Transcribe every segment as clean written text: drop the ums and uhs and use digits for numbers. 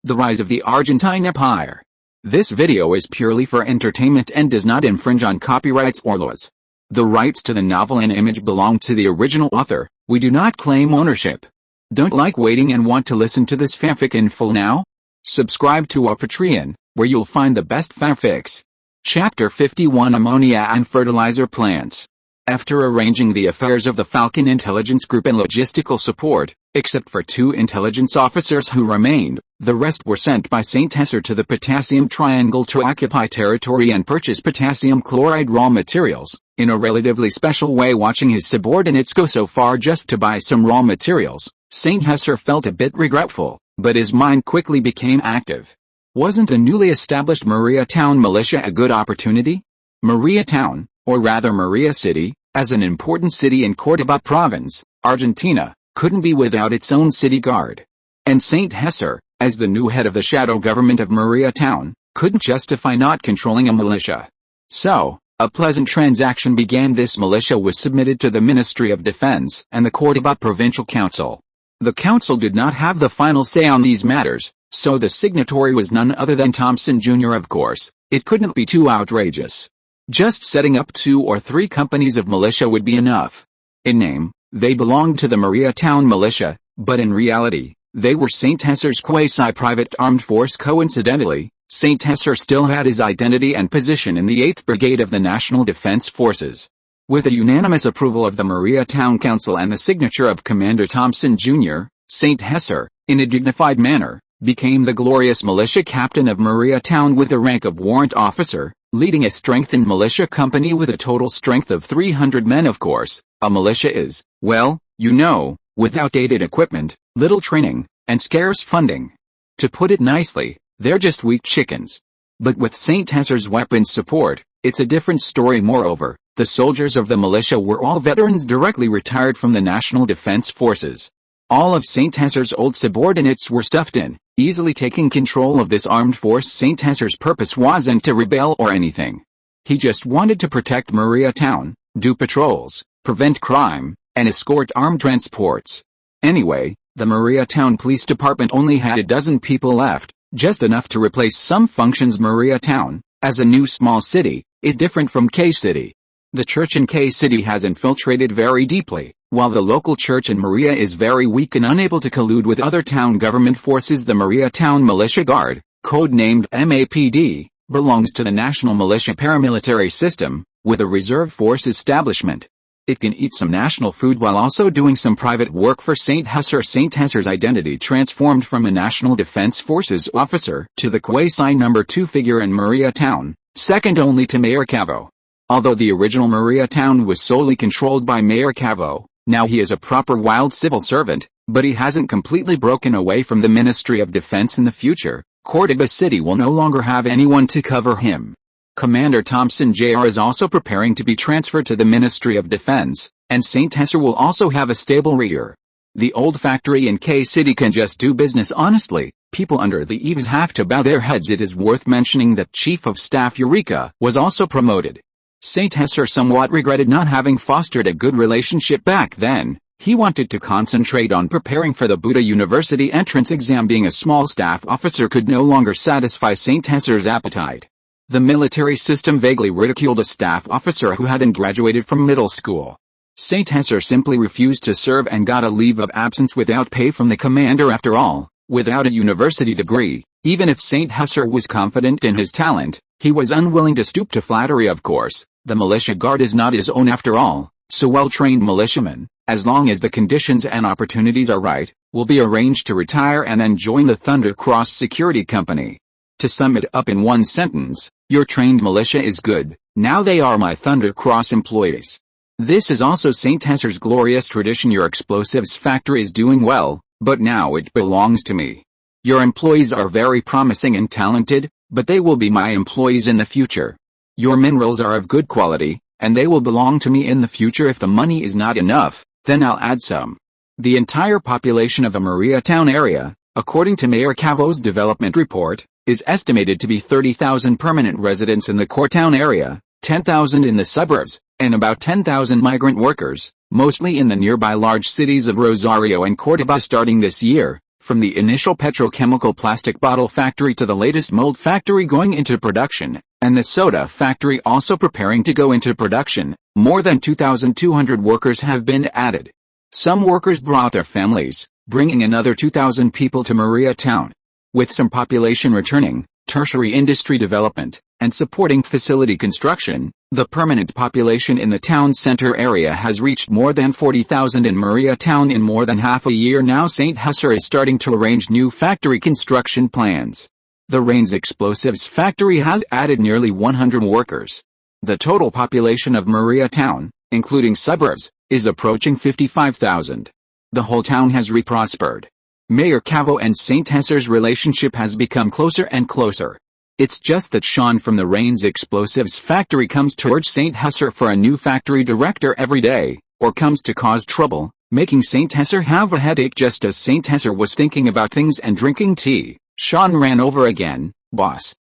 The Rise of the Argentine Empire. This video is purely for entertainment and does not infringe on copyrights or laws. The rights to the novel and image belong to the original author. We do not claim ownership. Don't like waiting and want to listen to this fanfic in full now? Subscribe to our Patreon, where you'll find the best fanfics. Chapter 51 Ammonia and Fertilizer Plants. After arranging the affairs of the Falcon Intelligence Group and logistical support, except for 2 intelligence officers who remained, the rest were sent by St. Hesser to the Potassium Triangle to occupy territory and purchase potassium chloride raw materials, in a relatively special way. Watching his subordinates go so far just to buy some raw materials, St. Hesser felt a bit regretful, but his mind quickly became active. Wasn't the newly established Maria Town militia a good opportunity? Maria Town, or rather Maria City, as an important city in Córdoba province, Argentina, couldn't be without its own city guard. And St. Hesser, as the new head of the shadow government of Maria Town, couldn't justify not controlling a militia. So, a pleasant transaction began. This militia was submitted to the Ministry of Defense and the Córdoba Provincial Council. The council did not have the final say on these matters, so the signatory was none other than Thompson Jr. Of course, it couldn't be too outrageous. Just setting up 2 or 3 companies of militia would be enough. In name, they belonged to the Maria Town militia, but in reality, they were St. Hesser's quasi-private armed force. Coincidentally, St. Hesser still had his identity and position in the 8th Brigade of the National Defense Forces. With the unanimous approval of the Maria Town Council and the signature of Commander Thompson Jr., St. Hesser, in a dignified manner, became the glorious militia captain of Maria Town with the rank of warrant officer, leading a strengthened militia company with a total strength of 300 men. Of course, a militia is, well, you know, with outdated equipment, little training, and scarce funding. To put it nicely, they're just weak chickens. But with St. Hesser's weapons support, it's a different story. Moreover, the soldiers of the militia were all veterans directly retired from the National Defense Forces. All of St. Hesser's old subordinates were stuffed in, easily taking control of this armed force. St. Hesser's purpose wasn't to rebel or anything. He just wanted to protect Maria Town, do patrols, prevent crime, and escort armed transports. Anyway, the Maria Town Police Department only had a dozen people left, just enough to replace some functions. Maria Town, as a new small city, is different from K City. The church in K City has infiltrated very deeply, while the local church in Maria is very weak and unable to collude with other town government forces. The Maria Town Militia Guard, codenamed MAPD, belongs to the National Militia Paramilitary System, with a reserve force establishment. It can eat some national food while also doing some private work for St. Hesser. St. Hesser's identity transformed from a National Defense Forces officer to the quasi-number 2 figure in Maria Town, second only to Mayor Cavo. Although the original Maria Town was solely controlled by Mayor Cavo, now he is a proper wild civil servant, but he hasn't completely broken away from the Ministry of Defense. In the future, Córdoba City will no longer have anyone to cover him. Commander Thompson Jr. is also preparing to be transferred to the Ministry of Defense, and St. Hesser will also have a stable rear. The old factory in K City can just do business honestly. People under the eaves have to bow their heads. It is worth mentioning that Chief of Staff Eureka was also promoted. St. Hesser somewhat regretted not having fostered a good relationship back then. He wanted to concentrate on preparing for the Buda University entrance exam. Being a small staff officer could no longer satisfy St. Hesser's appetite. The military system vaguely ridiculed a staff officer who hadn't graduated from middle school. St. Hesser simply refused to serve and got a leave of absence without pay from the commander. After all, without a university degree, even if St. Hesser was confident in his talent, he was unwilling to stoop to flattery. Of course, the militia guard is not his own after all, so well-trained militiamen, as long as the conditions and opportunities are right, will be arranged to retire and then join the Thunder Cross Security Company. To sum it up in one sentence, your trained militia is good, now they are my Thunder Cross employees. This is also St. Hesser's glorious tradition. Your explosives factory is doing well, but now it belongs to me. Your employees are very promising and talented, but they will be my employees in the future. Your minerals are of good quality, and they will belong to me in the future. If the money is not enough, then I'll add some. The entire population of the Maria Town area, according to Mayor Cavo's development report, is estimated to be 30,000 permanent residents in the core town area, 10,000 in the suburbs, and about 10,000 migrant workers, mostly in the nearby large cities of Rosario and Córdoba. Starting this year, From the initial petrochemical plastic bottle factory to the latest mold factory going into production, and the soda factory also preparing to go into production, more than 2,200 workers have been added. Some workers brought their families, bringing another 2,000 people to Maria Town. With some population returning, tertiary industry development, and supporting facility construction, the permanent population in the town center area has reached more than 40,000 in Maria Town in more than half a year now. St. Husser is starting to arrange new factory construction plans. The Rains Explosives factory has added nearly 100 workers. The total population of Maria Town, including suburbs, is approaching 55,000. The whole town has re-prospered. Mayor Cavo and St. Husser's relationship has become closer and closer. It's just that Sean from the Rains Explosives factory comes to urge St. Husser for a new factory director every day, or comes to cause trouble, making St. Husser have a headache. Just as St. Husser was thinking about things and drinking tea, Sean ran over again. Boss,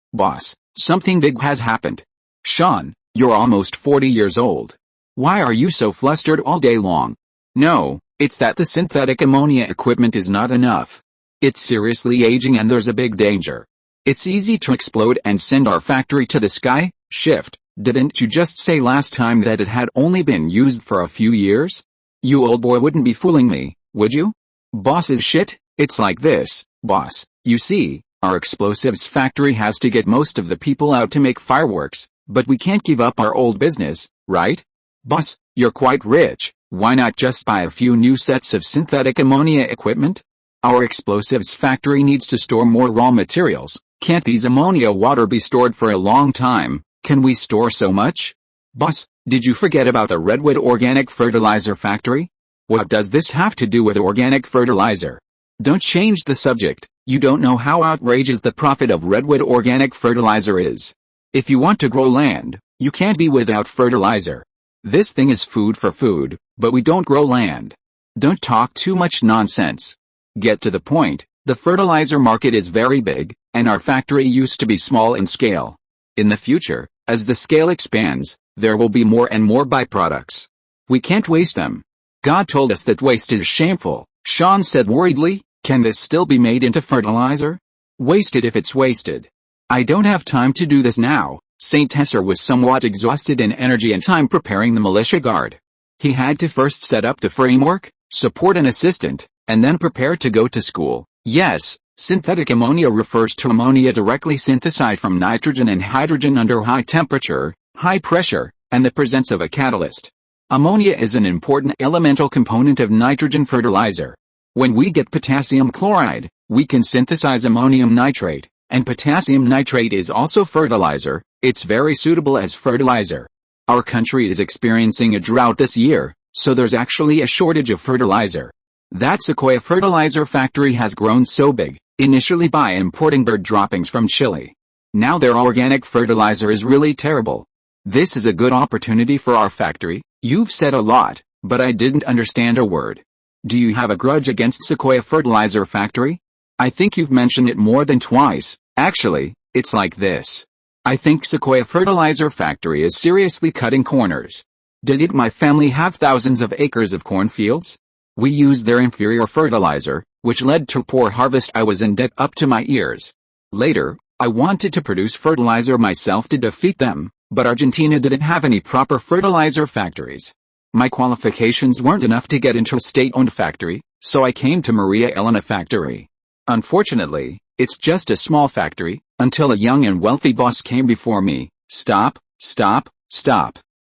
something big has happened. Sean, you're almost 40 years old. Why are you so flustered all day long? No, it's that the synthetic ammonia equipment is not enough. It's seriously aging and there's a big danger. It's easy to explode and send our factory to the sky. Shift, didn't you just say last time that it had only been used for a few years? You old boy wouldn't be fooling me, would you? Boss's shit, it's like this, boss. You see, our explosives factory has to get most of the people out to make fireworks, but we can't give up our old business, right? Boss, you're quite rich, why not just buy a few new sets of synthetic ammonia equipment? Our explosives factory needs to store more raw materials. Can't these ammonia water be stored for a long time? Can we store so much? Boss, did you forget about the Redwood Organic Fertilizer Factory? What does this have to do with organic fertilizer? Don't change the subject, you don't know how outrageous the profit of Redwood Organic Fertilizer is. If you want to grow land, you can't be without fertilizer. This thing is food for food, but we don't grow land. Don't talk too much nonsense. Get to the point. The fertilizer market is very big, and our factory used to be small in scale. In the future, as the scale expands, there will be more and more byproducts. We can't waste them. God told us that waste is shameful, Sean said worriedly. Can this still be made into fertilizer? Waste it if it's wasted. I don't have time to do this now. St. Husser was somewhat exhausted in energy and time preparing the militia guard. He had to first set up the framework, support an assistant, and then prepare to go to school. Yes, synthetic ammonia refers to ammonia directly synthesized from nitrogen and hydrogen under high temperature, high pressure, and the presence of a catalyst. Ammonia is an important elemental component of nitrogen fertilizer. When we get potassium chloride, we can synthesize ammonium nitrate, and potassium nitrate is also fertilizer. It's very suitable as fertilizer. Our country is experiencing a drought this year, so there's actually a shortage of fertilizer. That Sequoia fertilizer factory has grown so big, initially by importing bird droppings from Chile. Now their organic fertilizer is really terrible. This is a good opportunity for our factory. You've said a lot, but I didn't understand a word. Do you have a grudge against Sequoia fertilizer factory? I think you've mentioned it more than twice. Actually, it's like this. I think Sequoia fertilizer factory is seriously cutting corners. Didn't my family have thousands of acres of cornfields? We used their inferior fertilizer, which led to poor harvest. I was in debt up to my ears. Later, I wanted to produce fertilizer myself to defeat them, but Argentina didn't have any proper fertilizer factories. My qualifications weren't enough to get into a state-owned factory, so I came to Maria Elena factory. Unfortunately, it's just a small factory, until a young and wealthy boss came before me. Stop.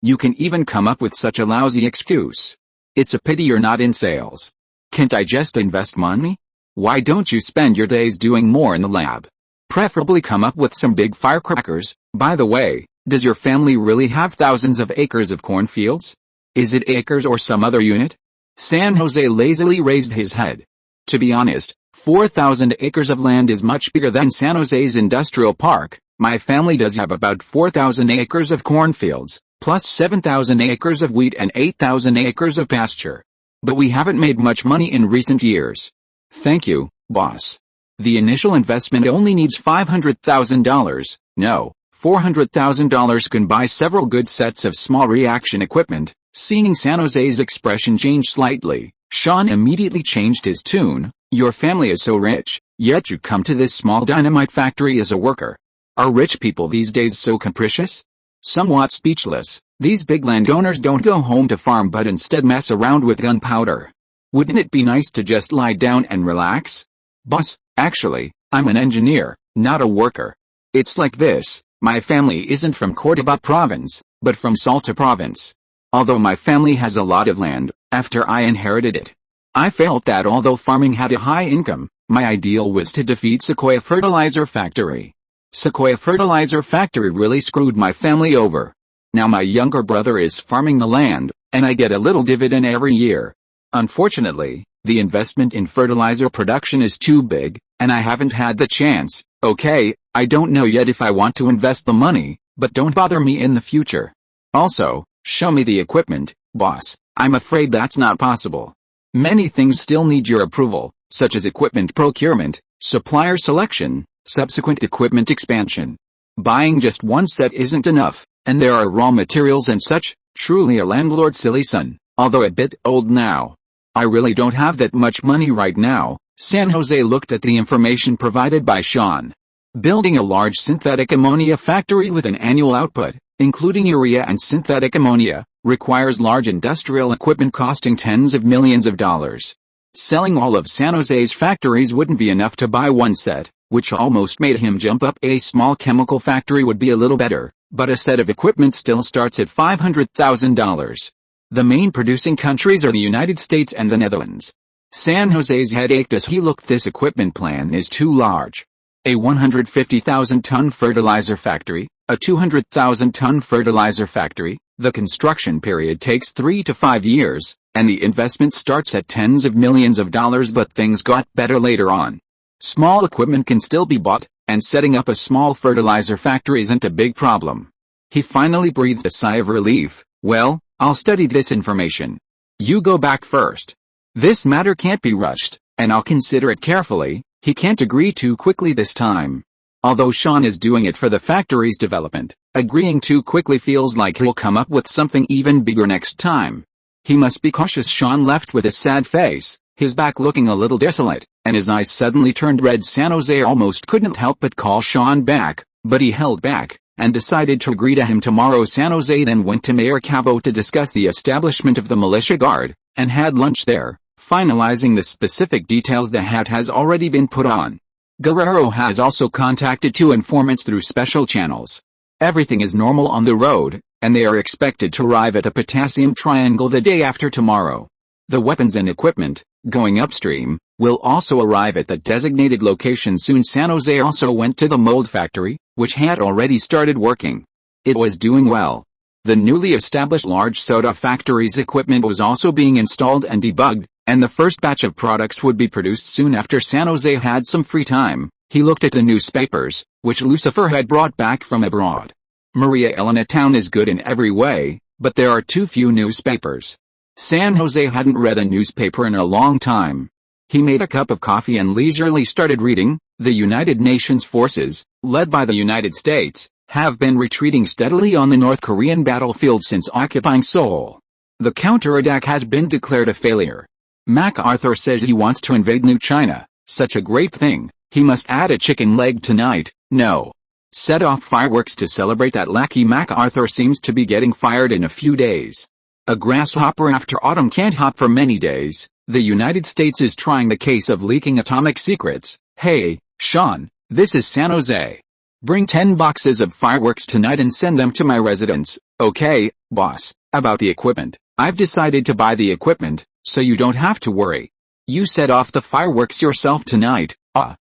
You can even come up with such a lousy excuse. It's a pity you're not in sales. Can't I just invest money? Why don't you spend your days doing more in the lab? Preferably come up with some big firecrackers. By the way, does your family really have thousands of acres of cornfields? Is it acres or some other unit? San Jose lazily raised his head. To be honest, 4,000 acres of land is much bigger than San Jose's industrial park. My family does have about 4,000 acres of cornfields, plus 7,000 acres of wheat and 8,000 acres of pasture. But we haven't made much money in recent years. Thank you, boss. The initial investment only needs $500,000. No, $400,000 can buy several good sets of small reaction equipment. Seeing San Jose's expression change slightly, Sean immediately changed his tune. Your family is so rich, yet you come to this small dynamite factory as a worker. Are rich people these days so capricious? Somewhat speechless, these big landowners don't go home to farm but instead mess around with gunpowder. Wouldn't it be nice to just lie down and relax? Boss, actually, I'm an engineer, not a worker. It's like this, my family isn't from Córdoba province, but from Salta province. Although my family has a lot of land, after I inherited it, I felt that although farming had a high income, my ideal was to defeat Sequoia Fertilizer Factory. Sequoia Fertilizer Factory really screwed my family over. Now my younger brother is farming the land, and I get a little dividend every year. Unfortunately, the investment in fertilizer production is too big, and I haven't had the chance. Okay, I don't know yet if I want to invest the money, but don't bother me in the future. Also, show me the equipment, boss. I'm afraid that's not possible. Many things still need your approval, such as equipment procurement, supplier selection, subsequent equipment expansion. Buying just one set isn't enough, and there are raw materials and such. Truly a landlord's silly son, although a bit old now. I really don't have that much money right now. San Jose looked at the information provided by Sean. Building a large synthetic ammonia factory with an annual output, including urea and synthetic ammonia, requires large industrial equipment costing tens of millions of dollars. Selling all of San Jose's factories wouldn't be enough to buy one set, which almost made him jump up. A small chemical factory would be a little better, but a set of equipment still starts at $500,000. The main producing countries are the United States and the Netherlands. San Jose's head ached as he looked. This equipment plan is too large. A 150,000-ton fertilizer factory, a 200,000-ton fertilizer factory, the construction period takes 3 to 5 years, and the investment starts at tens of millions of dollars, but things got better later on. Small equipment can still be bought, and setting up a small fertilizer factory isn't a big problem. He finally breathed a sigh of relief. Well, I'll study this information. You go back first. This matter can't be rushed, and I'll consider it carefully. He can't agree too quickly this time. Although Sean is doing it for the factory's development, agreeing too quickly feels like he'll come up with something even bigger next time. He must be cautious. Sean left with a sad face, his back looking a little desolate, and his eyes suddenly turned red. San Jose almost couldn't help but call Sean back, but he held back, and decided to agree to him tomorrow. San Jose then went to Mayor Cabo to discuss the establishment of the militia guard, and had lunch there, finalizing the specific details. The hat has already been put on. Guerrero has also contacted 2 informants through special channels. Everything is normal on the road, and they are expected to arrive at the Potassium Triangle the day after tomorrow. The weapons and equipment, going upstream, will also arrive at the designated location soon. San Jose also went to the mold factory, which had already started working. It was doing well. The newly established large soda factory's equipment was also being installed and debugged, and the first batch of products would be produced soon after. San Jose had some free time. He looked at the newspapers, which Lucifer had brought back from abroad. Maria Elena town is good in every way, but there are too few newspapers. San Jose hadn't read a newspaper in a long time. He made a cup of coffee and leisurely started reading. The United Nations forces, led by the United States, have been retreating steadily on the North Korean battlefield since occupying Seoul. The counterattack has been declared a failure. MacArthur says he wants to invade New China. Such a great thing. He must add a chicken leg tonight. No. Set off fireworks to celebrate that. Lackey MacArthur seems to be getting fired in a few days. A grasshopper after autumn can't hop for many days. The United States is trying the case of leaking atomic secrets. Hey, Sean, this is San Jose. Bring 10 boxes of fireworks tonight and send them to my residence. Okay, boss. About the equipment, I've decided to buy the equipment, so you don't have to worry. You set off the fireworks yourself tonight.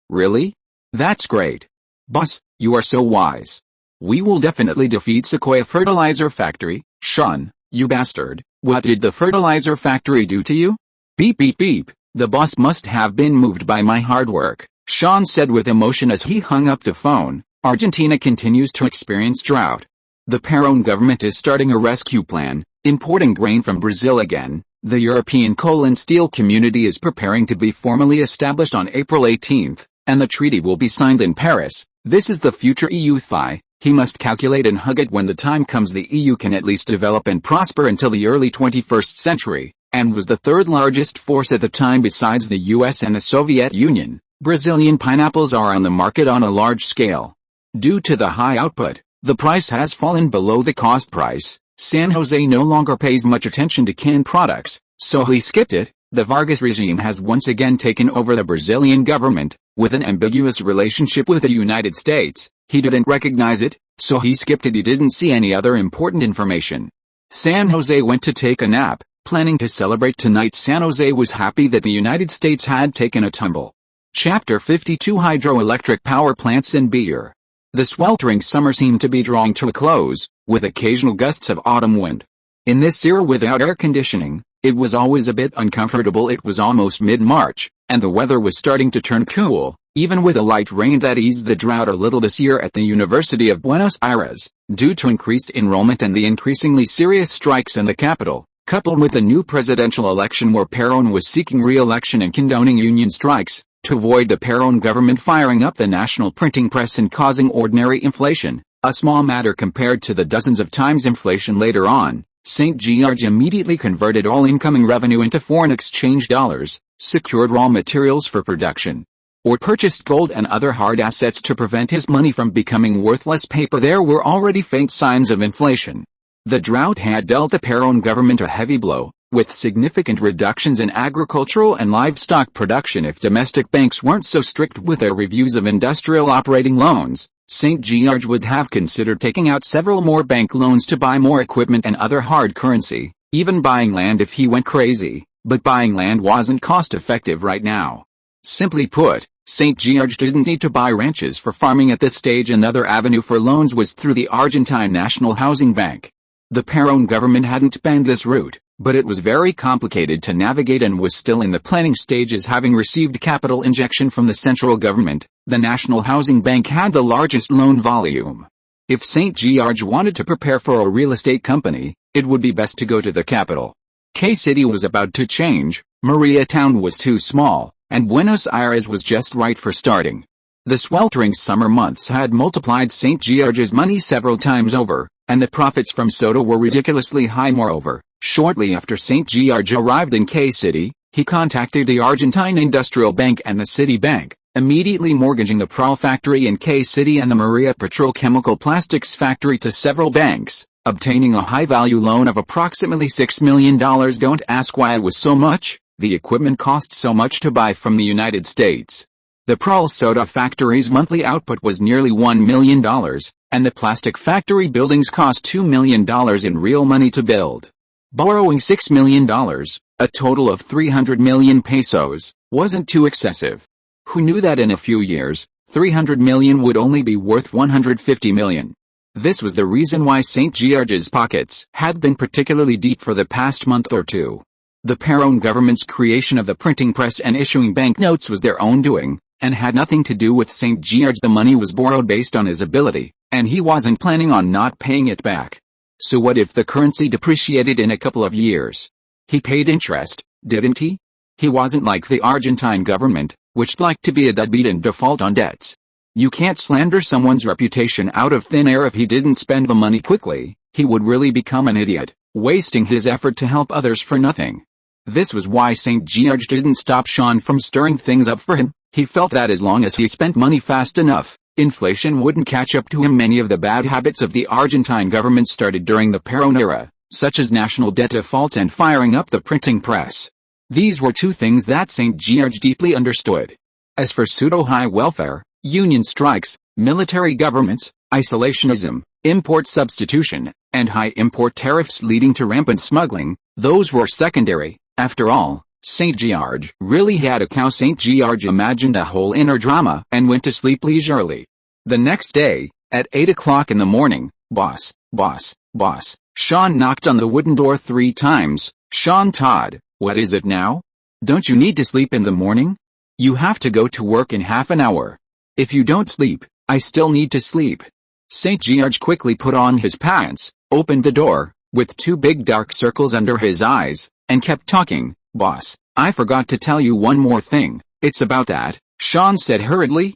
Really? That's great. Boss, you are so wise. We will definitely defeat Sequoia Fertilizer Factory. Sean, you bastard, what did the fertilizer factory do to you? Beep beep beep, the boss must have been moved by my hard work, Sean said with emotion as he hung up the phone. Argentina continues to experience drought. The Perón government is starting a rescue plan, importing grain from Brazil again. The European coal and steel community is preparing to be formally established on April 18, and the treaty will be signed in Paris. This is the future EU thigh. He must calculate and hug it when the time comes. The EU can at least develop and prosper until the early 21st century. and was the third largest force at the time besides the US and the Soviet Union. Brazilian pineapples are on the market on a large scale. Due to the high output, the price has fallen below the cost price. San Jose no longer pays much attention to canned products, so he skipped it. The Vargas regime has once again taken over the Brazilian government, with an ambiguous relationship with the United States. He didn't recognize it, so he skipped it. He didn't see any other important information. San Jose went to take a nap, planning to celebrate tonight. San Jose was happy that the United States had taken a tumble. Chapter 52 Hydroelectric Power Plants and Beer. The sweltering summer seemed to be drawing to a close, with occasional gusts of autumn wind. In this era without air conditioning, it was always a bit uncomfortable. It was almost mid-March, and the weather was starting to turn cool, even with a light rain that eased the drought a little this year at the University of Buenos Aires, due to increased enrollment and the increasingly serious strikes in the capital, coupled with the new presidential election where Perón was seeking re-election and condoning union strikes, to avoid the Perón government firing up the national printing press and causing ordinary inflation, a small matter compared to the dozens of times inflation later on. St. George immediately converted all incoming revenue into foreign exchange dollars, secured raw materials for production, or purchased gold and other hard assets to prevent his money from becoming worthless paper. There were already faint signs of inflation. The drought had dealt the Perón government a heavy blow, with significant reductions in agricultural and livestock production. If domestic banks weren't so strict with their reviews of industrial operating loans, St. George would have considered taking out several more bank loans to buy more equipment and other hard currency, even buying land if he went crazy. But buying land wasn't cost-effective right now. Simply put, St. George didn't need to buy ranches for farming at this stage. Another avenue for loans was through the Argentine National Housing Bank. The Perón government hadn't banned this route, but it was very complicated to navigate and was still in the planning stages. Having received capital injection from the central government, the National Housing Bank had the largest loan volume. If St. George wanted to prepare for a real estate company, it would be best to go to the capital. K-City was about to change, Maria Town was too small, and Buenos Aires was just right for starting. The sweltering summer months had multiplied St. George's money several times over, and the profits from soda were ridiculously high. Moreover, shortly after St. George arrived in K-City, he contacted the Argentine Industrial Bank and the City Bank, immediately mortgaging the Prol factory in K-City and the Maria Petrochemical Plastics factory to several banks, obtaining a high-value loan of approximately $6 million. Don't ask why it was so much. The equipment cost so much to buy from the United States. The Prol soda factory's monthly output was nearly $1 million, and the plastic factory buildings cost $2 million in real money to build. Borrowing $6 million, a total of 300 million pesos, wasn't too excessive. Who knew that in a few years, 300 million would only be worth 150 million? This was the reason why St. George's pockets had been particularly deep for the past month or two. The Perón government's creation of the printing press and issuing banknotes was their own doing, and had nothing to do with St. George. The money was borrowed based on his ability, and he wasn't planning on not paying it back. So what if the currency depreciated in a couple of years? He paid interest, didn't he? He wasn't like the Argentine government, which liked to be a deadbeat and default on debts. You can't slander someone's reputation out of thin air. If he didn't spend the money quickly, he would really become an idiot, wasting his effort to help others for nothing. This was why St. George didn't stop Sean from stirring things up for him. He felt that as long as he spent money fast enough, inflation wouldn't catch up to him. Many of the bad habits of the Argentine government started during the Perón era, such as national debt defaults and firing up the printing press. These were two things that St. George deeply understood. As for pseudo-high welfare, union strikes, military governments, isolationism, import substitution, and high import tariffs leading to rampant smuggling, those were secondary. After all, St. George really had a cow. St. George imagined a whole inner drama and went to sleep leisurely. The next day, at 8 o'clock in the morning, boss, Sean knocked on the wooden door 3 times. Sean Todd, what is it now? Don't you need to sleep in the morning? You have to go to work in half an hour. If you don't sleep, I still need to sleep. St. George quickly put on his pants, opened the door, with 2 big dark circles under his eyes, and kept talking. Boss, I forgot to tell you one more thing. It's about that, Sean said hurriedly.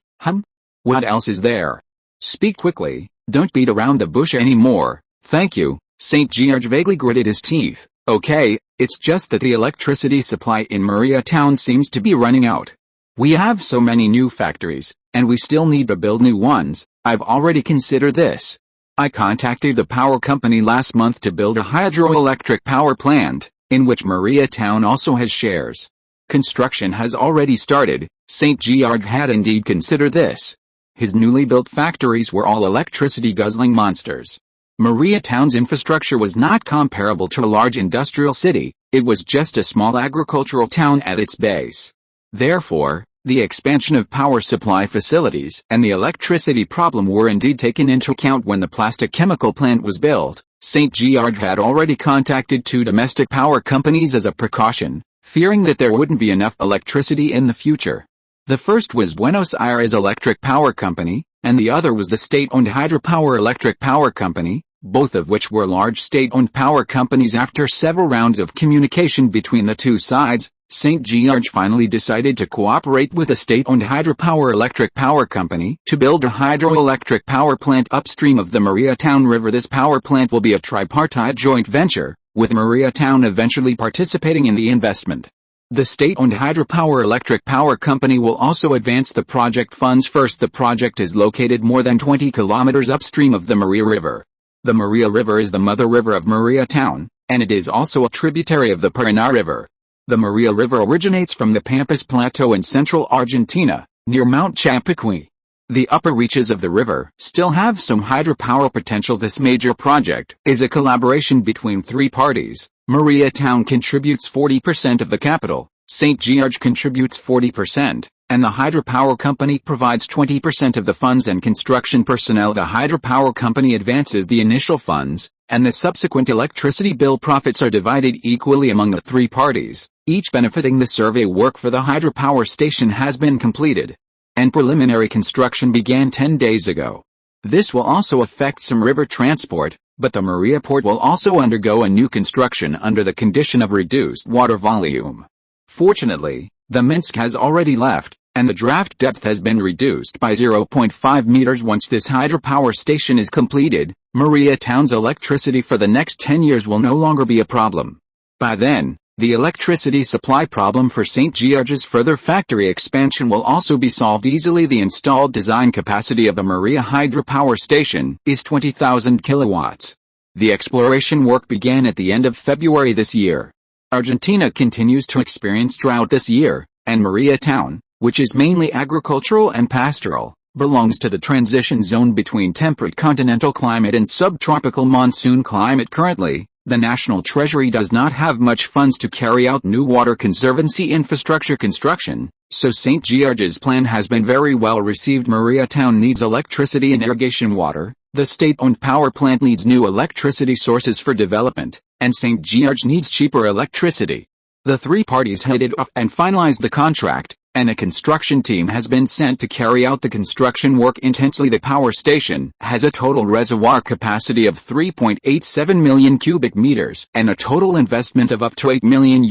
What else is there? Speak quickly, don't beat around the bush anymore. Thank you. St. George vaguely gritted his teeth. Okay, it's just that the electricity supply in Maria Town seems to be running out. We have so many new factories, and we still need to build new ones. I've already considered this. I contacted the power company last month to build a hydroelectric power plant, in which Maria Town also has shares. Construction has already started. St. George had indeed considered this. His newly built factories were all electricity-guzzling monsters. Maria Town's infrastructure was not comparable to a large industrial city, it was just a small agricultural town at its base. Therefore, the expansion of power supply facilities and the electricity problem were indeed taken into account when the plastic chemical plant was built. St. George had already contacted 2 domestic power companies as a precaution, fearing that there wouldn't be enough electricity in the future. The first was Buenos Aires Electric Power Company, and the other was the state-owned Hydropower Electric Power Company, both of which were large state-owned power companies. After several rounds of communication between the two sides, St. George finally decided to cooperate with a state-owned Hydropower Electric Power Company to build a hydroelectric power plant upstream of the Maria Town River. This power plant will be a tripartite joint venture, with Maria Town eventually participating in the investment. The state-owned Hydropower Electric Power Company will also advance the project funds first. The project is located more than 20 kilometers upstream of the Maria River. The Maria River is the mother river of Maria Town, and it is also a tributary of the Paraná River. The Maria River originates from the Pampas Plateau in central Argentina, near Mount Chapaquí. The upper reaches of the river still have some hydropower potential. This major project is a collaboration between 3 parties. Maria Town contributes 40% of the capital, St. George contributes 40%, and the hydropower company provides 20% of the funds and construction personnel. The hydropower company advances the initial funds, and the subsequent electricity bill profits are divided equally among the 3 parties, each benefiting. The survey work for the hydropower station has been completed, and preliminary construction began 10 days ago. This will also affect some river transport, but the Maria port will also undergo a new construction under the condition of reduced water volume. Fortunately, the Minsk has already left, and the draft depth has been reduced by 0.5 meters. Once this hydropower station is completed, Maria Town's electricity for the next 10 years will no longer be a problem. By then, the electricity supply problem for St. George's further factory expansion will also be solved easily. The installed design capacity of the Maria hydropower station is 20,000 kilowatts. The exploration work began at the end of February this year. Argentina continues to experience drought this year, and Maria Town, which is mainly agricultural and pastoral, belongs to the transition zone between temperate continental climate and subtropical monsoon climate. Currently, the National Treasury does not have much funds to carry out new water conservancy infrastructure construction, so St. George's plan has been very well received. Maria Town needs electricity and irrigation water, the state-owned power plant needs new electricity sources for development, and St. George needs cheaper electricity. The 3 parties headed off and finalized the contract, and a construction team has been sent to carry out the construction work intensely. The power station has a total reservoir capacity of 3.87 million cubic meters and a total investment of up to $8 million.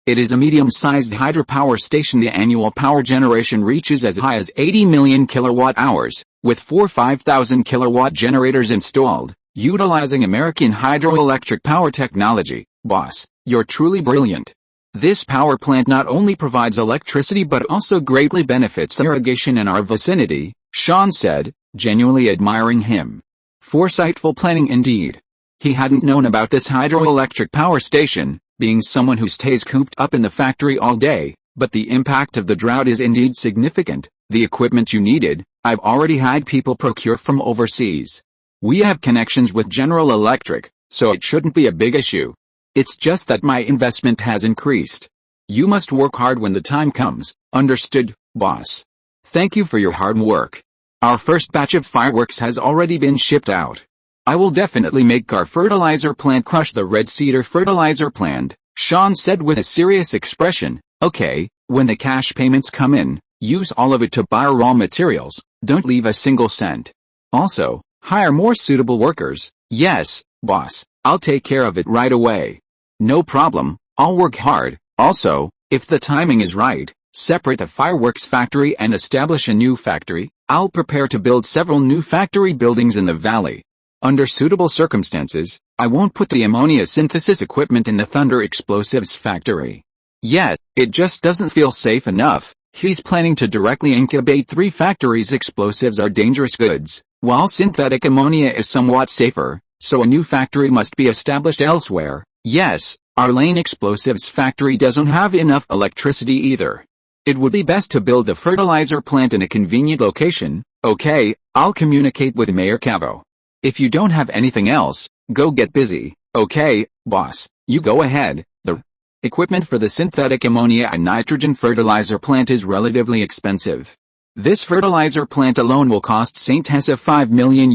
It is a medium-sized hydropower station. The annual power generation reaches as high as 80 million kilowatt-hours, with 4 5,000 kilowatt generators installed, utilizing American hydroelectric power technology. Boss, you're truly brilliant. This power plant not only provides electricity but also greatly benefits irrigation in our vicinity, Sean said, genuinely admiring him. Foresightful planning indeed. He hadn't known about this hydroelectric power station, being someone who stays cooped up in the factory all day, but the impact of the drought is indeed significant. The equipment you needed, I've already had people procure from overseas. We have connections with General Electric, so it shouldn't be a big issue. It's just that my investment has increased. You must work hard when the time comes. Understood, boss. Thank you for your hard work. Our first batch of fireworks has already been shipped out. I will definitely make our fertilizer plant crush the red cedar fertilizer plant, Sean said with a serious expression. Okay, when the cash payments come in, use all of it to buy raw materials, don't leave a single cent. Also, hire more suitable workers. Yes, boss, I'll take care of it right away. No problem, I'll work hard. Also, if the timing is right, separate the fireworks factory and establish a new factory. I'll prepare to build several new factory buildings in the valley. Under suitable circumstances, I won't put the ammonia synthesis equipment in the Thunder Explosives factory. Yet, it just doesn't feel safe enough. He's planning to directly incubate 3 factories. Explosives are dangerous goods, while synthetic ammonia is somewhat safer, so a new factory must be established elsewhere. Yes, our Lane Explosives factory doesn't have enough electricity either. It would be best to build a fertilizer plant in a convenient location. Okay, I'll communicate with Mayor Cavo. If you don't have anything else, go get busy. Okay, boss, you go ahead. The equipment for the synthetic ammonia and nitrogen fertilizer plant is relatively expensive. This fertilizer plant alone will cost St. Tessa $5 million,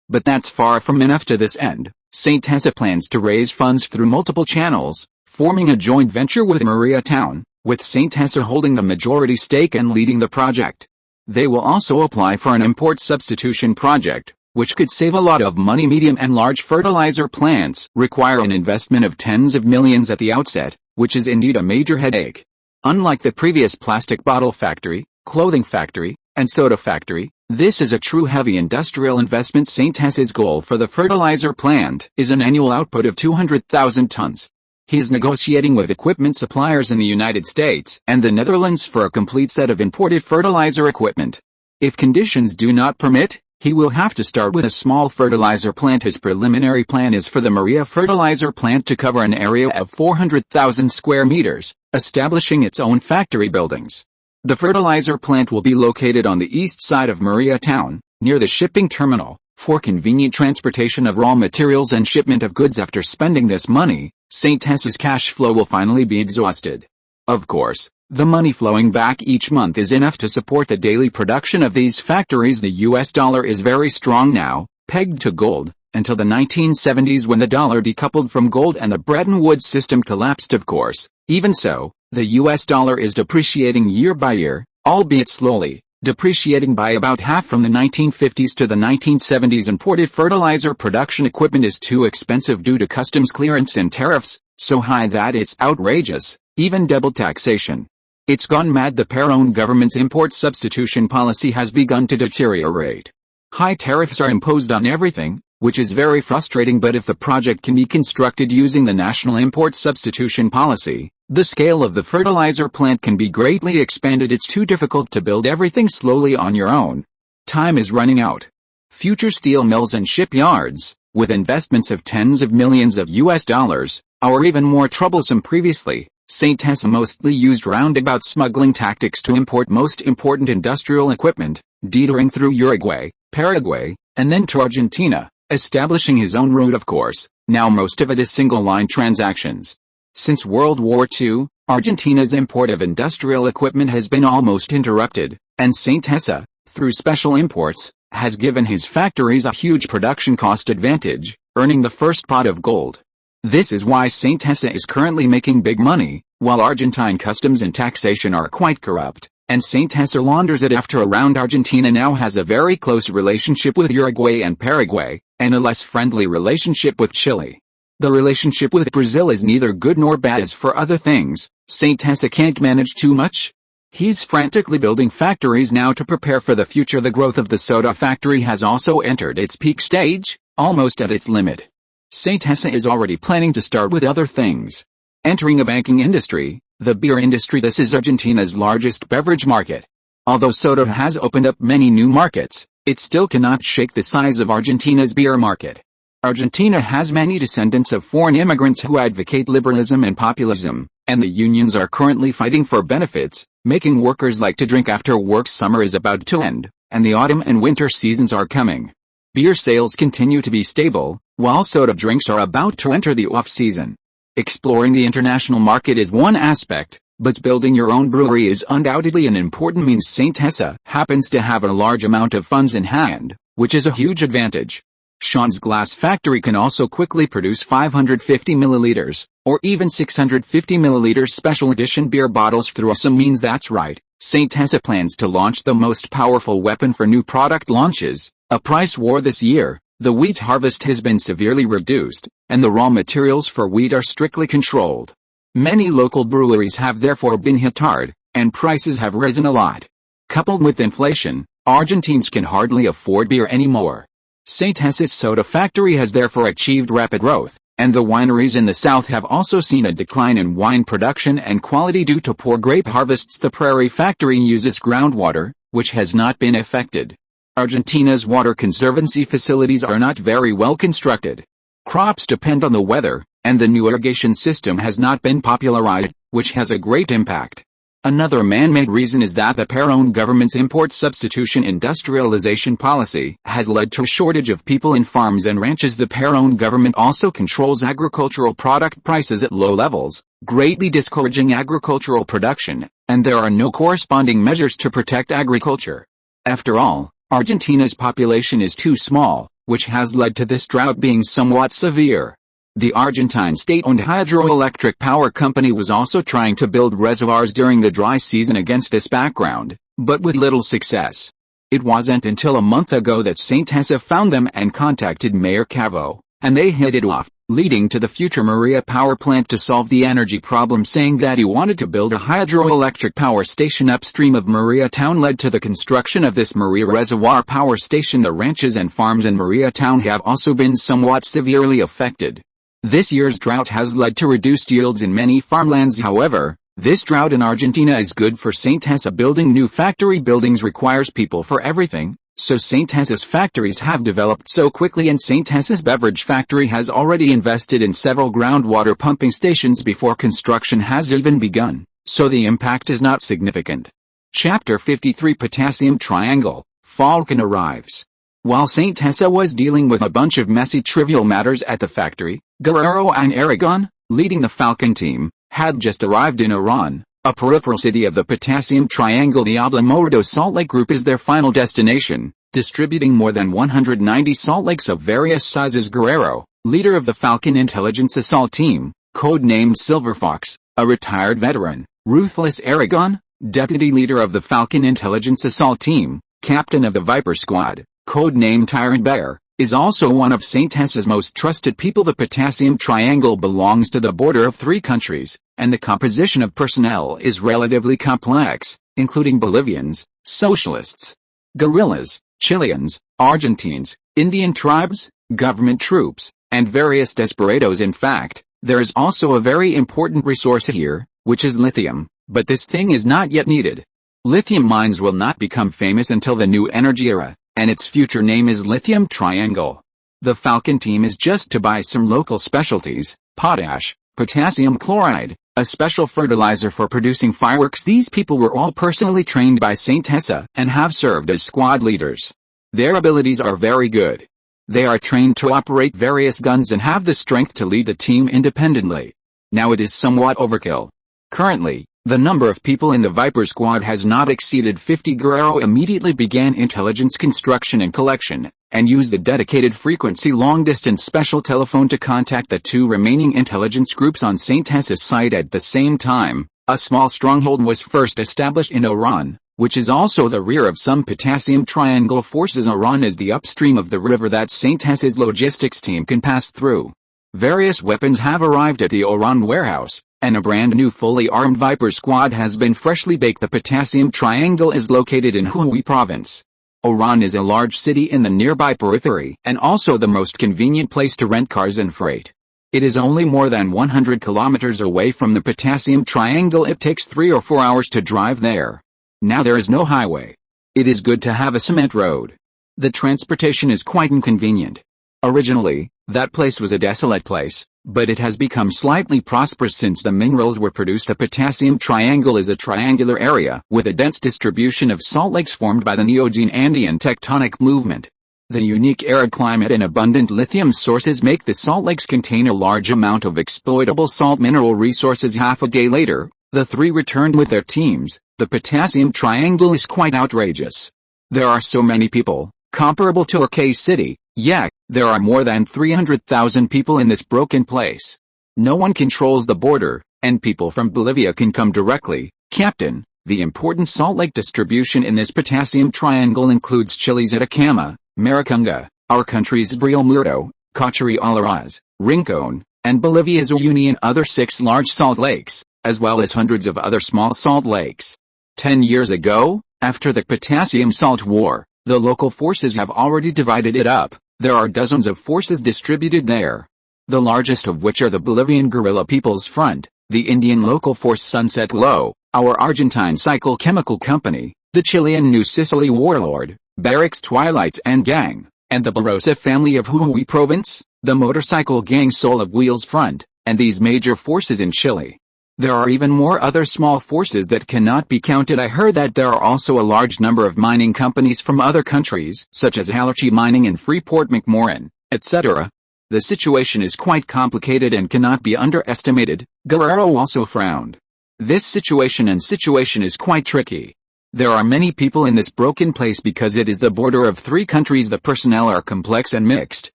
but that's far from enough to this end. St. Tessa plans to raise funds through multiple channels, forming a joint venture with Mariatown, with St. Tessa holding the majority stake and leading the project. They will also apply for an import substitution project, which could save a lot of money. Medium and large fertilizer plants require an investment of tens of millions at the outset, which is indeed a major headache. Unlike the previous plastic bottle factory, clothing factory, and soda factory, this is a true heavy industrial investment. St. Tessa's goal for the fertilizer plant is an annual output of 200,000 tons. He is negotiating with equipment suppliers in the United States and the Netherlands for a complete set of imported fertilizer equipment. If conditions do not permit, he will have to start with a small fertilizer plant. His preliminary plan is for the Maria fertilizer plant to cover an area of 400,000 square meters, establishing its own factory buildings. The fertilizer plant will be located on the east side of Mariatown, near the shipping terminal, for convenient transportation of raw materials and shipment of goods. After spending this money, St. Tessa's cash flow will finally be exhausted. Of course, the money flowing back each month is enough to support the daily production of these factories. The US dollar is very strong now, pegged to gold, until the 1970s when the dollar decoupled from gold and the Bretton Woods system collapsed. Of course, even so, the US dollar is depreciating year by year, albeit slowly, depreciating by about half from the 1950s to the 1970s. Imported fertilizer production equipment is too expensive due to customs clearance and tariffs, so high that it's outrageous, even double taxation. It's gone mad. The Peron government's import substitution policy has begun to deteriorate. High tariffs are imposed on everything, which is very frustrating, but if the project can be constructed using the national import substitution policy, the scale of the fertilizer plant can be greatly expanded. It's too difficult to build everything slowly on your own. Time is running out. Future steel mills and shipyards, with investments of tens of millions of US dollars, are even more troublesome. Previously, St. Tessa mostly used roundabout smuggling tactics to import most important industrial equipment, detoring through Uruguay, Paraguay, and then to Argentina, establishing his own route. Of course, now most of it is single-line transactions. Since World War II, Argentina's import of industrial equipment has been almost interrupted, and St. Tessa, through special imports, has given his factories a huge production cost advantage, earning the first pot of gold. This is why St. Tessa is currently making big money, while Argentine customs and taxation are quite corrupt, and St. Tessa launders it after around. Argentina now has a very close relationship with Uruguay and Paraguay, and a less friendly relationship with Chile. The relationship with Brazil is neither good nor bad. As for other things, St. Tessa can't manage too much. He's frantically building factories now to prepare for the future. The growth of the soda factory has also entered its peak stage, almost at its limit. St. Tessa is already planning to start with other things. Entering a banking industry, the beer industry. This is Argentina's largest beverage market. Although soda has opened up many new markets, it still cannot shake the size of Argentina's beer market. Argentina has many descendants of foreign immigrants who advocate liberalism and populism, and the unions are currently fighting for benefits, making workers like to drink after work. Summer is about to end, and the autumn and winter seasons are coming. Beer sales continue to be stable, while soda drinks are about to enter the off-season. Exploring the international market is one aspect, but building your own brewery is undoubtedly an important means. St. Tessa happens to have a large amount of funds in hand, which is a huge advantage. Sean's glass factory can also quickly produce 550 milliliters, or even 650 milliliters special edition beer bottles through some means. That's right, St. Tessa plans to launch the most powerful weapon for new product launches, a price war. This year, the wheat harvest has been severely reduced, and the raw materials for wheat are strictly controlled. Many local breweries have therefore been hit hard, and prices have risen a lot. Coupled with inflation, Argentines can hardly afford beer anymore. St. Jesús soda factory has therefore achieved rapid growth, and the wineries in the south have also seen a decline in wine production and quality due to poor grape harvests. The Prairie factory uses groundwater, which has not been affected. Argentina's water conservancy facilities are not very well constructed. Crops depend on the weather, and the new irrigation system has not been popularized, which has a great impact. Another man-made reason is that the Perón government's import substitution industrialization policy has led to a shortage of people in farms and ranches. The Perón government also controls agricultural product prices at low levels, greatly discouraging agricultural production, and there are no corresponding measures to protect agriculture. After all, Argentina's population is too small, which has led to this drought being somewhat severe. The Argentine state-owned hydroelectric power company was also trying to build reservoirs during the dry season against this background, but with little success. It wasn't until a month ago that St. Jesús found them and contacted Mayor Cavo, and they hit it off, leading to the future Maria power plant to solve the energy problem. Saying that he wanted to build a hydroelectric power station upstream of Maria town led to the construction of this Maria Reservoir power station. The ranches and farms in Maria town have also been somewhat severely affected. This year's drought has led to reduced yields in many farmlands. However, this drought in Argentina is good for St. Jesús. Building new factory buildings requires people for everything, so St. Jesús factories have developed so quickly, and St. Jesús beverage factory has already invested in several groundwater pumping stations before construction has even begun, so the impact is not significant. Chapter 53 Potassium Triangle, Falcon arrives. While St. Jesús was dealing with a bunch of messy trivial matters at the factory, Guerrero and Aragon, leading the Falcon team, had just arrived in Oran, a peripheral city of the Potassium Triangle. The Ablamordo Salt Lake Group is their final destination, distributing more than 190 salt lakes of various sizes. Guerrero, leader of the Falcon Intelligence Assault Team, codenamed Silver Fox, a retired veteran. Ruthless Aragon, deputy leader of the Falcon Intelligence Assault Team, captain of the Viper Squad, codenamed Tyrant Bear, is also one of St. Jesús' most trusted people. The Potassium Triangle belongs to the border of 3 countries, and the composition of personnel is relatively complex, including Bolivians, socialists, guerrillas, Chileans, Argentines, Indian tribes, government troops, and various desperados. In fact, there is also a very important resource here, which is lithium, but this thing is not yet needed. Lithium mines will not become famous until the new energy era, and its future name is Lithium Triangle. The Falcon team is just to buy some local specialties, potash, potassium chloride, a special fertilizer for producing fireworks. These people were all personally trained by St. Jesús and have served as squad leaders. Their abilities are very good. They are trained to operate various guns and have the strength to lead the team independently. Now it is somewhat overkill. Currently, the number of people in the Viper Squad has not exceeded 50. Guerrero immediately began intelligence construction and collection, and used the dedicated frequency long-distance special telephone to contact the 2 remaining intelligence groups on St. Jesús site at the same time. A small stronghold was first established in Oran, which is also the rear of some Potassium Triangle forces. Oran is the upstream of the river that St. Jesús logistics team can pass through. Various weapons have arrived at the Oran warehouse, and a brand new fully armed Viper Squad has been freshly baked. The Potassium Triangle is located in Jujuy province. Oran is a large city in the nearby periphery and also the most convenient place to rent cars and freight. It is only more than 100 kilometers away from the Potassium Triangle. It takes 3 or 4 hours to drive there. Now there is no highway. It is good to have a cement road. The transportation is quite inconvenient. Originally, that place was a desolate place, but it has become slightly prosperous since the minerals were produced. The Potassium Triangle is a triangular area with a dense distribution of salt lakes formed by the Neogene Andean tectonic movement. The unique arid climate and abundant lithium sources make the salt lakes contain a large amount of exploitable salt mineral resources. Half a day later, the 3 returned with their teams. The Potassium Triangle is quite outrageous. There are so many people, comparable to Arcade City. Yeah, there are more than 300,000 people in this broken place. No one controls the border, and people from Bolivia can come directly. Captain, the important salt lake distribution in this Potassium Triangle includes Chile's Atacama, Maricunga, our country's Real Muerto, Cauchery Alaraz, Rincon, and Bolivia's Uyuni and other 6 large salt lakes, as well as hundreds of other small salt lakes. 10 years ago, after the Potassium Salt War, the local forces have already divided it up. There are dozens of forces distributed there. The largest of which are the Bolivian Guerrilla People's Front, the Indian local force Sunset Glow, our Argentine Cycle Chemical Company, the Chilean New Sicily Warlord, Barracks Twilights and Gang, and the Barossa family of Jujuy Province, the motorcycle gang Soul of Wheels Front, and these major forces in Chile. There are even more other small forces that cannot be counted. I heard that there are also a large number of mining companies from other countries, such as Alergy Mining and Freeport-McMoRan, etc. The situation is quite complicated and cannot be underestimated. Guerrero also frowned. This situation is quite tricky. There are many people in this broken place because it is the border of 3 countries. The personnel are complex and mixed,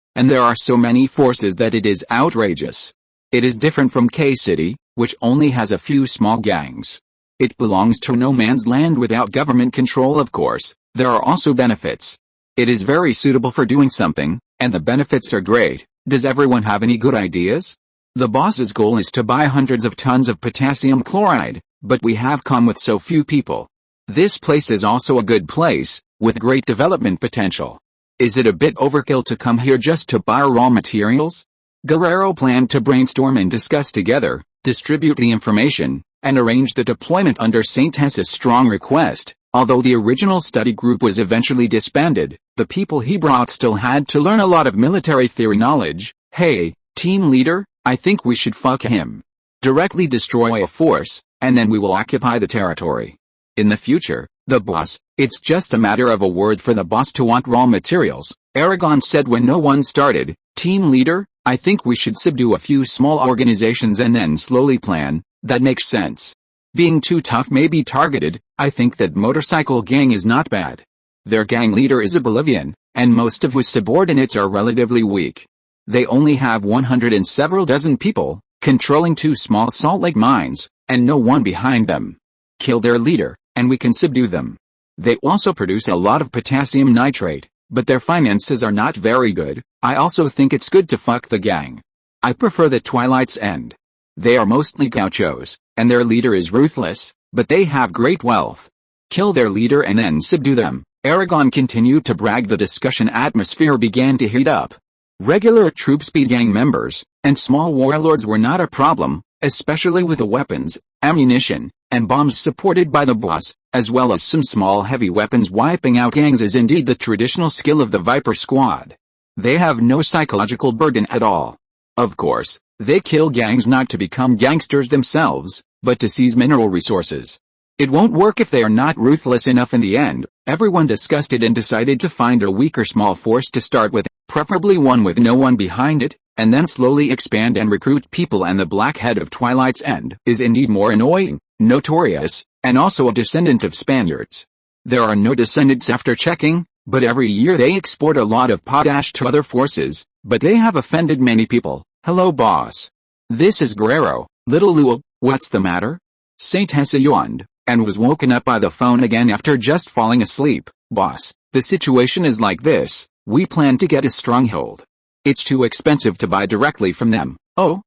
and there are so many forces that it is outrageous. It is different from K-City, which only has a few small gangs. It belongs to no man's land without government control. Of course, there are also benefits. It is very suitable for doing something, and the benefits are great. Does everyone have any good ideas? The boss's goal is to buy hundreds of tons of potassium chloride, but we have come with so few people. This place is also a good place, with great development potential. Is it a bit overkill to come here just to buy raw materials? Guerrero planned to brainstorm and discuss together, distribute the information, and arrange the deployment under Saint-Tessa's strong request. Although the original study group was eventually disbanded, the people he brought still had to learn a lot of military theory knowledge. Hey, team leader, I think we should fuck him. Directly destroy a force, and then we will occupy the territory. In the future, the boss, it's just a matter of a word for the boss to want raw materials, Aragon said when no one started. Team leader, I think we should subdue a few small organizations and then slowly plan. That makes sense. Being too tough may be targeted. I think that motorcycle gang is not bad. Their gang leader is a Bolivian, and most of his subordinates are relatively weak. They only have 100 and several dozen people, controlling 2 small Salt Lake mines, and no one behind them. Kill their leader, and we can subdue them. They also produce a lot of potassium nitrate, but their finances are not very good. I also think it's good to fuck the gang. I prefer the Twilight's end. They are mostly gauchos, and their leader is ruthless, but they have great wealth. Kill their leader and then subdue them. Aragon continued to brag. The discussion atmosphere began to heat up. Regular troop speed gang members, and small warlords were not a problem, especially with the weapons, ammunition, and bombs supported by the boss, as well as some small heavy weapons. Wiping out gangs is indeed the traditional skill of the Viper Squad. They have no psychological burden at all. Of course, they kill gangs not to become gangsters themselves, but to seize mineral resources. It won't work if they are not ruthless enough in the end. Everyone discussed it and decided to find a weaker small force to start with, preferably one with no one behind it, and then slowly expand and recruit people. And the Blackhead of Twilight's End is indeed more annoying, notorious, and also a descendant of Spaniards. There are no descendants after checking, but every year they export a lot of potash to other forces, but they have offended many people. Hello boss. This is Guerrero. Little Lou, what's the matter? Saint-Tessa yawned, and was woken up by the phone again after just falling asleep. Boss, the situation is like this. We plan to get a stronghold. It's too expensive to buy directly from them. Oh,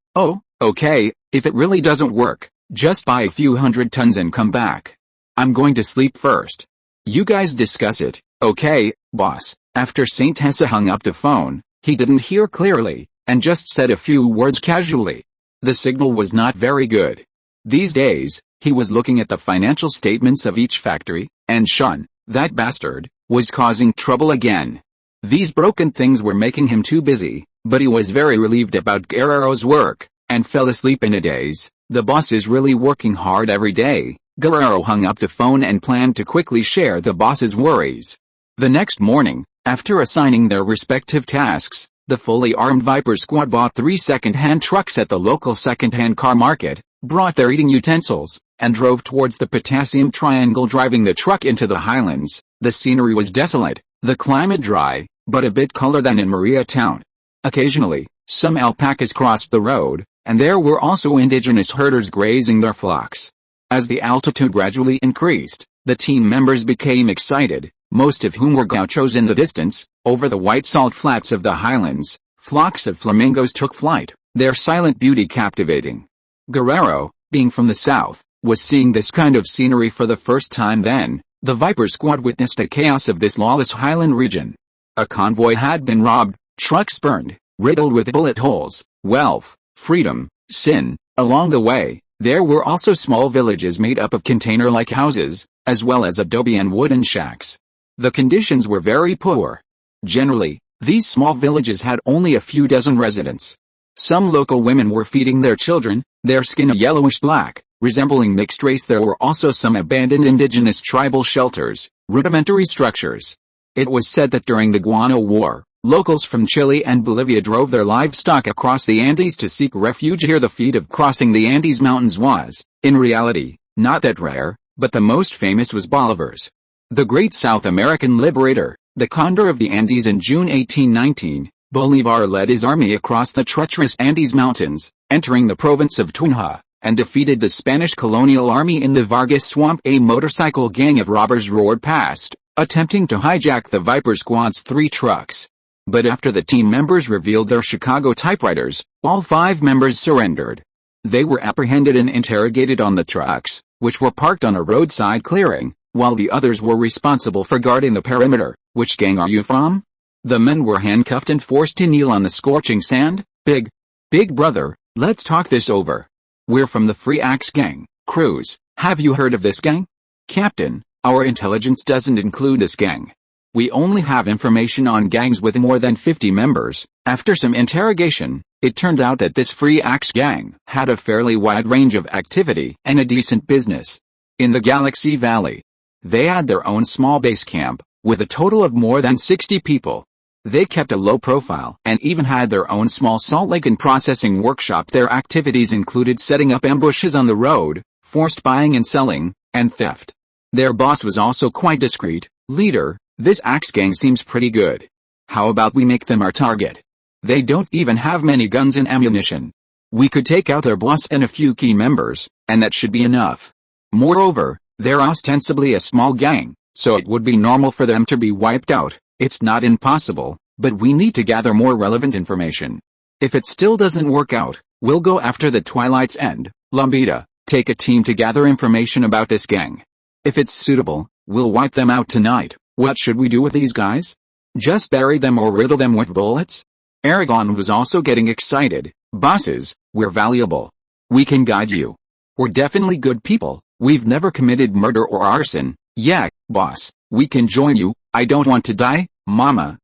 okay, if it really doesn't work, just buy a few 100 tons and come back. I'm going to sleep first. You guys discuss it, okay, boss. After Saint-Tessa hung up the phone, he didn't hear clearly, and just said a few words casually. The signal was not very good. These days, he was looking at the financial statements of each factory, and Sean, that bastard, was causing trouble again. These broken things were making him too busy, but he was very relieved about Guerrero's work, and fell asleep in a daze. The boss is really working hard every day. Guerrero hung up the phone and planned to quickly share the boss's worries. The next morning, after assigning their respective tasks, the fully armed Viper squad bought 3 second-hand trucks at the local second-hand car market, brought their eating utensils, and drove towards the Potassium Triangle. Driving the truck into the highlands, the scenery was desolate, the climate dry, but a bit cooler than in Maria Town. Occasionally, some alpacas crossed the road, and there were also indigenous herders grazing their flocks. As the altitude gradually increased, the team members became excited, most of whom were gauchos in the distance. Over the white salt flats of the highlands, flocks of flamingos took flight, their silent beauty captivating. Guerrero, being from the south, was seeing this kind of scenery for the first time. Then, the Viper squad witnessed the chaos of this lawless highland region. A convoy had been robbed, trucks burned, riddled with bullet holes, wealth, freedom, sin. Along the way, there were also small villages made up of container-like houses, as well as adobe and wooden shacks. The conditions were very poor. Generally, these small villages had only a few dozen residents. Some local women were feeding their children, their skin a yellowish-black, resembling mixed race. There were also some abandoned indigenous tribal shelters, rudimentary structures. It was said that during the Guano War, locals from Chile and Bolivia drove their livestock across the Andes to seek refuge here. The feat of crossing the Andes Mountains was, in reality, not that rare, but the most famous was Bolivar's. The great South American liberator, the Condor of the Andes. In June 1819, Bolivar led his army across the treacherous Andes Mountains, entering the province of Tunja, and defeated the Spanish colonial army in the Vargas Swamp. A motorcycle gang of robbers roared past, attempting to hijack the Viper Squad's 3 trucks. But after the team members revealed their Chicago typewriters, all 5 members surrendered. They were apprehended and interrogated on the trucks, which were parked on a roadside clearing, while the others were responsible for guarding the perimeter. Which gang are you from? The men were handcuffed and forced to kneel on the scorching sand. Big brother, let's talk this over. We're from the Free Axe Gang. Cruz, have you heard of this gang? Captain, our intelligence doesn't include this gang. We only have information on gangs with more than 50 members. After some interrogation, it turned out that this Free Axe Gang had a fairly wide range of activity and a decent business. In the Galaxy Valley, they had their own small base camp, with a total of more than 60 people. They kept a low profile and even had their own small salt lake and processing workshop. Their activities included setting up ambushes on the road, forced buying and selling, and theft. Their boss was also quite discreet. Leader, this Axe Gang seems pretty good. How about we make them our target? They don't even have many guns and ammunition. We could take out their boss and a few key members, and that should be enough. Moreover, they're ostensibly a small gang, so it would be normal for them to be wiped out. It's not impossible, but we need to gather more relevant information. If it still doesn't work out, we'll go after the Twilight's End. Lambida, take a team to gather information about this gang. If it's suitable, we'll wipe them out tonight. What should we do with these guys? Just bury them or riddle them with bullets? Aragon was also getting excited. Bosses, we're valuable. We can guide you. We're definitely good people. We've never committed murder or arson. Yeah, boss, we can join you. I don't want to die. Mama,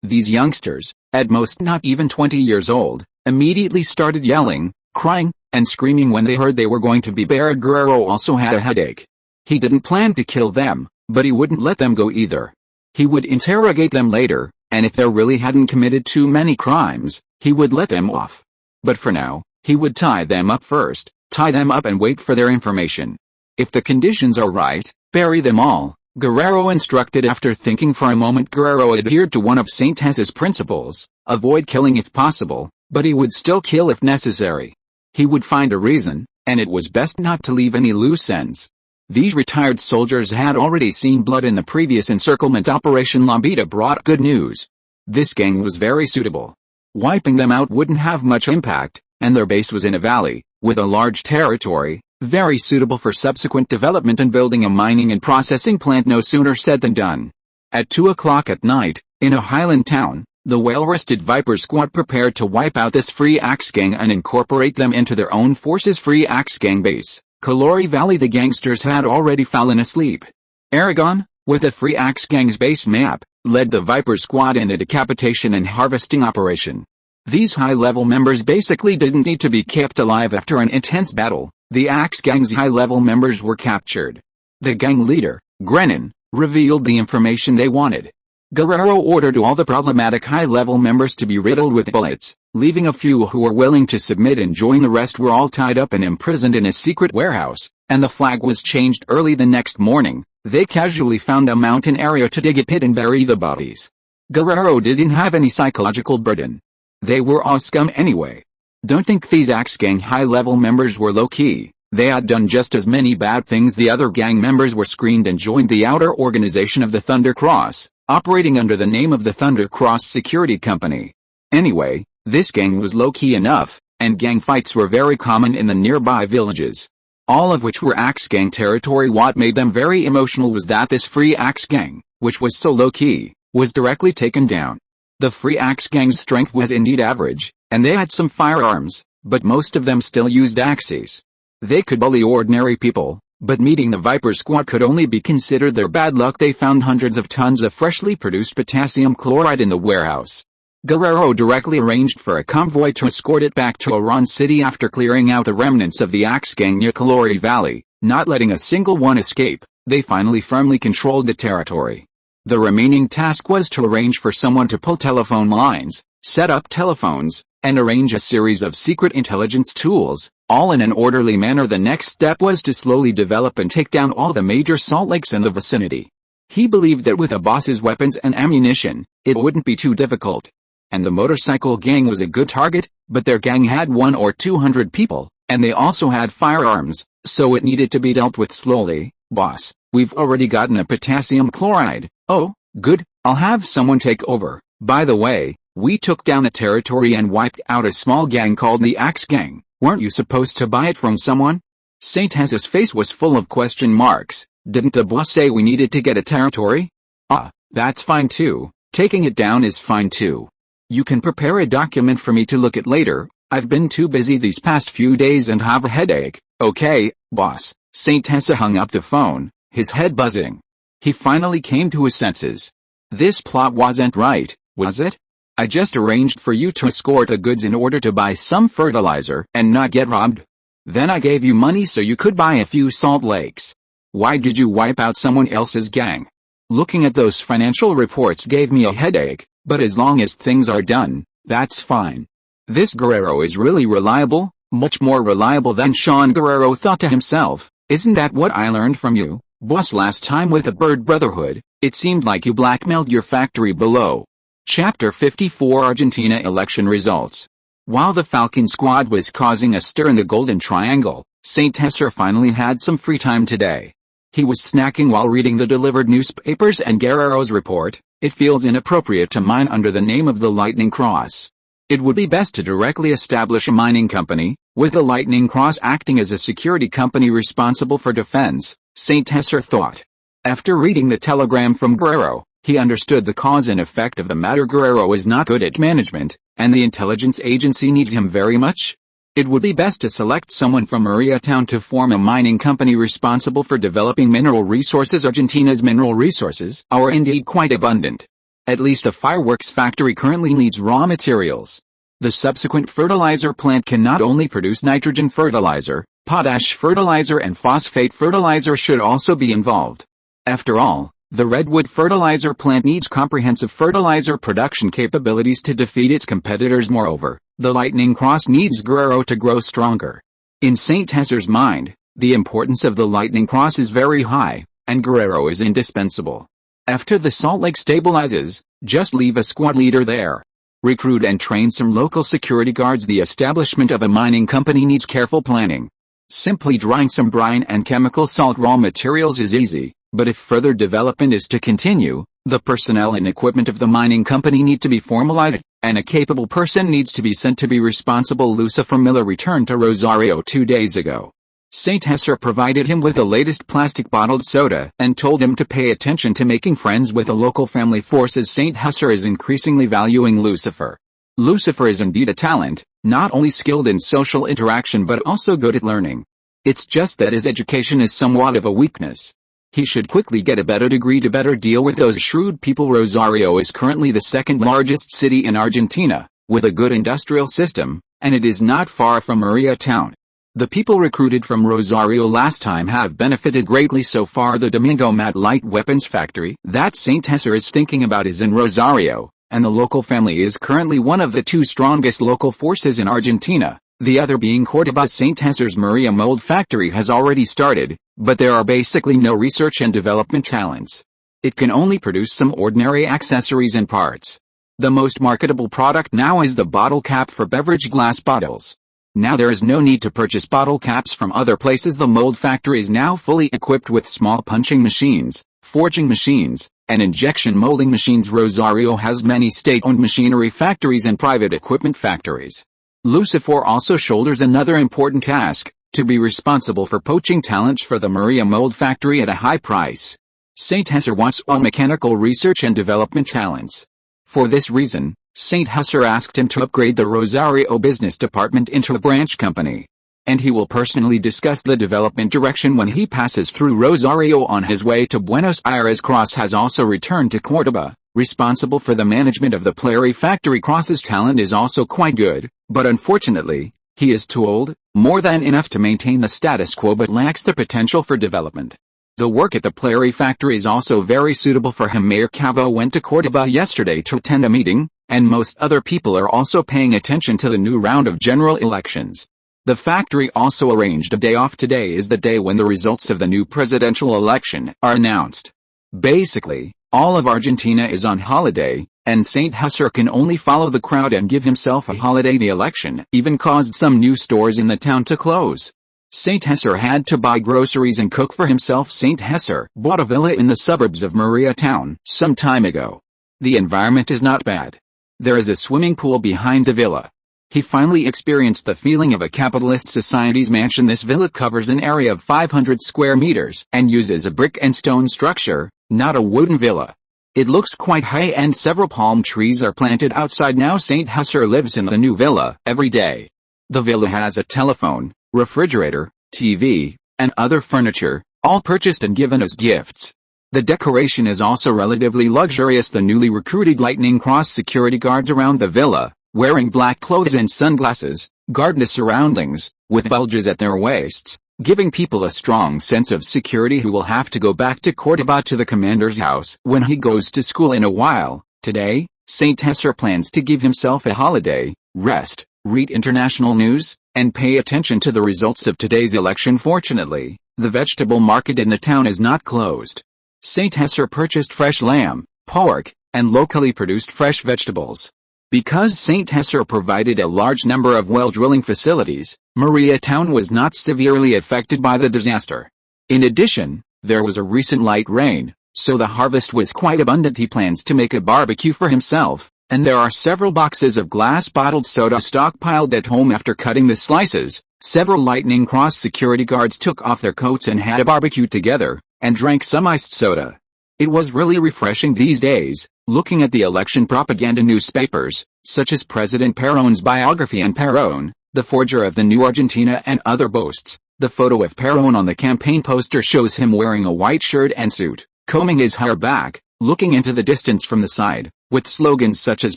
these youngsters, at most not even 20 years old, immediately started yelling, crying, and screaming when they heard they were going to be buried. Guerrero also had a headache. He didn't plan to kill them, but he wouldn't let them go either. He would interrogate them later, and if they really hadn't committed too many crimes, he would let them off. But for now, he would tie them up first, tie them up and wait for their information. If the conditions are right, bury them all, Guerrero instructed. After thinking for a moment, Guerrero adhered to one of Saint Hes's principles: avoid killing if possible, but he would still kill if necessary. He would find a reason, and it was best not to leave any loose ends. These retired soldiers had already seen blood in the previous encirclement operation. Lambida brought good news. This gang was very suitable. Wiping them out wouldn't have much impact, and their base was in a valley, with a large territory, very suitable for subsequent development and building a mining and processing plant. No sooner said than done. At 2 o'clock at night, in a highland town, the well-rested Viper Squad prepared to wipe out this Free Axe Gang and incorporate them into their own forces. Free Axe Gang base, Calori Valley. The gangsters had already fallen asleep. Aragon, with the Free Axe Gang's base map, led the Viper Squad in a decapitation and harvesting operation. These high-level members basically didn't need to be kept alive after an intense battle. The Axe Gang's high-level members were captured. The gang leader, Grenin, revealed the information they wanted. Guerrero ordered all the problematic high-level members to be riddled with bullets, leaving a few who were willing to submit and join. The rest were all tied up and imprisoned in a secret warehouse, and the flag was changed. Early the next morning, they casually found a mountain area to dig a pit and bury the bodies. Guerrero didn't have any psychological burden. They were all scum anyway. Don't think these Axe Gang high-level members were low-key. They had done just as many bad things. The other gang members were screened and joined the outer organization of the Thunder Cross, operating under the name of the Thunder Cross Security Company. Anyway, this gang was low-key enough, and gang fights were very common in the nearby villages, all of which were Axe Gang territory. What made them very emotional was that this Free Axe Gang, which was so low-key, was directly taken down. The Free Axe Gang's strength was indeed average, and they had some firearms, but most of them still used axes. They could bully ordinary people, but meeting the Viper Squad could only be considered their bad luck. They found hundreds of tons of freshly produced potassium chloride in the warehouse. Guerrero directly arranged for a convoy to escort it back to Oran City after clearing out the remnants of the Axe Gang near Calori Valley, not letting a single one escape. They finally firmly controlled the territory. The remaining task was to arrange for someone to pull telephone lines, set up telephones, and arrange a series of secret intelligence tools, all in an orderly manner. The next step was to slowly develop and take down all the major salt lakes in the vicinity. He believed that with a boss's weapons and ammunition, it wouldn't be too difficult. And the motorcycle gang was a good target, but their gang had 100 or 200 people, and they also had firearms, so it needed to be dealt with slowly. Boss, we've already gotten a potassium chloride. Oh, good, I'll have someone take over. By the way, we took down a territory and wiped out a small gang called the Axe Gang. Weren't you supposed to buy it from someone? Saint Hessa's face was full of question marks. Didn't the boss say we needed to get a territory? Ah, that's fine too. Taking it down is fine too. You can prepare a document for me to look at later. I've been too busy these past few days and have a headache. Okay, boss. Saint Hessa hung up the phone, his head buzzing. He finally came to his senses. This plot wasn't right, was it? I just arranged for you to escort the goods in order to buy some fertilizer and not get robbed. Then I gave you money so you could buy a few salt lakes. Why did you wipe out someone else's gang? Looking at those financial reports gave me a headache, but as long as things are done, that's fine. This Guerrero is really reliable, much more reliable than Sean Guerrero thought to himself. Isn't that what I learned from you, boss, last time with the Bird Brotherhood? It seemed like you blackmailed your factory below. Chapter 54 Argentina Election Results. While the Falcon Squad was causing a stir in the Golden Triangle, Saint Hessa finally had some free time today. He was snacking while reading the delivered newspapers and Guerrero's report. It feels inappropriate to mine under the name of the Lightning Cross. It would be best to directly establish a mining company, with the Lightning Cross acting as a security company responsible for defense, Saint Hessa thought. After reading the telegram from Guerrero, he understood the cause and effect of the matter. Guerrero is not good at management, and the intelligence agency needs him very much. It would be best to select someone from Maria Town to form a mining company responsible for developing mineral resources. Argentina's mineral resources are indeed quite abundant. At least the fireworks factory currently needs raw materials. The subsequent fertilizer plant can not only produce nitrogen fertilizer, potash fertilizer and phosphate fertilizer should also be involved. After all, the redwood fertilizer plant needs comprehensive fertilizer production capabilities to defeat its competitors. Moreover, the Lightning Cross needs Guerrero to grow stronger. In Saint Hessa's mind, the importance of the Lightning Cross is very high, and Guerrero is indispensable. After the Salt Lake stabilizes, just leave a squad leader there. Recruit and train some local security guards. The establishment of a mining company needs careful planning. Simply drying some brine and chemical salt raw materials is easy, but if further development is to continue, the personnel and equipment of the mining company need to be formalized, and a capable person needs to be sent to be responsible. Lucifer Miller returned to Rosario 2 days ago. Saint Hessa provided him with the latest plastic bottled soda and told him to pay attention to making friends with a local family force, as Saint Hessa is increasingly valuing Lucifer. Lucifer is indeed a talent, not only skilled in social interaction but also good at learning. It's just that his education is somewhat of a weakness. He should quickly get a better degree to better deal with those shrewd people. Rosario is currently the second largest city in Argentina, with a good industrial system, and it is not far from Maria Town. The people recruited from Rosario last time have benefited greatly so far. The Domingo Mat light weapons factory that Saint Hessa is thinking about is in Rosario, and the local family is currently one of the two strongest local forces in Argentina, the other being Cordoba. Saint Hessa's Maria mold factory has already started, but there are basically no research and development talents. It can only produce some ordinary accessories and parts. The most marketable product now is the bottle cap for beverage glass bottles. Now there is no need to purchase bottle caps from other places. The mold factory is now fully equipped with small punching machines, forging machines, and injection molding machines. Rosario has many state-owned machinery factories and private equipment factories. Lucifer also shoulders another important task, to be responsible for poaching talents for the Maria mold factory at a high price. Saint Hessa wants all mechanical research and development talents. For this reason, St. Husser asked him to upgrade the Rosario business department into a branch company. And he will personally discuss the development direction when he passes through Rosario on his way to Buenos Aires. Cross has also returned to Córdoba, responsible for the management of the Plary factory. Cross's talent is also quite good, but unfortunately, he is too old, more than enough to maintain the status quo but lacks the potential for development. The work at the Plary factory is also very suitable for him. Mayor Cavo went to Córdoba yesterday to attend a meeting, and most other people are also paying attention to the new round of general elections. The factory also arranged a day off. Today is the day when the results of the new presidential election are announced. Basically, all of Argentina is on holiday, and St. Husser can only follow the crowd and give himself a holiday. The election even caused some new stores in the town to close. St. Husser had to buy groceries and cook for himself. St. Husser bought a villa in the suburbs of Maria town some time ago. The environment is not bad. There is a swimming pool behind the villa. He finally experienced the feeling of a capitalist society's mansion. This villa covers an area of 500 square meters and uses a brick and stone structure, not a wooden villa. It looks quite high and several palm trees are planted outside now. St. Husser lives in the new villa every day. The villa has a telephone, refrigerator, TV, and other furniture, all purchased and given as gifts. The decoration is also relatively luxurious. The newly recruited Lightning Cross security guards around the villa, wearing black clothes and sunglasses, guard the surroundings, with bulges at their waists, giving people a strong sense of security. Who will have to go back to Córdoba to the commander's house when he goes to school in a while. Today, St. Husser plans to give himself a holiday, rest, read international news, and pay attention to the results of today's election. Fortunately, the vegetable market in the town is not closed. St. Husser purchased fresh lamb, pork, and locally produced fresh vegetables. Because St. Husser provided a large number of well drilling facilities, Maria town was not severely affected by the disaster. In addition, there was a recent light rain, so the harvest was quite abundant. He plans to make a barbecue for himself, and there are several boxes of glass bottled soda stockpiled at home. After cutting the slices, several Lightning Cross security guards took off their coats and had a barbecue together, and drank some iced soda. It was really refreshing these days, looking at the election propaganda newspapers, such as President Perón's biography and Perón, the forger of the new Argentina, and other boasts. The photo of Perón on the campaign poster shows him wearing a white shirt and suit, combing his hair back, looking into the distance from the side, with slogans such as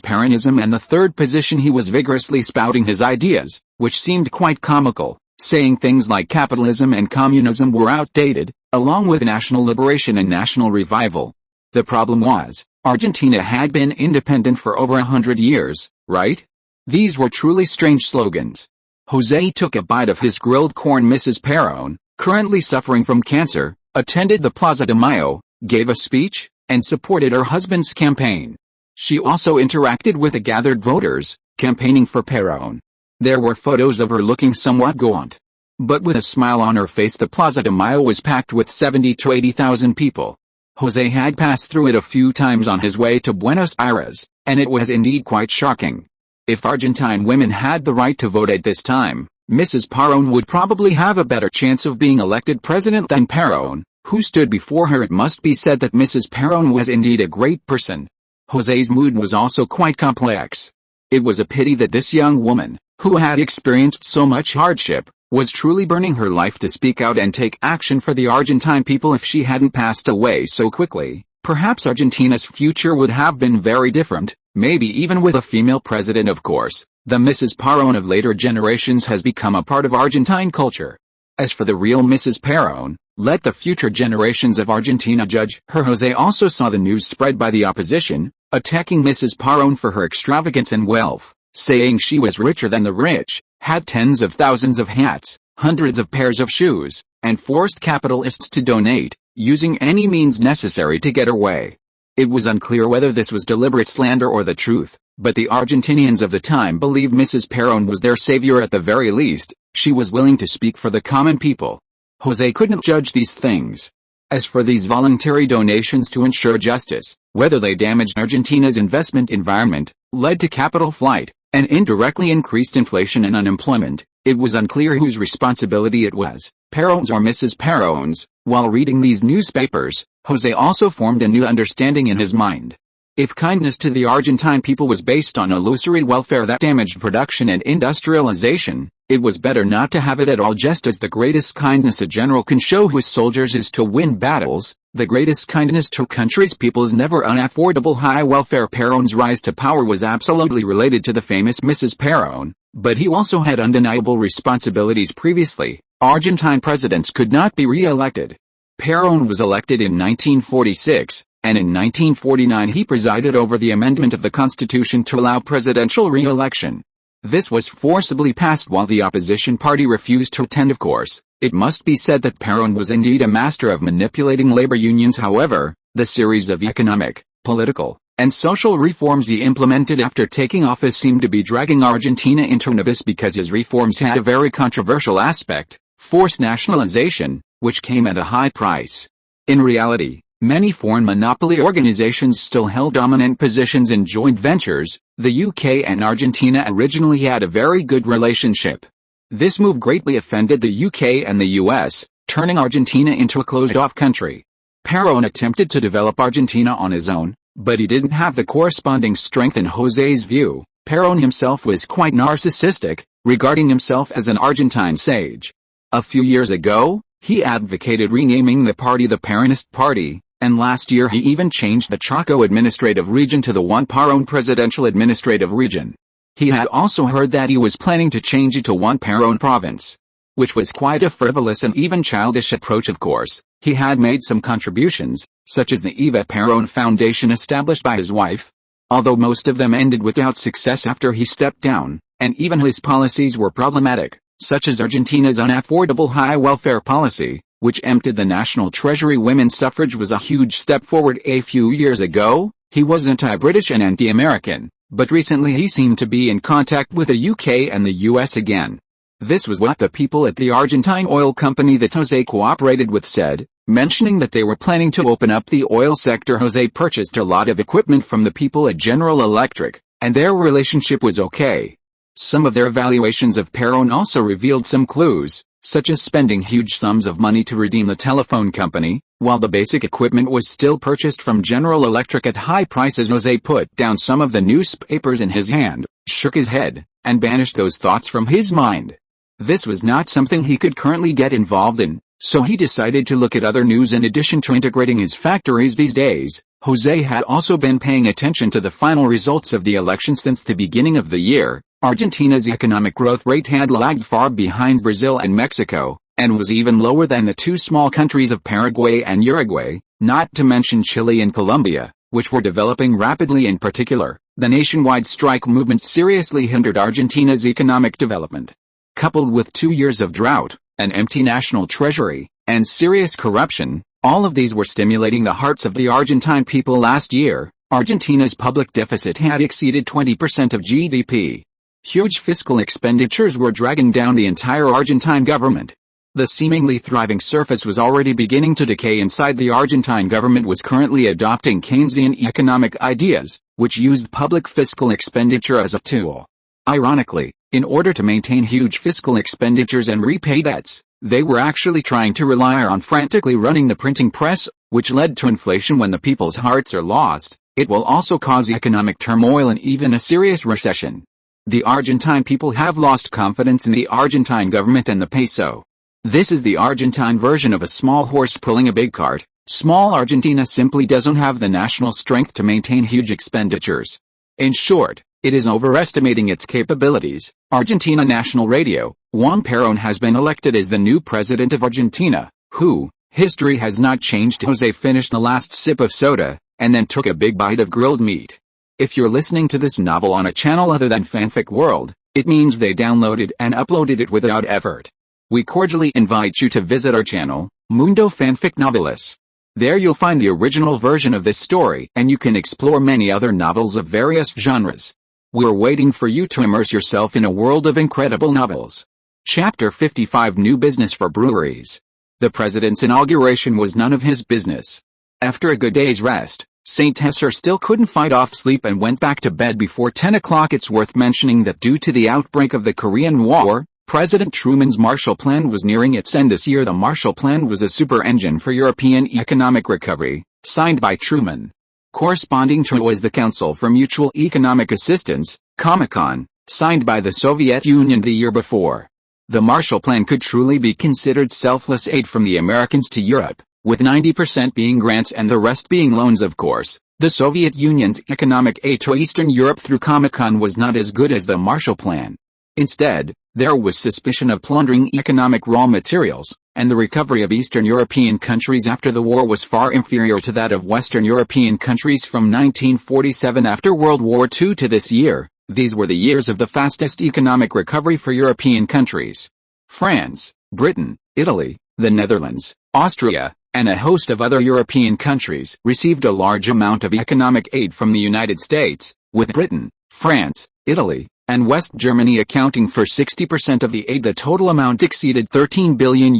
Peronism and the third position. He was vigorously spouting his ideas, which seemed quite comical, saying things like capitalism and communism were outdated, along with national liberation and national revival. The problem was, Argentina had been independent for over 100 years, right? These were truly strange slogans. José took a bite of his grilled corn. Mrs. Perón, currently suffering from cancer, attended the Plaza de Mayo, gave a speech, and supported her husband's campaign. She also interacted with the gathered voters, campaigning for Perón. There were photos of her looking somewhat gaunt, but with a smile on her face. The Plaza de Mayo was packed with 70 to 80,000 people. José had passed through it a few times on his way to Buenos Aires, and it was indeed quite shocking. If Argentine women had the right to vote at this time, Mrs. Perón would probably have a better chance of being elected president than Perón, who stood before her. It must be said that Mrs. Perón was indeed a great person. José's mood was also quite complex. It was a pity that this young woman, who had experienced so much hardship, was truly burning her life to speak out and take action for the Argentine people. If she hadn't passed away so quickly, perhaps Argentina's future would have been very different, maybe even with a female president. Of course, the Mrs. Perón of later generations has become a part of Argentine culture. As for the real Mrs. Perón, let the future generations of Argentina judge her. José also saw the news spread by the opposition, attacking Mrs. Perón for her extravagance and wealth, saying she was richer than the rich, had tens of thousands of hats, hundreds of pairs of shoes, and forced capitalists to donate, using any means necessary to get her way. It was unclear whether this was deliberate slander or the truth, but the Argentinians of the time believed Mrs. Perón was their savior. At the very least, she was willing to speak for the common people. José couldn't judge these things. As for these voluntary donations to ensure justice, whether they damaged Argentina's investment environment, led to capital flight, and indirectly increased inflation and unemployment, it was unclear whose responsibility it was, Perón's or Mrs. Perón's. While reading these newspapers, José also formed a new understanding in his mind. If kindness to the Argentine people was based on illusory welfare that damaged production and industrialization, it was better not to have it at all. Just as the greatest kindness a general can show his soldiers is to win battles, the greatest kindness to a country's people is never unaffordable high welfare. Perón's rise to power was absolutely related to the famous Mrs. Perón, but he also had undeniable responsibilities previously. Argentine presidents could not be re-elected. Perón was elected in 1946, and in 1949 he presided over the amendment of the Constitution to allow presidential re-election. This was forcibly passed while the opposition party refused to attend. Of course, it must be said that Perón was indeed a master of manipulating labor unions. However, the series of economic, political, and social reforms he implemented after taking office seemed to be dragging Argentina into an abyss because his reforms had a very controversial aspect: forced nationalization, which came at a high price. In reality, many foreign monopoly organizations still held dominant positions in joint ventures. The UK and Argentina originally had a very good relationship. This move greatly offended the UK and the US, turning Argentina into a closed-off country. Perón attempted to develop Argentina on his own, but he didn't have the corresponding strength. In José's view, Perón himself was quite narcissistic, regarding himself as an Argentine sage. A few years ago, he advocated renaming the party the Peronist Party, and last year he even changed the Chaco Administrative Region to the Juan Perón Presidential Administrative Region. He had also heard that he was planning to change it to Juan Perón Province, which was quite a frivolous and even childish approach. Of course, he had made some contributions, such as the Eva Perón Foundation established by his wife, although most of them ended without success after he stepped down, and even his policies were problematic, such as Argentina's unaffordable high welfare policy, which emptied the national treasury. Women's suffrage was a huge step forward. A few years ago, he was anti-British and anti-American, but recently he seemed to be in contact with the UK and the US again. This was what the people at the Argentine oil company that José cooperated with said, mentioning that they were planning to open up the oil sector. José purchased a lot of equipment from the people at General Electric, and their relationship was okay. Some of their evaluations of Perón also revealed some clues, such as spending huge sums of money to redeem the telephone company, while the basic equipment was still purchased from General Electric at high prices. José put down some of the newspapers in his hand, shook his head, and banished those thoughts from his mind. This was not something he could currently get involved in, so he decided to look at other news in addition to integrating his factories these days. José had also been paying attention to the final results of the election since the beginning of the year. Argentina's economic growth rate had lagged far behind Brazil and Mexico, and was even lower than the two small countries of Paraguay and Uruguay, not to mention Chile and Colombia, which were developing rapidly. In particular, the nationwide strike movement seriously hindered Argentina's economic development. Coupled with 2 years of drought, an empty national treasury, and serious corruption, all of these were stimulating the hearts of the Argentine people. Last year, Argentina's public deficit had exceeded 20% of GDP. Huge fiscal expenditures were dragging down the entire Argentine government. The seemingly thriving surface was already beginning to decay inside. The Argentine government was currently adopting Keynesian economic ideas, which used public fiscal expenditure as a tool. Ironically, in order to maintain huge fiscal expenditures and repay debts, they were actually trying to rely on frantically running the printing press, which led to inflation. When the people's hearts are lost, it will also cause economic turmoil and even a serious recession. The Argentine people have lost confidence in the Argentine government and the peso. This is the Argentine version of a small horse pulling a big cart. Small Argentina simply doesn't have the national strength to maintain huge expenditures. In short, it is overestimating its capabilities. Argentina National Radio, Juan Perón has been elected as the new president of Argentina, who, history has not changed. José finished the last sip of soda, and then took a big bite of grilled meat. If you're listening to this novel on a channel other than Fanfic World, it means they downloaded and uploaded it without effort. We cordially invite you to visit our channel, Mundo Fanfic Novelis. There you'll find the original version of this story, and you can explore many other novels of various genres. We're waiting for you to immerse yourself in a world of incredible novels. Chapter 55: New Business for Breweries. The president's inauguration was none of his business. After a good day's rest, St. Tesser still couldn't fight off sleep and went back to bed before 10 o'clock. It's worth mentioning that due to the outbreak of the Korean War, President Truman's Marshall Plan was nearing its end this year. The Marshall Plan was a super engine for European economic recovery, signed by Truman. Corresponding to it was the Council for Mutual Economic Assistance, Comecon, signed by the Soviet Union the year before. The Marshall Plan could truly be considered selfless aid from the Americans to Europe, with 90% being grants and the rest being loans of course. The Soviet Union's economic aid to Eastern Europe through Comecon was not as good as the Marshall Plan. Instead, there was suspicion of plundering economic raw materials, and the recovery of Eastern European countries after the war was far inferior to that of Western European countries from 1947 after World War II to this year. These were the years of the fastest economic recovery for European countries. France, Britain, Italy, the Netherlands, Austria, and a host of other European countries received a large amount of economic aid from the United States, with Britain, France, Italy, and West Germany accounting for 60% of the aid. The total amount exceeded $13 billion,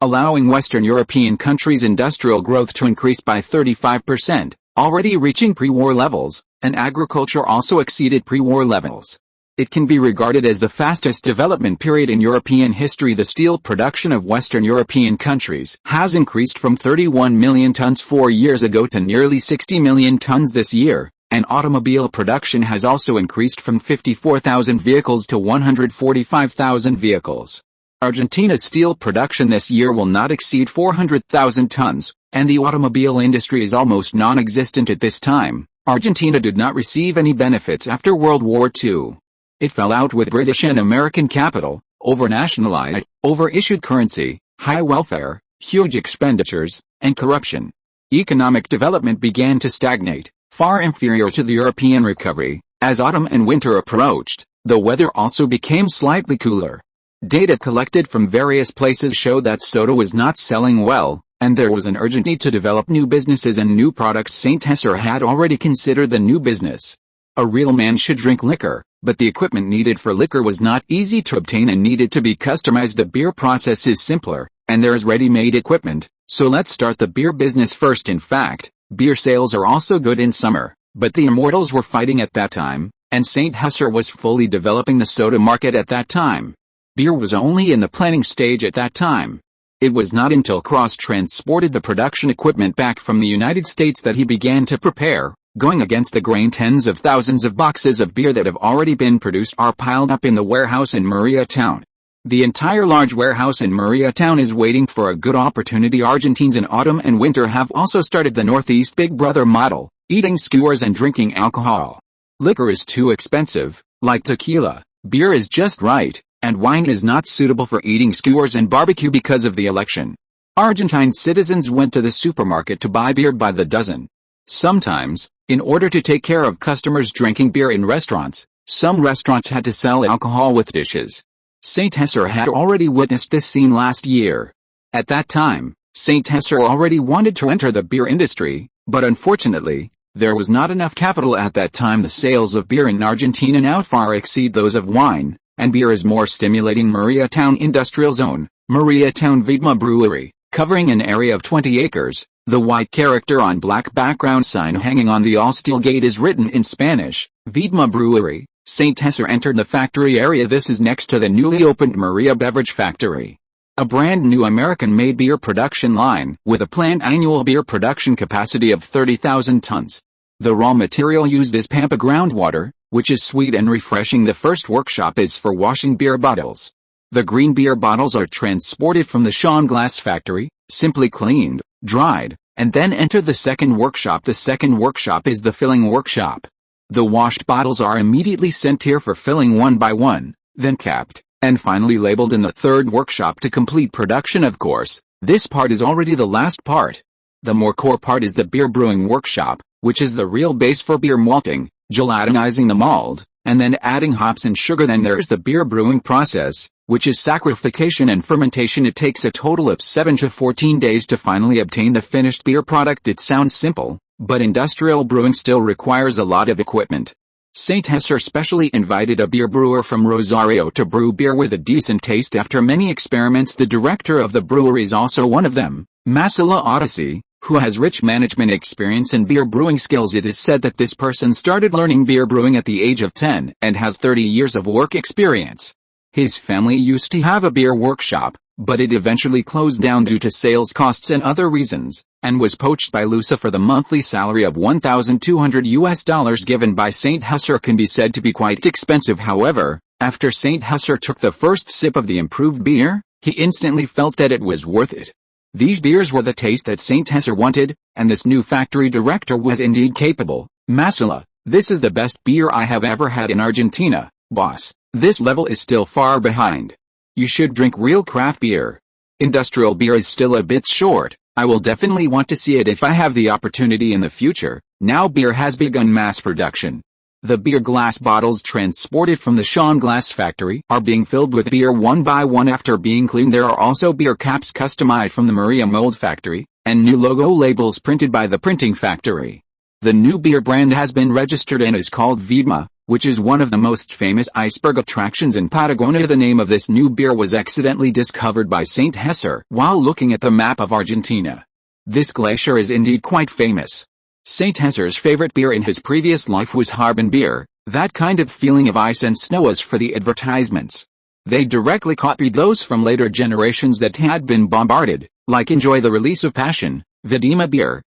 allowing Western European countries' industrial growth to increase by 35%, already reaching pre-war levels, and agriculture also exceeded pre-war levels. It can be regarded as the fastest development period in European history. The steel production of Western European countries has increased from 31 million tons 4 years ago to nearly 60 million tons this year, and automobile production has also increased from 54,000 vehicles to 145,000 vehicles. Argentina's steel production this year will not exceed 400,000 tons, and the automobile industry is almost non-existent at this time. Argentina did not receive any benefits after World War II. It fell out with British and American capital, over-nationalized, over-issued currency, high welfare, huge expenditures, and corruption. Economic development began to stagnate, far inferior to the European recovery. As autumn and winter approached, the weather also became slightly cooler. Data collected from various places showed that soda was not selling well, and there was an urgent need to develop new businesses and new products. St. Hesser had already considered the new business. A real man should drink liquor, but the equipment needed for liquor was not easy to obtain and needed to be customized. The beer process is simpler, and there is ready-made equipment, so let's start the beer business first. In fact, beer sales are also good in summer, but the immortals were fighting at that time, and St. Hesser was fully developing the soda market at that time. Beer was only in the planning stage at that time. It was not until Cross transported the production equipment back from the United States that he began to prepare, going against the grain. Tens of thousands of boxes of beer that have already been produced are piled up in the warehouse in Mariatown. The entire large warehouse in Mariatown is waiting for a good opportunity. Argentines in autumn and winter have also started the Northeast Big Brother model, eating skewers and drinking alcohol. Liquor is too expensive, like tequila. Beer is just right, and wine is not suitable for eating skewers and barbecue because of the election. Argentine citizens went to the supermarket to buy beer by the dozen. Sometimes, in order to take care of customers drinking beer in restaurants, some restaurants had to sell alcohol with dishes. St. Hesser had already witnessed this scene last year. At that time, St. Hesser already wanted to enter the beer industry, but unfortunately, there was not enough capital at that time. The sales of beer in Argentina now far exceed those of wine, and beer is more stimulating. Mariatown Industrial Zone, Mariatown Vidma Brewery, covering an area of 20 acres. The white character on black background sign hanging on the all-steel gate is written in Spanish, Vidma Brewery. St. Hesser entered the factory area. This is next to the newly opened Maria Beverage Factory, a brand new American-made beer production line with a planned annual beer production capacity of 30,000 tons. The raw material used is Pampa groundwater, which is sweet and refreshing. The first workshop is for washing beer bottles. The green beer bottles are transported from the Sean Glass factory, simply cleaned, dried, and then enter the second workshop. The second workshop is the filling workshop. The washed bottles are immediately sent here for filling one by one, then capped, and finally labeled in the third workshop to complete production. Of course, this part is already the last part. The more core part is the beer brewing workshop, which is the real base for beer malting, gelatinizing the malt, and then adding hops and sugar. Then there's the beer brewing process, which is saccharification and fermentation. It takes a total of 7 to 14 days to finally obtain the finished beer product. It sounds simple, but industrial brewing still requires a lot of equipment. St. Hesser specially invited a beer brewer from Rosario to brew beer with a decent taste. After many experiments, the director of the brewery is also one of them, Masala Odyssey, who has rich management experience and beer brewing skills. It is said that this person started learning beer brewing at the age of 10 and has 30 years of work experience. His family used to have a beer workshop, but it eventually closed down due to sales costs and other reasons, and was poached by Lusa for the monthly salary of $1,200 given by St. Husser can be said to be quite expensive. However, after St. Husser took the first sip of the improved beer, he instantly felt that it was worth it. These beers were the taste that St. Husser wanted, and this new factory director was indeed capable. Masala, this is the best beer I have ever had in Argentina, boss. This level is still far behind. You should drink real craft beer. Industrial beer is still a bit short. I will definitely want to see it if I have the opportunity in the future. Now beer has begun mass production. The beer glass bottles transported from the Sean Glass factory are being filled with beer one by one after being cleaned. There are also beer caps customized from the Maria Mold factory, and new logo labels printed by the printing factory. The new beer brand has been registered and is called Vidma, which is one of the most famous iceberg attractions in Patagonia. The name of this new beer was accidentally discovered by St. Husser while looking at the map of Argentina. This glacier is indeed quite famous. St. Husser's favorite beer in his previous life was Harbin beer. That kind of feeling of ice and snow was for the advertisements. They directly copied those from later generations that had been bombarded, like Enjoy the Release of Passion, Vidima beer,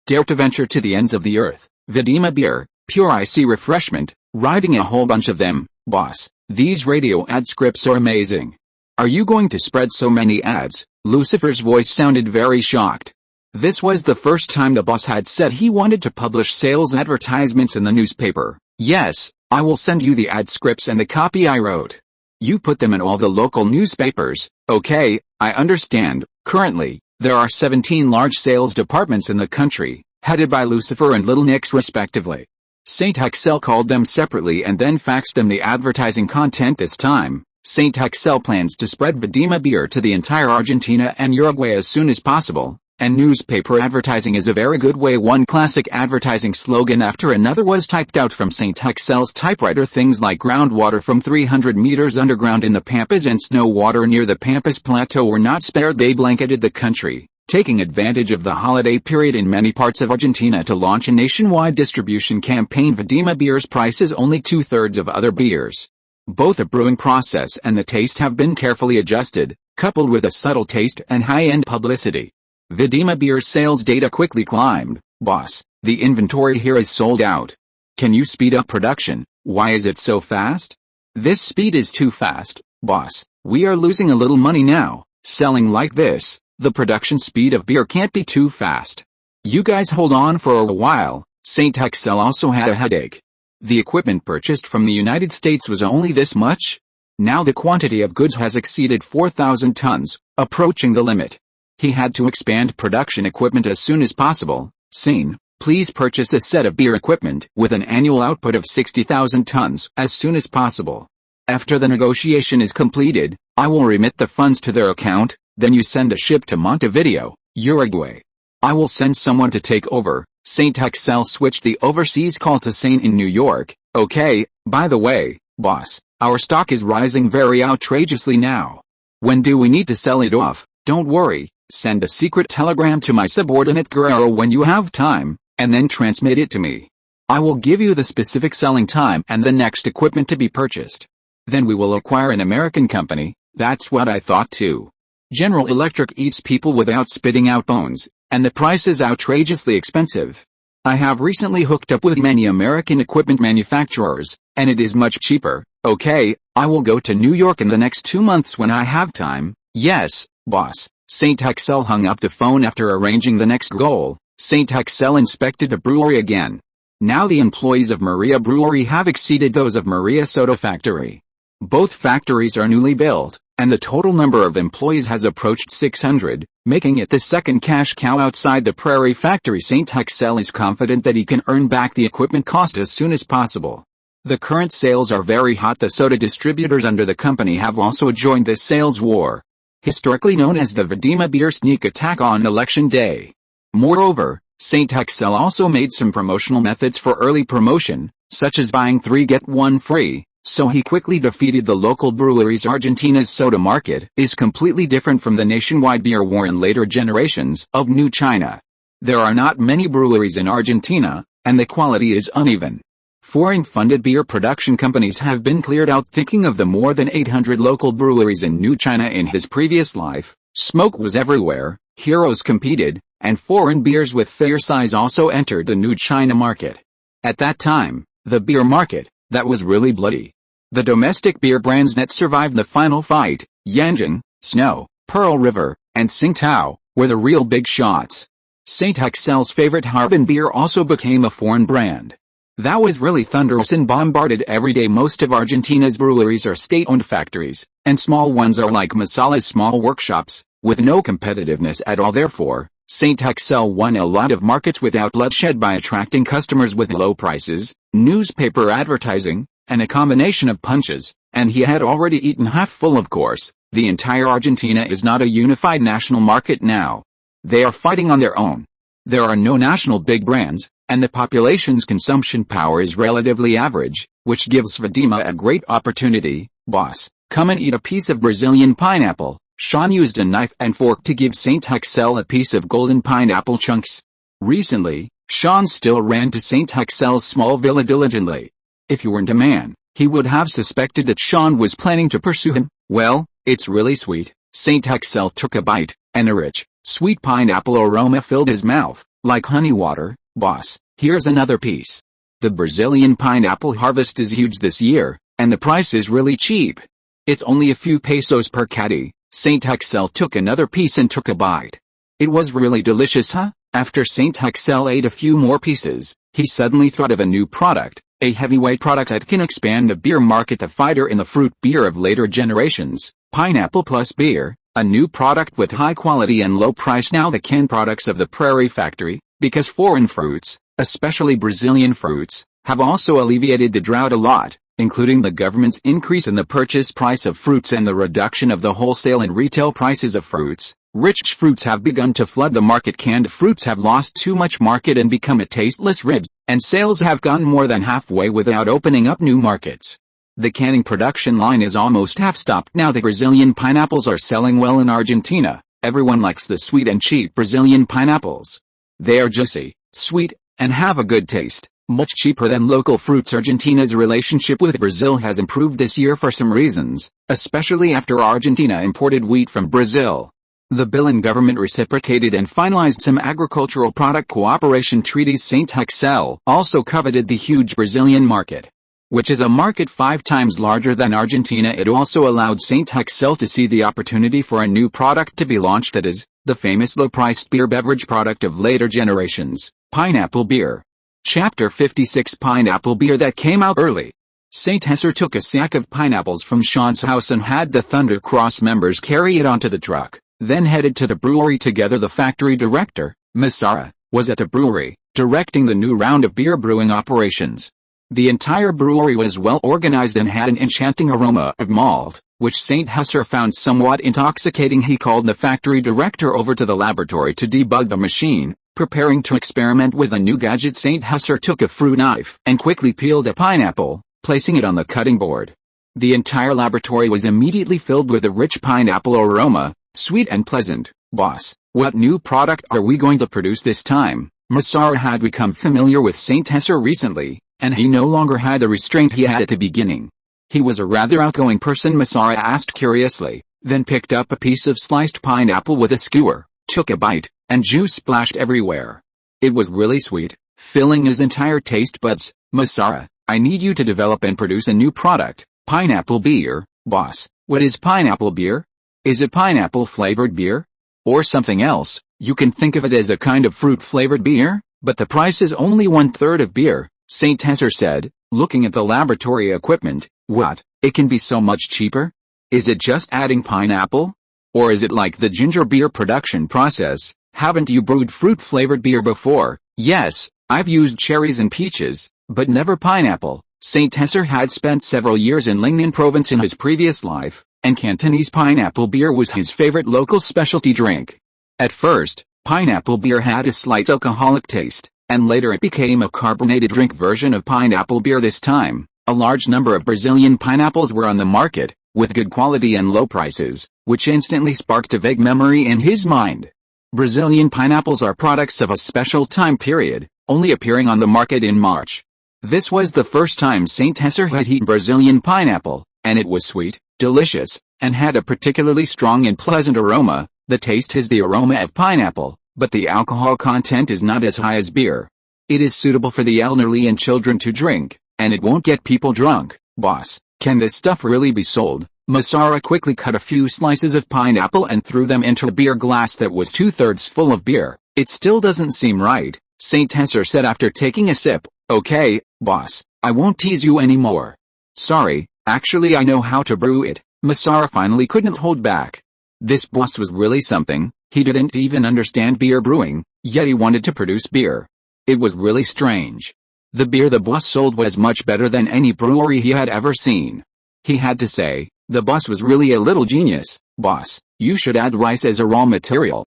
Dare to Venture to the Ends of the Earth, Vidima beer, Pure Icy Refreshment, writing a whole bunch of them. Boss, these radio ad scripts are amazing. Are you going to spread so many ads? Lucifer's voice sounded very shocked. This was the first time the boss had said he wanted to publish sales advertisements in the newspaper. Yes, I will send you the ad scripts and the copy I wrote. You put them in all the local newspapers. Okay, I understand. Currently, there are 17 large sales departments in the country, headed by Lucifer and Little Nix respectively. St. Hexel called them separately and then faxed them the advertising content. This time, St. Hexel plans to spread Vidima beer to the entire Argentina and Uruguay as soon as possible, and newspaper advertising is a very good way. One classic advertising slogan after another was typed out from St. Hexel's typewriter. Things like groundwater from 300 meters underground in the Pampas and snow water near the Pampas Plateau were not spared. They blanketed the country, taking advantage of the holiday period in many parts of Argentina to launch a nationwide distribution campaign. Vidima beer's price is only 2/3 of other beers. Both the brewing process and the taste have been carefully adjusted, coupled with a subtle taste and high-end publicity. Vidima beer's sales data quickly climbed. Boss, the inventory here is sold out. Can you speed up production? Why is it so fast? This speed is too fast, boss. We are losing a little money now. Selling like this, the production speed of beer can't be too fast. You guys hold on for a while. St. Hexel also had a headache. The equipment purchased from the United States was only this much. Now the quantity of goods has exceeded 4,000 tons, approaching the limit. He had to expand production equipment as soon as possible. Scene, please purchase a set of beer equipment with an annual output of 60,000 tons as soon as possible. After the negotiation is completed, I will remit the funds to their account, then you send a ship to Montevideo, Uruguay. I will send someone to take over. St. Hexel switched the overseas call to St. in New York. Okay, by the way, boss, our stock is rising very outrageously now. When do we need to sell it off? Don't worry. Send a secret telegram to my subordinate Guerrero when you have time, and then transmit it to me. I will give you the specific selling time and the next equipment to be purchased. Then we will acquire an American company. That's what I thought too. General Electric eats people without spitting out bones, and the price is outrageously expensive. I have recently hooked up with many American equipment manufacturers, and it is much cheaper. Okay, I will go to New York in the next 2 months when I have time. Yes, boss. St. Hexel hung up the phone after arranging the next goal. St. Hexel inspected the brewery again. Now the employees of Maria Brewery have exceeded those of Maria Soda Factory. Both factories are newly built, and the total number of employees has approached 600, making it the second cash cow outside the Prairie Factory. St. Hexel is confident that he can earn back the equipment cost as soon as possible. The current sales are very hot. The soda distributors under the company have also joined this sales war, historically known as the Vidima beer sneak attack on election day. Moreover, St. Hexel also made some promotional methods for early promotion, such as buying 3 get 1 free, so he quickly defeated the local breweries. Argentina's soda market is completely different from the nationwide beer war in later generations of New China. There are not many breweries in Argentina, and the quality is uneven. Foreign-funded beer production companies have been cleared out. Thinking of the more than 800 local breweries in New China in his previous life, smoke was everywhere, heroes competed, and foreign beers with fair size also entered the New China market. At that time, the beer market, that was really bloody. The domestic beer brands that survived the final fight, Yanjin, Snow, Pearl River, and Tsingtao, were the real big shots. St. Hexel's favorite Harbin beer also became a foreign brand. That was really thunderous and bombarded every day. Most of Argentina's breweries are state-owned factories, and small ones are like Masala's small workshops, with no competitiveness at all. Therefore, St. Hexel won a lot of markets without bloodshed by attracting customers with low prices, newspaper advertising, and a combination of punches, and he had already eaten half full. Of course, the entire Argentina is not a unified national market now. They are fighting on their own. There are no national big brands, and the population's consumption power is relatively average, which gives Fatima a great opportunity. Boss, come and eat a piece of Brazilian pineapple. Sean used a knife and fork to give St. Hexel a piece of golden pineapple chunks. Recently, Sean still ran to St. Hexel's small villa diligently. If he weren't a man, he would have suspected that Sean was planning to pursue him. Well, it's really sweet. St. Hexel took a bite, and a rich, sweet pineapple aroma filled his mouth, like honey water. Boss, here's another piece. The Brazilian pineapple harvest is huge this year, and the price is really cheap. It's only a few pesos per caddy. St. Hexel took another piece and took a bite. It was really delicious, huh? After St. Hexel ate a few more pieces, he suddenly thought of a new product, a heavyweight product that can expand the beer market, the fighter in the fruit beer of later generations, Pineapple Plus Beer, a new product with high quality and low price. Now the canned products of the Prairie Factory, because foreign fruits, especially Brazilian fruits, have also alleviated the drought a lot, including the government's increase in the purchase price of fruits and the reduction of the wholesale and retail prices of fruits. Rich fruits have begun to flood the market. Canned fruits have lost too much market and become a tasteless ridge, and sales have gone more than halfway without opening up new markets. The canning production line is almost half stopped now. The Brazilian pineapples are selling well in Argentina. Everyone likes the sweet and cheap Brazilian pineapples. They are juicy, sweet, and have a good taste, much cheaper than local fruits. Argentina's relationship with Brazil has improved this year for some reasons, especially after Argentina imported wheat from Brazil. The Brazilian government reciprocated and finalized some agricultural product cooperation treaties. St. Hexel also coveted the huge Brazilian market, which is a market 5 times larger than Argentina. It also allowed St. Hexel to see the opportunity for a new product to be launched, that is, the famous low-priced beer beverage product of later generations, pineapple beer. Chapter 56, Pineapple Beer that came out early. St. Hexel took a sack of pineapples from Sean's house and had the Thunder Cross members carry it onto the truck, then headed to the brewery together. The factory director, Masara, was at the brewery, directing the new round of beer brewing operations. The entire brewery was well organized and had an enchanting aroma of malt, which St. Hexel found somewhat intoxicating. He called the factory director over to the laboratory to debug the machine. Preparing to experiment with a new gadget, St. Hexel took a fruit knife and quickly peeled a pineapple, placing it on the cutting board. The entire laboratory was immediately filled with a rich pineapple aroma, sweet and pleasant. Boss, what new product are we going to produce this time? Masara had become familiar with St. Hexel recently, and he no longer had the restraint he had at the beginning. He was a rather outgoing person. Masara asked curiously, then picked up a piece of sliced pineapple with a skewer, took a bite, and juice splashed everywhere. It was really sweet, filling his entire taste buds. Masara, I need you to develop and produce a new product, pineapple beer. Boss, what is pineapple beer? Is it pineapple-flavored beer? Or something else? You can think of it as a kind of fruit-flavored beer, but the price is only 1/3 of beer, St. Hexel said, looking at the laboratory equipment. What? It can be so much cheaper? Is it just adding pineapple? Or is it like the ginger beer production process? Haven't you brewed fruit-flavored beer before? Yes, I've used cherries and peaches, but never pineapple. St. Hexel had spent several years in Lingnan province in his previous life, and Cantonese pineapple beer was his favorite local specialty drink. At first, pineapple beer had a slight alcoholic taste, and later it became a carbonated drink version of pineapple beer. This time, a large number of Brazilian pineapples were on the market, with good quality and low prices, which instantly sparked a vague memory in his mind. Brazilian pineapples are products of a special time period, only appearing on the market in March. This was the first time Saint Hesser had eaten Brazilian pineapple, and it was sweet, delicious, and had a particularly strong and pleasant aroma. The taste has the aroma of pineapple, but the alcohol content is not as high as beer. It is suitable for the elderly and children to drink, and it won't get people drunk. Boss, can this stuff really be sold? Masara quickly cut a few slices of pineapple and threw them into a beer glass that was 2/3 full of beer. It still doesn't seem right, Saint Hesser said after taking a sip. Okay, boss, I won't tease you anymore. Sorry, actually I know how to brew it. Masara finally couldn't hold back. This boss was really something. He didn't even understand beer brewing, yet he wanted to produce beer. It was really strange. The beer the boss sold was much better than any brewery he had ever seen. He had to say, the boss was really a little genius. Boss, you should add rice as a raw material.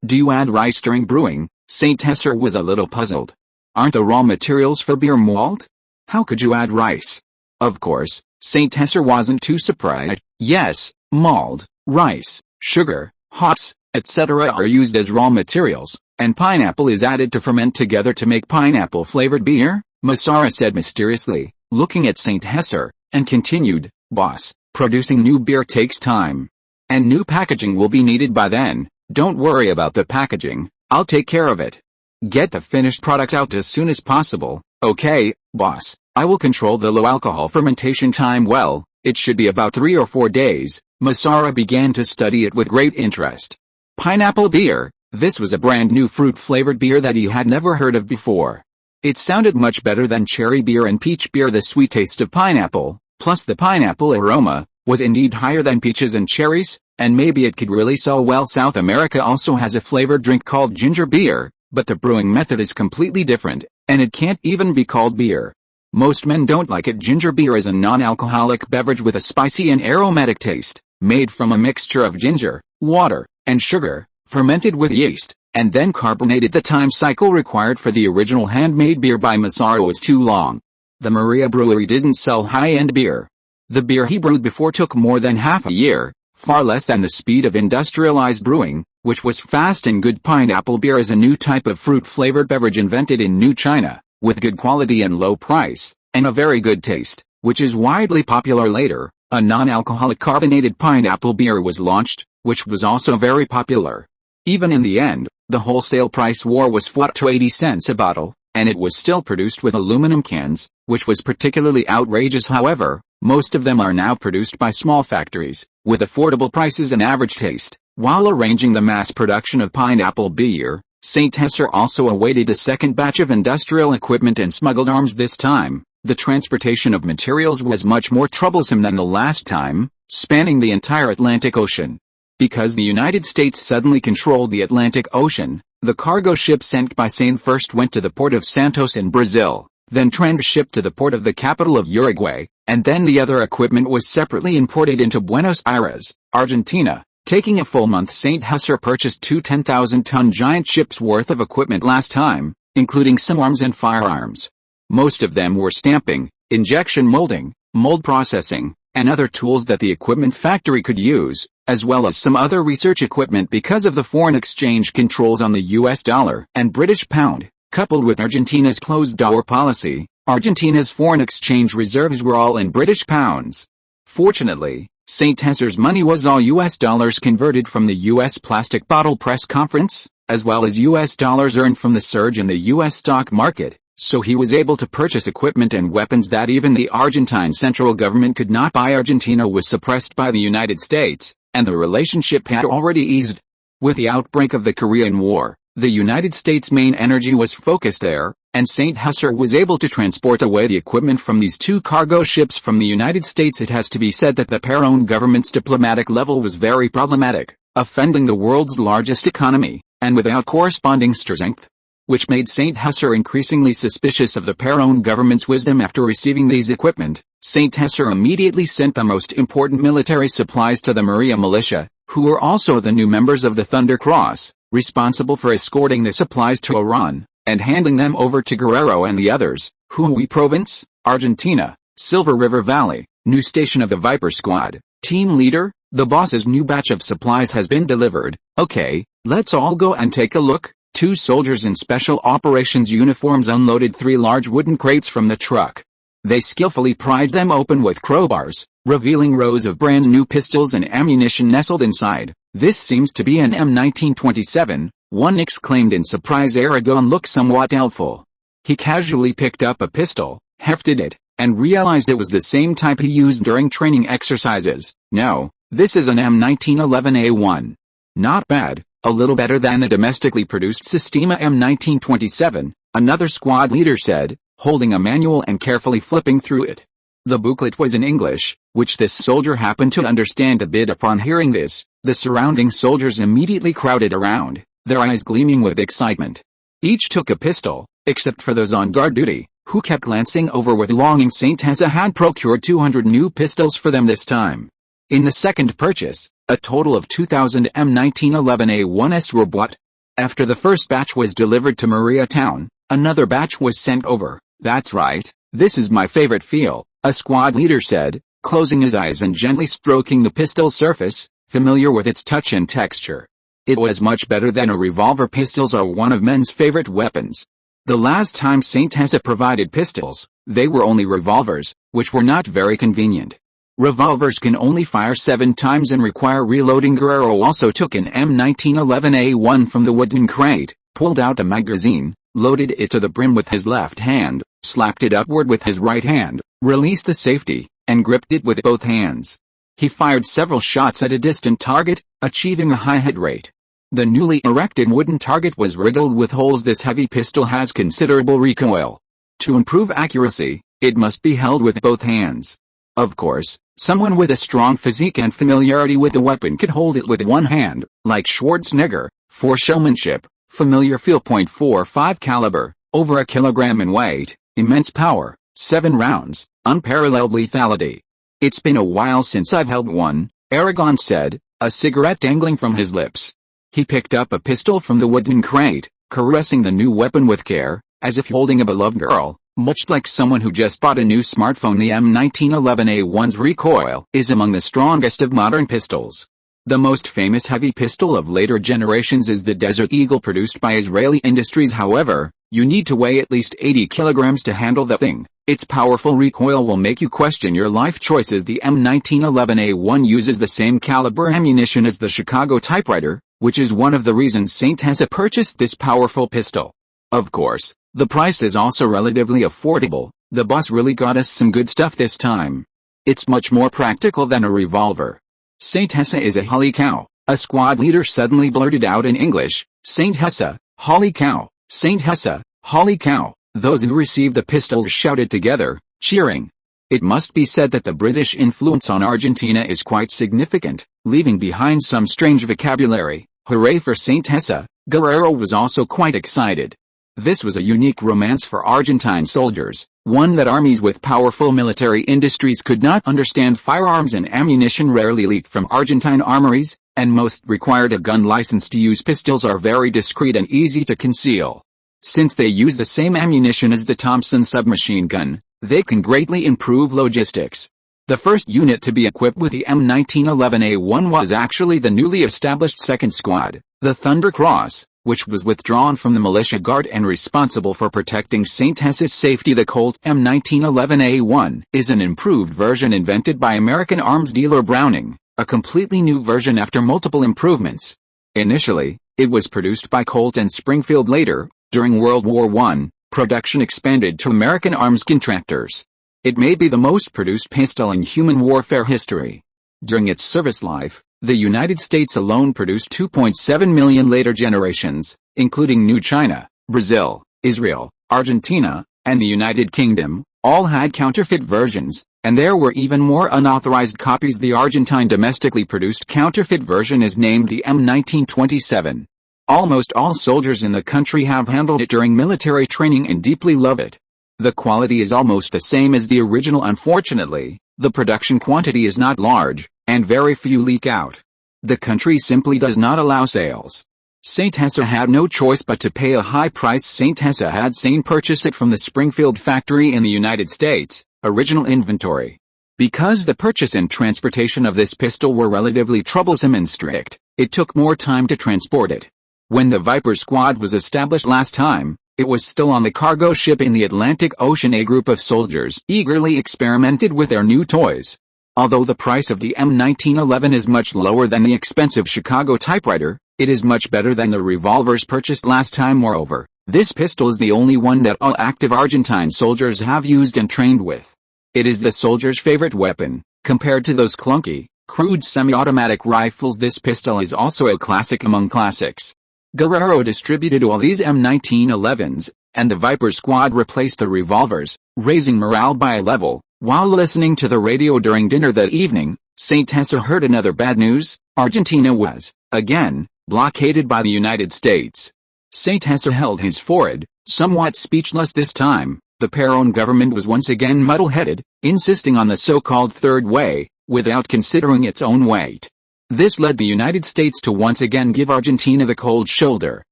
Do you add rice during brewing? Saint Hesser was a little puzzled. Aren't the raw materials for beer malt? How could you add rice? Of course, Saint Hesser wasn't too surprised. Yes, malt, rice, sugar, hops, etc. are used as raw materials, and pineapple is added to ferment together to make pineapple-flavored beer, Masara said mysteriously, looking at Saint Hesser, and continued, Boss, producing new beer takes time. And new packaging will be needed by then. Don't worry about the packaging, I'll take care of it. Get the finished product out as soon as possible. Okay, boss, I will control the low alcohol fermentation time well, it should be about 3 or 4 days. Masara began to study it with great interest. Pineapple beer, this was a brand new fruit-flavored beer that he had never heard of before. It sounded much better than cherry beer and peach beer. The sweet taste of pineapple, plus the pineapple aroma, was indeed higher than peaches and cherries, and maybe it could really sell well. South America also has a flavored drink called ginger beer, but the brewing method is completely different, and it can't even be called beer. Most men don't like it. Ginger beer is a non-alcoholic beverage with a spicy and aromatic taste, made from a mixture of ginger, water, and sugar, fermented with yeast, and then carbonated. The time cycle required for the original handmade beer by Masara was too long. The Maria Brewery didn't sell high-end beer. The beer he brewed before took more than half a year, far less than the speed of industrialized brewing, which was fast and good. Pineapple beer is a new type of fruit-flavored beverage invented in New China, with good quality and low price, and a very good taste, which is widely popular. Later, a non-alcoholic carbonated pineapple beer was launched, which was also very popular. Even in the end, the wholesale price war was fought to 80 cents a bottle, and it was still produced with aluminum cans, which was particularly outrageous. However, most of them are now produced by small factories, with affordable prices and average taste. While arranging the mass production of pineapple beer, Saint Hesser also awaited a second batch of industrial equipment and smuggled arms. This time, the transportation of materials was much more troublesome than the last time, spanning the entire Atlantic Ocean. Because the United States suddenly controlled the Atlantic Ocean, the cargo ship sent by Saint first went to the port of Santos in Brazil, then transshipped to the port of the capital of Uruguay, and then the other equipment was separately imported into Buenos Aires, Argentina. Taking a full month. Saint Hesser purchased 2 10,000-ton giant ships worth of equipment last time, including some arms and firearms. Most of them were stamping, injection molding, mold processing, and other tools that the equipment factory could use, as well as some other research equipment. Because of the foreign exchange controls on the US dollar and British pound, coupled with Argentina's closed door policy, Argentina's foreign exchange reserves were all in British pounds. Fortunately, Saint Hesser's money was all US dollars converted from the US plastic bottle press conference, as well as US dollars earned from the surge in the US stock market, so he was able to purchase equipment and weapons that even the Argentine central government could not buy. Argentina was suppressed by the United States, and the relationship had already eased. With the outbreak of the Korean War, the United States' main energy was focused there, and Saint Hesser was able to transport away the equipment from these 2 cargo ships from the United States. It has to be said that the Peron government's diplomatic level was very problematic, offending the world's largest economy, and without corresponding strength, which made Saint Hesser increasingly suspicious of the Peron government's wisdom. After receiving these equipment, Saint Hesser immediately sent the most important military supplies to the Maria militia, who were also the new members of the Thunder Cross, responsible for escorting the supplies to Iran, and handing them over to Guerrero and the others. Jujuy Province, Argentina, Silver River Valley, new station of the Viper Squad. Team leader, the boss's new batch of supplies has been delivered. Okay, let's all go and take a look. Two soldiers in special operations uniforms unloaded 3 large wooden crates from the truck. They skillfully pried them open with crowbars, revealing rows of brand new pistols and ammunition nestled inside. "This seems to be an M1927, one exclaimed in surprise. Aragon looked somewhat doubtful. He casually picked up a pistol, hefted it, and realized it was the same type he used during training exercises. "No, this is an M1911A1. Not bad, a little better than the domestically produced Sistema M1927, another squad leader said, holding a manual and carefully flipping through it. The booklet was in English, which this soldier happened to understand a bit. Upon hearing this, the surrounding soldiers immediately crowded around, their eyes gleaming with excitement. Each took a pistol, except for those on guard duty, who kept glancing over with longing. Saint Hessa had procured 200 new pistols for them this time. In the second purchase, a total of 2,000 M1911A1s were bought. After the first batch was delivered to Maria Town, another batch was sent over. "That's right, this is my favorite feel," a squad leader said, closing his eyes and gently stroking the pistol surface, familiar with its touch and texture. It was much better than a revolver. Pistols are one of men's favorite weapons. The last time Saint Hessa provided pistols, they were only revolvers, which were not very convenient. Revolvers can only fire 7 times and require reloading. Guerrero also took an M1911A1 from the wooden crate, pulled out the magazine, loaded it to the brim with his left hand, slapped it upward with his right hand, released the safety, and gripped it with both hands. He fired several shots at a distant target, achieving a high hit rate. The newly erected wooden target was riddled with holes. This heavy pistol has considerable recoil. To improve accuracy, it must be held with both hands. Of course, someone with a strong physique and familiarity with the weapon could hold it with one hand, like Schwarzenegger. For showmanship, familiar feel. .45 caliber, over a kilogram in weight, immense power, 7 rounds, unparalleled lethality. "It's been a while since I've held one," Aragon said, a cigarette dangling from his lips. He picked up a pistol from the wooden crate, caressing the new weapon with care, as if holding a beloved girl, much like someone who just bought a new smartphone. The M1911A1's recoil is among the strongest of modern pistols. The most famous heavy pistol of later generations is the Desert Eagle produced by Israeli Industries. However, you need to weigh at least 80 kilograms to handle the thing. Its powerful recoil will make you question your life choices. The M1911A1 uses the same caliber ammunition as the Chicago typewriter, which is one of the reasons Saint Hessa purchased this powerful pistol. Of course, the price is also relatively affordable. The boss really got us some good stuff this time. It's much more practical than a revolver. "Saint Hessa is a holy cow," a squad leader suddenly blurted out in English. "Saint Hessa, holy cow, Saint Hessa, holy cow." Those who received the pistols shouted together, cheering. It must be said that the British influence on Argentina is quite significant, leaving behind some strange vocabulary. Hooray for Saint Hessa! Guerrero was also quite excited. This was a unique romance for Argentine soldiers, one that armies with powerful military industries could not understand. Firearms and ammunition rarely leaked from Argentine armories, and most required a gun license to use. Pistols are very discreet and easy to conceal. Since they use the same ammunition as the Thompson submachine gun, they can greatly improve logistics. The first unit to be equipped with the M1911A1 was actually the newly established 2nd Squad, the Thunder Cross, which was withdrawn from the militia guard and responsible for protecting Saint Hessa's safety. The Colt M1911A1 is an improved version invented by American arms dealer Browning, a completely new version after multiple improvements. Initially, it was produced by Colt and Springfield. Later, during World War I, production expanded to American arms contractors. It may be the most produced pistol in human warfare history. During its service life, the United States alone produced 2.7 million later generations, including New China, Brazil, Israel, Argentina, and the United Kingdom, all had counterfeit versions, and there were even more unauthorized copies. The Argentine domestically produced counterfeit version is named the M1927. Almost all soldiers in the country have handled it during military training and deeply love it. The quality is almost the same as the original. Unfortunately, the production quantity is not large, and very few leak out. The country simply does not allow sales. Saint Hessa had no choice but to pay a high price. Saint Hessa had Sane purchase it from the Springfield factory in the United States, original inventory. Because the purchase and transportation of this pistol were relatively troublesome and strict, it took more time to transport it. When the Viper Squad was established last time, it was still on the cargo ship in the Atlantic Ocean. A group of soldiers eagerly experimented with their new toys. Although the price of the M1911 is much lower than the expensive Chicago typewriter, it is much better than the revolvers purchased last time. Moreover, this pistol is the only one that all active Argentine soldiers have used and trained with. It is the soldier's favorite weapon. Compared to those clunky, crude semi-automatic rifles, this pistol is also a classic among classics. Guerrero distributed all these M1911s, and the Viper Squad replaced the revolvers, raising morale by a level. While listening to the radio during dinner that evening, Saint Tessa heard another bad news. Argentina was, again, blockaded by the United States. Saint Tessa held his forehead, somewhat speechless this time. The Perón government was once again muddle-headed, insisting on the so-called third way, without considering its own weight. This led the United States to once again give Argentina the cold shoulder.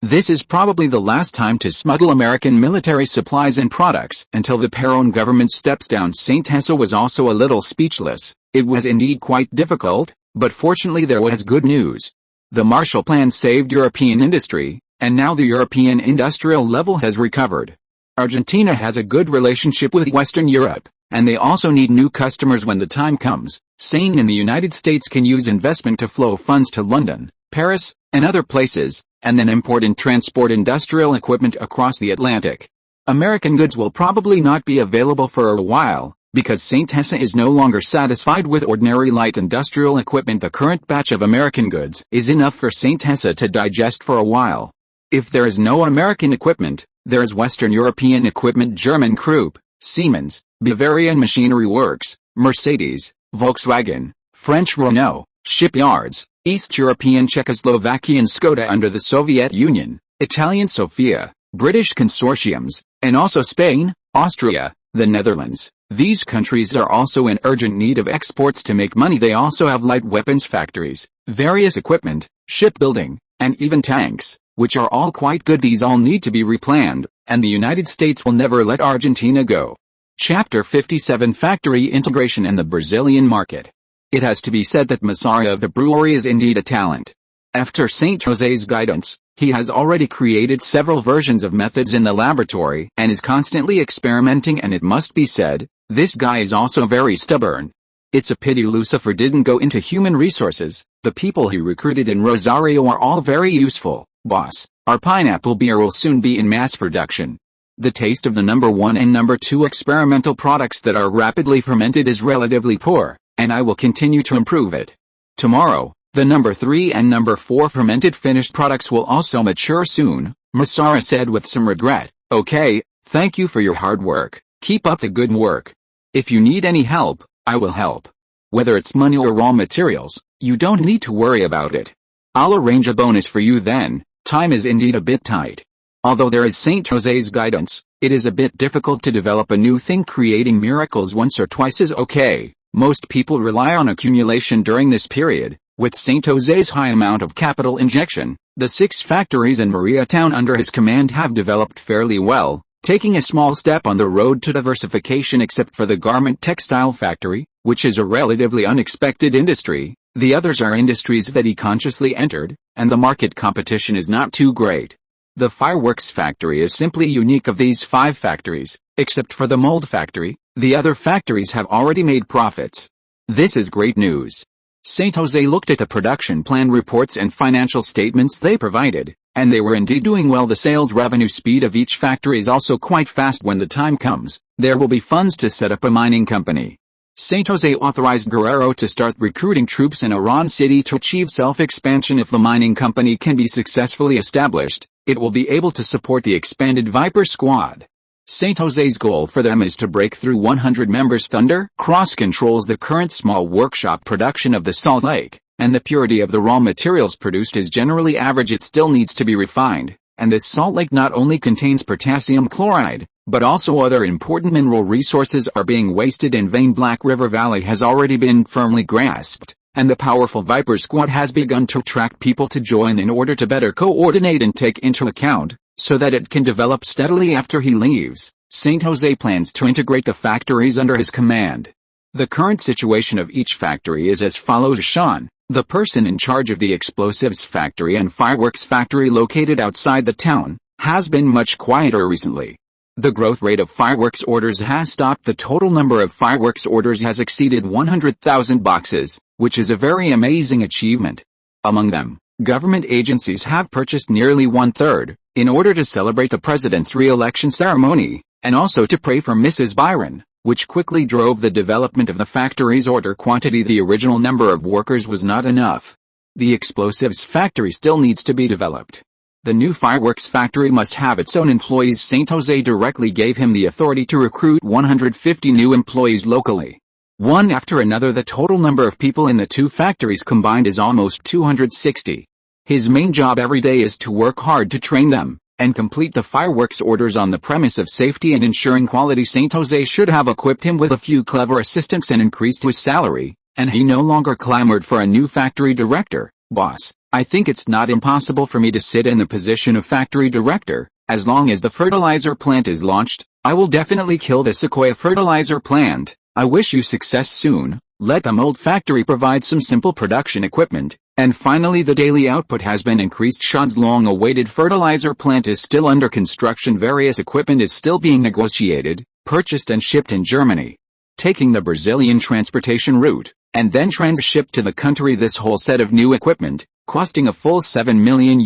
This is probably the last time to smuggle American military supplies and products until the Perón government steps down. Saint Tessa was also a little speechless. It was indeed quite difficult, but fortunately there was good news. The Marshall Plan saved European industry, and now the European industrial level has recovered. Argentina has a good relationship with Western Europe, and they also need new customers when the time comes. Sane in the United States can use investment to flow funds to London, Paris, and other places, and then import and transport industrial equipment across the Atlantic. American goods will probably not be available for a while, because Saint Tessa is no longer satisfied with ordinary light industrial equipment. The current batch of American goods is enough for Saint Tessa to digest for a while. If there is no American equipment, there is Western European equipment. German Krupp, Siemens, Bavarian Machinery Works, Mercedes, Volkswagen, French Renault, shipyards, East European Czechoslovakian Skoda under the Soviet Union, Italian Sofia, British consortiums, and also Spain, Austria, the Netherlands. These countries are also in urgent need of exports to make money. They also have light weapons factories, various equipment, shipbuilding, and even tanks, which are all quite good. These all need to be replanned, and the United States will never let Argentina go. Chapter 57: Factory Integration and the Brazilian Market. It has to be said that Massara of the brewery is indeed a talent. After Saint José's guidance, he has already created several versions of methods in the laboratory and is constantly experimenting, and it must be said, this guy is also very stubborn. It's a pity Lucifer didn't go into human resources. The people he recruited in Rosario are all very useful. Boss, our pineapple beer will soon be in mass production. The taste of the number 1 and number 2 experimental products that are rapidly fermented is relatively poor, and I will continue to improve it. Tomorrow, the number 3 and number 4 fermented finished products will also mature soon, Massara said with some regret. Okay, thank you for your hard work. Keep up the good work. If you need any help, I will help. Whether it's money or raw materials, you don't need to worry about it. I'll arrange a bonus for you then. Time is indeed a bit tight. Although there is Saint José's guidance, it is a bit difficult to develop a new thing. Creating miracles once or twice is okay. Most people rely on accumulation during this period. With Saint José's high amount of capital injection, the 6 factories in Mariatown under his command have developed fairly well, taking a small step on the road to diversification. Except for the garment textile factory, which is a relatively unexpected industry, the others are industries that he consciously entered, and the market competition is not too great. The fireworks factory is simply unique of these 5 factories. Except for the mold factory, the other factories have already made profits. This is great news. Saint José looked at the production plan reports and financial statements they provided, and they were indeed doing well. The sales revenue speed of each factory is also quite fast. When the time comes, there will be funds to set up a mining company. Saint José authorized Guerrero to start recruiting troops in Oran City to achieve self-expansion. If the mining company can be successfully established, it will be able to support the expanded Viper Squad. Saint José's goal for them is to break through 100 members. Thunder Cross controls the current small workshop production of the Salt Lake, and the purity of the raw materials produced is generally average. It still needs to be refined, and this Salt Lake not only contains potassium chloride, but also other important mineral resources are being wasted in vain. Black River Valley has already been firmly grasped, and the powerful Viper Squad has begun to attract people to join in order to better coordinate and take into account, so that it can develop steadily after he leaves. Saint José plans to integrate the factories under his command. The current situation of each factory is as follows: Sean, the person in charge of the explosives factory and fireworks factory located outside the town, has been much quieter recently. The growth rate of fireworks orders has stopped. The total number of fireworks orders has exceeded 100,000 boxes, which is a very amazing achievement. Among them, government agencies have purchased nearly one-third, in order to celebrate the president's re-election ceremony, and also to pray for Mrs. Byron, which quickly drove the development of the factory's order quantity. The original number of workers was not enough. The explosives factory still needs to be developed. The new fireworks factory must have its own employees. Saint José directly gave him the authority to recruit 150 new employees locally. One after another. The total number of people in the two factories combined is almost 260. His main job every day is to work hard to train them, and complete the fireworks orders on the premise of safety and ensuring quality. Saint José should have equipped him with a few clever assistants and increased his salary, and he no longer clamored for a new factory director. Boss, I think it's not impossible for me to sit in the position of factory director. As long as the fertilizer plant is launched, I will definitely kill the Sequoia fertilizer plant. I wish you success soon. Let the mold factory provide some simple production equipment. And finally, the daily output has been increased. Sean's long-awaited fertilizer plant is still under construction. Various equipment is still being negotiated, purchased and shipped in Germany, taking the Brazilian transportation route, and then transshipped to the country. This whole set of new equipment, costing a full $7 million,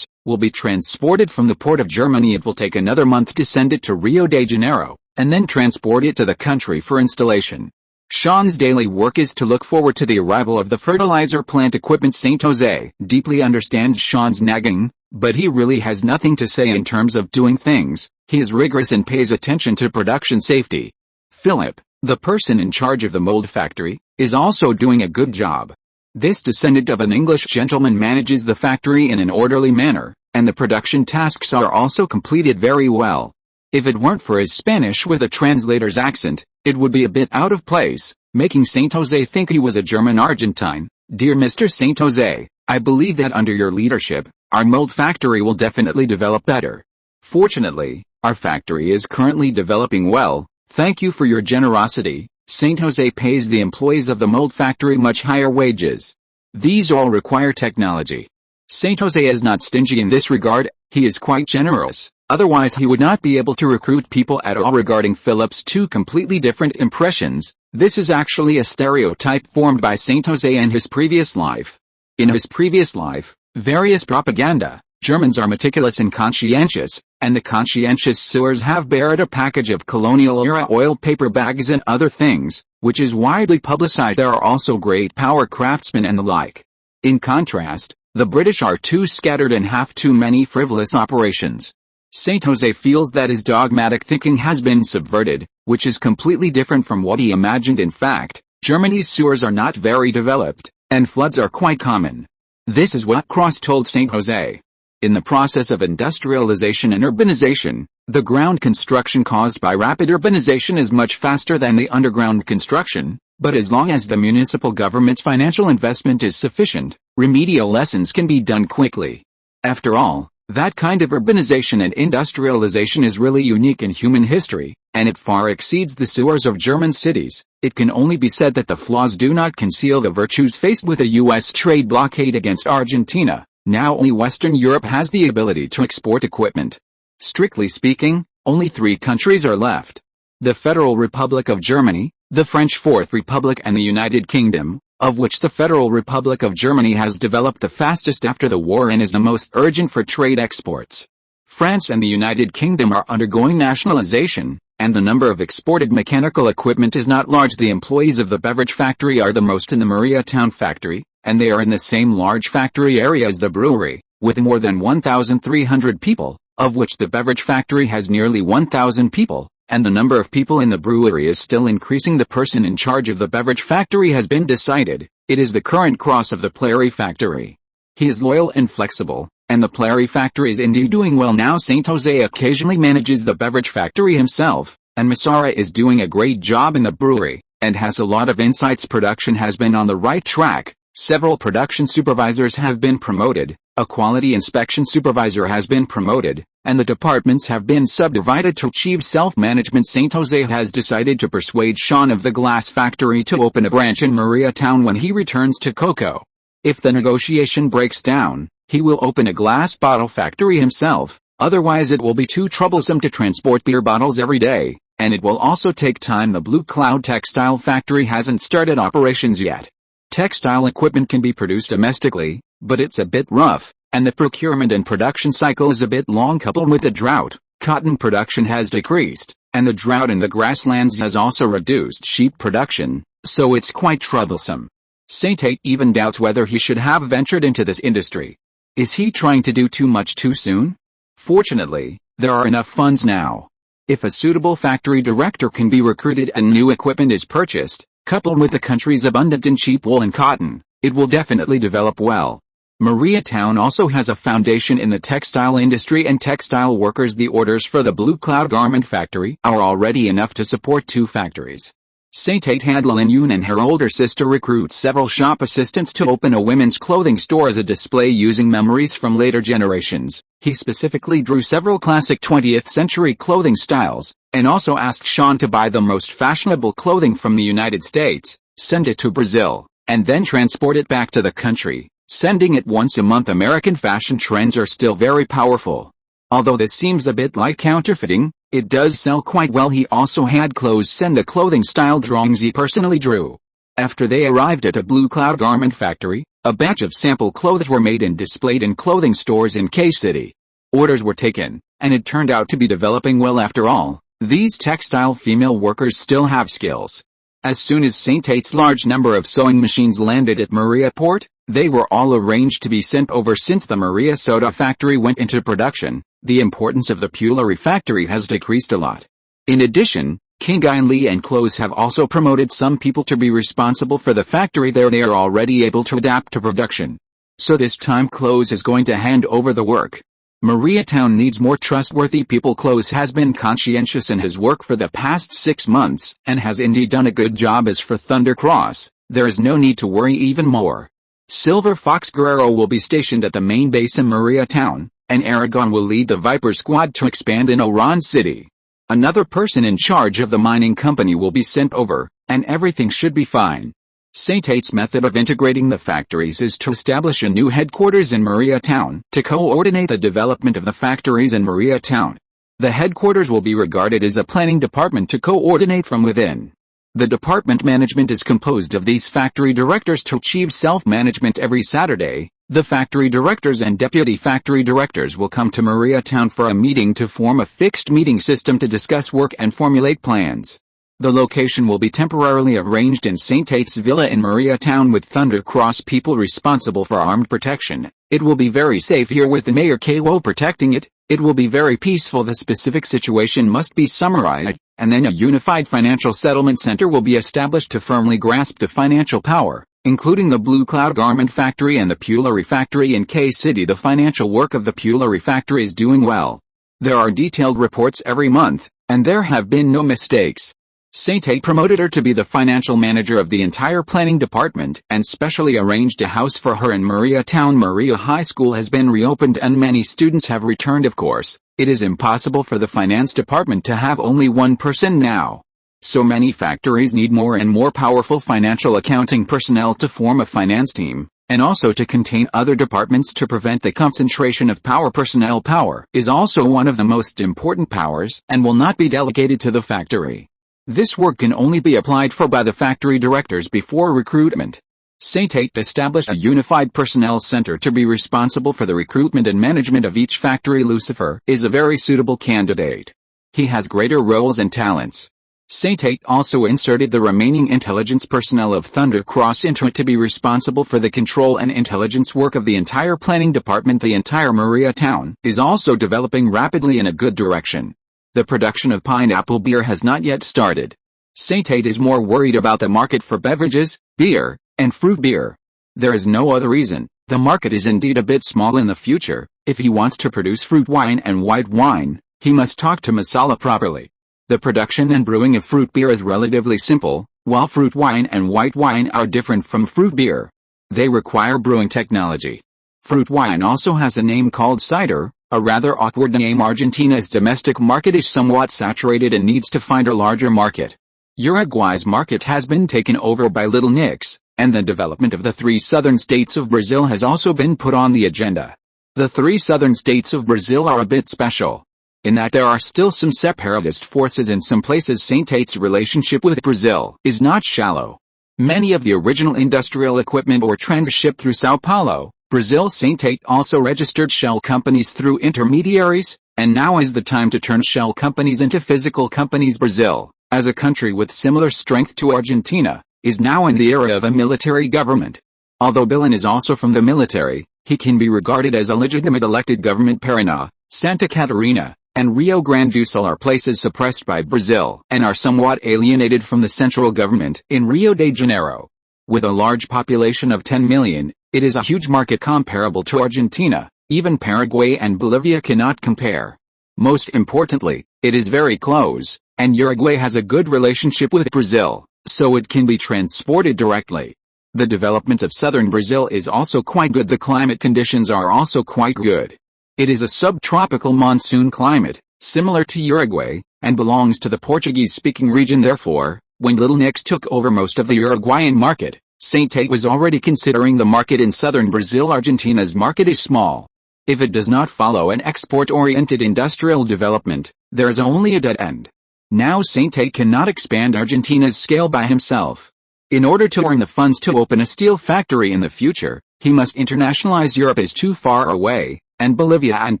will be transported from the port of Germany. It will take another month to send it to Rio de Janeiro, and then transport it to the country for installation. Sean's daily work is to look forward to the arrival of the fertilizer plant equipment. Saint José deeply understands Sean's nagging, but he really has nothing to say in terms of doing things. He is rigorous and pays attention to production safety. Philip, the person in charge of the mold factory, is also doing a good job. This descendant of an English gentleman manages the factory in an orderly manner, and the production tasks are also completed very well. If it weren't for his Spanish with a translator's accent, it would be a bit out of place, making Saint José think he was a German Argentine. Dear Mr. Saint José, I believe that under your leadership, our mold factory will definitely develop better. Fortunately, our factory is currently developing well. Thank you for your generosity. Saint José pays the employees of the mold factory much higher wages. These all require technology. Saint José is not stingy in this regard, he is quite generous. Otherwise he would not be able to recruit people at all. Regarding Philip's two completely different impressions, this is actually a stereotype formed by Saint José in his previous life. In his previous life, various propaganda, Germans are meticulous and conscientious, and the conscientious sewers have bared a package of colonial-era oil paper bags and other things, which is widely publicized. There are also great power craftsmen and the like. In contrast, the British are too scattered and have too many frivolous operations. Saint José feels that his dogmatic thinking has been subverted, which is completely different from what he imagined. In fact, Germany's sewers are not very developed, and floods are quite common. This is what Cross told Saint José. In the process of industrialization and urbanization, the ground construction caused by rapid urbanization is much faster than the underground construction, but as long as the municipal government's financial investment is sufficient, remedial lessons can be done quickly. After all, that kind of urbanization and industrialization is really unique in human history, and it far exceeds the sewers of German cities. It can only be said that the flaws do not conceal the virtues. Faced with a U.S. trade blockade against Argentina, now only Western Europe has the ability to export equipment. Strictly speaking, only 3 countries are left: the Federal Republic of Germany, the French Fourth Republic and the United Kingdom, of which the Federal Republic of Germany has developed the fastest after the war and is the most urgent for trade exports. France and the United Kingdom are undergoing nationalization, and the number of exported mechanical equipment is not large. The employees of the beverage factory are the most in the Mariatown factory, and they are in the same large factory area as the brewery, with more than 1,300 people, of which the beverage factory has nearly 1,000 people, and the number of people in the brewery is still increasing. The person in charge of the beverage factory has been decided. It is the current Cross of the Plary factory. He is loyal and flexible, and the Plary factory is indeed doing well now. Saint José occasionally manages the beverage factory himself, and Masara is doing a great job in the brewery, and has a lot of insights. Production has been on the right track, Several production supervisors have been promoted, a quality inspection supervisor has been promoted, and the departments have been subdivided to achieve self-management. Saint José has decided to persuade Sean of the glass factory to open a branch in Mariatown when he returns to Coco. If the negotiation breaks down, he will open a glass bottle factory himself, otherwise it will be too troublesome to transport beer bottles every day, and it will also take time. The Blue Cloud textile factory hasn't started operations yet. Textile equipment can be produced domestically, but it's a bit rough, and the procurement and production cycle is a bit long. Coupled with the drought, cotton production has decreased, and the drought in the grasslands has also reduced sheep production, so it's quite troublesome. Saint Tate even doubts whether he should have ventured into this industry. Is he trying to do too much too soon? Fortunately, there are enough funds now. If a suitable factory director can be recruited and new equipment is purchased, coupled with the country's abundant and cheap wool and cotton, it will definitely develop well. Mariatown also has a foundation in the textile industry and textile workers. The orders for the Blue Cloud garment factory are already enough to support 2 factories. Saint Tate had Lin Yun and her older sister recruit several shop assistants to open a women's clothing store as a display using memories from later generations. He specifically drew several classic 20th century clothing styles, and also asked Sean to buy the most fashionable clothing from the United States, send it to Brazil, and then transport it back to the country, sending it once a month. American fashion trends are still very powerful. Although this seems a bit like counterfeiting, it does sell quite well. He also had clothes send the clothing style drawings he personally drew. After they arrived at a Blue Cloud garment factory, a batch of sample clothes were made and displayed in clothing stores in K-City. Orders were taken, and it turned out to be developing well. After all, these textile female workers still have skills. As soon as Saint Tate's large number of sewing machines landed at Maria Port, they were all arranged to be sent over. Since the Maria Soda factory went into production, the importance of the Pullery factory has decreased a lot. In addition, King Ian Lee and Close have also promoted some people to be responsible for the factory there. They are already able to adapt to production. So this time Close is going to hand over the work. Mariatown needs more trustworthy people. Close has been conscientious in his work for the past 6 months, and has indeed done a good job. As for Thunder Cross, there is no need to worry even more. Silver Fox Guerrero will be stationed at the main base in Mariatown, and Aragon will lead the Viper squad to expand in Oran City. Another person in charge of the mining company will be sent over, and everything should be fine. Saint Tate's method of integrating the factories is to establish a new headquarters in Mariatown to coordinate the development of the factories in Mariatown. The headquarters will be regarded as a planning department to coordinate from within. The department management is composed of these factory directors to achieve self-management. Every Saturday, the factory directors and deputy factory directors will come to Mariatown for a meeting to form a fixed meeting system to discuss work and formulate plans. The location will be temporarily arranged in Saint Tate's villa in Mariatown with Thunder Cross people responsible for armed protection. It will be very safe here with the Mayor K.O. protecting it. It will be very peaceful. The specific situation must be summarized, and then a unified financial settlement center will be established to firmly grasp the financial power, including the Blue Cloud garment factory and the Pullery factory in K-City. The financial work of the Pullery factory is doing well. There are detailed reports every month, and there have been no mistakes. Saint Tate promoted her to be the financial manager of the entire planning department, and specially arranged a house for her in Mariatown. Maria High School has been reopened and many students have returned. Of course, it is impossible for the finance department to have only one person now. So many factories need more and more powerful financial accounting personnel to form a finance team, and also to contain other departments to prevent the concentration of power. Personnel power is also one of the most important powers, and will not be delegated to the factory. This work can only be applied for by the factory directors before recruitment. Saint Tate established a unified personnel center to be responsible for the recruitment and management of each factory. Lucifer is a very suitable candidate. He has greater roles and talents. Saint Tate also inserted the remaining intelligence personnel of Thunder Cross into it to be responsible for the control and intelligence work of the entire planning department. The entire Mariatown is also developing rapidly in a good direction. The production of pineapple beer has not yet started. Saint Tate is more worried about the market for beverages, beer, and fruit beer. There is no other reason. The market is indeed a bit small in the future. If he wants to produce fruit wine and white wine, he must talk to Masala properly. The production and brewing of fruit beer is relatively simple, while fruit wine and white wine are different from fruit beer. They require brewing technology. Fruit wine also has a name called cider, a rather awkward name. Argentina's domestic market is somewhat saturated and needs to find a larger market. Uruguay's market has been taken over by Little Nicks, and the development of the three southern states of Brazil has also been put on the agenda. The three southern states of Brazil are a bit special, in that there are still some separatist forces in some places. Saint-Tate's relationship with Brazil is not shallow. Many of the original industrial equipment were transshipped through Sao Paulo, Brazil. Saint-Tate also registered shell companies through intermediaries, and now is the time to turn shell companies into physical companies. Brazil, as a country with similar strength to Argentina, is now in the era of a military government. Although Bilan is also from the military, he can be regarded as a legitimate elected government. Paraná, Santa Catarina, and Rio Grande do Sul are places suppressed by Brazil and are somewhat alienated from the central government. In Rio de Janeiro, with a large population of 10 million, it is a huge market comparable to Argentina. Even Paraguay and Bolivia cannot compare. Most importantly, it is very close, and Uruguay has a good relationship with Brazil, so it can be transported directly. The development of southern Brazil is also quite good. The climate conditions are also quite good. It is a subtropical monsoon climate, similar to Uruguay, and belongs to the Portuguese-speaking region. Therefore, when Little Nicks took over most of the Uruguayan market, Saint-Tate was already considering the market in southern Brazil. Argentina's market is small. If it does not follow an export-oriented industrial development, there is only a dead end. Now Saint-Tate cannot expand Argentina's scale by himself. In order to earn the funds to open a steel factory in the future, he must internationalize. Europe is too far away, and Bolivia and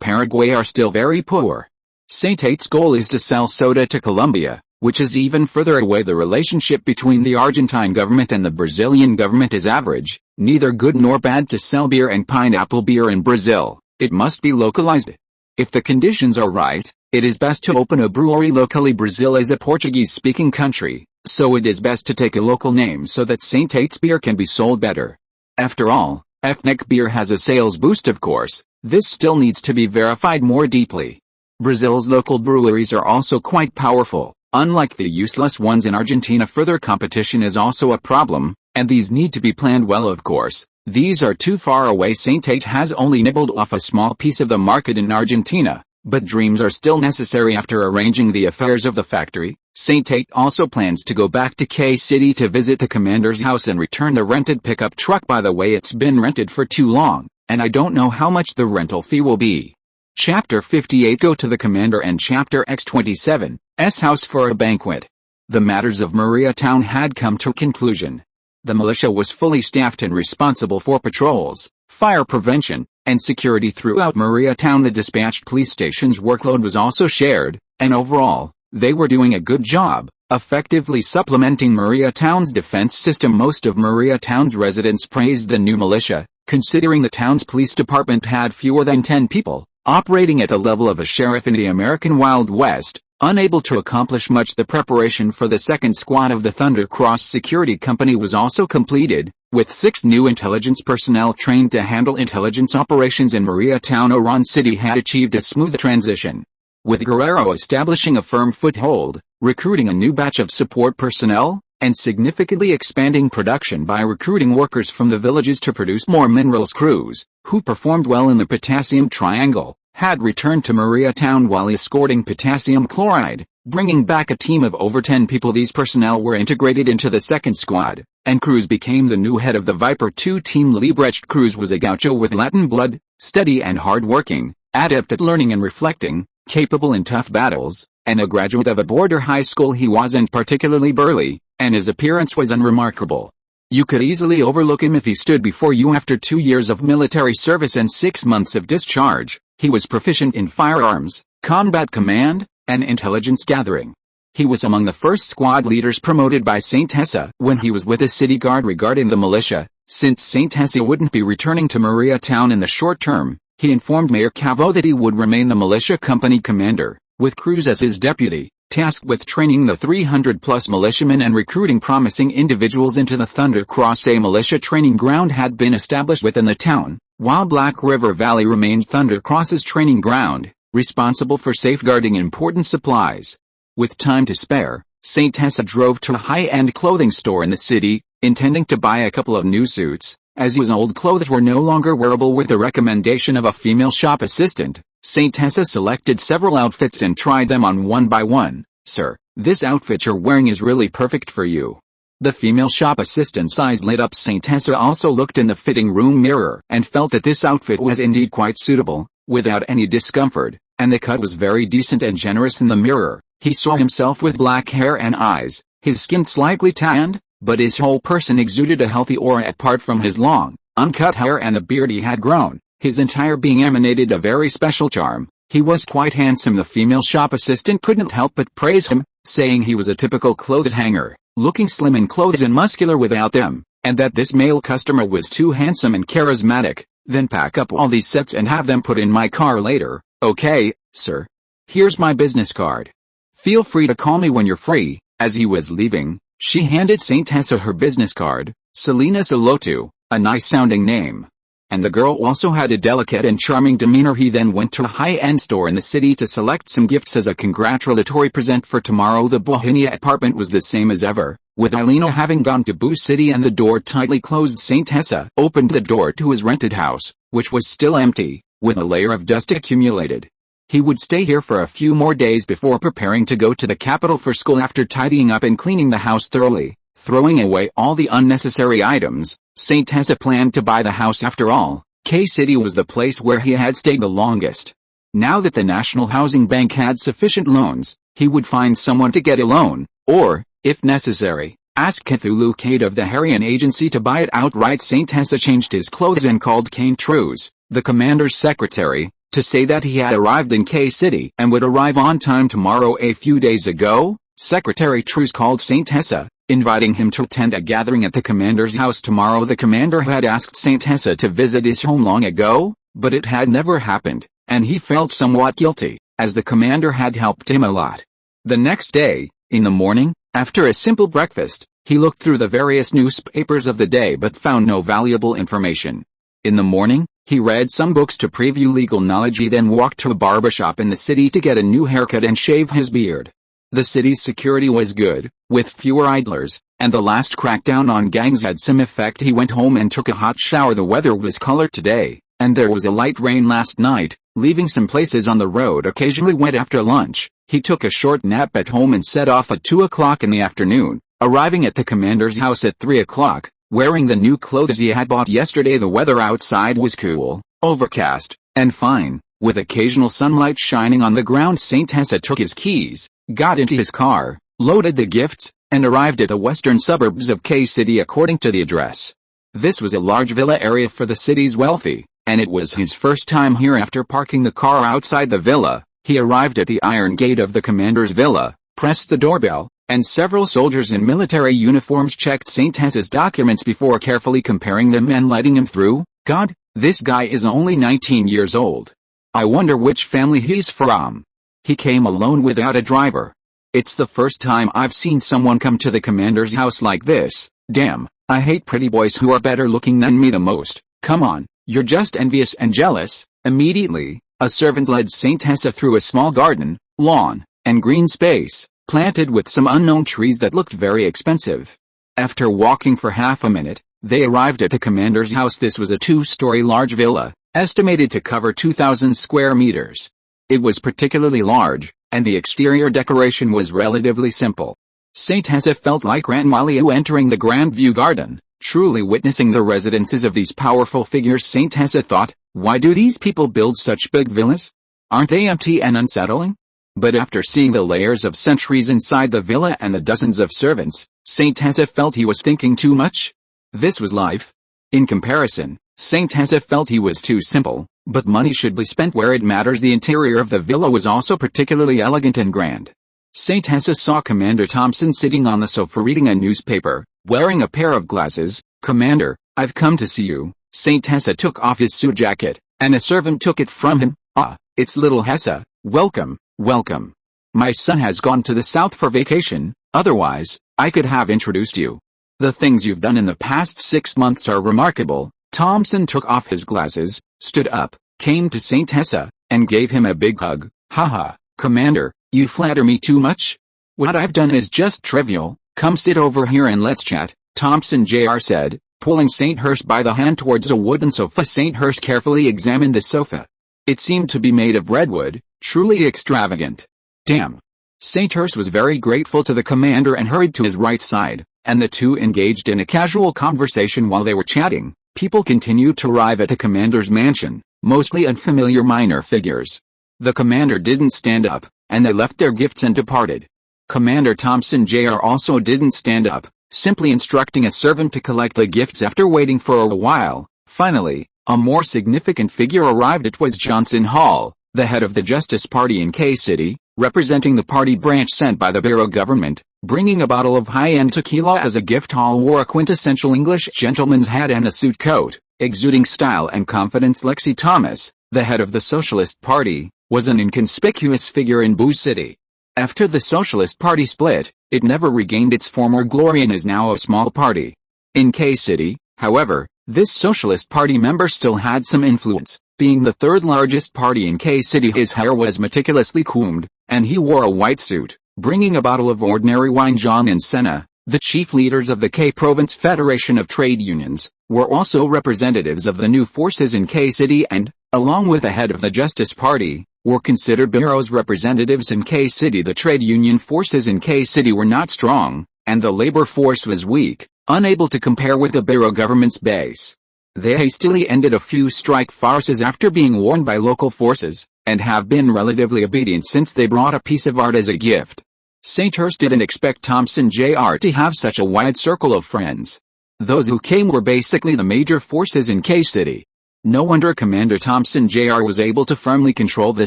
Paraguay are still very poor. Saint-Tate's goal is to sell soda to Colombia, which is even further away. The relationship between the Argentine government and the Brazilian government is average, neither good nor bad. To sell beer and pineapple beer in Brazil, it must be localized. If the conditions are right, it is best to open a brewery locally. Brazil is a Portuguese-speaking country, so it is best to take a local name so that Saint-Tate's beer can be sold better. After all, ethnic beer has a sales boost. Of course, this still needs to be verified more deeply. Brazil's local breweries are also quite powerful, unlike the useless ones in Argentina. Further competition is also a problem, and these need to be planned well. Of course, these are too far away. Saint-Tate has only nibbled off a small piece of the market in Argentina, but dreams are still necessary. After arranging the affairs of the factory, Saint-Tate also plans to go back to K City to visit the commander's house and return the rented pickup truck. By the way, it's been rented for too long, and I don't know how much the rental fee will be. Chapter 58 Go to the Commander and Chapter X27, S House for a Banquet. The matters of Maria Town had come to a conclusion. The militia was fully staffed and responsible for patrols, fire prevention, and security throughout Maria Town. The dispatched police station's workload was also shared, and overall, they were doing a good job, effectively supplementing Maria Town's defense system. Most of Maria Town's residents praised the new militia, considering the town's police department had fewer than 10 people, operating at the level of a sheriff in the American Wild West, unable to accomplish much. The preparation for the second squad of the Thunder Cross Security Company was also completed, with 6 new intelligence personnel trained to handle intelligence operations in Maria Town. Oran City had achieved a smooth transition, with Guerrero establishing a firm foothold, recruiting a new batch of support personnel, and significantly expanding production by recruiting workers from the villages to produce more minerals. Crews, who performed well in the potassium triangle, had returned to Maria Town while escorting potassium chloride, bringing back a team of over 10 people. These personnel were integrated into the second squad, and Cruz became the new head of the Viper 2 team. Liebrecht Cruz was a gaucho with Latin blood, steady and hard-working, adept at learning and reflecting, capable in tough battles, and a graduate of a border high school. He wasn't particularly burly, and his appearance was unremarkable. You could easily overlook him if he stood before you. After 2 years of military service and 6 months of discharge, he was proficient in firearms, combat command, and intelligence gathering. He was among the first squad leaders promoted by Saint Hessa when he was with the city guard. Regarding the militia, since Saint Hessa wouldn't be returning to Maria Town in the short term, he informed Mayor Cavo that he would remain the militia company commander, with Cruz as his deputy, tasked with training the 300-plus militiamen and recruiting promising individuals into the Thunder Cross. A militia training ground had been established within the town, while Black River Valley remained Thunder Cross's training ground, responsible for safeguarding important supplies. With time to spare, Saint Hessa drove to a high-end clothing store in the city, intending to buy a couple of new suits, As his old clothes were no longer wearable with the recommendation of a female shop assistant, Saint Tessa selected several outfits and tried them on one by one. "Sir, this outfit you're wearing is really perfect for you." The female shop assistant's eyes lit up. Saint Tessa also looked in the fitting room mirror and felt that this outfit was indeed quite suitable, without any discomfort, and the cut was very decent and generous in the mirror. He saw himself with black hair and eyes, his skin slightly tanned, but his whole person exuded a healthy aura. Apart from his long, uncut hair and the beard he had grown, his entire being emanated a very special charm. He was quite handsome. The female shop assistant couldn't help but praise him, saying he was a typical clothes hanger, looking slim in clothes and muscular without them, and that this male customer was too handsome and charismatic. "Then pack up all these sets and have them put in my car later, okay, sir? Here's my business card. Feel free to call me when you're free." As he was leaving, she handed Saint Tessa her business card, Selena Salotu, a nice-sounding name. And the girl also had a delicate and charming demeanor. He then went to a high-end store in the city to select some gifts as a congratulatory present for tomorrow. The Bohemia apartment was the same as ever, with Alina having gone to Boo City and the door tightly closed. Saint Tessa opened the door to his rented house, which was still empty, with a layer of dust accumulated. He would stay here for a few more days before preparing to go to the capital for school. After tidying up and cleaning the house thoroughly, throwing away all the unnecessary items, Saint Tessa planned to buy the house. After all, K-City was the place where he had stayed the longest. Now that the National Housing Bank had sufficient loans, he would find someone to get a loan, or, if necessary, ask Cthulhu Kate of the Harian agency to buy it outright. Saint Tessa changed his clothes and called Kane Trues, the commander's secretary, to say that he had arrived in K-City and would arrive on time tomorrow. A few days ago, Secretary Trues called Saint Tessa, inviting him to attend a gathering at the commander's house tomorrow. The commander had asked Saint Tessa to visit his home long ago, but it had never happened, and he felt somewhat guilty, as the commander had helped him a lot. The next day, in the morning, after a simple breakfast, he looked through the various newspapers of the day but found no valuable information. In the morning, he read some books to preview legal knowledge. He then walked to a barbershop in the city to get a new haircut and shave his beard. The city's security was good, with fewer idlers, and the last crackdown on gangs had some effect. He went home and took a hot shower. The weather was cooler today, and there was a light rain last night, leaving some places on the road occasionally wet. After lunch, he took a short nap at home and set off at 2 o'clock in the afternoon, arriving at the commander's house at 3 o'clock. Wearing the new clothes he had bought yesterday. The weather outside was cool, overcast, and fine, with occasional sunlight shining on the ground. Saint Tessa took his keys, got into his car, loaded the gifts, and arrived at the western suburbs of K-City according to the address. This was a large villa area for the city's wealthy, and it was his first time here. After parking the car outside the villa, he arrived at the iron gate of the commander's villa, pressed the doorbell, and several soldiers in military uniforms checked Saint Tessa's documents before carefully comparing them and letting him through. "God, this guy is only 19 years old. I wonder which family he's from." He came alone without a driver. "It's the first time I've seen someone come to the commander's house like this. Damn, I hate pretty boys who are better looking than me the most. Come on, you're just envious and jealous." Immediately, a servant led Saint Tessa through a small garden, lawn, and green space, planted with some unknown trees that looked very expensive. After walking for half a minute, they arrived at the commander's house. This was a 2-story large villa, estimated to cover 2,000 square meters. It was particularly large, and the exterior decoration was relatively simple. Saint Tessa felt like Grandma Liu entering the Grand View Garden, truly witnessing the residences of these powerful figures. Saint Tessa thought, why do these people build such big villas? Aren't they empty and unsettling? But after seeing the layers of centuries inside the villa and the dozens of servants, Saint Tessa felt he was thinking too much. This was life. In comparison, Saint Tessa felt he was too simple, but money should be spent where it matters. The interior of the villa was also particularly elegant and grand. Saint Tessa saw Commander Thompson sitting on the sofa reading a newspaper, wearing a pair of glasses. "Commander, I've come to see you." Saint Tessa took off his suit jacket, and a servant took it from him. "Ah, it's little Hessa. Welcome, welcome. My son has gone to the south for vacation, otherwise, I could have introduced you. The things you've done in the past 6 months are remarkable." Thompson took off his glasses, stood up, came to Saint Tessa, and gave him a big hug. "Haha, Commander, you flatter me too much. What I've done is just trivial. Come sit over here and let's chat," Thompson Jr. said, Pulling St. Hurst by the hand towards a wooden sofa, St. Hurst carefully examined the sofa. It seemed to be made of redwood, truly extravagant. Damn. St. Hurst was very grateful to the commander and hurried to his right side, and the two engaged in a casual conversation. While they were chatting, people continued to arrive at the commander's mansion, mostly unfamiliar minor figures. The commander didn't stand up, and they left their gifts and departed. Commander Thompson Jr. also didn't stand up, simply instructing a servant to collect the gifts after waiting for a while. Finally, a more significant figure arrived. It was Johnson Hall, the head of the Justice Party in K-City, representing the party branch sent by the Bureau government, bringing a bottle of high-end tequila as a gift. Hall wore a quintessential English gentleman's hat and a suit coat, exuding style and confidence. Lexi Thomas, the head of the Socialist Party, was an inconspicuous figure in Boo City. After the Socialist Party split, it never regained its former glory and is now a small party. In K-City, however, this Socialist Party member still had some influence. Being the third largest party in K-City, his hair was meticulously combed, and he wore a white suit, bringing a bottle of ordinary wine. John and Senna, the chief leaders of the K-Province Federation of Trade Unions, were also representatives of the new forces in K-City and, along with the head of the Justice Party, were considered Bureau's representatives in K-City. The trade union forces in K-City were not strong, and the labor force was weak, unable to compare with the Bureau government's base. They hastily ended a few strike farces after being warned by local forces, and have been relatively obedient since they brought a piece of art as a gift. St. Hurst didn't expect Thompson Jr. to have such a wide circle of friends. Those who came were basically the major forces in K-City. No wonder Commander Thompson Jr. was able to firmly control the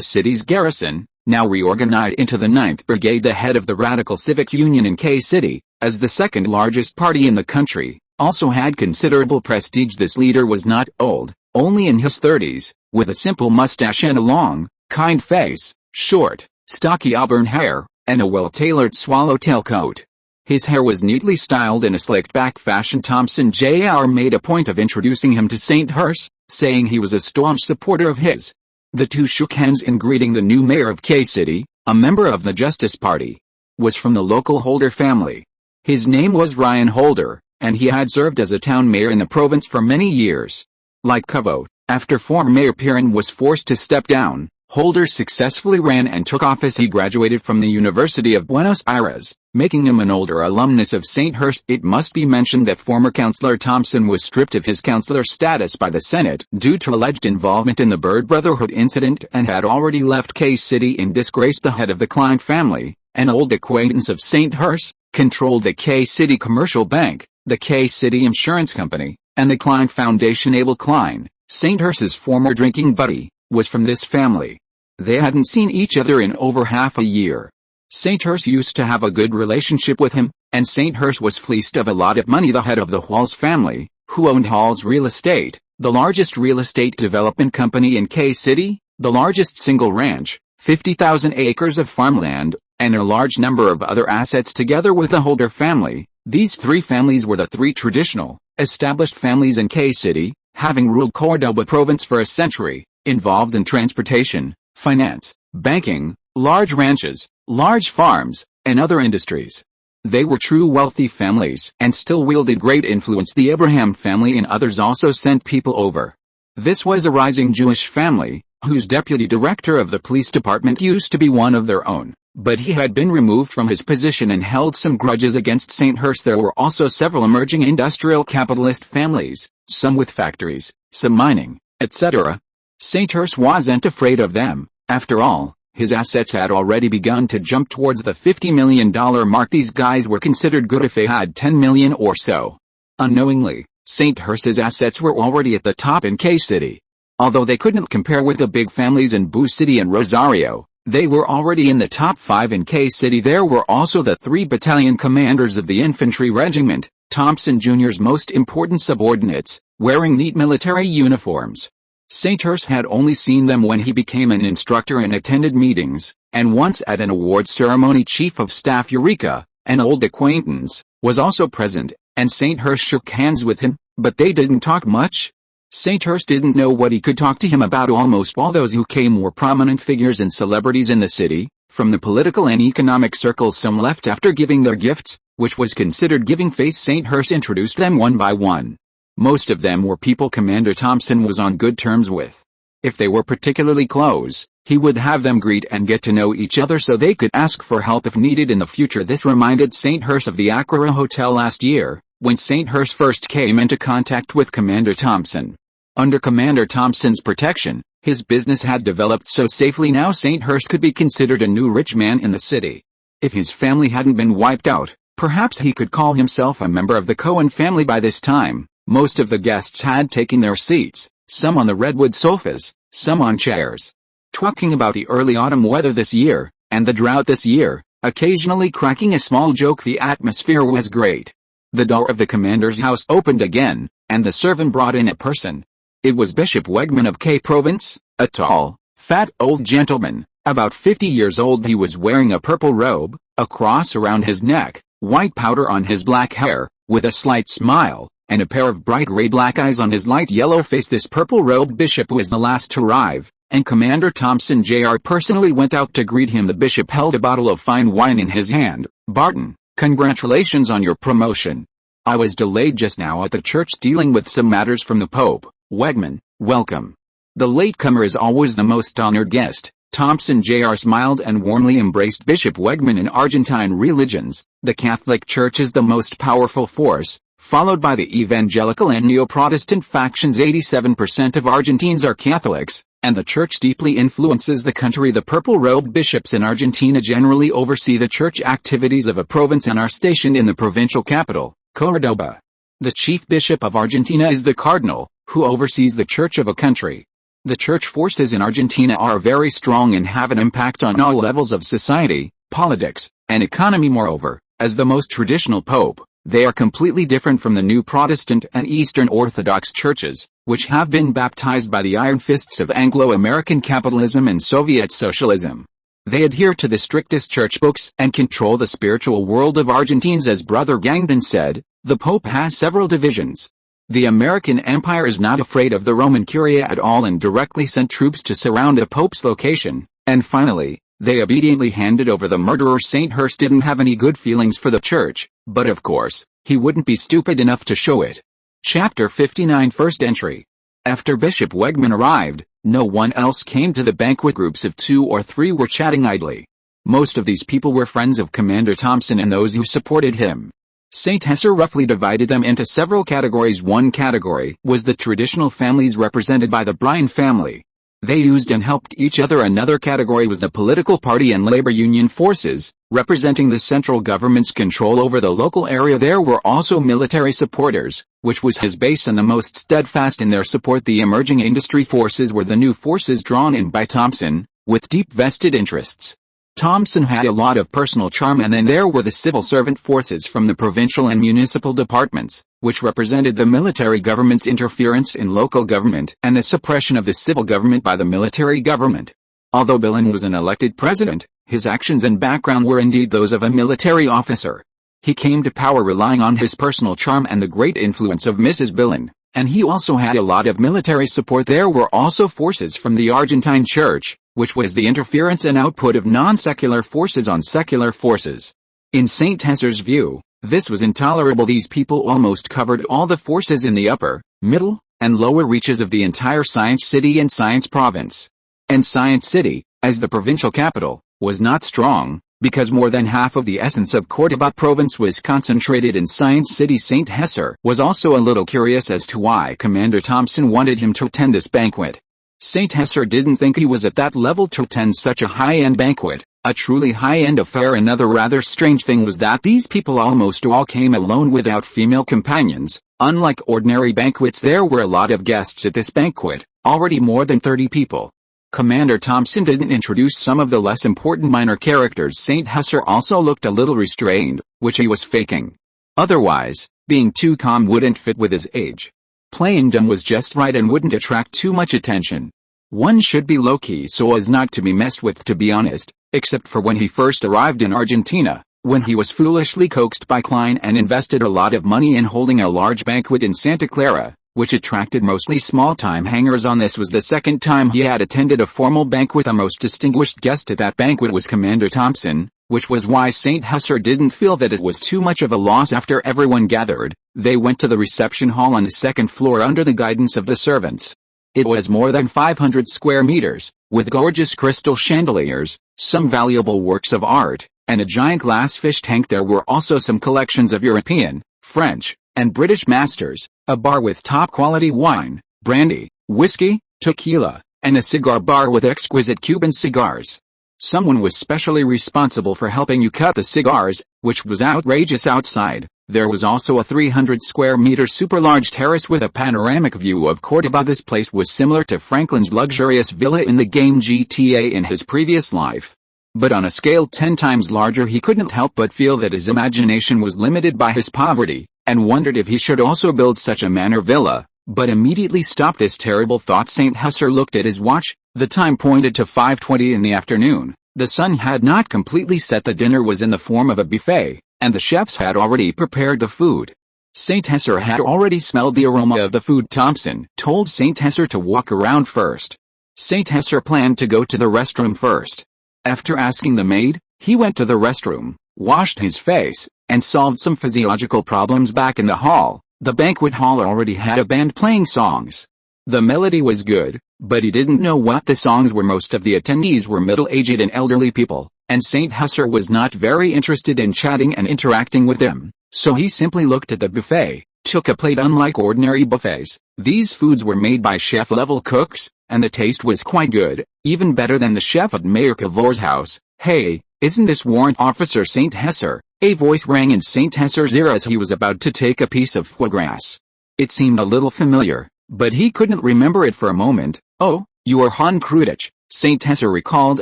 city's garrison, now reorganized into the 9th Brigade. The head of the Radical Civic Union in K-City, as the second largest party in the country, also had considerable prestige. This leader was not old, only in his 30s, with a simple mustache and a long, kind face, short, stocky auburn hair, and a well-tailored swallowtail coat. His hair was neatly styled in a slicked-back fashion. Thompson Jr. made a point of introducing him to St. Hurst, saying he was a staunch supporter of his. The two shook hands in greeting. The new mayor of K-City, a member of the Justice Party, was from the local Holder family. His name was Ryan Holder, and he had served as a town mayor in the province for many years. Like Cavo, after former Mayor Piran was forced to step down, Holder successfully ran and took office. He graduated from the University of Buenos Aires, making him an older alumnus of St. Hurst. It must be mentioned that former Councillor Thompson was stripped of his councillor status by the Senate due to alleged involvement in the Bird Brotherhood incident and had already left K-City in disgrace. The head of the Klein family, an old acquaintance of St. Hurst, controlled the K-City Commercial Bank, the K-City Insurance Company, and the Klein Foundation. Abel Klein, St. Hurst's former drinking buddy, was from this family. They hadn't seen each other in over half a year. St. Hurst used to have a good relationship with him, and St. Hurst was fleeced of a lot of money. The head of the Halls family, who owned Halls Real Estate, the largest real estate development company in K-City, the largest single ranch, 50,000 acres of farmland, and a large number of other assets. Together with the Holder family, these three families were the three traditional, established families in K-City, having ruled Córdoba province for a century, involved in transportation, finance, banking, large ranches, large farms, and other industries. They were true wealthy families and still wielded great influence. The Abraham family and others also sent people over. This was a rising Jewish family, whose deputy director of the police department used to be one of their own, but he had been removed from his position and held some grudges against St. Hurst. There were also several emerging industrial capitalist families, some with factories, some mining, etc. St. Hurst wasn't afraid of them. After all, his assets had already begun to jump towards the $50 million mark. These guys were considered good if they had 10 million or so. Unknowingly, St. Hurst's assets were already at the top in K-City. Although they couldn't compare with the big families in Boo City and Rosario, they were already in the top 5 in K-City. There were also the 3 battalion commanders of the infantry regiment, Thompson Jr.'s most important subordinates, wearing neat military uniforms. St. Hurst had only seen them when he became an instructor and attended meetings, and once at an awards ceremony. Chief of Staff Eureka, an old acquaintance, was also present, and St. Hurst shook hands with him, but they didn't talk much. St. Hurst didn't know what he could talk to him about. Almost all those who came were prominent figures and celebrities in the city. From the political and economic circles, some left after giving their gifts, which was considered giving face. St. Hurst introduced them one by one. Most of them were people Commander Thompson was on good terms with. If they were particularly close, he would have them greet and get to know each other so they could ask for help if needed in the future. This reminded St. Hurst of the Accra Hotel last year, when St. Hurst first came into contact with Commander Thompson. Under Commander Thompson's protection, his business had developed so safely now St. Hurst could be considered a new rich man in the city. If his family hadn't been wiped out, perhaps he could call himself a member of the Cohen family by this time. Most of the guests had taken their seats, some on the redwood sofas, some on chairs. Talking about the early autumn weather this year, and the drought this year, occasionally cracking a small joke. The atmosphere was great. The door of the commander's house opened again, and the servant brought in a person. It was Bishop Wegman of K Province, a tall, fat old gentleman, about 50 years old. He was wearing a purple robe, a cross around his neck, white powder on his black hair, with a slight smile, and a pair of bright gray-black eyes on his light yellow face. This purple-robed bishop was the last to arrive, and Commander Thompson Jr. personally went out to greet him. The bishop held a bottle of fine wine in his hand. "Barton, congratulations on your promotion. I was delayed just now at the church dealing with some matters from the Pope." "Wegman, welcome. The latecomer is always the most honored guest." Thompson Jr. smiled and warmly embraced Bishop Wegman. In Argentine religions, the Catholic Church is the most powerful force, followed by the evangelical and neo-Protestant factions. 87% of Argentines are Catholics, and the Church deeply influences the country. The purple-robed bishops in Argentina generally oversee the church activities of a province and are stationed in the provincial capital, Córdoba. The chief bishop of Argentina is the cardinal, who oversees the church of a country. The church forces in Argentina are very strong and have an impact on all levels of society, politics, and economy. Moreover, as the most traditional pope, they are completely different from the new Protestant and Eastern Orthodox churches, which have been baptized by the iron fists of Anglo-American capitalism and Soviet socialism. They adhere to the strictest church books and control the spiritual world of Argentines. As Brother Gangdon said, the Pope has several divisions. The American Empire is not afraid of the Roman Curia at all and directly sent troops to surround the Pope's location, and finally, they obediently handed over the murderer. St. Hurst didn't have any good feelings for the church, but of course, he wouldn't be stupid enough to show it. Chapter 59 First Entry. After Bishop Wegman arrived, no one else came to the banquet. Groups of 2 or 3 were chatting idly. Most of these people were friends of Commander Thompson and those who supported him. St. Hesser roughly divided them into several categories. One category was the traditional families represented by the Bryan family. They used and helped each other. Another category was the political party and labor union forces, representing the central government's control over the local area. There were also military supporters, which was his base and the most steadfast in their support. The emerging industry forces were the new forces drawn in by Thompson, with deep vested interests. Thompson had a lot of personal charm. And then there were the civil servant forces from the provincial and municipal departments, which represented the military government's interference in local government and the suppression of the civil government by the military government. Although Billen was an elected president, his actions and background were indeed those of a military officer. He came to power relying on his personal charm and the great influence of Mrs. Billen, and he also had a lot of military support. There were also forces from the Argentine Church, which was the interference and output of non-secular forces on secular forces. In St. Hesser's view, this was intolerable. These people almost covered all the forces in the upper, middle, and lower reaches of the entire Science City and Science Province. And Science City, as the provincial capital, was not strong, because more than half of the essence of Córdoba province was concentrated in Science City. St. Hesser was also a little curious as to why Commander Thompson wanted him to attend this banquet. St. Hesser didn't think he was at that level to attend such a high-end banquet, a truly high-end affair. Another rather strange thing was that these people almost all came alone without female companions. Unlike ordinary banquets, there were a lot of guests at this banquet, already more than 30 people. Commander Thompson didn't introduce some of the less important minor characters. St. Hesser also looked a little restrained, which he was faking. Otherwise, being too calm wouldn't fit with his age. Playing dumb was just right and wouldn't attract too much attention. One should be low-key so as not to be messed with, to be honest, except for when he first arrived in Argentina, when he was foolishly coaxed by Klein and invested a lot of money in holding a large banquet in Santa Clara, which attracted mostly small-time hangers-on. This was the second time he had attended a formal banquet. The most distinguished guest at that banquet was Commander Thompson, which was why St. Hesser didn't feel that it was too much of a loss. After everyone gathered, They went to the reception hall on the second floor under the guidance of the servants. It was more than 500 square meters, with gorgeous crystal chandeliers, some valuable works of art, and a giant glass fish tank. There were also some collections of European, French, and British masters, a bar with top-quality wine, brandy, whiskey, tequila, and a cigar bar with exquisite Cuban cigars. Someone was specially responsible for helping you cut the cigars, which was outrageous outside. There was also a 300 square meter super large terrace with a panoramic view of Cordoba. This place was similar to Franklin's luxurious villa in the game GTA in his previous life. But on a scale 10 times larger. He couldn't help but feel that his imagination was limited by his poverty, and wondered if he should also build such a manor villa, but immediately stopped this terrible thought. St. Husser looked at his watch. The time pointed to 5:20 in the afternoon. The sun had not completely set. The dinner was in the form of a buffet, and the chefs had already prepared the food. St. Husser had already smelled the aroma of the food. Thompson told St. Husser to walk around first. St. Husser planned to go to the restroom first. After asking the maid, he went to the restroom, washed his face, and solved some physiological problems. Back in the hall, the banquet hall already had a band playing songs. The melody was good, but he didn't know what the songs were. Most of the attendees were middle-aged and elderly people, and St. Husser was not very interested in chatting and interacting with them, so he simply looked at the buffet, took a plate. Unlike ordinary buffets, these foods were made by chef-level cooks, and the taste was quite good, even better than the chef at Mayor Cavor's house. "Hey, isn't this Warrant Officer St. Husser?" A voice rang in St. Husser's ear as he was about to take a piece of foie gras. It seemed a little familiar, but he couldn't remember it for a moment. "Oh, you are Han Krudich," St. Husser recalled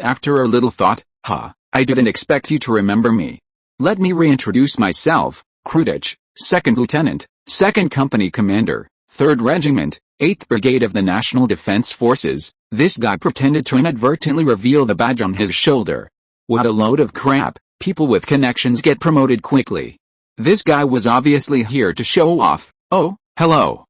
after a little thought. I didn't expect you to remember me. Let me reintroduce myself, Krudich, 2nd Lieutenant, 2nd Company Commander, 3rd Regiment, 8th Brigade of the National Defense Forces." This guy pretended to inadvertently reveal the badge on his shoulder. What a load of crap. People with connections get promoted quickly. This guy was obviously here to show off. "Oh, hello.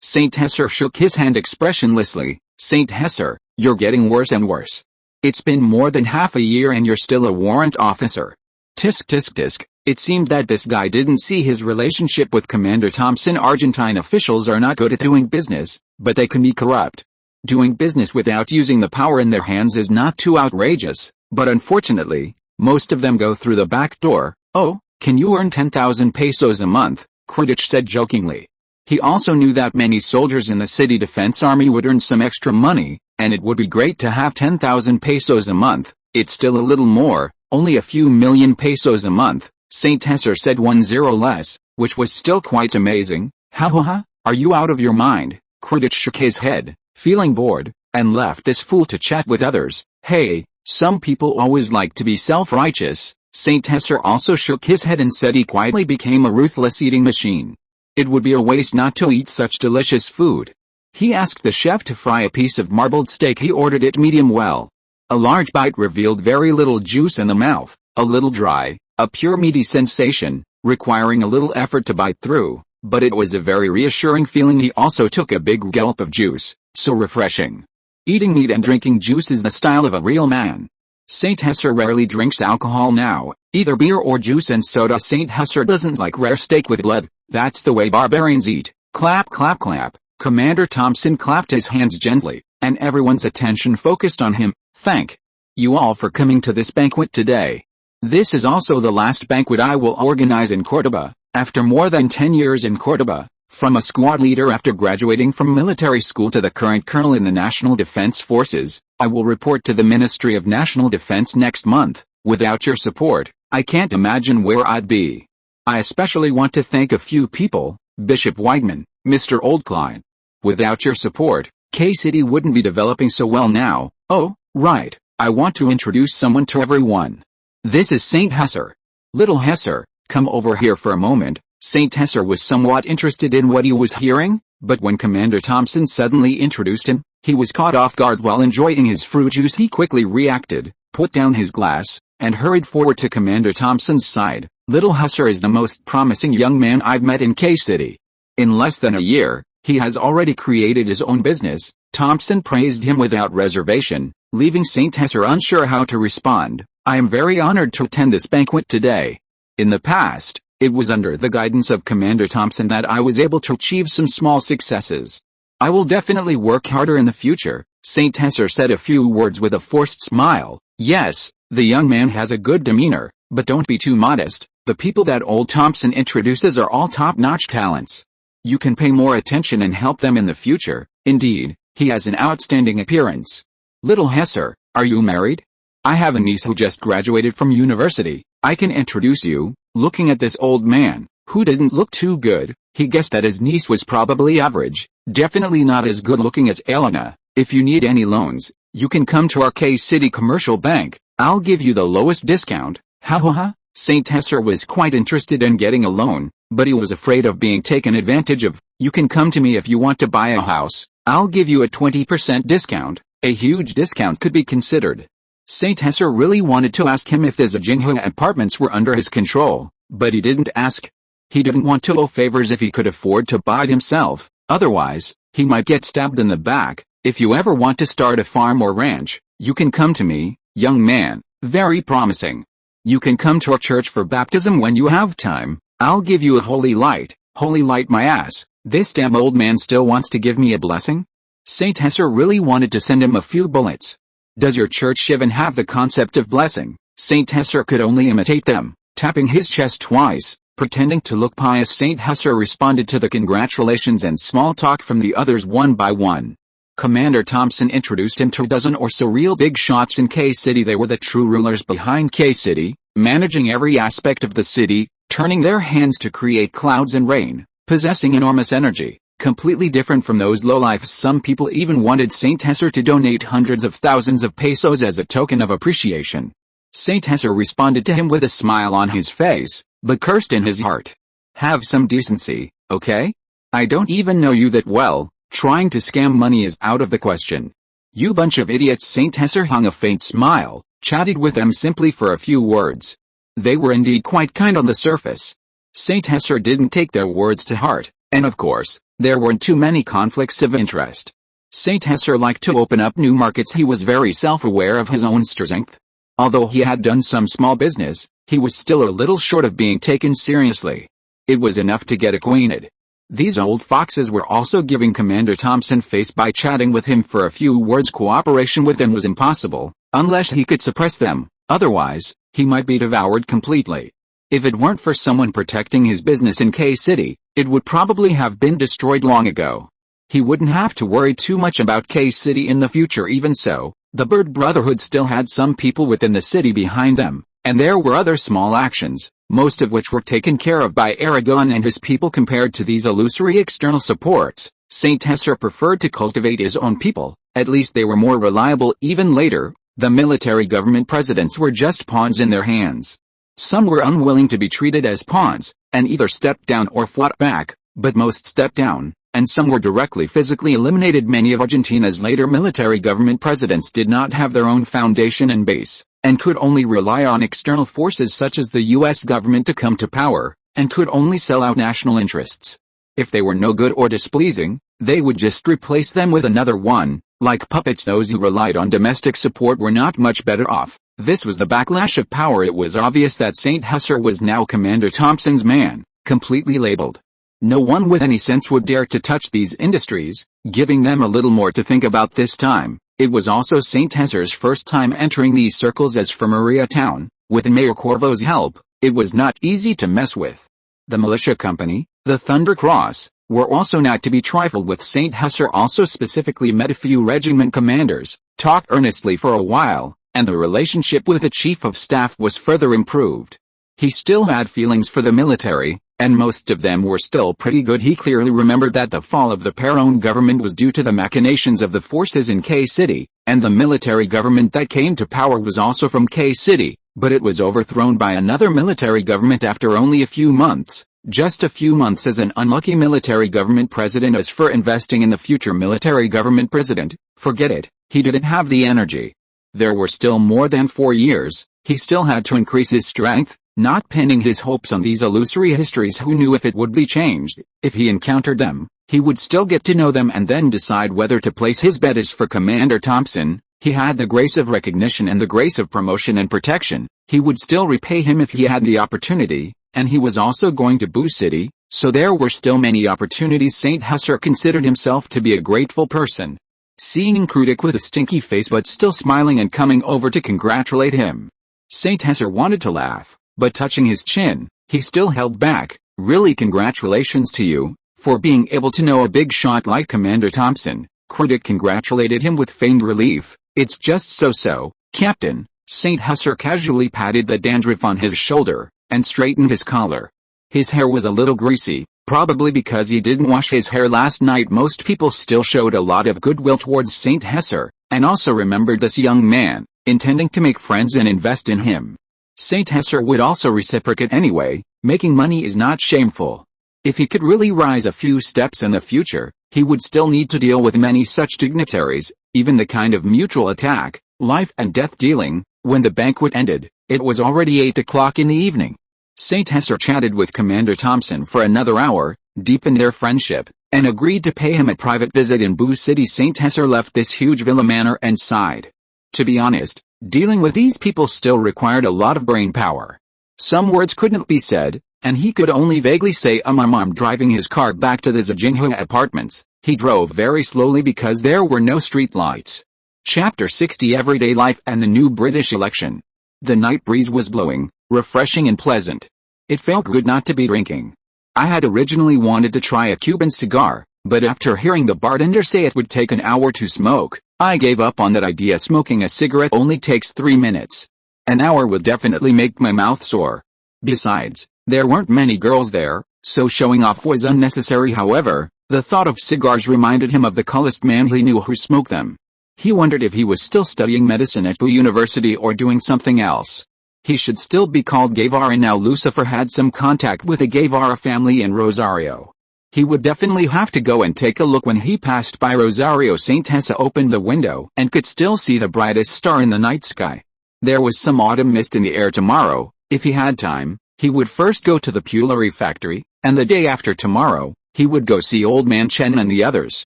St. Husser shook his hand expressionlessly. "St. Husser, you're getting worse and worse. It's been more than half a year and you're still a warrant officer." Tisk tisk tisk. It seemed that this guy didn't see his relationship with Commander Thompson. Argentine officials are not good at doing business, but they can be corrupt. Doing business without using the power in their hands is not too outrageous, but unfortunately, most of them go through the back door. "Oh, can you earn 10,000 pesos a month?" Krudich said jokingly. He also knew that many soldiers in the city defense army would earn some extra money, and it would be great to have 10,000 pesos a month. It's still a little more, only a few million pesos a month, St. Husser said, 10 less, which was still quite amazing. "Ha, are you out of your mind?" Krudich shook his head, feeling bored, and left this fool to chat with others. "Hey, some people always like to be self-righteous." St. Husser also shook his head and said he quietly became a ruthless eating machine. It would be a waste not to eat such delicious food. He asked the chef to fry a piece of marbled steak. He ordered it medium well. A large bite revealed very little juice in the mouth, a little dry, a pure meaty sensation, requiring a little effort to bite through, but it was a very reassuring feeling. He also took a big gulp of juice, so refreshing. Eating meat and drinking juice is the style of a real man. St. Husser rarely drinks alcohol now, either beer or juice and soda. St. Husser doesn't like rare steak with blood. That's the way barbarians eat. Clap clap clap. Commander Thompson clapped his hands gently, and everyone's attention focused on him. "Thank you all for coming to this banquet today. This is also the last banquet I will organize in Cordoba. After more than 10 years in Cordoba, from a squad leader after graduating from military school to the current colonel in the National Defense Forces, I will report to the Ministry of National Defense next month. Without your support, I can't imagine where I'd be. I especially want to thank a few people, Bishop Weidman, Mr. Oldklein. Without your support, K-City wouldn't be developing so well now. Oh, right, I want to introduce someone to everyone. This is St. Husser. Little Husser, come over here for a moment." St. Husser was somewhat interested in what he was hearing, but when Commander Thompson suddenly introduced him, he was caught off guard. While enjoying his fruit juice, he quickly reacted, put down his glass, and hurried forward to Commander Thompson's side. "Little Husser is the most promising young man I've met in K-City. In less than a year, he has already created his own business." Thompson praised him without reservation, leaving St. Husser unsure how to respond. "I am very honored to attend this banquet today. In the past, It was under the guidance of Commander Thompson that I was able to achieve some small successes. I will definitely work harder in the future, St. Hesser said, a few words with a forced smile. Yes, the young man has a good demeanor, but don't be too modest. The people that old Thompson introduces are all top-notch talents. You can pay more attention and help them in the future. Indeed, he has an outstanding appearance. Little Hesser, are you married? I have a niece who just graduated from university. I can introduce you. Looking at this old man, who didn't look too good, he guessed that his niece was probably average, definitely not as good looking as Elena. If you need any loans, you can come to our K-City Commercial Bank. I'll give you the lowest discount. Ha ha ha. St. Hesser was quite interested in getting a loan, but he was afraid of being taken advantage of. You can come to me if you want to buy a house. I'll give you a 20% discount. A huge discount could be considered. St. Hesser really wanted to ask him if his Jinhua apartments were under his control, but he didn't ask. He didn't want to owe favors if he could afford to buy it himself. Otherwise, he might get stabbed in the back. If you ever want to start a farm or ranch, you can come to me, young man. Very promising. You can come to our church for baptism when you have time. I'll give you a holy light. Holy light my ass. This damn old man still wants to give me a blessing? St. Hesser really wanted to send him a few bullets. Does your church even have the concept of blessing? St. Hesser could only imitate them, tapping his chest twice, pretending to look pious. St. Hesser responded to the congratulations and small talk from the others one by one. Commander Thompson introduced him to a dozen or so real big shots in K-City. They were the true rulers behind K-City, managing every aspect of the city, turning their hands to create clouds and rain, possessing enormous energy, completely different from those lowlifes. Some people even wanted St. Hesser to donate hundreds of thousands of pesos as a token of appreciation. St. Hesser responded to him with a smile on his face, but cursed in his heart. Have some decency, okay? I don't even know you that well. Trying to scam money is out of the question. You bunch of idiots. St. Hesser hung a faint smile, chatted with them simply for a few words. They were indeed quite kind on the surface. St. Hesser didn't take their words to heart, and of course, there weren't too many conflicts of interest. St. Hesser liked to open up new markets. He was very self-aware of his own strength. Although he had done some small business, he was still a little short of being taken seriously. It was enough to get acquainted. These old foxes were also giving Commander Thompson face by chatting with him for a few words. Cooperation with them was impossible, unless he could suppress them. Otherwise, he might be devoured completely. If it weren't for someone protecting his business in K-City, it would probably have been destroyed long ago. He wouldn't have to worry too much about K-City in the future. Even so, the Bird Brotherhood still had some people within the city behind them, and there were other small actions, most of which were taken care of by Aragon and his people. Compared to these illusory external supports, St. Hesser preferred to cultivate his own people. At least they were more reliable. Even later, the military government presidents were just pawns in their hands. Some were unwilling to be treated as pawns, and either stepped down or fought back, but most stepped down, and some were directly physically eliminated. Many of Argentina's later military government presidents did not have their own foundation and base, and could only rely on external forces such as the U.S. government to come to power, and could only sell out national interests. If they were no good or displeasing, they would just replace them with another one. Like puppets, those who relied on domestic support were not much better off. This was the backlash of power. It was obvious that St. Hesser was now Commander Thompson's man, completely labeled. No one with any sense would dare to touch these industries, giving them a little more to think about this time. It was also St. Hesser's first time entering these circles. As for Maria Town, with Mayor Corvo's help, it was not easy to mess with. The militia company, the Thunder Cross, were also not to be trifled with. St. Hesser also specifically met a few regiment commanders, talked earnestly for a while, and the relationship with the chief of staff was further improved. He still had feelings for the military, and most of them were still pretty good. He clearly remembered that the fall of the Perón government was due to the machinations of the forces in K-City, and the military government that came to power was also from K-City, but it was overthrown by another military government after only a few months. Just a few months as an unlucky military government president. As for investing in the future military government president, forget it, he didn't have the energy. There were still more than 4 years, he still had to increase his strength, not pinning his hopes on these illusory histories. Who knew if it would be changed? If he encountered them, he would still get to know them and then decide whether to place his bet. As for Commander Thompson, he had the grace of recognition and the grace of promotion and protection. He would still repay him if he had the opportunity. and he was also going to Boo City, so there were still many opportunities. St. Husser considered himself to be a grateful person. Seeing Krudik with a stinky face but still smiling and coming over to congratulate him. St. Husser wanted to laugh, but touching his chin, he still held back. Really, congratulations to you, for being able to know a big shot like Commander Thompson. Krudik congratulated him with feigned relief. It's just so, Captain. St. Husser casually patted the dandruff on his shoulder, and straightened his collar. His hair was a little greasy, probably because he didn't wash his hair last night. Most people still showed a lot of goodwill towards St. Husser, and also remembered this young man, intending to make friends and invest in him. St. Husser would also reciprocate anyway. Making money is not shameful. If he could really rise a few steps in the future, he would still need to deal with many such dignitaries, even the kind of mutual attack, life and death dealing. When the banquet ended, it was already 8 o'clock in the evening. St. Husser chatted with Commander Thompson for another hour, deepened their friendship, and agreed to pay him a private visit in Boo City. St. Husser left this huge villa manor and sighed. To be honest, dealing with these people still required a lot of brain power. Some words couldn't be said, and he could only vaguely say driving his car back to the Zajinghua apartments. He drove very slowly because there were no street lights. Chapter 60: Everyday Life and the New British Election. The night breeze was blowing, refreshing and pleasant. It felt good not to be drinking. I had originally wanted to try a Cuban cigar, but after hearing the bartender say it would take an hour to smoke, I gave up on that idea. Smoking a cigarette only takes 3 minutes. An hour would definitely make my mouth sore. Besides, there weren't many girls there, so showing off was unnecessary. However, the thought of cigars reminded him of the coolest man he knew who smoked them. He wondered if he was still studying medicine at Boo University or doing something else. He should still be called Guevara now. Lucifer had some contact with the Guevara family in Rosario. He would definitely have to go and take a look. When he passed by Rosario, St. Husser opened the window and could still see the brightest star in the night sky. There was some autumn mist in the air. Tomorrow, if he had time, he would first go to the Pullery factory, and the day after tomorrow, he would go see Old Man Chen and the others.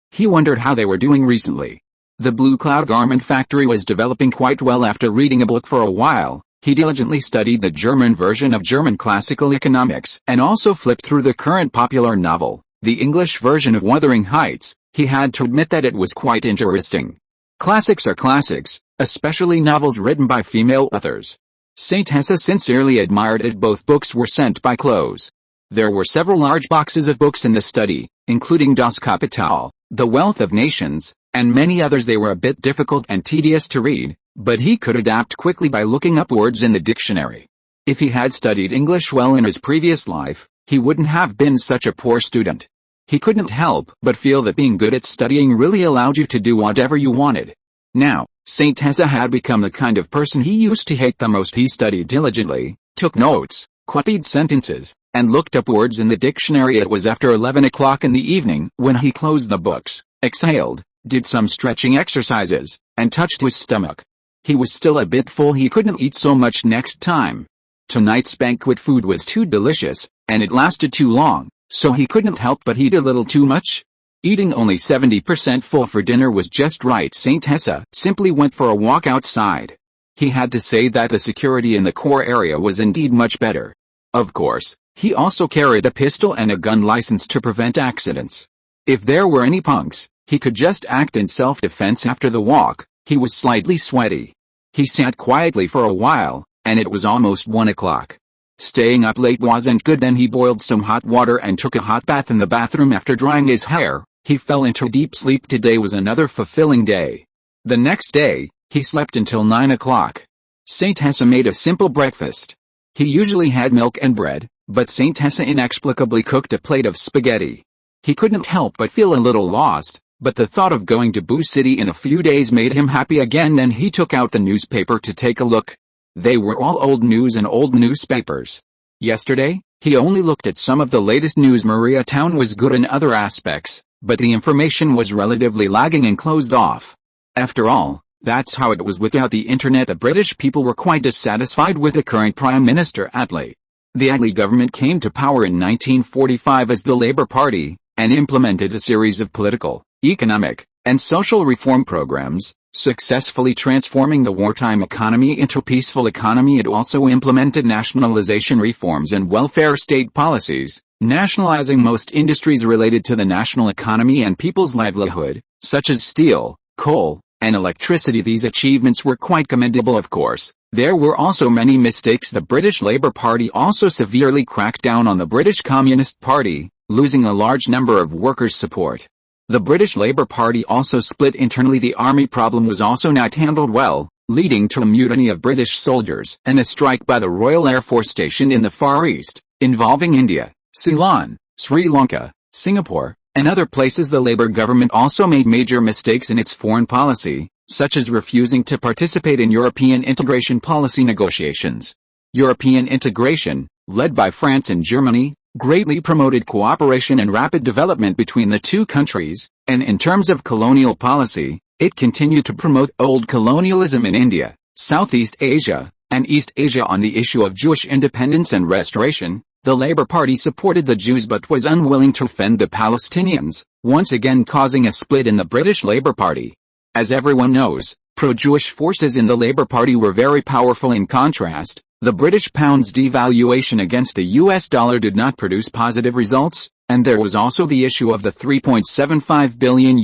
He wondered how they were doing recently. The Blue Cloud Garment Factory was developing quite well. After reading a book for a while, he diligently studied the German version of German classical economics and also flipped through the current popular novel, the English version of Wuthering Heights. He had to admit that it was quite interesting. Classics are classics, especially novels written by female authors. St. Husser sincerely admired it. Both books were sent by clothes. There were several large boxes of books in the study, including Das Kapital, The Wealth of Nations, and many others. They were a bit difficult and tedious to read, but he could adapt quickly by looking up words in the dictionary. If he had studied English well in his previous life, he wouldn't have been such a poor student. He couldn't help but feel that being good at studying really allowed you to do whatever you wanted. Now, St. Husser had become the kind of person he used to hate the most. He studied diligently, took notes, copied sentences, and looked up words in the dictionary. It was after 11 o'clock in the evening when he closed the books, exhaled, did some stretching exercises, and touched his stomach. He was still a bit full. He couldn't eat so much next time. Tonight's banquet food was too delicious, and it lasted too long, so he couldn't help but eat a little too much. Eating only 70% full for dinner was just right. St. Husser simply went for a walk outside. He had to say that the security in the core area was indeed much better. Of course, he also carried a pistol and a gun license to prevent accidents. If there were any punks, he could just act in self-defense. After the walk, he was slightly sweaty. He sat quietly for a while, and it was almost 1 o'clock. Staying up late wasn't good. Then he boiled some hot water and took a hot bath in the bathroom. After drying his hair, he fell into deep sleep. Today was another fulfilling day. The next day, he slept until 9 o'clock. St. Husser made a simple breakfast. He usually had milk and bread, but St. Husser inexplicably cooked a plate of spaghetti. He couldn't help but feel a little lost, but the thought of going to Boo City in a few days made him happy again. Then he took out the newspaper to take a look. They were all old news and old newspapers. Yesterday, he only looked at some of the latest news. Maria Town was good in other aspects, but the information was relatively lagging and closed off. After all, that's how it was without the internet. The British people were quite dissatisfied with the current Prime Minister Attlee. The Attlee government came to power in 1945 as the Labour Party, and implemented a series of political, economic, and social reform programs, successfully transforming the wartime economy into a peaceful economy. It also implemented nationalization reforms and welfare state policies, nationalizing most industries related to the national economy and people's livelihood, such as steel, coal, and electricity. These achievements were quite commendable, of course. There were also many mistakes. The British Labour Party also severely cracked down on the British Communist Party, losing a large number of workers' support. The British Labour Party also split internally. The army problem was also not handled well, leading to a mutiny of British soldiers and a strike by the Royal Air Force stationed in the Far East, involving India, Ceylon, Sri Lanka, Singapore, and other places. The Labour government also made major mistakes in its foreign policy, such as refusing to participate in European integration policy negotiations. European integration, led by France and Germany, greatly promoted cooperation and rapid development between the two countries, and in terms of colonial policy, it continued to promote old colonialism in India, Southeast Asia, and East Asia. On the issue of Jewish independence and restoration, the Labour Party supported the Jews but was unwilling to offend the Palestinians, once again causing a split in the British Labour Party. As everyone knows, pro-Jewish forces in the Labour Party were very powerful. In contrast, the British pound's devaluation against the US dollar did not produce positive results, and there was also the issue of the $3.75 billion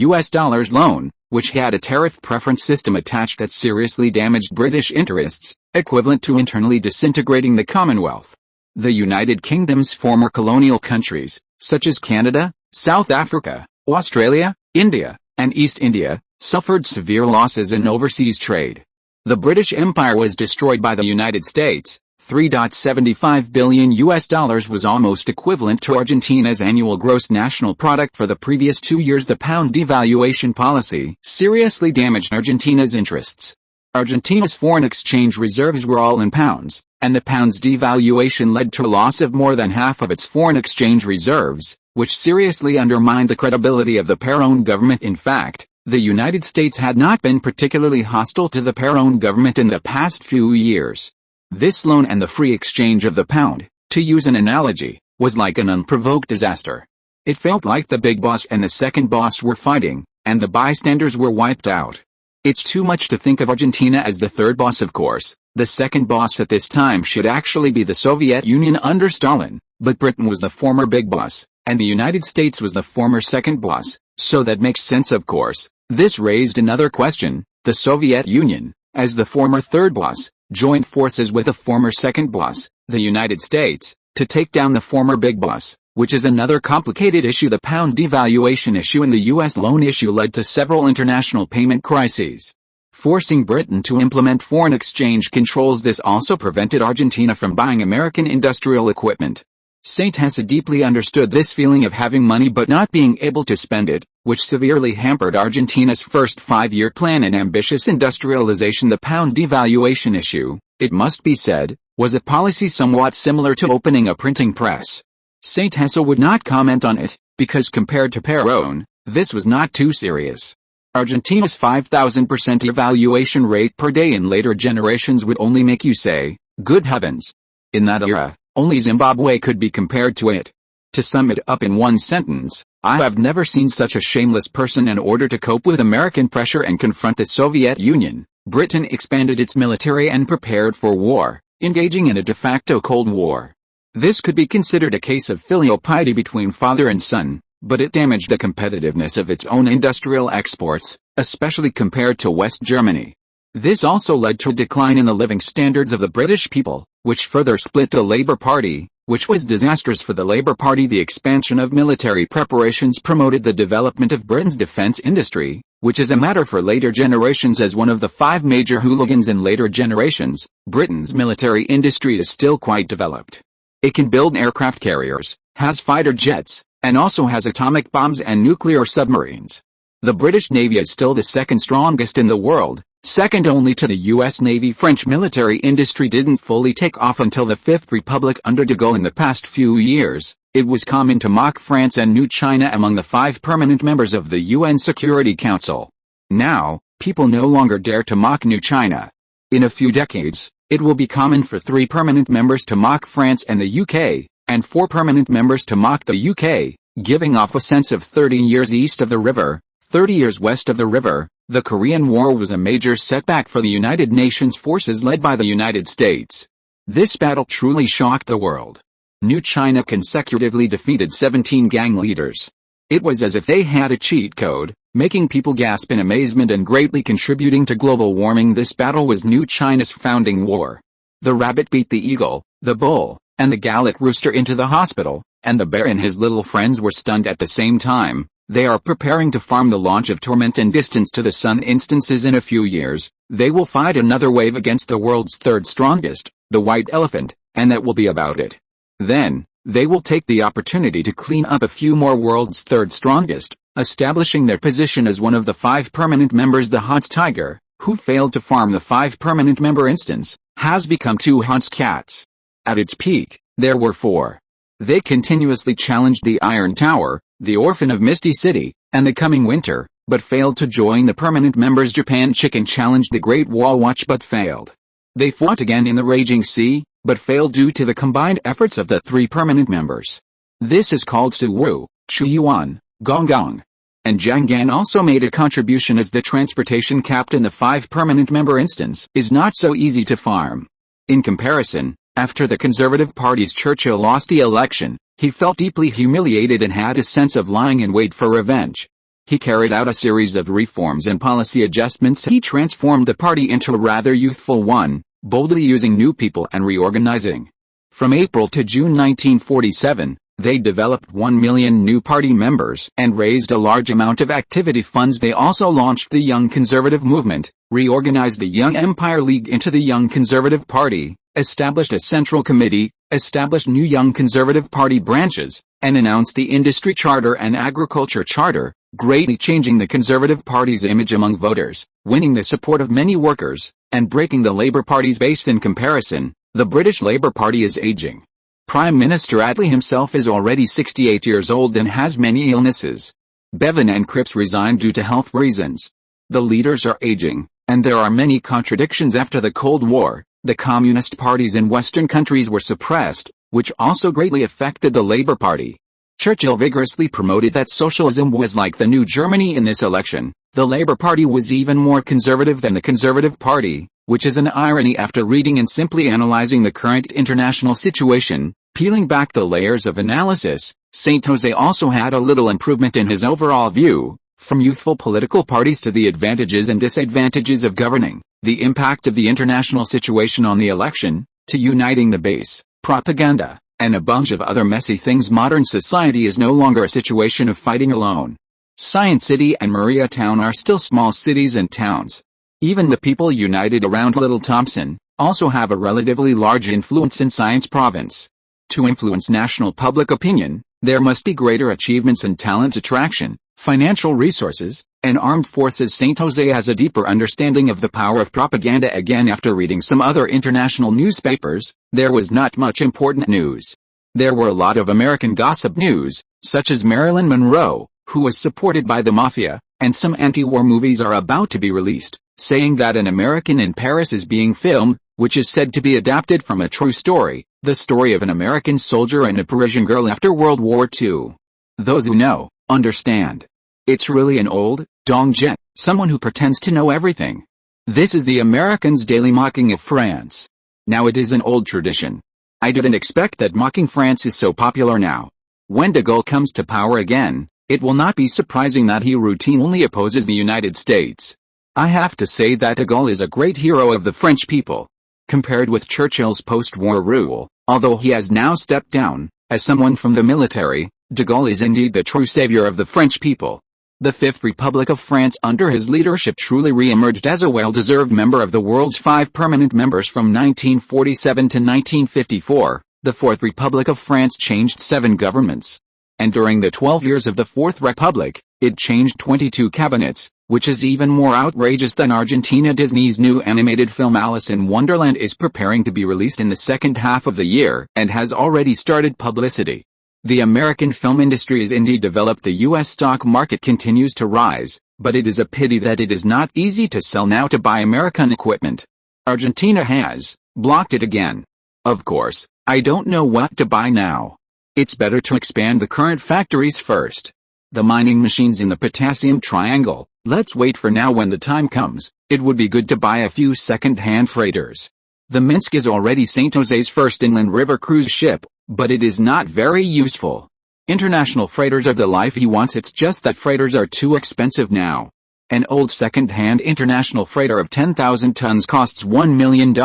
loan, which had a tariff preference system attached that seriously damaged British interests, equivalent to internally disintegrating the Commonwealth. The United Kingdom's former colonial countries, such as Canada, South Africa, Australia, India, and East India, suffered severe losses in overseas trade. The British Empire was destroyed by the United States. $3.75 billion was almost equivalent to Argentina's annual gross national product for the previous 2 years. The pound devaluation policy seriously damaged Argentina's interests. Argentina's foreign exchange reserves were all in pounds, and the pound's devaluation led to a loss of more than half of its foreign exchange reserves, which seriously undermined the credibility of the Perón government. In fact, the United States had not been particularly hostile to the Perón government in the past few years. This loan and the free exchange of the pound, to use an analogy, was like an unprovoked disaster. It felt like the big boss and the second boss were fighting, and the bystanders were wiped out. It's too much to think of Argentina as the third boss, of course. The second boss at this time should actually be the Soviet Union under Stalin, but Britain was the former big boss, and the United States was the former second boss, so that makes sense, of course. This raised another question. The Soviet Union, as the former third boss, joined forces with the former second boss, the United States, to take down the former big boss, which is another complicated issue. The pound devaluation issue and the U.S. loan issue led to several international payment crises, forcing Britain to implement foreign exchange controls. This also prevented Argentina from buying American industrial equipment. St. Hesse deeply understood this feeling of having money but not being able to spend it, which severely hampered Argentina's first 5-year plan and ambitious industrialization. The pound devaluation issue, it must be said, was a policy somewhat similar to opening a printing press. St. Hesse would not comment on it, because compared to Perón, this was not too serious. Argentina's 5,000% devaluation rate per day in later generations would only make you say, good heavens. In that era, only Zimbabwe could be compared to it. To sum it up in one sentence, I have never seen such a shameless person. In order to cope with American pressure and confront the Soviet Union, Britain expanded its military and prepared for war, engaging in a de facto Cold War. This could be considered a case of filial piety between father and son, but it damaged the competitiveness of its own industrial exports, especially compared to West Germany. This also led to a decline in the living standards of the British people, which further split the Labour Party, which was disastrous for the Labour Party. The expansion of military preparations promoted the development of Britain's defence industry, which is a matter for later generations. As one of the 5 major hooligans in later generations, Britain's military industry is still quite developed. It can build aircraft carriers, has fighter jets, and also has atomic bombs and nuclear submarines. The British Navy is still the second strongest in the world, second only to the U.S. Navy. French military industry didn't fully take off until the Fifth Republic under de Gaulle. In the past few years, it was common to mock France and New China among the 5 permanent members of the UN Security Council. Now, people no longer dare to mock New China. In a few decades, it will be common for 3 permanent members to mock France and the UK, and 4 permanent members to mock the UK, giving off a sense of 30 years east of the river, 30 years west of the river, the Korean War was a major setback for the United Nations forces led by the United States. This battle truly shocked the world. New China consecutively defeated 17 gang leaders. It was as if they had a cheat code, making people gasp in amazement and greatly contributing to global warming. This battle was New China's founding war. The rabbit beat the eagle, the bull, and the Gallic rooster into the hospital, and the bear and his little friends were stunned at the same time. They are preparing to farm the launch of torment and distance to the sun instances. In a few years, they will fight another wave against the world's third strongest, the white elephant, and that will be about it. Then, they will take the opportunity to clean up a few more world's third strongest, establishing their position as one of the 5 permanent members. The Hans tiger, who failed to farm the 5 permanent member instance, has become 2 Hans cats. At its peak, there were 4. They continuously challenged the Iron Tower, the Orphan of Misty City, and the Coming Winter, but failed to join the permanent members. Japan Chicken challenged the Great Wall Watch but failed. They fought again in the Raging Sea, but failed due to the combined efforts of the 3 permanent members. This is called Suwu, Chuyuan, Gonggong. And Jianggan also made a contribution as the transportation captain. The 5 permanent member instance is not so easy to farm. In comparison, after the Conservative Party's Churchill lost the election, he felt deeply humiliated and had a sense of lying in wait for revenge. He carried out a series of reforms and policy adjustments. He transformed the party into a rather youthful one, boldly using new people and reorganizing. From April to June 1947, they developed 1 million new party members and raised a large amount of activity funds. They also launched the Young Conservative Movement, reorganized the Young Empire League into the Young Conservative Party, established a central committee, established new Young Conservative Party branches, and announced the Industry Charter and Agriculture Charter, greatly changing the Conservative Party's image among voters, winning the support of many workers, and breaking the Labour Party's base. In comparison, the British Labour Party is aging. Prime Minister Attlee himself is already 68 years old and has many illnesses. Bevan and Cripps resigned due to health reasons. The leaders are aging, and there are many contradictions. After the Cold War, the communist parties in Western countries were suppressed, which also greatly affected the Labour Party. Churchill vigorously promoted that socialism was like the new Germany. In this election, the Labour Party was even more conservative than the Conservative Party, which is an irony after reading and simply analyzing the current international situation. Peeling back the layers of analysis, Saint José also had a little improvement in his overall view, from youthful political parties to the advantages and disadvantages of governing, the impact of the international situation on the election, to uniting the base, propaganda, and a bunch of other messy things. Modern society is no longer a situation of fighting alone. Science City and Maria Town are still small cities and towns. Even the people united around Little Thompson also have a relatively large influence in Science Province. To influence national public opinion, there must be greater achievements in talent attraction, financial resources, and armed forces. Saint José has a deeper understanding of the power of propaganda. Again, after reading some other international newspapers, there was not much important news. There were a lot of American gossip news, such as Marilyn Monroe, who was supported by the mafia, and some anti-war movies are about to be released, saying that An American in Paris is being filmed, which is said to be adapted from a true story, the story of an American soldier and a Parisian girl after World War II. Those who know, understand. It's really an old, dong jet, someone who pretends to know everything. This is the Americans' daily mocking of France. Now it is an old tradition. I didn't expect that mocking France is so popular now. When de Gaulle comes to power again, it will not be surprising that he routinely opposes the United States. I have to say that de Gaulle is a great hero of the French people. Compared with Churchill's post-war rule, although he has now stepped down, as someone from the military, de Gaulle is indeed the true savior of the French people. The Fifth Republic of France under his leadership truly re-emerged as a well-deserved member of the world's 5 permanent members. From 1947 to 1954, the Fourth Republic of France changed 7 governments. And during the 12 years of the Fourth Republic, it changed 22 cabinets, which is even more outrageous than Argentina. Disney's new animated film Alice in Wonderland is preparing to be released in the second half of the year and has already started publicity. The American film industry is indeed developed. The U.S. stock market continues to rise, but it is a pity that it is not easy to sell now to buy American equipment. Argentina has blocked it again. Of course, I don't know what to buy now. It's better to expand the current factories first. The mining machines in the potassium triangle. Let's wait for now. When the time comes, it would be good to buy a few second-hand freighters. The Minsk is already St. Jose's first inland river cruise ship, but it is not very useful. International freighters are the life he wants. It's just that freighters are too expensive now. An old second-hand international freighter of 10,000 tons costs $1 million,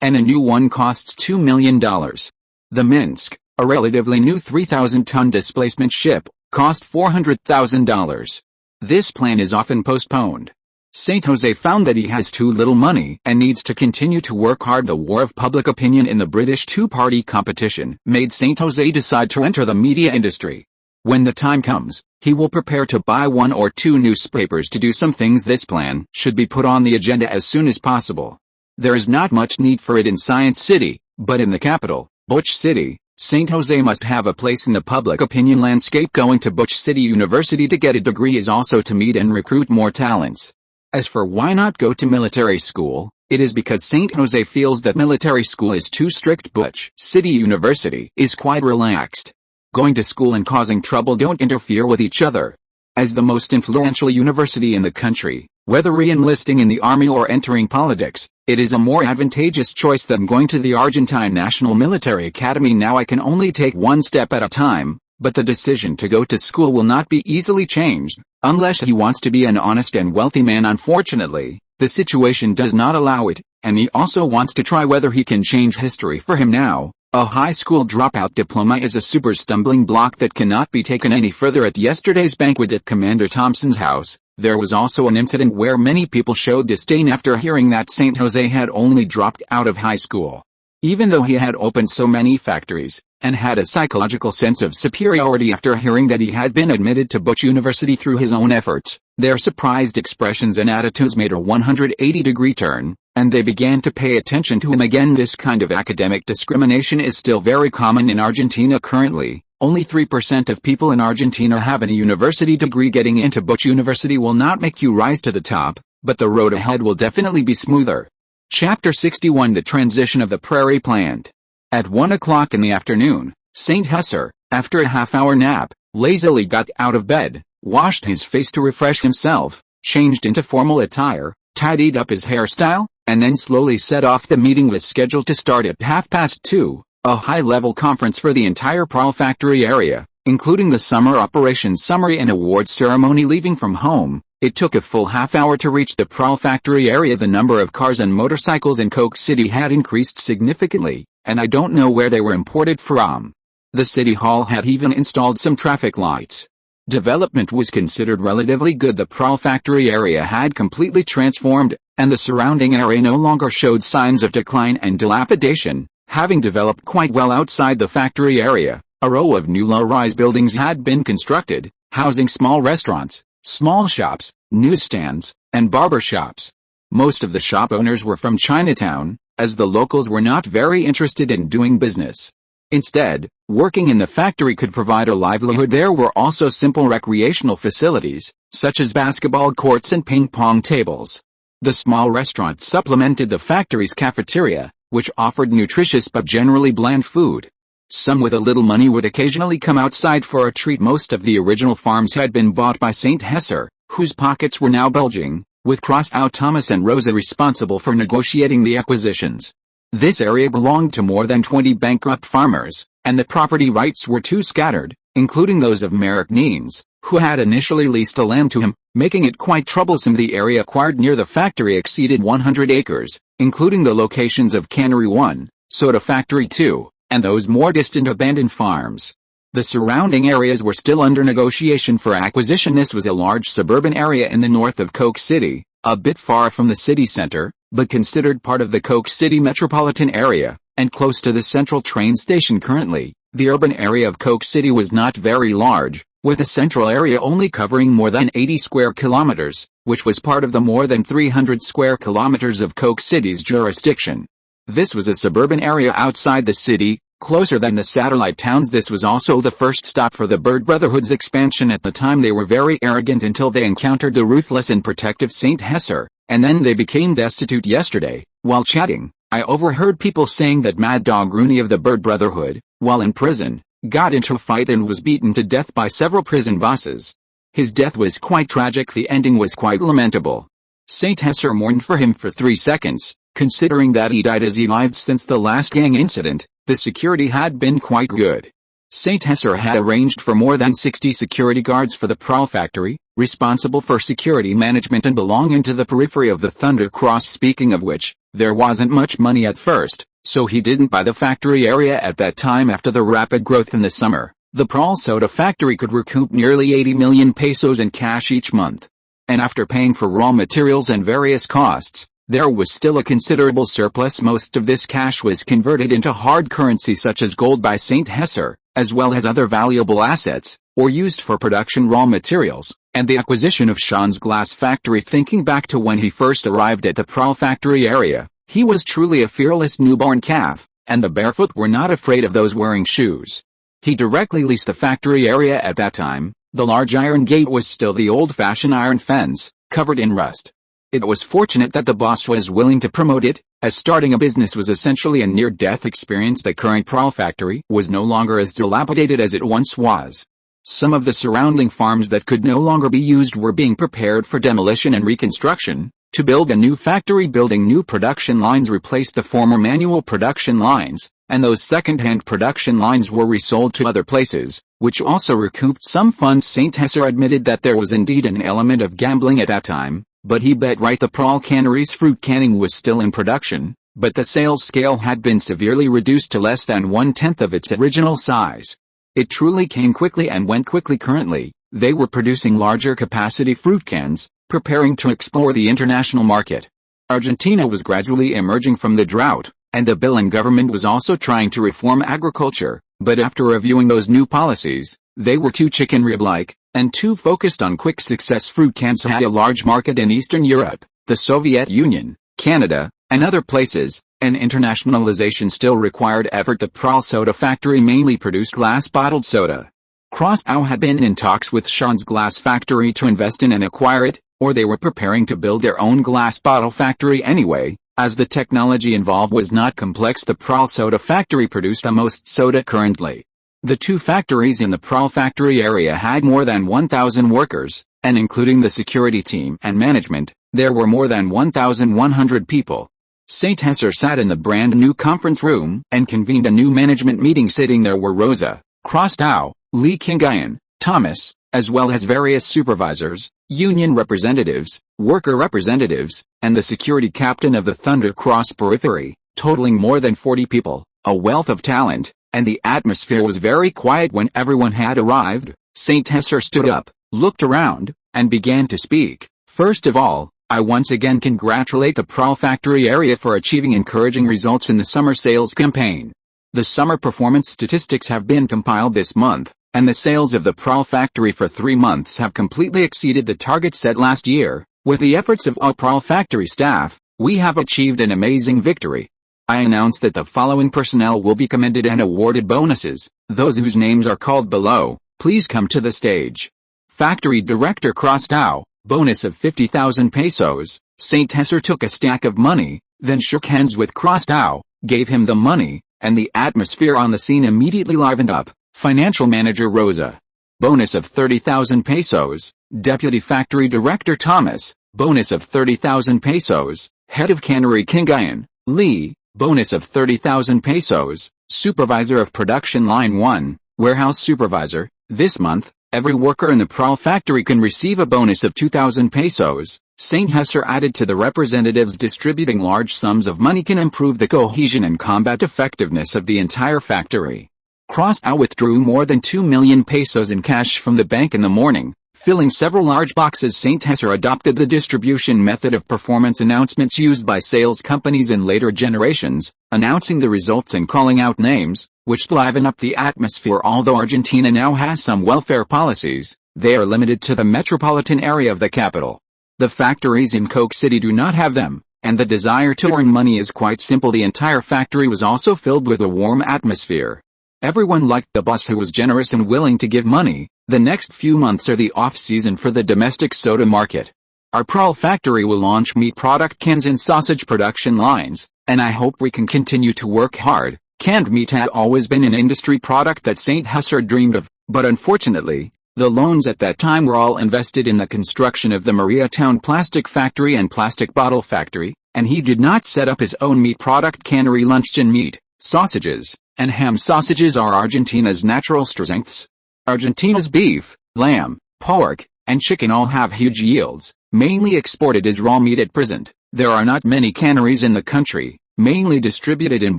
and a new one costs $2 million. The Minsk, a relatively new 3,000-ton displacement ship, cost $400,000. This plan is often postponed. St. Jose found that he has too little money and needs to continue to work hard. The war of public opinion in the British two-party competition made St. Jose decide to enter the media industry. When the time comes, he will prepare to buy 1 or 2 newspapers to do some things. This plan should be put on the agenda as soon as possible. There is not much need for it in Science City, but in the capital, Butch City, St. Jose must have a place in the public opinion landscape. Going to Butch City University to get a degree is also to meet and recruit more talents. As for why not go to military school, it is because St. Jose feels that military school is too strict. Butch City University is quite relaxed. Going to school and causing trouble don't interfere with each other. As the most influential university in the country, whether re-enlisting in the army or entering politics, it is a more advantageous choice than going to the Argentine National Military Academy. Now I can only take one step at a time, but the decision to go to school will not be easily changed, unless he wants to be an honest and wealthy man. Unfortunately, the situation does not allow it, and he also wants to try whether he can change history. For him now, a high school dropout diploma is a super stumbling block that cannot be taken any further. At yesterday's banquet at Commander Thompson's house, there was also an incident where many people showed disdain after hearing that St. Jose had only dropped out of high school. Even though he had opened so many factories, and had a psychological sense of superiority after hearing that he had been admitted to Butch University through his own efforts, their surprised expressions and attitudes made a 180-degree turn, and they began to pay attention to him again. This kind of academic discrimination is still very common in Argentina currently. Only 3% of people in Argentina have a university degree. Getting into Butch University will not make you rise to the top, but the road ahead will definitely be smoother. Chapter 61: The Transition of the Prairie Plant. At 1 o'clock in the afternoon, St. Hesser, after a half-hour nap, lazily got out of bed, washed his face to refresh himself, changed into formal attire, tidied up his hairstyle, and then slowly set off. The meeting was scheduled to start at 2:30, a high-level conference for the entire pearl factory area, including the summer operations summary and awards ceremony. Leaving from home, it took a full half-hour to reach the pearl factory area. The number of cars and motorcycles in Coke City had increased significantly, and I don't know where they were imported from. The city hall had even installed some traffic lights. Development was considered relatively good. The pearl factory area had completely transformed, and the surrounding area no longer showed signs of decline and dilapidation, having developed quite well outside the factory area. A row of new low-rise buildings had been constructed, housing small restaurants, small shops, newsstands, and barber shops. Most of the shop owners were from Chinatown, as the locals were not very interested in doing business. Instead, working in the factory could provide a livelihood. There were also simple recreational facilities, such as basketball courts and ping-pong tables. The small restaurant supplemented the factory's cafeteria, which offered nutritious but generally bland food. Some with a little money would occasionally come outside for a treat. Most of the original farms had been bought by St. Hesser, whose pockets were now bulging, with cross-out Thomas and Rosa responsible for negotiating the acquisitions. This area belonged to more than 20 bankrupt farmers, and the property rights were too scattered, including those of Merrick Neens, who had initially leased the land to him, making it quite troublesome. The area acquired near the factory exceeded 100 acres, including the locations of Cannery 1, Soda Factory 2, and those more distant abandoned farms. The surrounding areas were still under negotiation for acquisition. This was a large suburban area in the north of Coke City, a bit far from the city center, but considered part of the Coke City metropolitan area, and close to the central train station. Currently, the urban area of Coke City was not very large, with the central area only covering more than 80 square kilometers, which was part of the more than 300 square kilometers of Coke City's jurisdiction. This was a suburban area outside the city, closer than the satellite towns. This was also the first stop for the Bird Brotherhood's expansion. At the time they were very arrogant until they encountered the ruthless and protective St. Hesser, and then they became destitute. Yesterday, while chatting, I overheard people saying that Mad Dog Rooney of the Bird Brotherhood, while in prison, got into a fight and was beaten to death by several prison bosses. His death was quite tragic. The ending was quite lamentable. Saint Hesser mourned for him for 3 seconds, considering that he died as he lived since the last gang incident. The security had been quite good. Saint Hesser had arranged for more than 60 security guards for the Prahl factory, responsible for security management and belonging to the periphery of the Thunder Cross. Speaking of which, there wasn't much money at first, so he didn't buy the factory area at that time. After the rapid growth in the summer, the Prahl soda factory could recoup nearly 80 million pesos in cash each month. And after paying for raw materials and various costs, there was still a considerable surplus. Most of this cash was converted into hard currency such as gold by Saint Hesser, as well as other valuable assets, or used for production raw materials, and the acquisition of Sean's glass factory. Thinking back to when he first arrived at the Prahl factory area, he was truly a fearless newborn calf, and the barefoot were not afraid of those wearing shoes. He directly leased the factory area at that time. The large iron gate was still the old-fashioned iron fence, covered in rust. It was fortunate that the boss was willing to promote it, as starting a business was essentially a near-death experience. The current Prahl factory was no longer as dilapidated as it once was. Some of the surrounding farms that could no longer be used were being prepared for demolition and reconstruction. To build a new factory, building new production lines replaced the former manual production lines, and those second-hand production lines were resold to other places, which also recouped some funds. Saint Hesser admitted that there was indeed an element of gambling at that time, but he bet right. The Prahl cannery's fruit canning was still in production, but the sales scale had been severely reduced to less than 1/10 of its original size. It truly came quickly and went quickly. Currently, they were producing larger capacity fruit cans, preparing to explore the international market. Argentina was gradually emerging from the drought, and the Bill government was also trying to reform agriculture, but after reviewing those new policies, they were too chicken rib-like, and too focused on quick success. Fruit cans had a large market in Eastern Europe, the Soviet Union, Canada, and other places, and internationalization still required effort. The Prahl soda factory mainly produced glass bottled soda. Kraskow had been in talks with Sean's glass factory to invest in and acquire it, or they were preparing to build their own glass bottle factory anyway, as the technology involved was not complex. The Prahl soda factory produced the most soda currently. The two factories in the Prahl factory area had more than 1,000 workers, and including the security team and management, there were more than 1,100 people. Saint Hesser sat in the brand new conference room and convened a new management meeting. Sitting there were Rosa, Kraskow, Lee Kingayan, Thomas, as well as various supervisors, union representatives, worker representatives, and the security captain of the Thunder Cross periphery, totaling more than 40 people, a wealth of talent, and the atmosphere was very quiet. When everyone had arrived, Saint Hesser stood up, looked around, and began to speak. First of all, I once again congratulate the Prahl factory area for achieving encouraging results in the summer sales campaign. The summer performance statistics have been compiled this month, and the sales of the Prahl factory for 3 months have completely exceeded the target set last year. With the efforts of all Prahl factory staff, we have achieved an amazing victory. I announce that the following personnel will be commended and awarded bonuses. Those whose names are called below, please come to the stage. Factory Director Kraskow, bonus of 50,000 pesos. Saint Hesser took a stack of money, then shook hands with Kraskow, gave him the money, and the atmosphere on the scene immediately livened up. Financial Manager Rosa, bonus of 30,000 pesos. Deputy Factory Director Thomas, bonus of 30,000 pesos. Head of Cannery Kingayan, Lee, bonus of 30,000 pesos. Supervisor of Production Line 1, Warehouse Supervisor, this month, every worker in the Prahl factory can receive a bonus of 2,000 pesos. Saint Hesser added to the representatives distributing large sums of money can improve the cohesion and combat effectiveness of the entire factory. Kraskow withdrew more than 2 million pesos in cash from the bank in the morning, filling several large boxes. Saint Hesser adopted the distribution method of performance announcements used by sales companies in later generations, announcing the results and calling out names, which liven up the atmosphere. Although Argentina now has some welfare policies, they are limited to the metropolitan area of the capital. The factories in Coke City do not have them, and the desire to earn money is quite simple. The entire factory was also filled with a warm atmosphere. Everyone liked the boss, who was generous and willing to give money. The next few months are the off-season for the domestic soda market. Our Prahl factory will launch meat product cans and sausage production lines, and I hope we can continue to work hard, Canned meat had always been an industry product that St. Husser dreamed of, but unfortunately, the loans at that time were all invested in the construction of the Mariatown plastic factory and plastic bottle factory, and he did not set up his own meat product cannery. Luncheon meat, sausages, and ham. Sausages are Argentina's natural strengths. Argentina's beef, lamb, pork, and chicken all have huge yields, mainly exported as raw meat at present. There are not many canneries in the country, mainly distributed in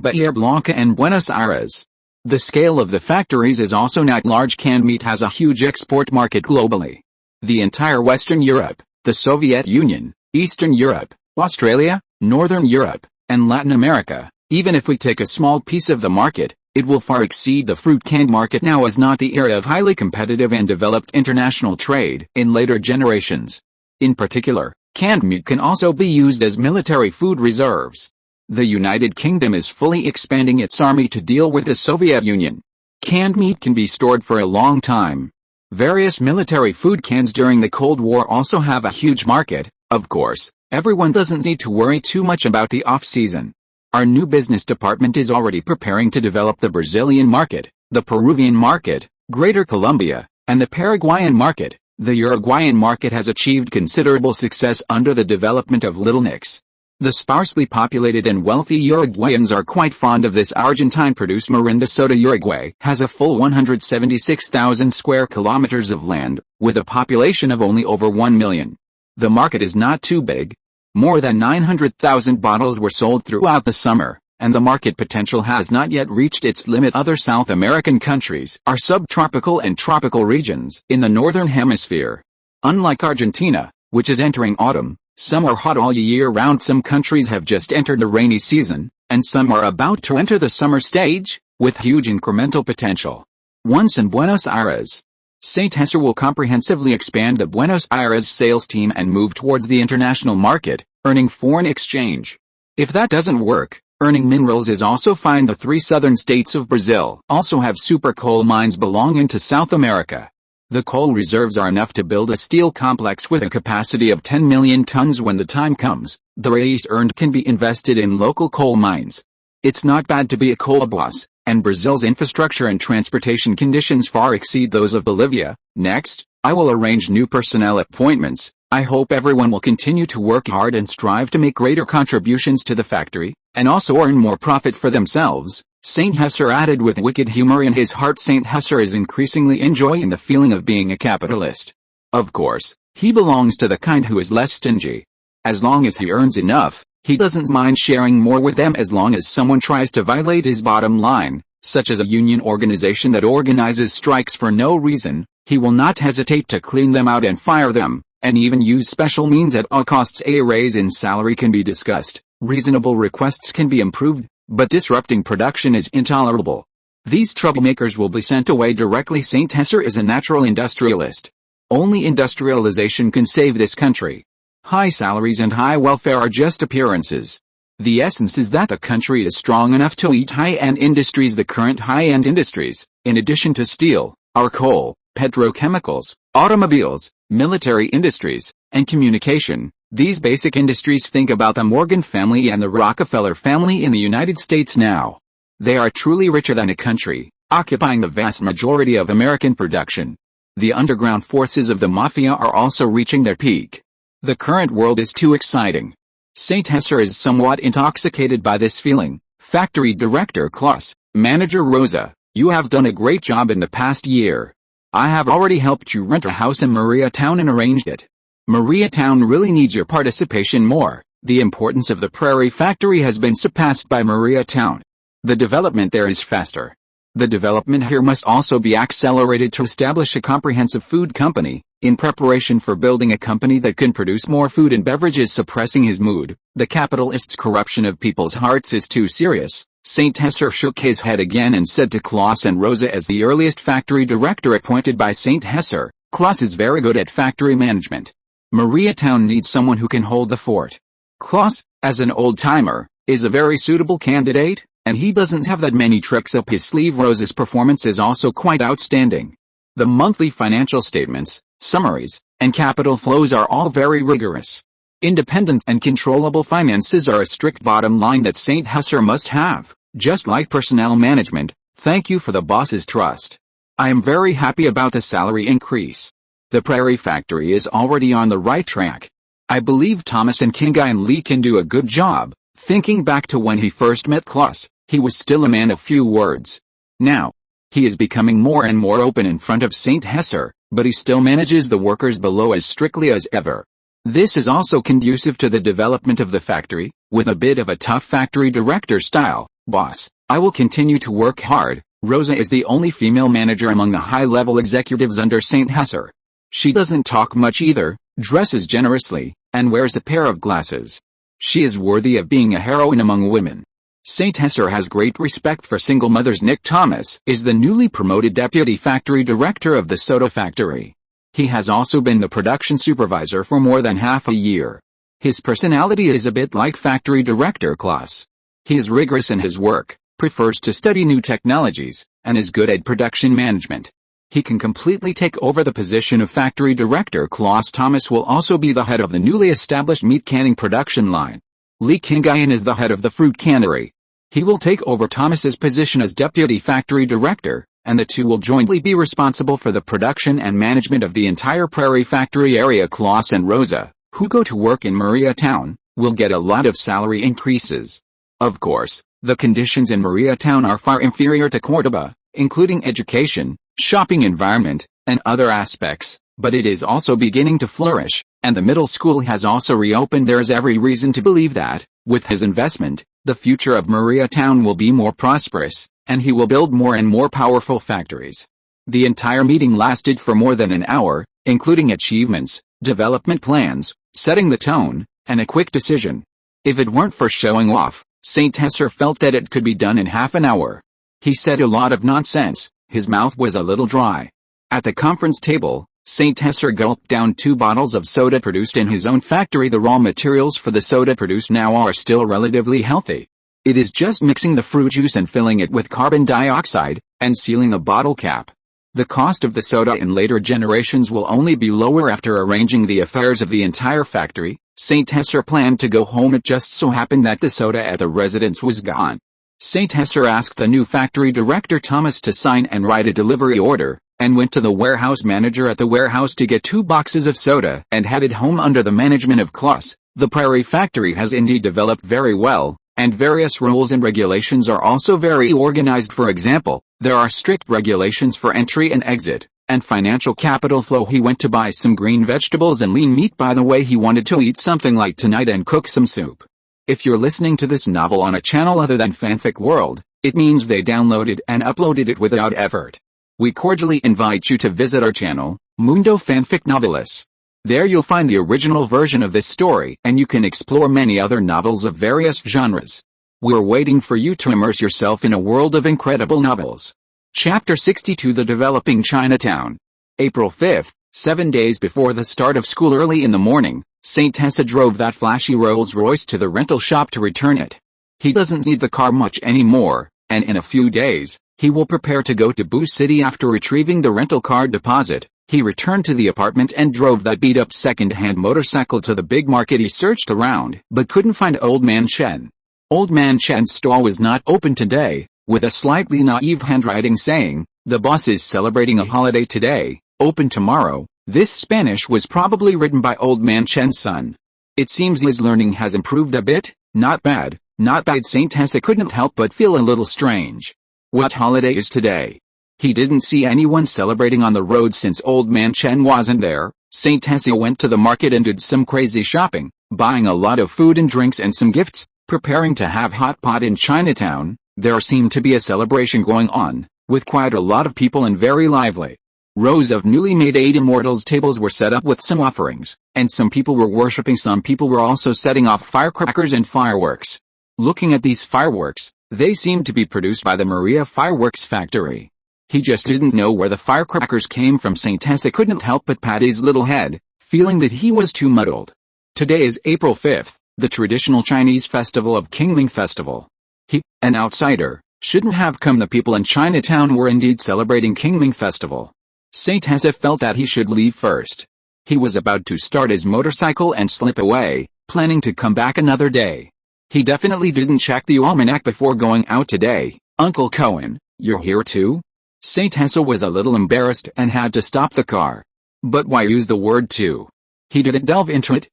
Bahia Blanca and Buenos Aires. The scale of the factories is also not large. Canned meat has a huge export market globally. The entire Western Europe, the Soviet Union, Eastern Europe, Australia, Northern Europe, and Latin America. Even if we take a small piece of the market, it will far exceed the fruit canned market. Now is not the era of highly competitive and developed international trade in later generations. In particular, canned meat can also be used as military food reserves. The United Kingdom is fully expanding its army to deal with the Soviet Union. Canned meat can be stored for a long time. Various military food cans during the Cold War also have a huge market. Of course, everyone doesn't need to worry too much about the off-season. Our new business department is already preparing to develop the Brazilian market, the Peruvian market, Greater Colombia, and the Paraguayan market. The Uruguayan market has achieved considerable success under the development of Little Nicks. The sparsely populated and wealthy Uruguayans are quite fond of this Argentine-produced Mirinda soda. Uruguay has a full 176,000 square kilometers of land, with a population of only over 1 million. The market is not too big. More than 900,000 bottles were sold throughout the summer, and the market potential has not yet reached its limit. Other South American countries are subtropical and tropical regions in the northern hemisphere. Unlike Argentina, which is entering autumn, some are hot all year round. Some countries have just entered the rainy season, and some are about to enter the summer stage, with huge incremental potential. Once in Buenos Aires, St. Husser will comprehensively expand the Buenos Aires sales team and move towards the international market, earning foreign exchange. If that doesn't work, earning minerals is also fine. The 3 southern states of Brazil also have super coal mines belonging to South America. The coal reserves are enough to build a steel complex with a capacity of 10 million tons when the time comes. The raise earned can be invested in local coal mines. It's not bad to be a coal boss, and Brazil's infrastructure and transportation conditions far exceed those of Bolivia. Next, I will arrange new personnel appointments. I hope everyone will continue to work hard and strive to make greater contributions to the factory, and also earn more profit for themselves. St. Husser added with wicked humor in his heart. St. Husser is increasingly enjoying the feeling of being a capitalist. Of course, he belongs to the kind who is less stingy. As long as he earns enough, he doesn't mind sharing more with them. As long as someone tries to violate his bottom line, such as a union organization that organizes strikes for no reason, he will not hesitate to clean them out and fire them, and even use special means at all costs. A raise in salary can be discussed, reasonable requests can be improved, but disrupting production is intolerable. These troublemakers will be sent away directly. St. Husser is a natural industrialist. Only industrialization can save this country. High salaries and high welfare are just appearances. The essence is that the country is strong enough to eat high-end industries. The current high-end industries, in addition to steel, are coal, petrochemicals, automobiles, military industries, and communication. These basic industries. Think about the Morgan family and the Rockefeller family in the United States now. They are truly richer than a country, occupying the vast majority of American production. The underground forces of the mafia are also reaching their peak. The current world is too exciting. St. Husser is somewhat intoxicated by this feeling. Factory Director Klaus, Manager Rosa, you have done a great job in the past year. I have already helped you rent a house in Mariatown and arranged it. Mariatown really needs your participation more. The importance of the Prairie Factory has been surpassed by Mariatown. The development there is faster. The development here must also be accelerated to establish a comprehensive food company, in preparation for building a company that can produce more food and beverages. Suppressing his mood, the capitalist's corruption of people's hearts is too serious. St. Husser shook his head again and said to Klaus and Rosa, as the earliest factory director appointed by St. Husser, Klaus is very good at factory management. Mariatown needs someone who can hold the fort. Klaus, as an old-timer, is a very suitable candidate, and he doesn't have that many tricks up his sleeve. Rosa's performance is also quite outstanding. The monthly financial statements, summaries, and capital flows are all very rigorous. Independence and controllable finances are a strict bottom line that St. Husser must have. Just like personnel management, thank you for the boss's trust. I am very happy about the salary increase. The Prairie Factory is already on the right track. I believe Thomas and Kingai and Lee can do a good job. Thinking back to when he first met Klaus, he was still a man of few words. Now, he is becoming more and more open in front of St. Hesser, but he still manages the workers below as strictly as ever. This is also conducive to the development of the factory, with a bit of a tough factory director style. Boss, I will continue to work hard. Rosa is the only female manager among the high-level executives under St. Hesser. She doesn't talk much either, dresses generously, and wears a pair of glasses. She is worthy of being a heroine among women. St. Hesser has great respect for single mothers. Nick Thomas is the newly promoted deputy factory director of the soda factory. He has also been the production supervisor for more than half a year. His personality is a bit like factory director Klaus. He is rigorous in his work, prefers to study new technologies, and is good at production management. He can completely take over the position of factory director. Klaus Thomas will also be the head of the newly established meat canning production line. Lee Kingayan is the head of the fruit cannery. He will take over Thomas's position as deputy factory director, and the two will jointly be responsible for the production and management of the entire Prairie Factory area. Klaus and Rosa, who go to work in Mariatown, will get a lot of salary increases. Of course, the conditions in Mariatown are far inferior to Cordoba, including education, shopping environment, and other aspects, but it is also beginning to flourish, and the middle school has also reopened. There is every reason to believe that, with his investment, the future of Mariatown will be more prosperous, and he will build more and more powerful factories. The entire meeting lasted for more than an hour, including achievements, development plans, setting the tone, and a quick decision. If it weren't for showing off, St. Hesser felt that it could be done in half an hour. He said a lot of nonsense. His mouth was a little dry. At the conference table, St. Hesser gulped down 2 bottles of soda produced in his own factory. The raw materials for the soda produced now are still relatively healthy. It is just mixing the fruit juice and filling it with carbon dioxide, and sealing the bottle cap. The cost of the soda in later generations will only be lower. After arranging the affairs of the entire factory, St. Hesser planned to go home. It just so happened that the soda at the residence was gone. St. Hesser asked the new factory director Thomas to sign and write a delivery order, and went to the warehouse manager at the warehouse to get 2 boxes of soda and headed home under the management of Klaus. The Prairie Factory has indeed developed very well, and various rules and regulations are also very organized. For example, there are strict regulations for entry and exit, and financial capital flow. He went to buy some green vegetables and lean meat. By the way, he wanted to eat something light tonight and cook some soup. If you're listening to this novel on a channel other than Fanfic World, it means they downloaded and uploaded it without effort. We cordially invite you to visit our channel, Mundo Fanfic Novelis. There you'll find the original version of this story, and you can explore many other novels of various genres. We're waiting for you to immerse yourself in a world of incredible novels. Chapter 62: The Developing Chinatown. April 5th, 7 days before the start of school. Early in the morning, St. Hesser drove that flashy Rolls Royce to the rental shop to return it. He doesn't need the car much anymore, and in a few days, he will prepare to go to Boo City. After retrieving the rental car deposit, he returned to the apartment and drove that beat-up second-hand motorcycle to the big market. He searched around, but couldn't find Old Man Chen. Old Man Chen's stall was not open today, with a slightly naive handwriting saying, "The boss is celebrating a holiday today, open tomorrow." This Spanish was probably written by Old Man Chen's son. It seems his learning has improved a bit. Not bad, not bad. St. Hesser couldn't help but feel a little strange. What holiday is today? He didn't see anyone celebrating on the road since Old Man Chen wasn't there. St. Hesser went to the market and did some crazy shopping, buying a lot of food and drinks and some gifts, preparing to have hot pot in Chinatown. There seemed to be a celebration going on, with quite a lot of people and very lively. Rows of newly made 8 immortals tables were set up with some offerings, and some people were worshipping. Some people were also setting off firecrackers and fireworks. Looking at these fireworks, they seemed to be produced by the Maria Fireworks Factory. He just didn't know where the firecrackers came from. St. Hesser couldn't help but pat his little head, feeling that he was too muddled. Today is April 5th, the traditional Chinese festival of Qingming Festival. He, an outsider, shouldn't have come. The people in Chinatown were indeed celebrating Qingming Festival. St. Hesser felt that he should leave first. He was about to start his motorcycle and slip away, planning to come back another day. He definitely didn't check the almanac before going out today. Uncle Cohen, you're here too? Saint Tessa was a little embarrassed and had to stop the car. But why use the word too? He didn't delve into it.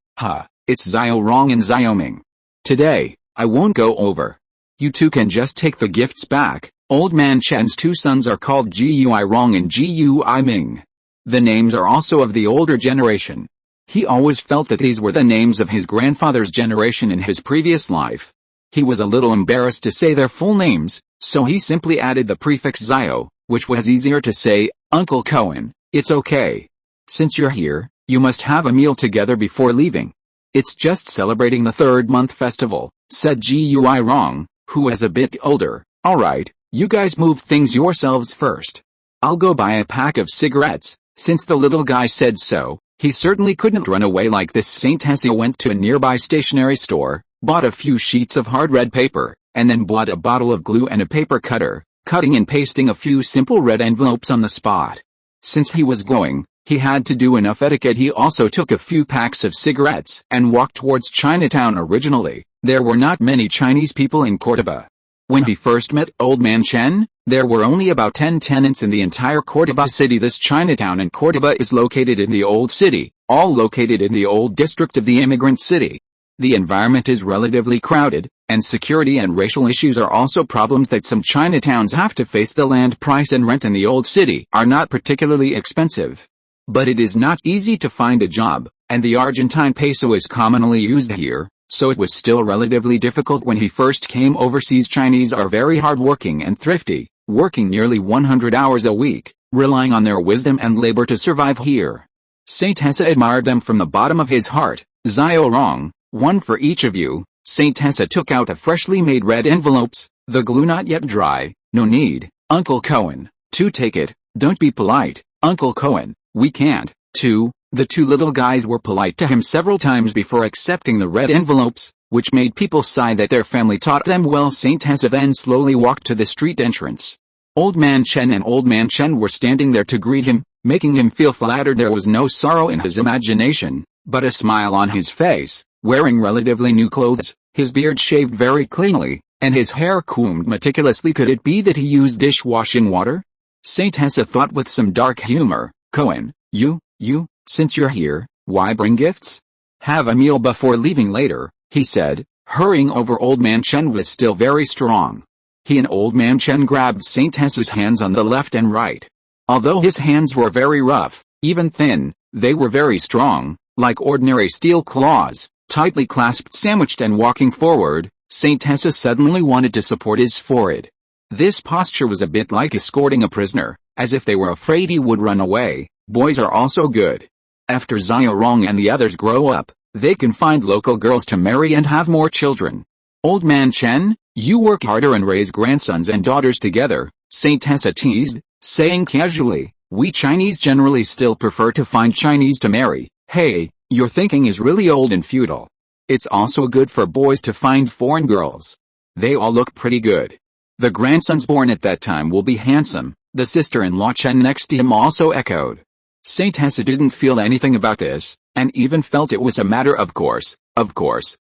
It's Zio Wrong in Xiaoming. Today, I won't go over. You two can just take the gifts back. Old Man Chen's two sons are called Gui Rong and Gui Ming. The names are also of the older generation. He always felt that these were the names of his grandfather's generation in his previous life. He was a little embarrassed to say their full names, so he simply added the prefix Zio, which was easier to say. Uncle Cohen, it's okay. Since you're here, you must have a meal together before leaving. It's just celebrating the third month festival, said Gui Rong, who was a bit older. Alright, you guys move things yourselves first. I'll go buy a pack of cigarettes. Since the little guy said so, he certainly couldn't run away like this. Saint Tessa went to a nearby stationery store, bought a few sheets of hard red paper, and then bought a bottle of glue and a paper cutter, cutting and pasting a few simple red envelopes on the spot. Since he was going, he had to do enough etiquette. He also took a few packs of cigarettes and walked towards Chinatown. Originally, there were not many Chinese people in Córdoba. When he first met Old Man Chen, there were only about 10 tenants in the entire Córdoba city. This Chinatown in Córdoba is located in the old city, all located in the old district of the immigrant city. The environment is relatively crowded, and security and racial issues are also problems that some Chinatowns have to face. The land price and rent in the old city are not particularly expensive. But it is not easy to find a job, and the Argentine peso is commonly used here, so it was still relatively difficult when he first came overseas. Chinese are very hardworking and thrifty, working nearly 100 hours a week, relying on their wisdom and labor to survive here. Saint Tessa admired them from the bottom of his heart. Zio Wrong, one for each of you. Saint Tessa took out the freshly made red envelopes, the glue not yet dry. No need, Uncle Cohen, to take it. Don't be polite, Uncle Cohen, we can't. The two little guys were polite to him several times before accepting the red envelopes, which made people sigh that their family taught them well. Saint Tessa then slowly walked to the street entrance. Old Man Chen and Old Man Chen were standing there to greet him, making him feel flattered. There was no sorrow in his imagination, but a smile on his face. Wearing relatively new clothes, his beard shaved very cleanly, and his hair combed meticulously. Could it be that he used dishwashing water? Saint Tessa thought with some dark humor. Cohen, since you're here, why bring gifts? Have a meal before leaving later, he said. Hurrying over. Old Man Chen was still very strong. He and Old Man Chen grabbed Saint Tessa's hands on the left and right. Although his hands were very rough, even thin, they were very strong, like ordinary steel claws, tightly clasped. Sandwiched and walking forward, Saint Tessa suddenly wanted to support his forehead. This posture was a bit like escorting a prisoner, as if they were afraid he would run away. Boys are also good. After Zio Wrong and the others grow up, they can find local girls to marry and have more children. Old Man Chen, you work harder and raise grandsons and daughters together, Saint Tessa teased, saying casually, we Chinese generally still prefer to find Chinese to marry. Hey, your thinking is really old and feudal. It's also good for boys to find foreign girls. They all look pretty good. The grandsons born at that time will be handsome, the sister-in-law Chen next to him also echoed. Saint Tessa didn't feel anything about this, and even felt it was a matter of course,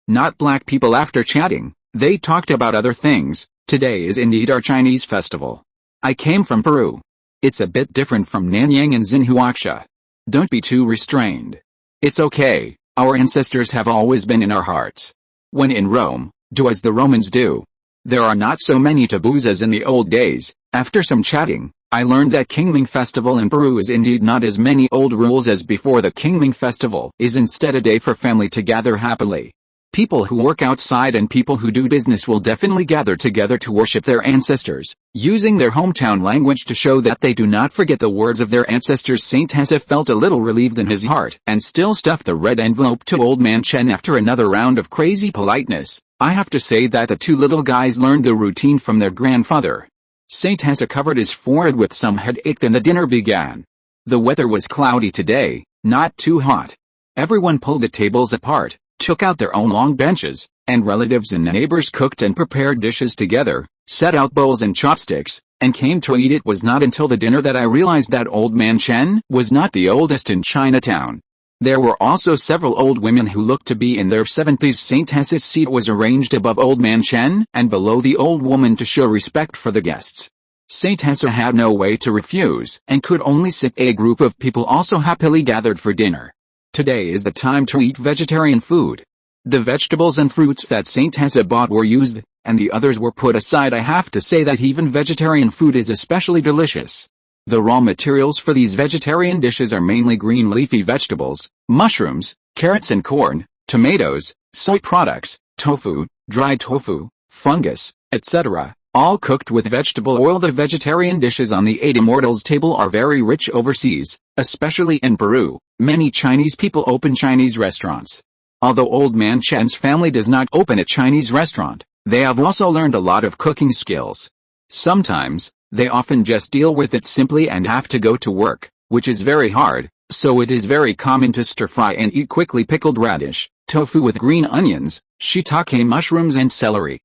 not black people. After chatting, they talked about other things. Today is indeed our Chinese festival. I came from Peru. It's a bit different from Nanyang and Xinhuaxia. Don't be too restrained. It's okay, our ancestors have always been in our hearts. When in Rome, do as the Romans do. There are not so many taboos as in the old days. After some chatting, I learned that Qingming Festival in Peru is indeed not as many old rules as before. The Qingming Festival is instead a day for family to gather happily. People who work outside and people who do business will definitely gather together to worship their ancestors, using their hometown language to show that they do not forget the words of their ancestors. Saint Tessa felt a little relieved in his heart and still stuffed the red envelope to Old Man Chen. After another round of crazy politeness, I have to say that the two little guys learned the routine from their grandfather. Saint Tessa covered his forehead with some headache and the dinner began. The weather was cloudy today, not too hot. Everyone pulled the tables apart, took out their own long benches, and relatives and neighbors cooked and prepared dishes together, set out bowls and chopsticks, and came to eat. It was not until the dinner that I realized that Old Man Chen was not the oldest in Chinatown. There were also several old women who looked to be in their 70s. Saint Tessa's seat was arranged above old man Chen and below the old woman to show respect for the guests. Saint Tessa had no way to refuse and could only sit. A group of people also happily gathered for dinner. Today is the time to eat vegetarian food. The vegetables and fruits that Saint Tessa bought were used, and the others were put aside. I have to say that even vegetarian food is especially delicious. The raw materials for these vegetarian dishes are mainly green leafy vegetables, mushrooms, carrots and corn, tomatoes, soy products, tofu, dried tofu, fungus, etc., all cooked with vegetable oil. The vegetarian dishes on the 8 Immortals table are very rich overseas, especially in Peru. Many Chinese people open Chinese restaurants. Although old man Chen's family does not open a Chinese restaurant, they have also learned a lot of cooking skills. Sometimes, they often just deal with it simply and have to go to work, which is very hard, so it is very common to stir-fry and eat quickly pickled radish, tofu with green onions, shiitake mushrooms and celery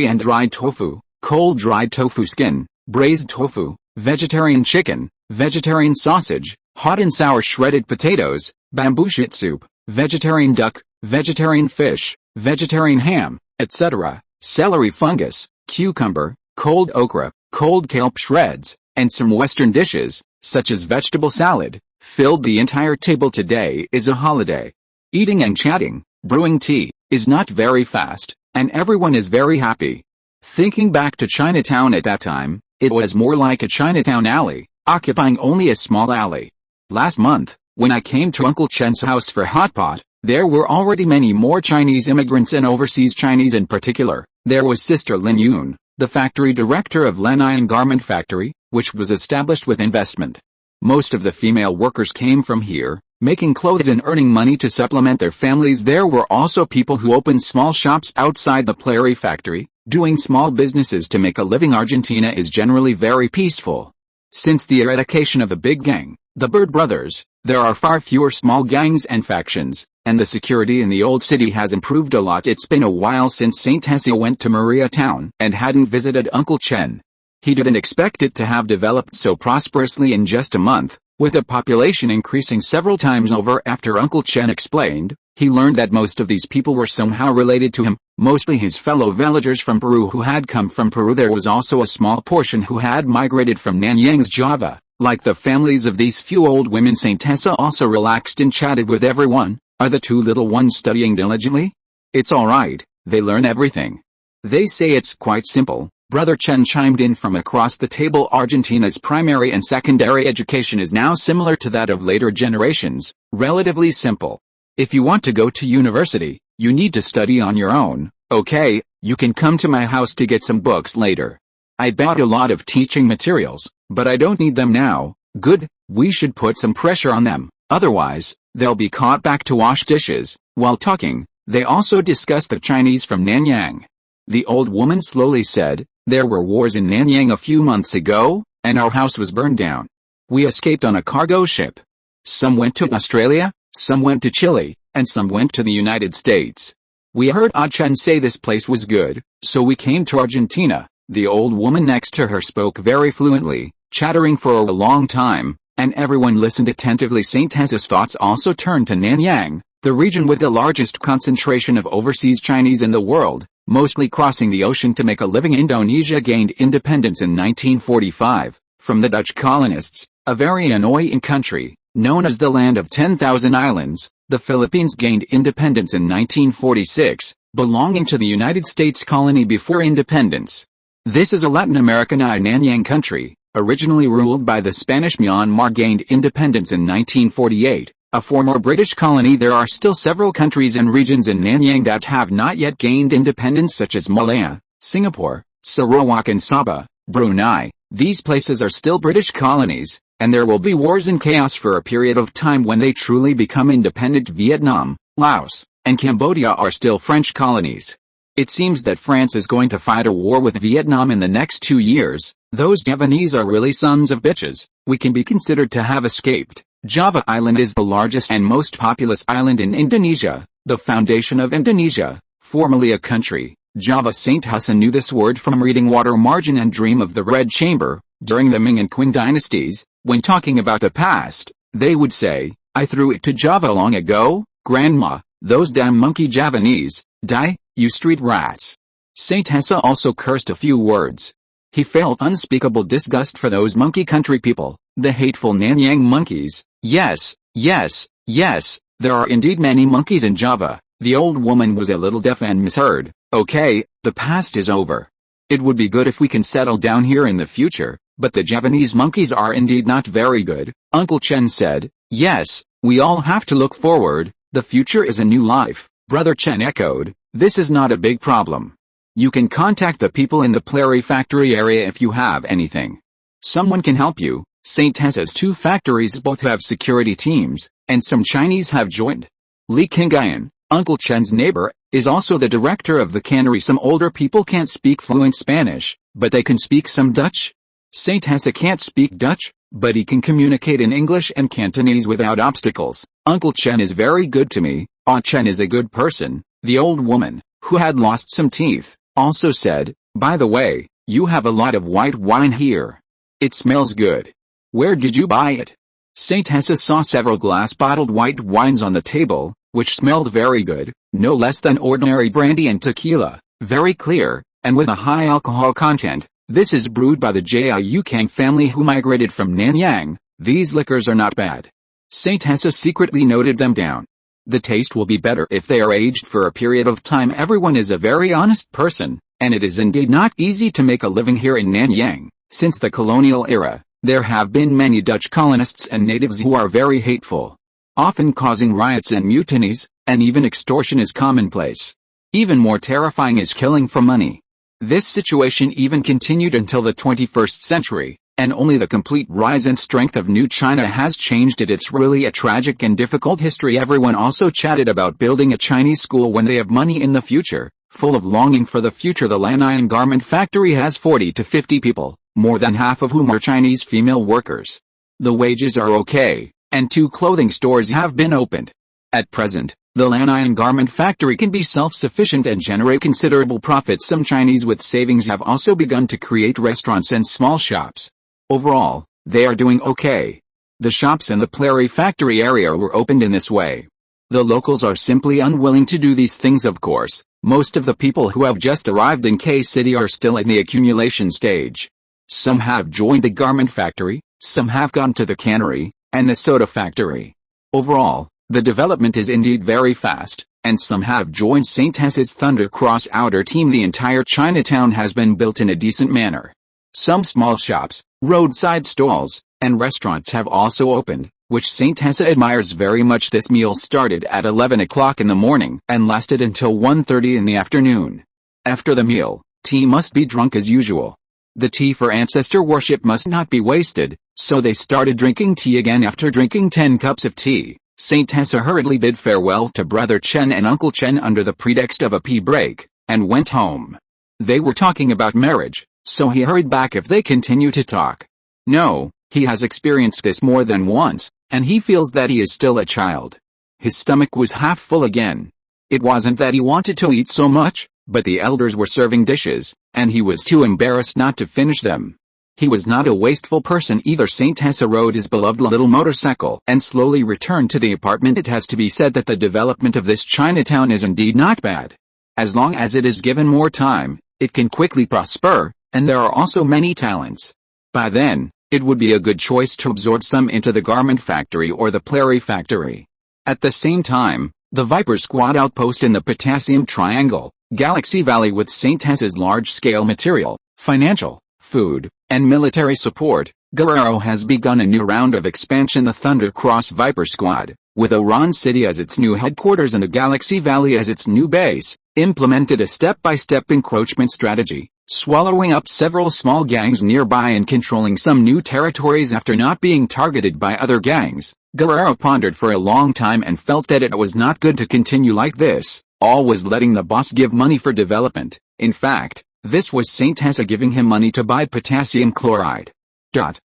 and dried tofu, cold dried tofu skin, braised tofu, vegetarian chicken, vegetarian sausage, hot and sour shredded potatoes, bamboo shoot soup, vegetarian duck, vegetarian fish, vegetarian ham, etc., celery fungus, cucumber, cold okra, cold kelp shreds, and some Western dishes, such as vegetable salad, filled the entire table. Today is a holiday. Eating and chatting, brewing tea, is not very fast, and everyone is very happy. Thinking back to Chinatown at that time, it was more like a Chinatown alley, occupying only a small alley. Last month, when I came to Uncle Chen's house for hot pot, there were already many more Chinese immigrants and overseas Chinese in particular. There was Sister Lin Yun, the factory director of Lenian Garment Factory, which was established with investment. Most of the female workers came from here, making clothes and earning money to supplement their families. There were also people who opened small shops outside the Plary factory, doing small businesses to make a living. Argentina is generally very peaceful. Since the eradication of the big gang, the Bird Brothers, there are far fewer small gangs and factions, and the security in the old city has improved a lot. It's been a while since Saint Tessa went to Maria Town and hadn't visited Uncle Chen. He didn't expect it to have developed so prosperously in just a month, with the population increasing several times over. After Uncle Chen explained, he learned that most of these people were somehow related to him, mostly his fellow villagers from Peru who had come from Peru. There was also a small portion who had migrated from Nanyang's Java. Like the families of these few old women, Saint Tessa also relaxed and chatted with everyone. Are the two little ones studying diligently? It's alright, they learn everything. They say it's quite simple. Brother Chen chimed in from across the table. Argentina's primary and secondary education is now similar to that of later generations, relatively simple. If you want to go to university, you need to study on your own. Okay, you can come to my house to get some books later. I bought a lot of teaching materials, but I don't need them now. Good, we should put some pressure on them, otherwise, they'll be caught back to wash dishes. While talking, they also discussed the Chinese from Nanyang. The old woman slowly said, there were wars in Nanyang a few months ago, and our house was burned down. We escaped on a cargo ship. Some went to Australia, some went to Chile, and some went to the United States. We heard Ah Chen say this place was good, so we came to Argentina. The old woman next to her spoke very fluently, chattering for a long time, and everyone listened attentively. Saint Tessa's thoughts also turned to Nanyang, the region with the largest concentration of overseas Chinese in the world, mostly crossing the ocean to make a living. Indonesia gained independence in 1945, from the Dutch colonists, a very annoying country, known as the Land of 10,000 Islands. The Philippines gained independence in 1946, belonging to the United States colony before independence. This is a Latin Americanized Nanyang country, originally ruled by the Spanish. Myanmar gained independence in 1948, a former British colony. There are still several countries and regions in Nanyang that have not yet gained independence, such as Malaya, Singapore, Sarawak and Sabah, Brunei. These places are still British colonies, and there will be wars and chaos for a period of time when they truly become independent. Vietnam, Laos, and Cambodia are still French colonies. It seems that France is going to fight a war with Vietnam in the next 2 years. Those Javanese are really sons of bitches. We can be considered to have escaped. Java Island is the largest and most populous island in Indonesia, the foundation of Indonesia, formerly a country. Java. Saint Hassan knew this word from reading Water Margin and Dream of the Red Chamber. During the Ming and Qing dynasties, when talking about the past, they would say, I threw it to Java long ago, Grandma. Those damn monkey Javanese, die, you street rats. Saint Hessa also cursed a few words. He felt unspeakable disgust for those monkey country people, the hateful Nanyang monkeys. Yes, yes, yes, there are indeed many monkeys in Java. The old woman was a little deaf and misheard. Okay, the past is over. It would be good if we can settle down here in the future, but the Javanese monkeys are indeed not very good, Uncle Chen said. Yes, we all have to look forward, the future is a new life, Brother Chen echoed. This is not a big problem. You can contact the people in the Plary factory area if you have anything. Someone can help you. St. Hessa's 2 factories both have security teams, and some Chinese have joined. Li Qingyan, Uncle Chen's neighbor, is also the director of the cannery. Some older people can't speak fluent Spanish, but they can speak some Dutch. St. Hessa can't speak Dutch, but he can communicate in English and Cantonese without obstacles. Uncle Chen is very good to me. Ah Chen is a good person, the old woman, who had lost some teeth, also said. By the way, you have a lot of white wine here. It smells good. Where did you buy it? St. Hessa saw several glass-bottled white wines on the table, which smelled very good, no less than ordinary brandy and tequila, very clear, and with a high alcohol content. This is brewed by the Jiu Kang family who migrated from Nanyang. These liquors are not bad. St. Hessa secretly noted them down. The taste will be better if they are aged for a period of time. Everyone is a very honest person, and it is indeed not easy to make a living here in Nanyang. Since the colonial era, there have been many Dutch colonists and natives who are very hateful, often causing riots and mutinies, and even extortion is commonplace. Even more terrifying is killing for money. This situation even continued until the 21st century, and only the complete rise and strength of New China has changed it. It's really a tragic and difficult history. Everyone also chatted about building a Chinese school when they have money in the future, full of longing for the future. The Lanyan garment factory has 40 to 50 people, more than half of whom are Chinese female workers. The wages are okay, and 2 clothing stores have been opened. At present, the Lanyan garment factory can be self-sufficient and generate considerable profits. Some Chinese with savings have also begun to create restaurants and small shops. Overall, they are doing okay. The shops in the Plary factory area were opened in this way. The locals are simply unwilling to do these things. Of course, most of the people who have just arrived in K City are still in the accumulation stage. Some have joined the garment factory, some have gone to the cannery, and the soda factory. Overall, the development is indeed very fast, and some have joined St. Hessa's Thunder Cross outer team. The entire Chinatown has been built in a decent manner. Some small shops, roadside stalls, and restaurants have also opened, which St. Hessa admires very much. This meal started at 11 o'clock in the morning and lasted until 1:30 in the afternoon. After the meal, tea must be drunk as usual. The tea for ancestor worship must not be wasted, so they started drinking tea again. After drinking 10 cups of tea, St. Hessa hurriedly bid farewell to Brother Chen and Uncle Chen under the pretext of a pee break, and went home. They were talking about marriage, so he hurried back. If they continue to talk. No, he has experienced this more than once, and he feels that he is still a child. His stomach was half full again. It wasn't that he wanted to eat so much, but the elders were serving dishes, and he was too embarrassed not to finish them. He was not a wasteful person either. St. Hessa rode his beloved little motorcycle and slowly returned to the apartment. It has to be said that the development of this Chinatown is indeed not bad. As long as it is given more time, it can quickly prosper, and there are also many talents. By then, it would be a good choice to absorb some into the garment factory or the Plary factory. At the same time, the Viper Squad outpost in the Potassium Triangle, Galaxy Valley with St. Hessa's large-scale material, financial, food, and military support, Guerrero has begun a new round of expansion. The Thunder Cross Viper Squad, with Oran City as its new headquarters and the Galaxy Valley as its new base, implemented a step-by-step encroachment strategy, swallowing up several small gangs nearby and controlling some new territories. After not being targeted by other gangs, Guerrero pondered for a long time and felt that it was not good to continue like this, always letting the boss give money for development. In fact, this was St. Hessa giving him money to buy potassium chloride.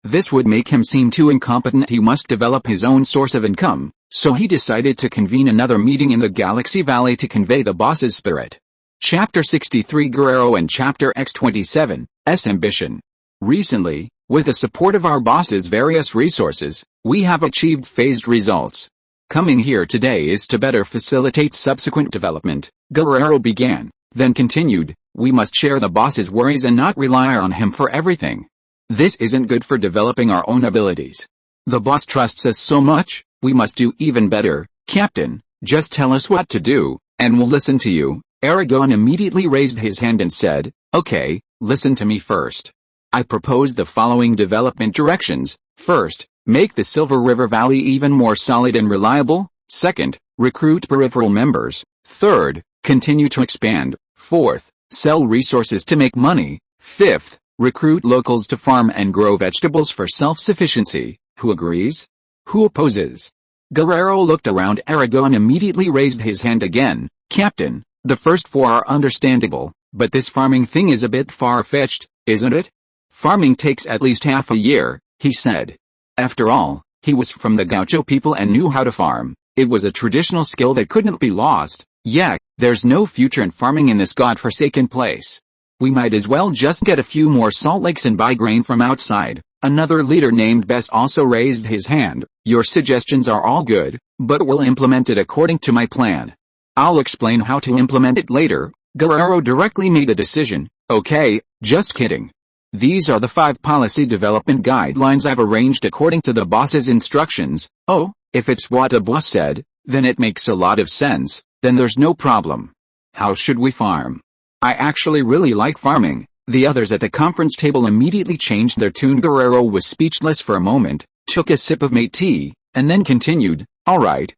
This would make him seem too incompetent. He must develop his own source of income, so he decided to convene another meeting in the Galaxy Valley to convey the boss's spirit. Chapter 63 Guerrero and Chapter X27, S Ambition. Recently, with the support of our boss's various resources, we have achieved phased results. Coming here today is to better facilitate subsequent development, Guerrero began, then continued, we must share the boss's worries and not rely on him for everything. This isn't good for developing our own abilities. The boss trusts us so much, we must do even better, Captain, just tell us what to do, and we'll listen to you. Aragon immediately raised his hand and said, okay, listen to me first. I propose the following development directions. First, make the Silver River Valley even more solid and reliable. Second, recruit peripheral members. Third, continue to expand. Fourth, sell resources to make money. Fifth, recruit locals to farm and grow vegetables for self-sufficiency. Who agrees? Who opposes? Guerrero looked around. Aragon immediately raised his hand again. Captain, the first four are understandable, but this farming thing is a bit far-fetched, isn't it? Farming takes at least half a year, he said. After all, he was from the Gaucho people and knew how to farm. It was a traditional skill that couldn't be lost. Yeah, there's no future in farming in this godforsaken place. We might as well just get a few more salt licks and buy grain from outside. Another leader named Bess also raised his hand. Your suggestions are all good, but we'll implement it according to my plan. I'll explain how to implement it later. Guerrero directly made a decision. Okay, just kidding. These are the 5 policy development guidelines I've arranged according to the boss's instructions. Oh, if it's what a boss said, then it makes a lot of sense, then there's no problem. How should we farm? I actually really like farming. The others at the conference table immediately changed their tune. Guerrero was speechless for a moment, took a sip of mate tea, and then continued, alright,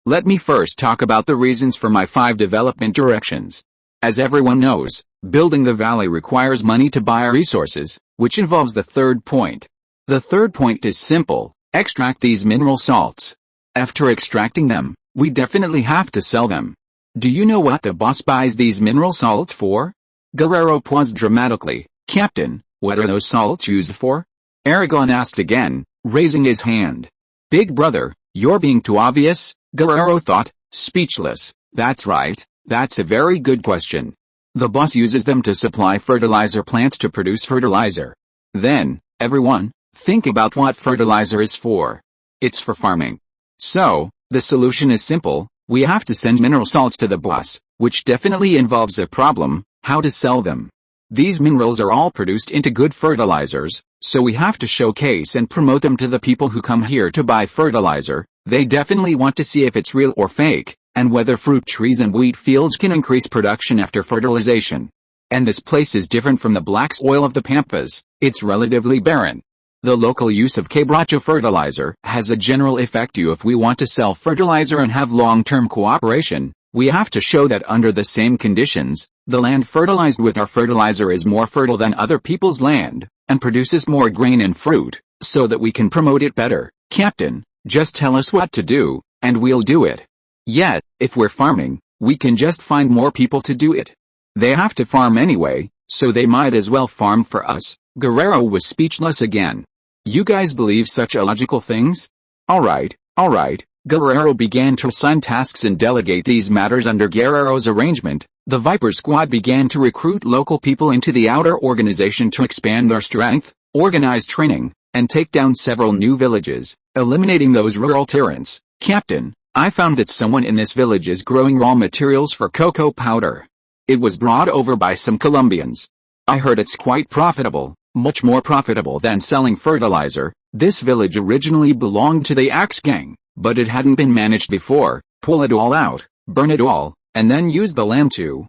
let me first talk about the reasons for my 5 development directions. As everyone knows, building the valley requires money to buy resources, which involves the third point. The third point is simple, extract these mineral salts. After extracting them, we definitely have to sell them. Do you know what the boss buys these mineral salts for? Guerrero paused dramatically. Captain, what are those salts used for? Aragon asked again, raising his hand. Big brother, you're being too obvious, Guerrero thought, speechless. That's right, that's a very good question. The boss uses them to supply fertilizer plants to produce fertilizer. Then, everyone, think about what fertilizer is for. It's for farming. So, the solution is simple, we have to send mineral salts to the boss, which definitely involves a problem, how to sell them. These minerals are all produced into good fertilizers, so we have to showcase and promote them to the people who come here to buy fertilizer. They definitely want to see if it's real or fake, and whether fruit trees and wheat fields can increase production after fertilization. And this place is different from the black soil of the Pampas, it's relatively barren. The local use of quebracho fertilizer has a general effect. If we want to sell fertilizer and have long-term cooperation, we have to show that under the same conditions, the land fertilized with our fertilizer is more fertile than other people's land, and produces more grain and fruit, so that we can promote it better. Captain, just tell us what to do, and we'll do it. Yet, if we're farming, we can just find more people to do it. They have to farm anyway, so they might as well farm for us. Guerrero was speechless again. You guys believe such illogical things? Alright, Guerrero began to assign tasks and delegate these matters under Guerrero's arrangement. The Viper Squad began to recruit local people into the outer organization to expand their strength, organize training, and take down several new villages, eliminating those rural tyrants. Captain, I found that someone in this village is growing raw materials for cocoa powder. It was brought over by some Colombians. I heard it's quite profitable, much more profitable than selling fertilizer. This village originally belonged to the Axe Gang, but it hadn't been managed before. Pull it all out, burn it all, and then use the land to,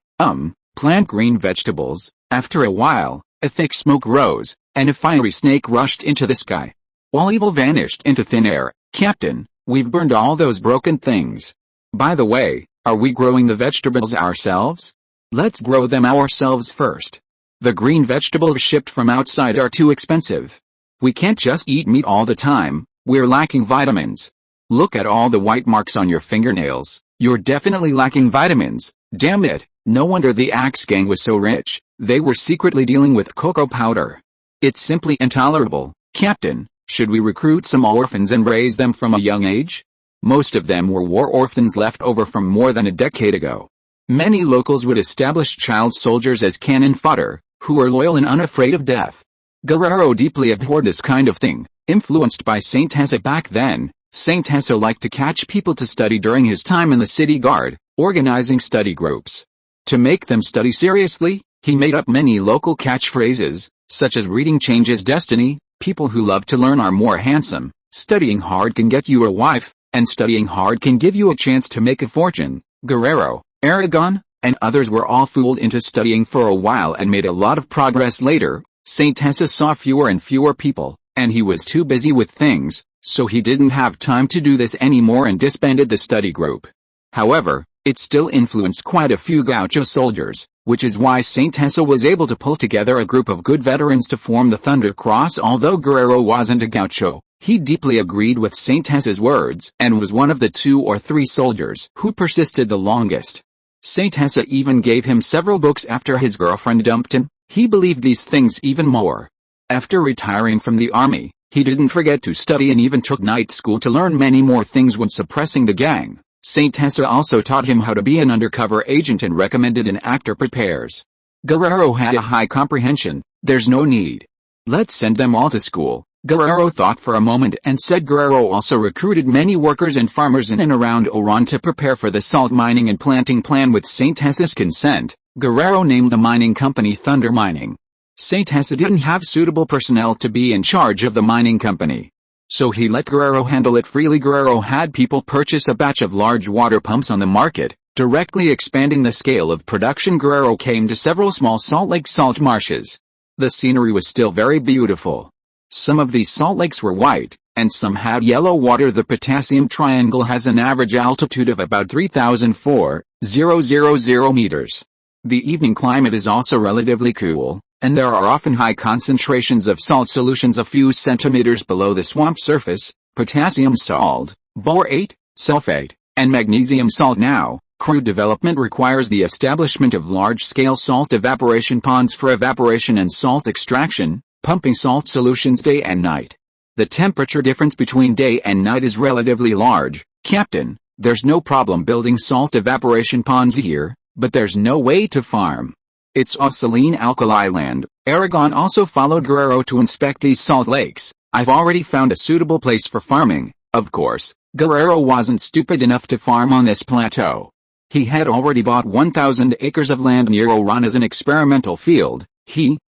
plant green vegetables. After a while, a thick smoke rose, and a fiery snake rushed into the sky. All evil vanished into thin air. Captain, we've burned all those broken things. By the way, are we growing the vegetables ourselves? Let's grow them ourselves first. The green vegetables shipped from outside are too expensive. We can't just eat meat all the time, we're lacking vitamins. Look at all the white marks on your fingernails, you're definitely lacking vitamins. Damn it, no wonder the Axe Gang was so rich, they were secretly dealing with cocoa powder. It's simply intolerable. Captain, should we recruit some orphans and raise them from a young age? Most of them were war orphans left over from more than a decade ago. Many locals would establish child soldiers as cannon fodder, who are loyal and unafraid of death. Guerrero deeply abhorred this kind of thing. Influenced by Saint Tessa back then, Saint José liked to catch people to study during his time in the city guard, organizing study groups. To make them study seriously, he made up many local catchphrases, such as reading changes destiny, people who love to learn are more handsome, studying hard can get you a wife, and studying hard can give you a chance to make a fortune. Guerrero, Aragon, and others were all fooled into studying for a while and made a lot of progress later. Saint José saw fewer and fewer people, and he was too busy with things, so he didn't have time to do this anymore and disbanded the study group. However, it still influenced quite a few gaucho soldiers, which is why Saint José was able to pull together a group of good veterans to form the Thunder Cross. Although Guerrero wasn't a gaucho, he deeply agreed with Saint José's words and was one of the 2 or 3 soldiers who persisted the longest. Saint José even gave him several books after his girlfriend dumped him. He believed these things even more. After retiring from the army, he didn't forget to study and even took night school to learn many more things when suppressing the gang. Saint José also taught him how to be an undercover agent and recommended an actor prepares. Guerrero had a high comprehension. There's no need. Let's send them all to school. Guerrero thought for a moment and said Guerrero also recruited many workers and farmers in and around Oran to prepare for the salt mining and planting plan. With Saint José's consent, Guerrero named the mining company Thunder Mining. Saint José didn't have suitable personnel to be in charge of the mining company, so he let Guerrero handle it freely. Guerrero had people purchase a batch of large water pumps on the market, directly expanding the scale of production. Guerrero came to several small salt lake salt marshes. The scenery was still very beautiful. Some of these salt lakes were white, and some had yellow water. The Potassium Triangle has an average altitude of about 3,400 meters. The evening climate is also relatively cool, and there are often high concentrations of salt solutions a few centimeters below the swamp surface. Potassium salt, borate, sulfate, and magnesium salt. Now, crew development requires the establishment of large-scale salt evaporation ponds for evaporation and salt extraction, pumping salt solutions day and night. The temperature difference between day and night is relatively large. Captain, there's no problem building salt evaporation ponds here, but there's no way to farm. It's a saline alkali land. Aragon also followed Guerrero to inspect these salt lakes. I've already found a suitable place for farming. Of course, Guerrero wasn't stupid enough to farm on this plateau. He had already bought 1,000 acres of land near Oran as an experimental field.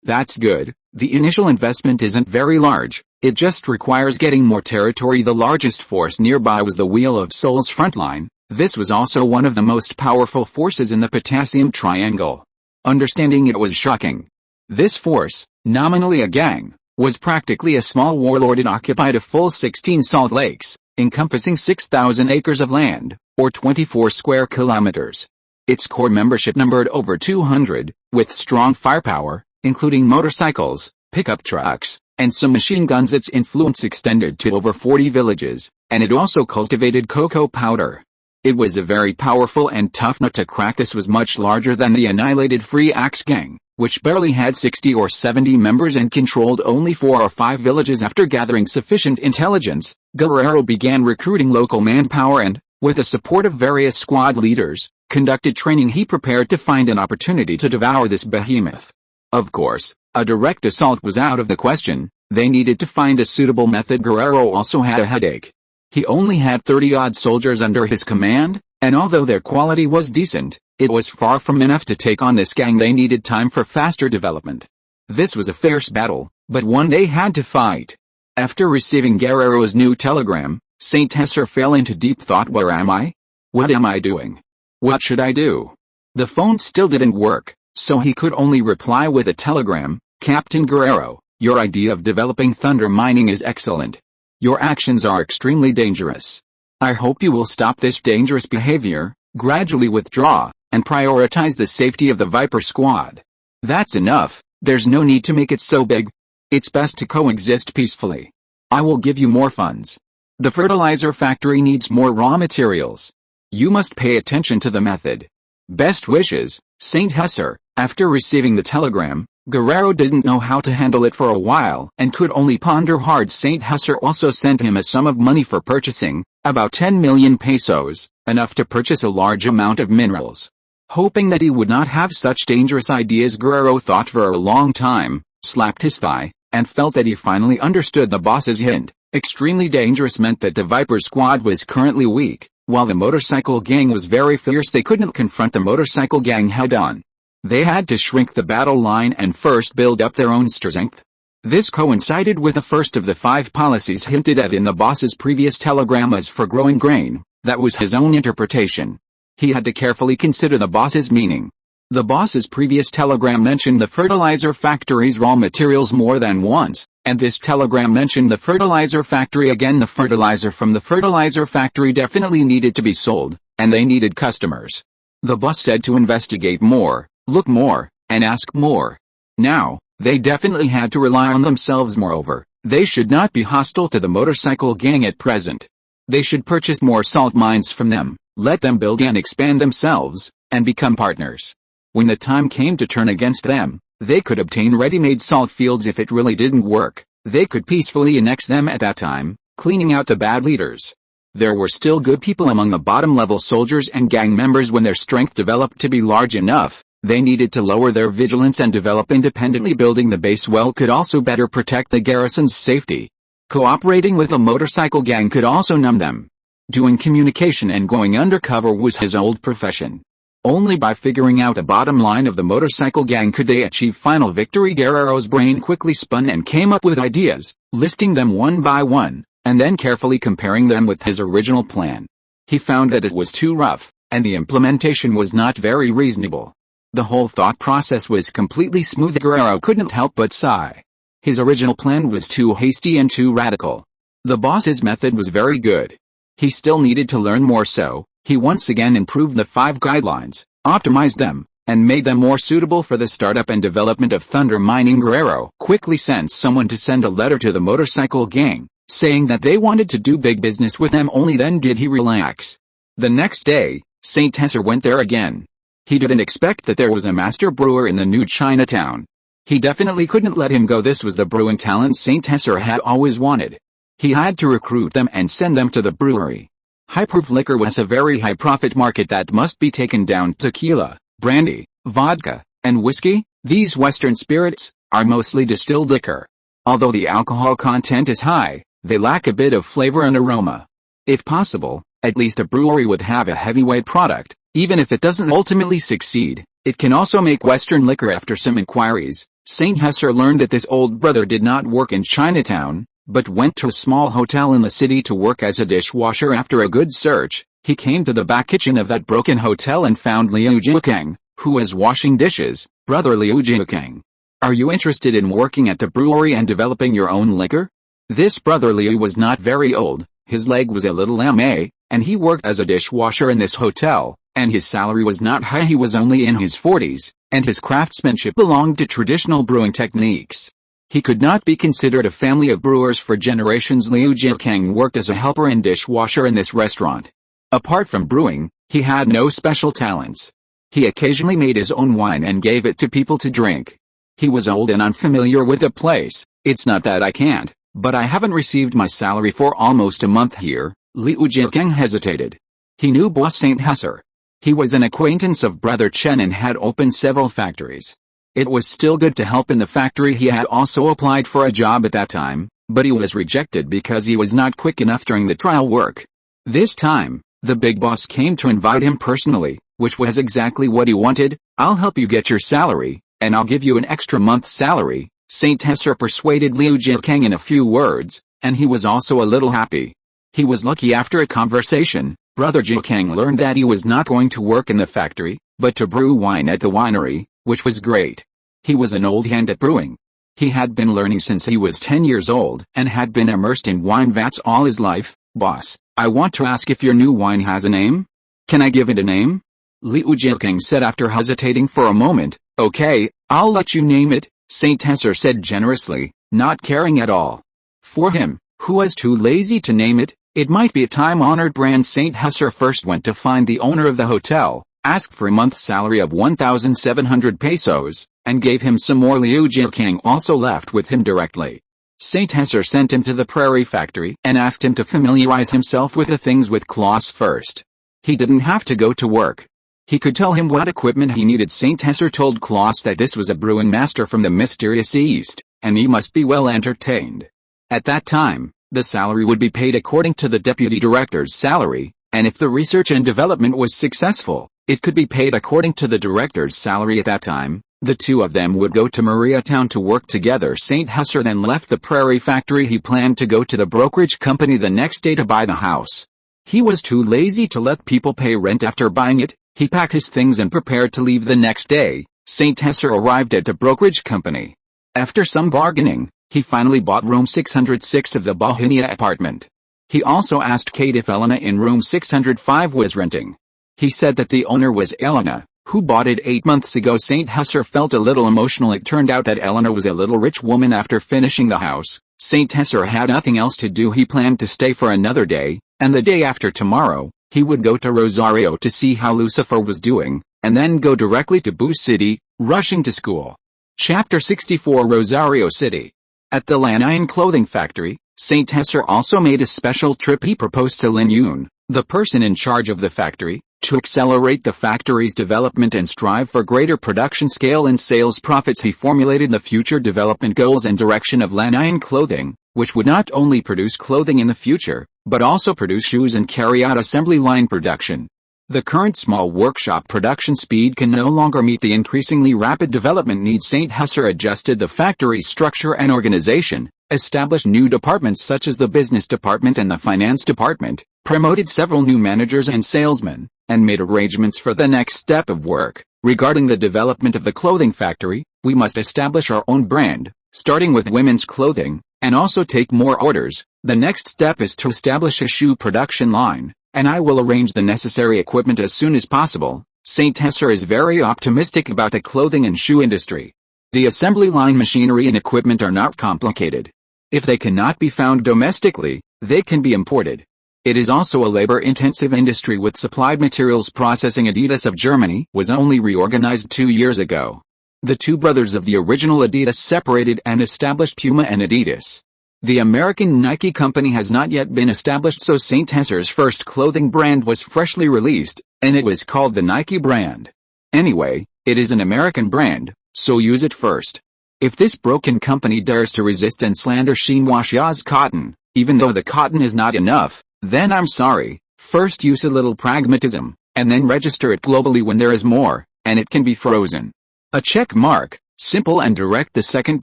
That's good. The initial investment isn't very large. It just requires getting more territory. The largest force nearby was the Wheel of Souls frontline. This was also one of the most powerful forces in the Potassium Triangle. Understanding it was shocking. This force, nominally a gang, was practically a small warlord. It occupied a full 16 salt lakes, encompassing 6,000 acres of land, or 24 square kilometers. Its core membership numbered over 200, with strong firepower, including motorcycles, pickup trucks, and some machine guns. Its influence extended to over 40 villages, and it also cultivated cocoa powder. It was a very powerful and tough nut to crack. This was much larger than the annihilated Free Axe Gang, which barely had 60 or 70 members and controlled only 4 or 5 villages. After gathering sufficient intelligence, Guerrero began recruiting local manpower and, with the support of various squad leaders, conducted training. He prepared to find an opportunity to devour this behemoth. Of course, a direct assault was out of the question. They needed to find a suitable method. Guerrero also had a headache. He only had 30-odd soldiers under his command, and although their quality was decent, it was far from enough to take on this gang. They needed time for faster development. This was a fierce battle, but one they had to fight. After receiving Guerrero's new telegram, Saint José fell into deep thought. Where am I? What am I doing? What should I do? The phone still didn't work, so he could only reply with a telegram. Captain Guerrero, your idea of developing thunder mining is excellent. Your actions are extremely dangerous. I hope you will stop this dangerous behavior, gradually withdraw, and prioritize the safety of the Viper squad. That's enough. There's no need to make it so big. It's best to coexist peacefully. I will give you more funds. The fertilizer factory needs more raw materials. You must pay attention to the method. Best wishes, Saint José. After receiving the telegram, Guerrero didn't know how to handle it for a while and could only ponder hard. Saint José also sent him a sum of money for purchasing, about 10 million pesos, enough to purchase a large amount of minerals. Hoping that he would not have such dangerous ideas, Guerrero thought for a long time, slapped his thigh, and felt that he finally understood the boss's hint. Extremely dangerous meant that the Viper squad was currently weak, while the motorcycle gang was very fierce. They couldn't confront the motorcycle gang head-on. They had to shrink the battle line and first build up their own strength. This coincided with the first of the 5 policies hinted at in the boss's previous telegram as for growing grain. That was his own interpretation. He had to carefully consider the boss's meaning. The boss's previous telegram mentioned the fertilizer factory's raw materials more than once, and this telegram mentioned the fertilizer factory again. The fertilizer from the fertilizer factory definitely needed to be sold, and they needed customers. The boss said to investigate more, look more, and ask more. Now, they definitely had to rely on themselves. Moreover, they should not be hostile to the motorcycle gang at present. They should purchase more salt mines from them, let them build and expand themselves, and become partners. When the time came to turn against them, they could obtain ready-made salt fields. If it really didn't work, they could peacefully annex them at that time, cleaning out the bad leaders. There were still good people among the bottom-level soldiers and gang members. When their strength developed to be large enough, they needed to lower their vigilance and develop independently. Building the base well could also better protect the garrison's safety. Cooperating with a motorcycle gang could also numb them. Doing communication and going undercover was his old profession. Only by figuring out a bottom line of the motorcycle gang could they achieve final victory. Guerrero's brain quickly spun and came up with ideas, listing them one by one, and then carefully comparing them with his original plan. He found that it was too rough, and the implementation was not very reasonable. The whole thought process was completely smooth. Guerrero couldn't help but sigh. His original plan was too hasty and too radical. The boss's method was very good. He still needed to learn more, so he once again improved the 5 guidelines, optimized them, and made them more suitable for the startup and development of thunder mining. Guerrero quickly sent someone to send a letter to the motorcycle gang, saying that they wanted to do big business with them. Only then did he relax. The next day, Saint Hesser went there again. He didn't expect that there was a master brewer in the new Chinatown. He definitely couldn't let him go. This was the brewing talent Saint Hesser had always wanted. He had to recruit them and send them to the brewery. High-proof liquor was a very high-profit market that must be taken down. Tequila, brandy, vodka, and whiskey, these Western spirits, are mostly distilled liquor. Although the alcohol content is high, they lack a bit of flavor and aroma. If possible, at least a brewery would have a heavyweight product. Even if it doesn't ultimately succeed, it can also make Western liquor. After some inquiries, Saint Hesser learned that this old brother did not work in Chinatown, but went to a small hotel in the city to work as a dishwasher. After a good search, he came to the back kitchen of that broken hotel and found Liu Jiukang, who was washing dishes. Brother Liu Jiukang, are you interested in working at the brewery and developing your own liquor? This brother Liu was not very old, his leg was a little lame, and he worked as a dishwasher in this hotel, and his salary was not high. He was only in his 40s, and his craftsmanship belonged to traditional brewing techniques. He could not be considered a family of brewers for generations. Liu Jiukang worked as a helper and dishwasher in this restaurant. Apart from brewing, he had no special talents. He occasionally made his own wine and gave it to people to drink. He was old and unfamiliar with the place. It's not that I can't, but I haven't received my salary for almost a month here. Liu Jiukang hesitated. He knew boss Saint Hesser. He was an acquaintance of Brother Chen and had opened several factories. It was still good to help in the factory. He had also applied for a job at that time, but he was rejected because he was not quick enough during the trial work. This time, the big boss came to invite him personally, which was exactly what he wanted. I'll help you get your salary, and I'll give you an extra month's salary. Saint Hesser persuaded Liu Jiukang in a few words, and he was also a little happy. He was lucky. After a conversation, Brother Jiukang learned that he was not going to work in the factory, but to brew wine at the winery, which was great. He was an old hand at brewing. He had been learning since he was 10 years old and had been immersed in wine vats all his life. Boss, I want to ask if your new wine has a name? Can I give it a name? Liu Jiukang said after hesitating for a moment. Okay, I'll let you name it, Saint Hesser said generously, not caring at all. For him, who was too lazy to name it, it might be a time-honored brand. Saint Hesser first went to find the owner of the hotel, asked for a month's salary of 1,700 pesos, and gave him some more. Liu Jiukang also left with him directly. Saint Hesser sent him to the prairie factory and asked him to familiarize himself with the things with Klaus first. He didn't have to go to work. He could tell him what equipment he needed. Saint Hesser told Klaus that this was a brewing master from the mysterious East, and he must be well entertained. At that time, The salary would be paid according to the deputy director's salary, and if the research and development was successful, it could be paid according to the director's salary at that time. The two of them would go to Mariatown to work together. St. Husser then left the Prairie factory. He planned to go to the brokerage company the next day to buy the house. He was too lazy to let people pay rent after buying it. He packed his things and prepared to leave the next day. St. Husser arrived at the brokerage company. After some bargaining, he finally bought room 606 of the Bohemia apartment. He also asked Kate if Elena in room 605 was renting. He said that the owner was Elena, who bought it 8 months ago. St. Husser felt a little emotional. It turned out that Elena was a little rich woman. After finishing the house, St. Husser had nothing else to do. He planned to stay for another day, and the day after tomorrow, he would go to Rosario to see how Lucifer was doing, and then go directly to Boo City, rushing to school. Chapter 64 Rosario City. At the Lanine clothing factory, St. Husser also made a special trip. He proposed to Lin Yun, the person in charge of the factory, to accelerate the factory's development and strive for greater production scale and sales profits. He formulated the future development goals and direction of Lanine Clothing, which would not only produce clothing in the future, but also produce shoes and carry out assembly line production. The current small workshop production speed can no longer meet the increasingly rapid development needs. St. Husser adjusted the factory's structure and organization, established new departments such as the business department and the finance department, promoted several new managers and salesmen, and made arrangements for the next step of work. Regarding the development of the clothing factory, we must establish our own brand, starting with women's clothing, and also take more orders. The next step is to establish a shoe production line, and I will arrange the necessary equipment as soon as possible. St. Husser is very optimistic about the clothing and shoe industry. The assembly line machinery and equipment are not complicated. If they cannot be found domestically, they can be imported. It is also a labor-intensive industry with supplied materials processing. Adidas of Germany was only reorganized 2 years ago. The two brothers of the original Adidas separated and established Puma and Adidas. The American Nike company has not yet been established, so St. Husser's first clothing brand was freshly released, and it was called the Nike brand. Anyway, it is an American brand, so use it first. If this broken company dares to resist and slander Chinois cotton, even though the cotton is not enough, then I'm sorry. First use a little pragmatism, and then register it globally when there is more, and it can be frozen. A check mark, simple and direct. The second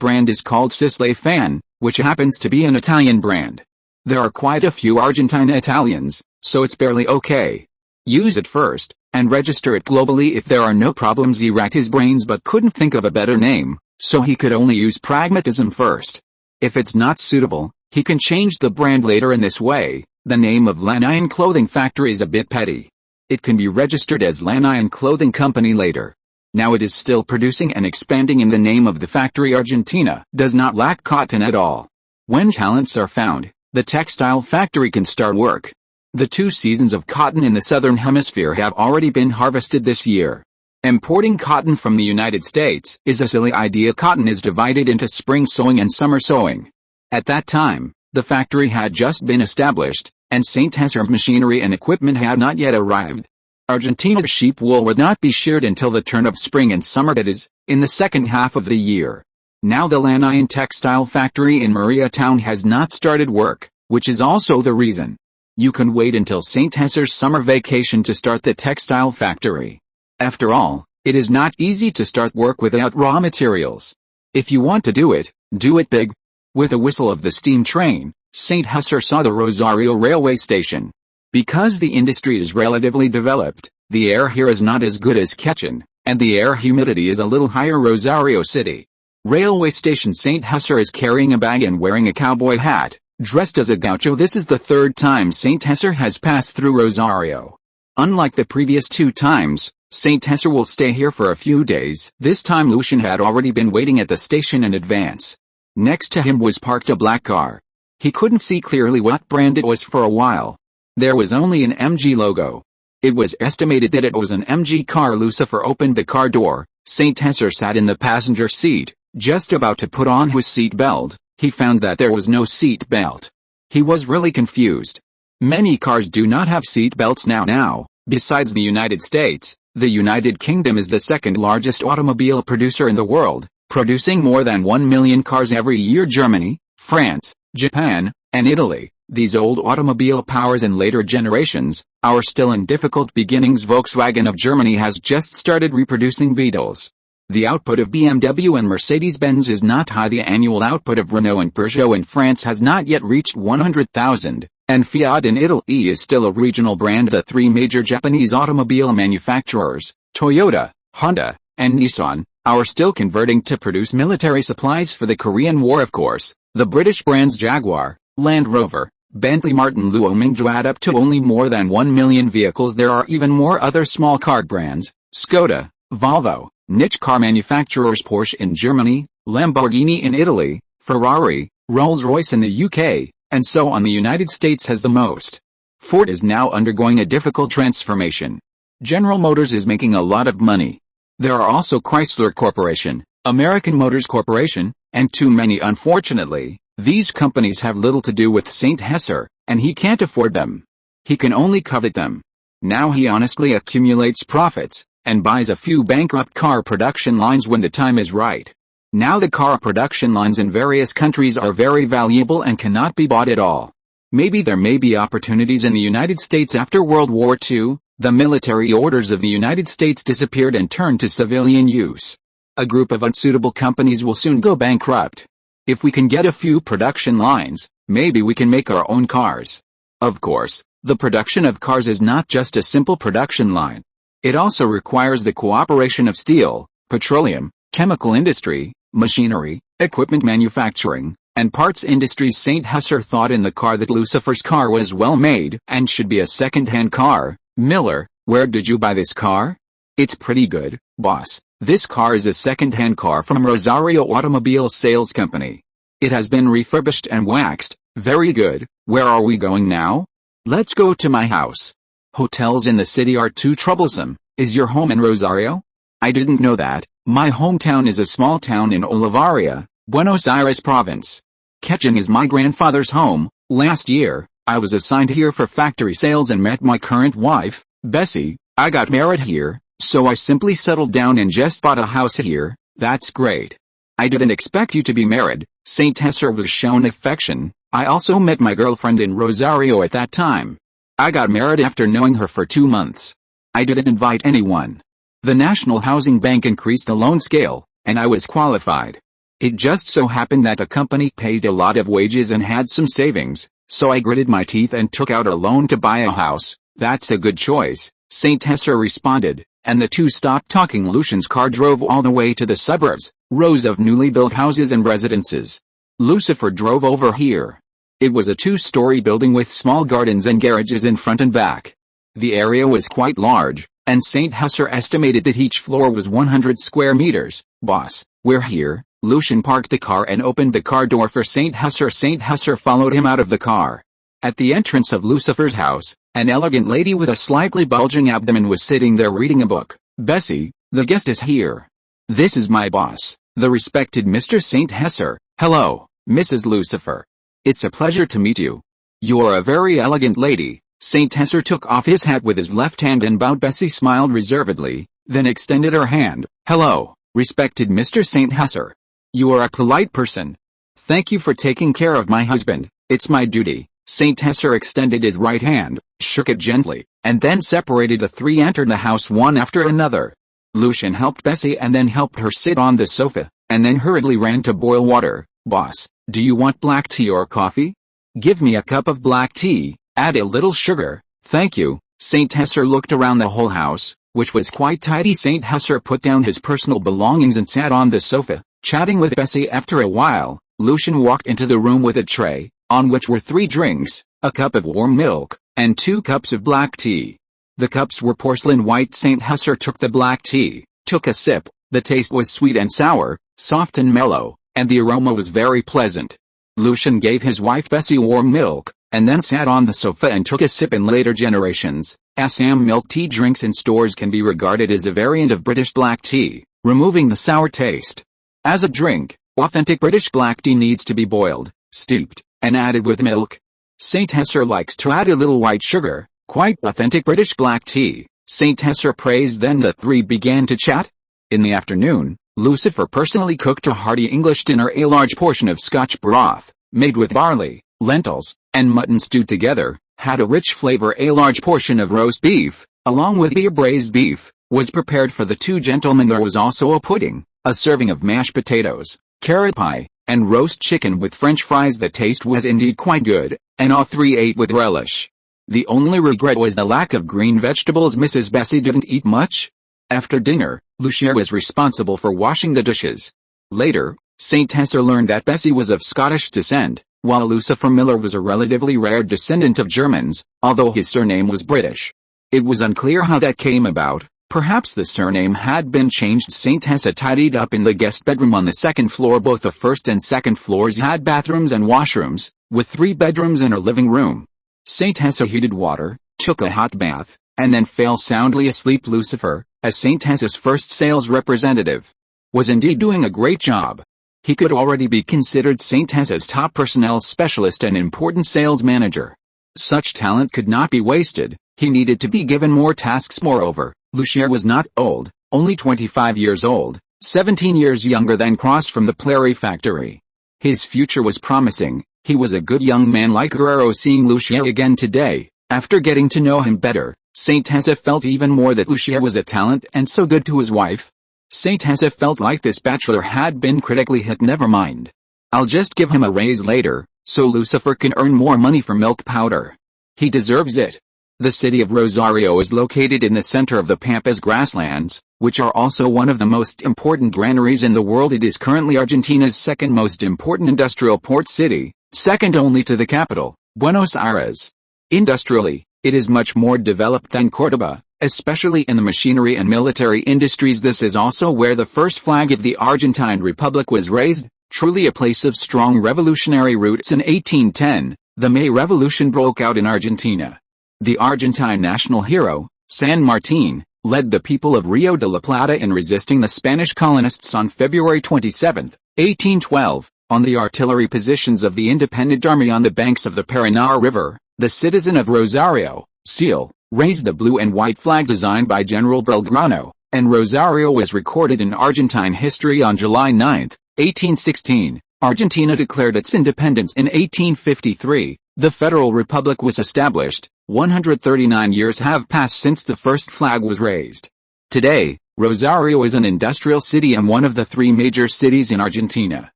brand is called Sisley Fan, which happens to be an Italian brand. There are quite a few Argentine Italians, so it's barely okay. Use it first, and register it globally if there are no problems. He racked his brains but couldn't think of a better name, so he could only use pragmatism first. If it's not suitable, he can change the brand later. In this way, the name of Lanine Clothing Factory is a bit petty. It can be registered as Lanine Clothing Company later. Now it is still producing and expanding in the name of the factory. Argentina does not lack cotton at all. When talents are found, the textile factory can start work. The 2 seasons of cotton in the southern hemisphere have already been harvested this year. Importing cotton from the United States is a silly idea. Cotton is divided into spring sowing and summer sowing. At that time, the factory had just been established, and St. Husser's machinery and equipment had not yet arrived. Argentina's sheep wool would not be sheared until the turn of spring and summer, that is, in the second half of the year. Now the Lanine textile factory in Mariatown has not started work, which is also the reason. You can wait until St. Husser's summer vacation to start the textile factory. After all, it is not easy to start work without raw materials. If you want to do it big. With a whistle of the steam train, St. Husser saw the Rosario railway station. Because the industry is relatively developed, the air here is not as good as Quechin, and the air humidity is a little higher. Rosario City. Railway station. St. Husser is carrying a bag and wearing a cowboy hat, dressed as a gaucho. This is the 3rd time St. Husser has passed through Rosario. Unlike the previous 2 times, St. Husser will stay here for a few days. This time Lucian had already been waiting at the station in advance. Next to him was parked a black car. He couldn't see clearly what brand it was for a while. There was only an MG logo. It was estimated that it was an MG car. Lucifer opened the car door. St. Husser sat in the passenger seat, just about to put on his seat belt. He found that there was no seat belt. He was really confused. Many cars do not have seat belts now. Besides the United States, the United Kingdom is the second largest automobile producer in the world, producing more than 1 million cars every year. Germany, France, Japan, and Italy. These old automobile powers in later generations are still in difficult beginnings. Volkswagen of Germany has just started reproducing Beetles. The output of BMW and Mercedes-Benz is not high. The annual output of Renault and Peugeot in France has not yet reached 100,000, and Fiat in Italy is still a regional brand. The three major Japanese automobile manufacturers, Toyota, Honda, and Nissan, are still converting to produce military supplies for the Korean War. Of course, the British brands Jaguar, Land Rover, Bentley, Martin Luomingo add up to only more than 1 million vehicles. There are even more other small car brands, Skoda, Volvo, niche car manufacturers Porsche in Germany, Lamborghini in Italy, Ferrari, Rolls-Royce in the UK, and so on. The United States has the most. Ford is now undergoing a difficult transformation. General Motors is making a lot of money. There are also Chrysler Corporation, American Motors Corporation, and too many. Unfortunately, these companies have little to do with St. Hesser, and he can't afford them. He can only covet them. Now he honestly accumulates profits, and buys a few bankrupt car production lines when the time is right. Now the car production lines in various countries are very valuable and cannot be bought at all. Maybe there may be opportunities in the United States after World War II. The military orders of the United States disappeared and turned to civilian use. A group of unsuitable companies will soon go bankrupt. If we can get a few production lines, maybe we can make our own cars. Of course, the production of cars is not just a simple production line. It also requires the cooperation of steel, petroleum, chemical industry, machinery, equipment manufacturing, and parts industries. St. Hesser thought in the car that Lucifer's car was well made and should be a second-hand car. Miller, where did you buy this car? It's pretty good, boss. This car is a second-hand car from Rosario Automobile Sales Company. It has been refurbished and waxed. Very good. Where are we going now? Let's go to my house. Hotels in the city are too troublesome. Is your home in Rosario? I didn't know that. My hometown is a small town in Olivaria, Buenos Aires province. Quechín is my grandfather's home. Last year, I was assigned here for factory sales and met my current wife, Bessie. I got married here, so I simply settled down and just bought a house here. That's great. I didn't expect you to be married. St. Hesser was shown affection. I also met my girlfriend in Rosario at that time. I got married after knowing her for 2 months. I didn't invite anyone. The National Housing Bank increased the loan scale, and I was qualified. It just so happened that the company paid a lot of wages and had some savings. So I gritted my teeth and took out a loan to buy a house. That's a good choice, St. Hesser responded, and the two stopped talking. Lucian's car drove all the way to the suburbs, rows of newly built houses and residences. Lucifer drove over here. It was a 2-story building with small gardens and garages in front and back. The area was quite large, and St. Hesser estimated that each floor was 100 square meters. Boss, we're here. Lucian parked the car and opened the car door for St. Hesser. St. Hesser followed him out of the car. At the entrance of Lucifer's house, an elegant lady with a slightly bulging abdomen was sitting there reading a book. Bessie, the guest is here. This is my boss, the respected Mr. St. Hesser. Hello, Mrs. Lucifer. It's a pleasure to meet you. You're a very elegant lady. St. Hesser took off his hat with his left hand and bowed. Bessie smiled reservedly, then extended her hand. Hello, respected Mr. St. Hesser. You are a polite person. Thank you for taking care of my husband. It's my duty. St. Hesser extended his right hand, shook it gently, and then separated the three. Entered the house one after another. Lucian helped Bessie and then helped her sit on the sofa, and then hurriedly ran to boil water. Boss, do you want black tea or coffee? Give me a cup of black tea, add a little sugar. Thank you. St. Hesser looked around the whole house, which was quite tidy. St. Hesser put down his personal belongings and sat on the sofa, chatting with Bessie. After a while, Lucian walked into the room with a tray, on which were 3 drinks, a cup of warm milk, and 2 cups of black tea. The cups were porcelain white. St. Hesser took the black tea, took a sip. The taste was sweet and sour, soft and mellow, and the aroma was very pleasant. Lucian gave his wife Bessie warm milk, and then sat on the sofa and took a sip. In later generations, Assam milk tea drinks in stores can be regarded as a variant of British black tea, removing the sour taste. As a drink, authentic British black tea needs to be boiled, steeped, and added with milk. St. Hesser likes to add a little white sugar, quite authentic British black tea. St. Hesser praised. Then the 3 began to chat. In the afternoon, Lucifer personally cooked a hearty English dinner, a large portion of Scotch broth, made with barley, lentils, and mutton stewed together, had a rich flavor. A large portion of roast beef, along with beer braised beef, was prepared for the two gentlemen. There was also a pudding, a serving of mashed potatoes, carrot pie, and roast chicken with French fries. The taste was indeed quite good, and all three ate with relish. The only regret was the lack of green vegetables. Mrs. Bessie didn't eat much. After dinner, Lucia was responsible for washing the dishes. Later, St. Tessa learned that Bessie was of Scottish descent, while Lucifer Miller was a relatively rare descendant of Germans, although his surname was British. It was unclear how that came about. Perhaps the surname had been changed. St. Tessa tidied up in the guest bedroom on the second floor. Both the first and second floors had bathrooms and washrooms, with 3 bedrooms and a living room. St. Tessa heated water, took a hot bath, and then fell soundly asleep. Lucifer, as St. Tessa's first sales representative, was indeed doing a great job. He could already be considered St. Tessa's top personnel specialist and important sales manager. Such talent could not be wasted. He needed to be given more tasks. Moreover, Lucia was not old, only 25 years old, 17 years younger than Cross from the Plary factory. His future was promising. He was a good young man like Guerrero. Seeing Lucia again today, after getting to know him better, St. Tessa felt even more that Lucia was a talent and so good to his wife. St. Tessa felt like this bachelor had been critically hit. Never mind. I'll just give him a raise later, so Lucifer can earn more money for milk powder. He deserves it. The city of Rosario is located in the center of the Pampas grasslands, which are also one of the most important granaries in the world. It is currently Argentina's second most important industrial port city, second only to the capital, Buenos Aires. Industrially, it is much more developed than Córdoba, especially in the machinery and military industries. This is also where the first flag of the Argentine Republic was raised, truly a place of strong revolutionary roots. In 1810, the May Revolution broke out in Argentina. The Argentine national hero, San Martín, led the people of Rio de la Plata in resisting the Spanish colonists on February 27, 1812, on the artillery positions of the independent army on the banks of the Paraná River. The citizen of Rosario, Seal, raised the blue and white flag designed by General Belgrano, and Rosario was recorded in Argentine history on July 9, 1816. Argentina declared its independence in 1853. The Federal Republic was established. 139 years have passed since the first flag was raised. Today, Rosario is an industrial city and one of the 3 major cities in Argentina.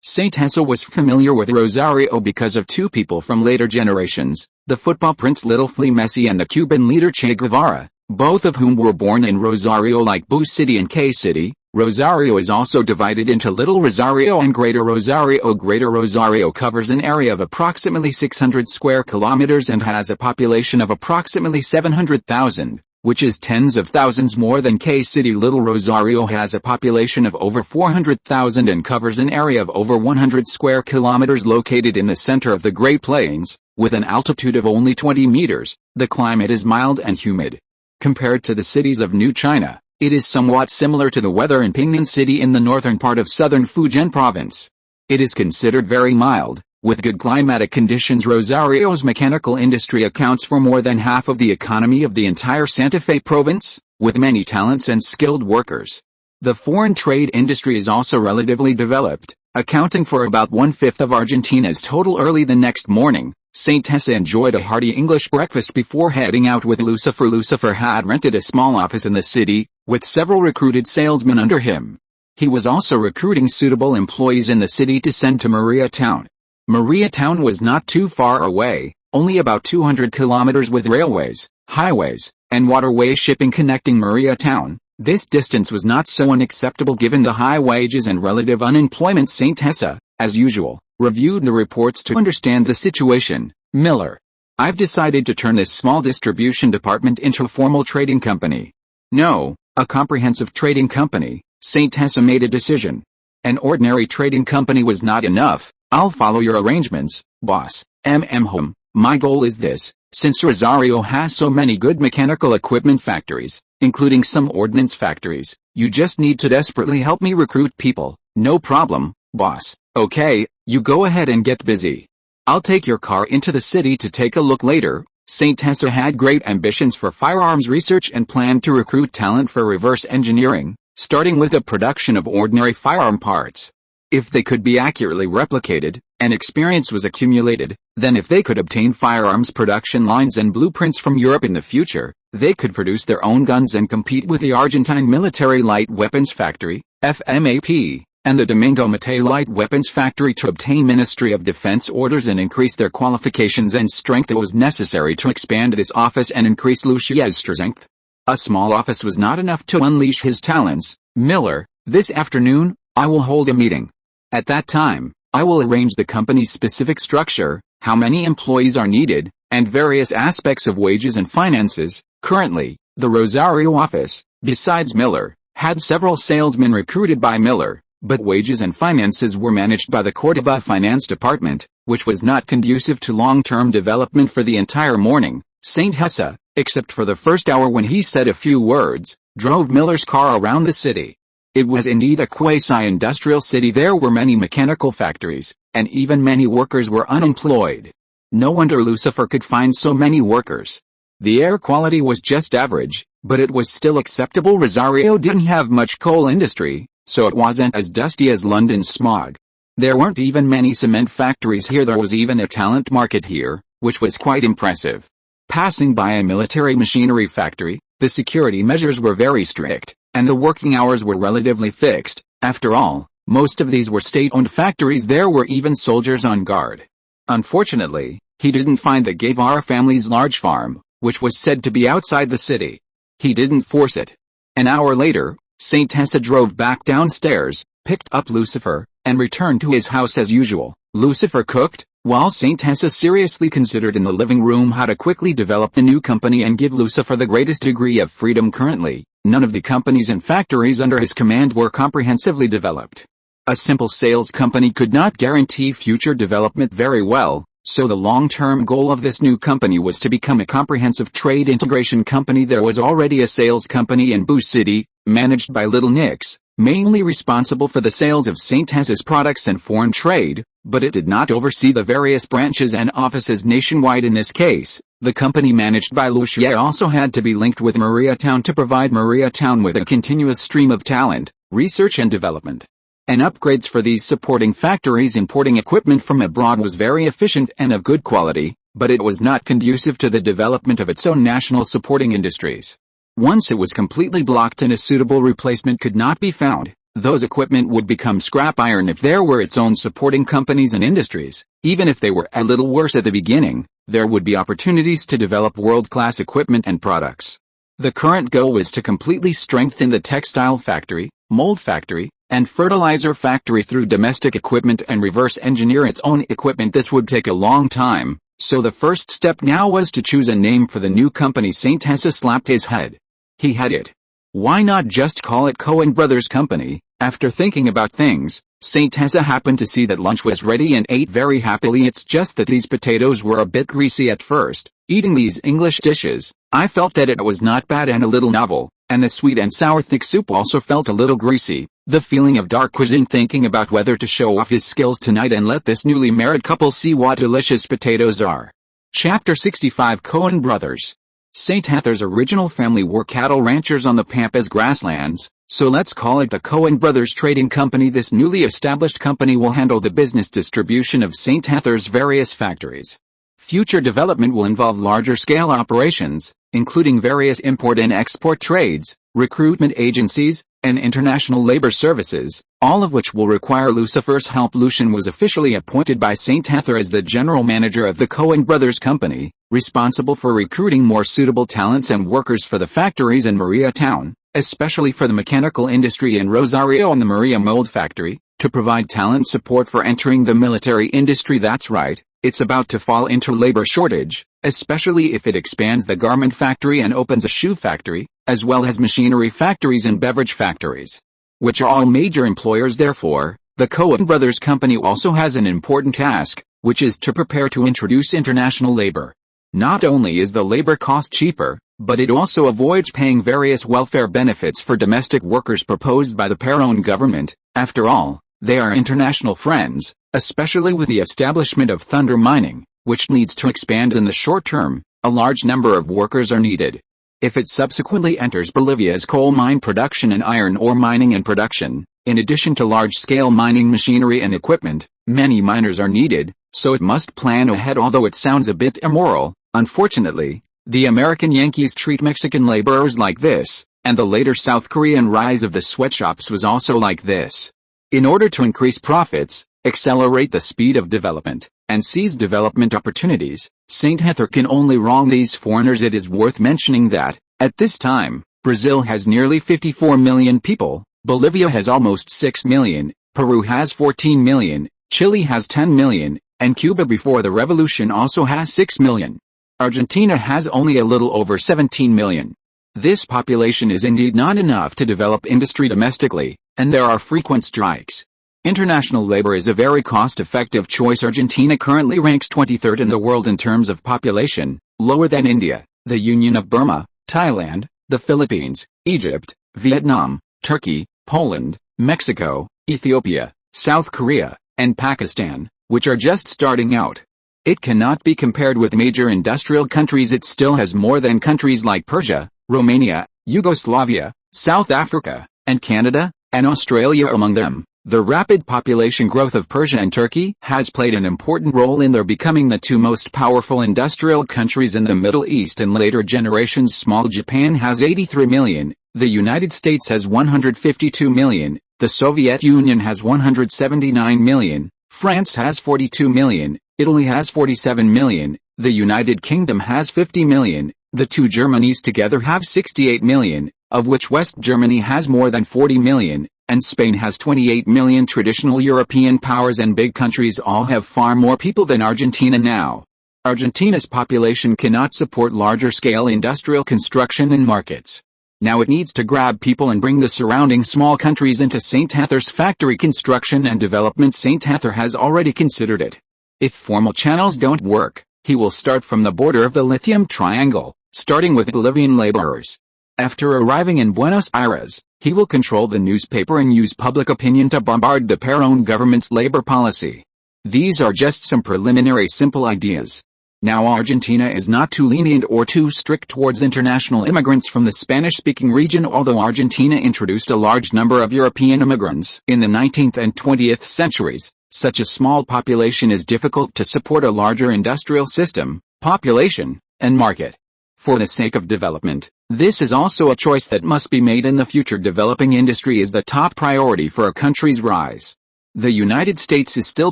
St. Tessa was familiar with Rosario because of 2 people from later generations, the football prince Little Flea Messi and the Cuban leader Che Guevara, both of whom were born in Rosario. Like Boo City and K City, Rosario is also divided into Little Rosario and Greater Rosario. Greater Rosario covers an area of approximately 600 square kilometers and has a population of approximately 700,000, which is tens of thousands more than K City. Little Rosario has a population of over 400,000 and covers an area of over 100 square kilometers. Located in the center of the Great Plains, with an altitude of only 20 meters, the climate is mild and humid. Compared to the cities of New China, it is somewhat similar to the weather in Pingnan City in the northern part of southern Fujian province. It is considered very mild, with good climatic conditions. Rosario's mechanical industry accounts for more than half of the economy of the entire Santa Fe province, with many talents and skilled workers. The foreign trade industry is also relatively developed, accounting for about 1/5 of Argentina's total. Early the next morning, St. Tessa enjoyed a hearty English breakfast before heading out with Lucifer. Lucifer had rented a small office in the city, with several recruited salesmen under him. He was also recruiting suitable employees in the city to send to Maria Town. Maria Town was not too far away, only about 200 kilometers, with railways, highways, and waterway shipping connecting Maria Town. This distance was not so unacceptable given the high wages and relative unemployment. St. Tessa, as usual, reviewed the reports to understand the situation. Miller: I've decided to turn this small distribution department into a formal trading company. No, a comprehensive trading company. St. Tessa made a decision. An ordinary trading company was not enough. I'll follow your arrangements, boss. Hum. My goal is this: since Rosario has so many good mechanical equipment factories, including some ordnance factories, you just need to desperately help me recruit people. No problem, boss. Okay, you go ahead and get busy. I'll take your car into the city to take a look later. St. Tessa had great ambitions for firearms research and planned to recruit talent for reverse engineering, starting with the production of ordinary firearm parts. If they could be accurately replicated, and experience was accumulated, then if they could obtain firearms production lines and blueprints from Europe in the future, they could produce their own guns and compete with the Argentine Military Light Weapons Factory, FMAP, and the Domingo Mate Light Weapons Factory to obtain Ministry of Defense orders and increase their qualifications and strength. It was necessary to expand this office and increase Lucia's strength. A small office was not enough to unleash his talents. Miller, this afternoon, I will hold a meeting. At that time, I will arrange the company's specific structure, how many employees are needed, and various aspects of wages and finances. Currently, the Rosario office, besides Miller, had several salesmen recruited by Miller, but wages and finances were managed by the Córdoba Finance Department, which was not conducive to long-term development for the entire morning. Saint Hessa, except for the first hour when he said a few words, drove Miller's car around the city. It was indeed a quasi-industrial city. There were many mechanical factories, and even many workers were unemployed. No wonder Lucifer could find so many workers. The air quality was just average, but it was still acceptable. Rosario didn't have much coal industry, so it wasn't as dusty as London's smog. There weren't even many cement factories here. There was even a talent market here, which was quite impressive. Passing by a military machinery factory, the security measures were very strict, and the working hours were relatively fixed. After all, most of these were state-owned factories. There were even soldiers on guard. Unfortunately, he didn't find the Guevara family's large farm, which was said to be outside the city. He didn't force it. An hour later, Saint Hessa drove back downstairs, picked up Lucifer, and returned to his house as usual. Lucifer cooked, while Saint Hessa seriously considered in the living room how to quickly develop the new company and give Lucifer the greatest degree of freedom. Currently, none of the companies and factories under his command were comprehensively developed. A simple sales company could not guarantee future development very well, so the long-term goal of this new company was to become a comprehensive trade integration company. There was already a sales company in Boo City, managed by Little Nix, mainly responsible for the sales of Saint Hessa's products and foreign trade, but it did not oversee the various branches and offices nationwide. In this case, the company managed by Lucia also had to be linked with Mariatown to provide Mariatown with a continuous stream of talent, research and development, and upgrades for these supporting factories. Importing equipment from abroad was very efficient and of good quality, but it was not conducive to the development of its own national supporting industries. Once it was completely blocked and a suitable replacement could not be found, those equipment would become scrap iron if there were its own supporting companies and industries. Even if they were a little worse at the beginning, there would be opportunities to develop world-class equipment and products. The current goal is to completely strengthen the textile factory, mold factory, and fertilizer factory through domestic equipment and reverse engineer its own equipment. This would take a long time, so the first step now was to choose a name for the new company. Saint Hessa slapped his head. He had it. Why not just call it Cohen Brothers Company? After thinking about things, Saint Hessa happened to see that lunch was ready and ate very happily. It's just that these potatoes were a bit greasy at first. Eating these English dishes, I felt that it was not bad and a little novel, and the sweet and sour thick soup also felt a little greasy. The feeling of dark cuisine. Thinking about whether to show off his skills tonight and let this newly married couple see what delicious potatoes are. Chapter 65 Cohen Brothers. Saint Hether's original family were cattle ranchers on the Pampas grasslands, so let's call it the Cohen Brothers Trading Company. This newly established company will handle the business distribution of Saint Hether's various factories. Future development will involve larger scale operations, including various import and export trades, recruitment agencies, and international labor services, all of which will require Lucifer's help. Lucian was officially appointed by Saint Hether as the general manager of the Cohen Brothers Company, responsible for recruiting more suitable talents and workers for the factories in Mariatown, especially for the mechanical industry in Rosario and the Maria Mold Factory, to provide talent support for entering the military industry. That's right, it's about to fall into labor shortage, especially if it expands the garment factory and opens a shoe factory, as well as machinery factories and beverage factories, which are all major employers. Therefore, the Cohen Brothers Company also has an important task, which is to prepare to introduce international labor. Not only is the labor cost cheaper, but it also avoids paying various welfare benefits for domestic workers proposed by the Peron government. After all, they are international friends, especially with the establishment of Thunder Mining, which needs to expand in the short term. A large number of workers are needed. If it subsequently enters Bolivia's coal mine production and iron ore mining and production, In addition to large-scale mining machinery and equipment, many miners are needed, so it must plan ahead. Although it sounds a bit immoral, unfortunately, the American Yankees treat Mexican laborers like this, and the later South Korean rise of the sweatshops was also like this. In order to increase profits, accelerate the speed of development, and seize development opportunities, St. Heather can only wrong these foreigners. It is worth mentioning that, at this time, Brazil has nearly 54 million people, Bolivia has almost 6 million, Peru has 14 million, Chile has 10 million, and Cuba before the revolution also has 6 million. Argentina has only a little over 17 million. This population is indeed not enough to develop industry domestically, and there are frequent strikes. International labor is a very cost-effective choice. Argentina currently ranks 23rd in the world in terms of population, lower than India, the Union of Burma, Thailand, the Philippines, Egypt, Vietnam, Turkey, Poland, Mexico, Ethiopia, South Korea, and Pakistan, which are just starting out. It cannot be compared with major industrial countries. It still has more than countries like Persia, Romania, Yugoslavia, South Africa, and Canada, and Australia among them. The rapid population growth of Persia and Turkey has played an important role in their becoming the two most powerful industrial countries in the Middle East in later generations. Small Japan has 83 million, the United States has 152 million, the Soviet Union has 179 million, France has 42 million, Italy has 47 million, the United Kingdom has 50 million, the two Germanys together have 68 million, of which West Germany has more than 40 million, and Spain has 28 million. Traditional European powers and big countries all have far more people than Argentina now. Argentina's population cannot support larger-scale industrial construction and markets. Now it needs to grab people and bring the surrounding small countries into St. Heather's factory construction and development. St. Heather has already considered it. If formal channels don't work, he will start from the border of the Lithium Triangle, starting with Bolivian laborers. After arriving in Buenos Aires, he will control the newspaper and use public opinion to bombard the Perón government's labor policy. These are just some preliminary simple ideas. Now Argentina is not too lenient or too strict towards international immigrants from the Spanish-speaking region. Although Argentina introduced a large number of European immigrants in the 19th and 20th centuries, such a small population is difficult to support a larger industrial system, population, and market. For the sake of development, this is also a choice that must be made in the future. Developing industry is the top priority for a country's rise. The United States is still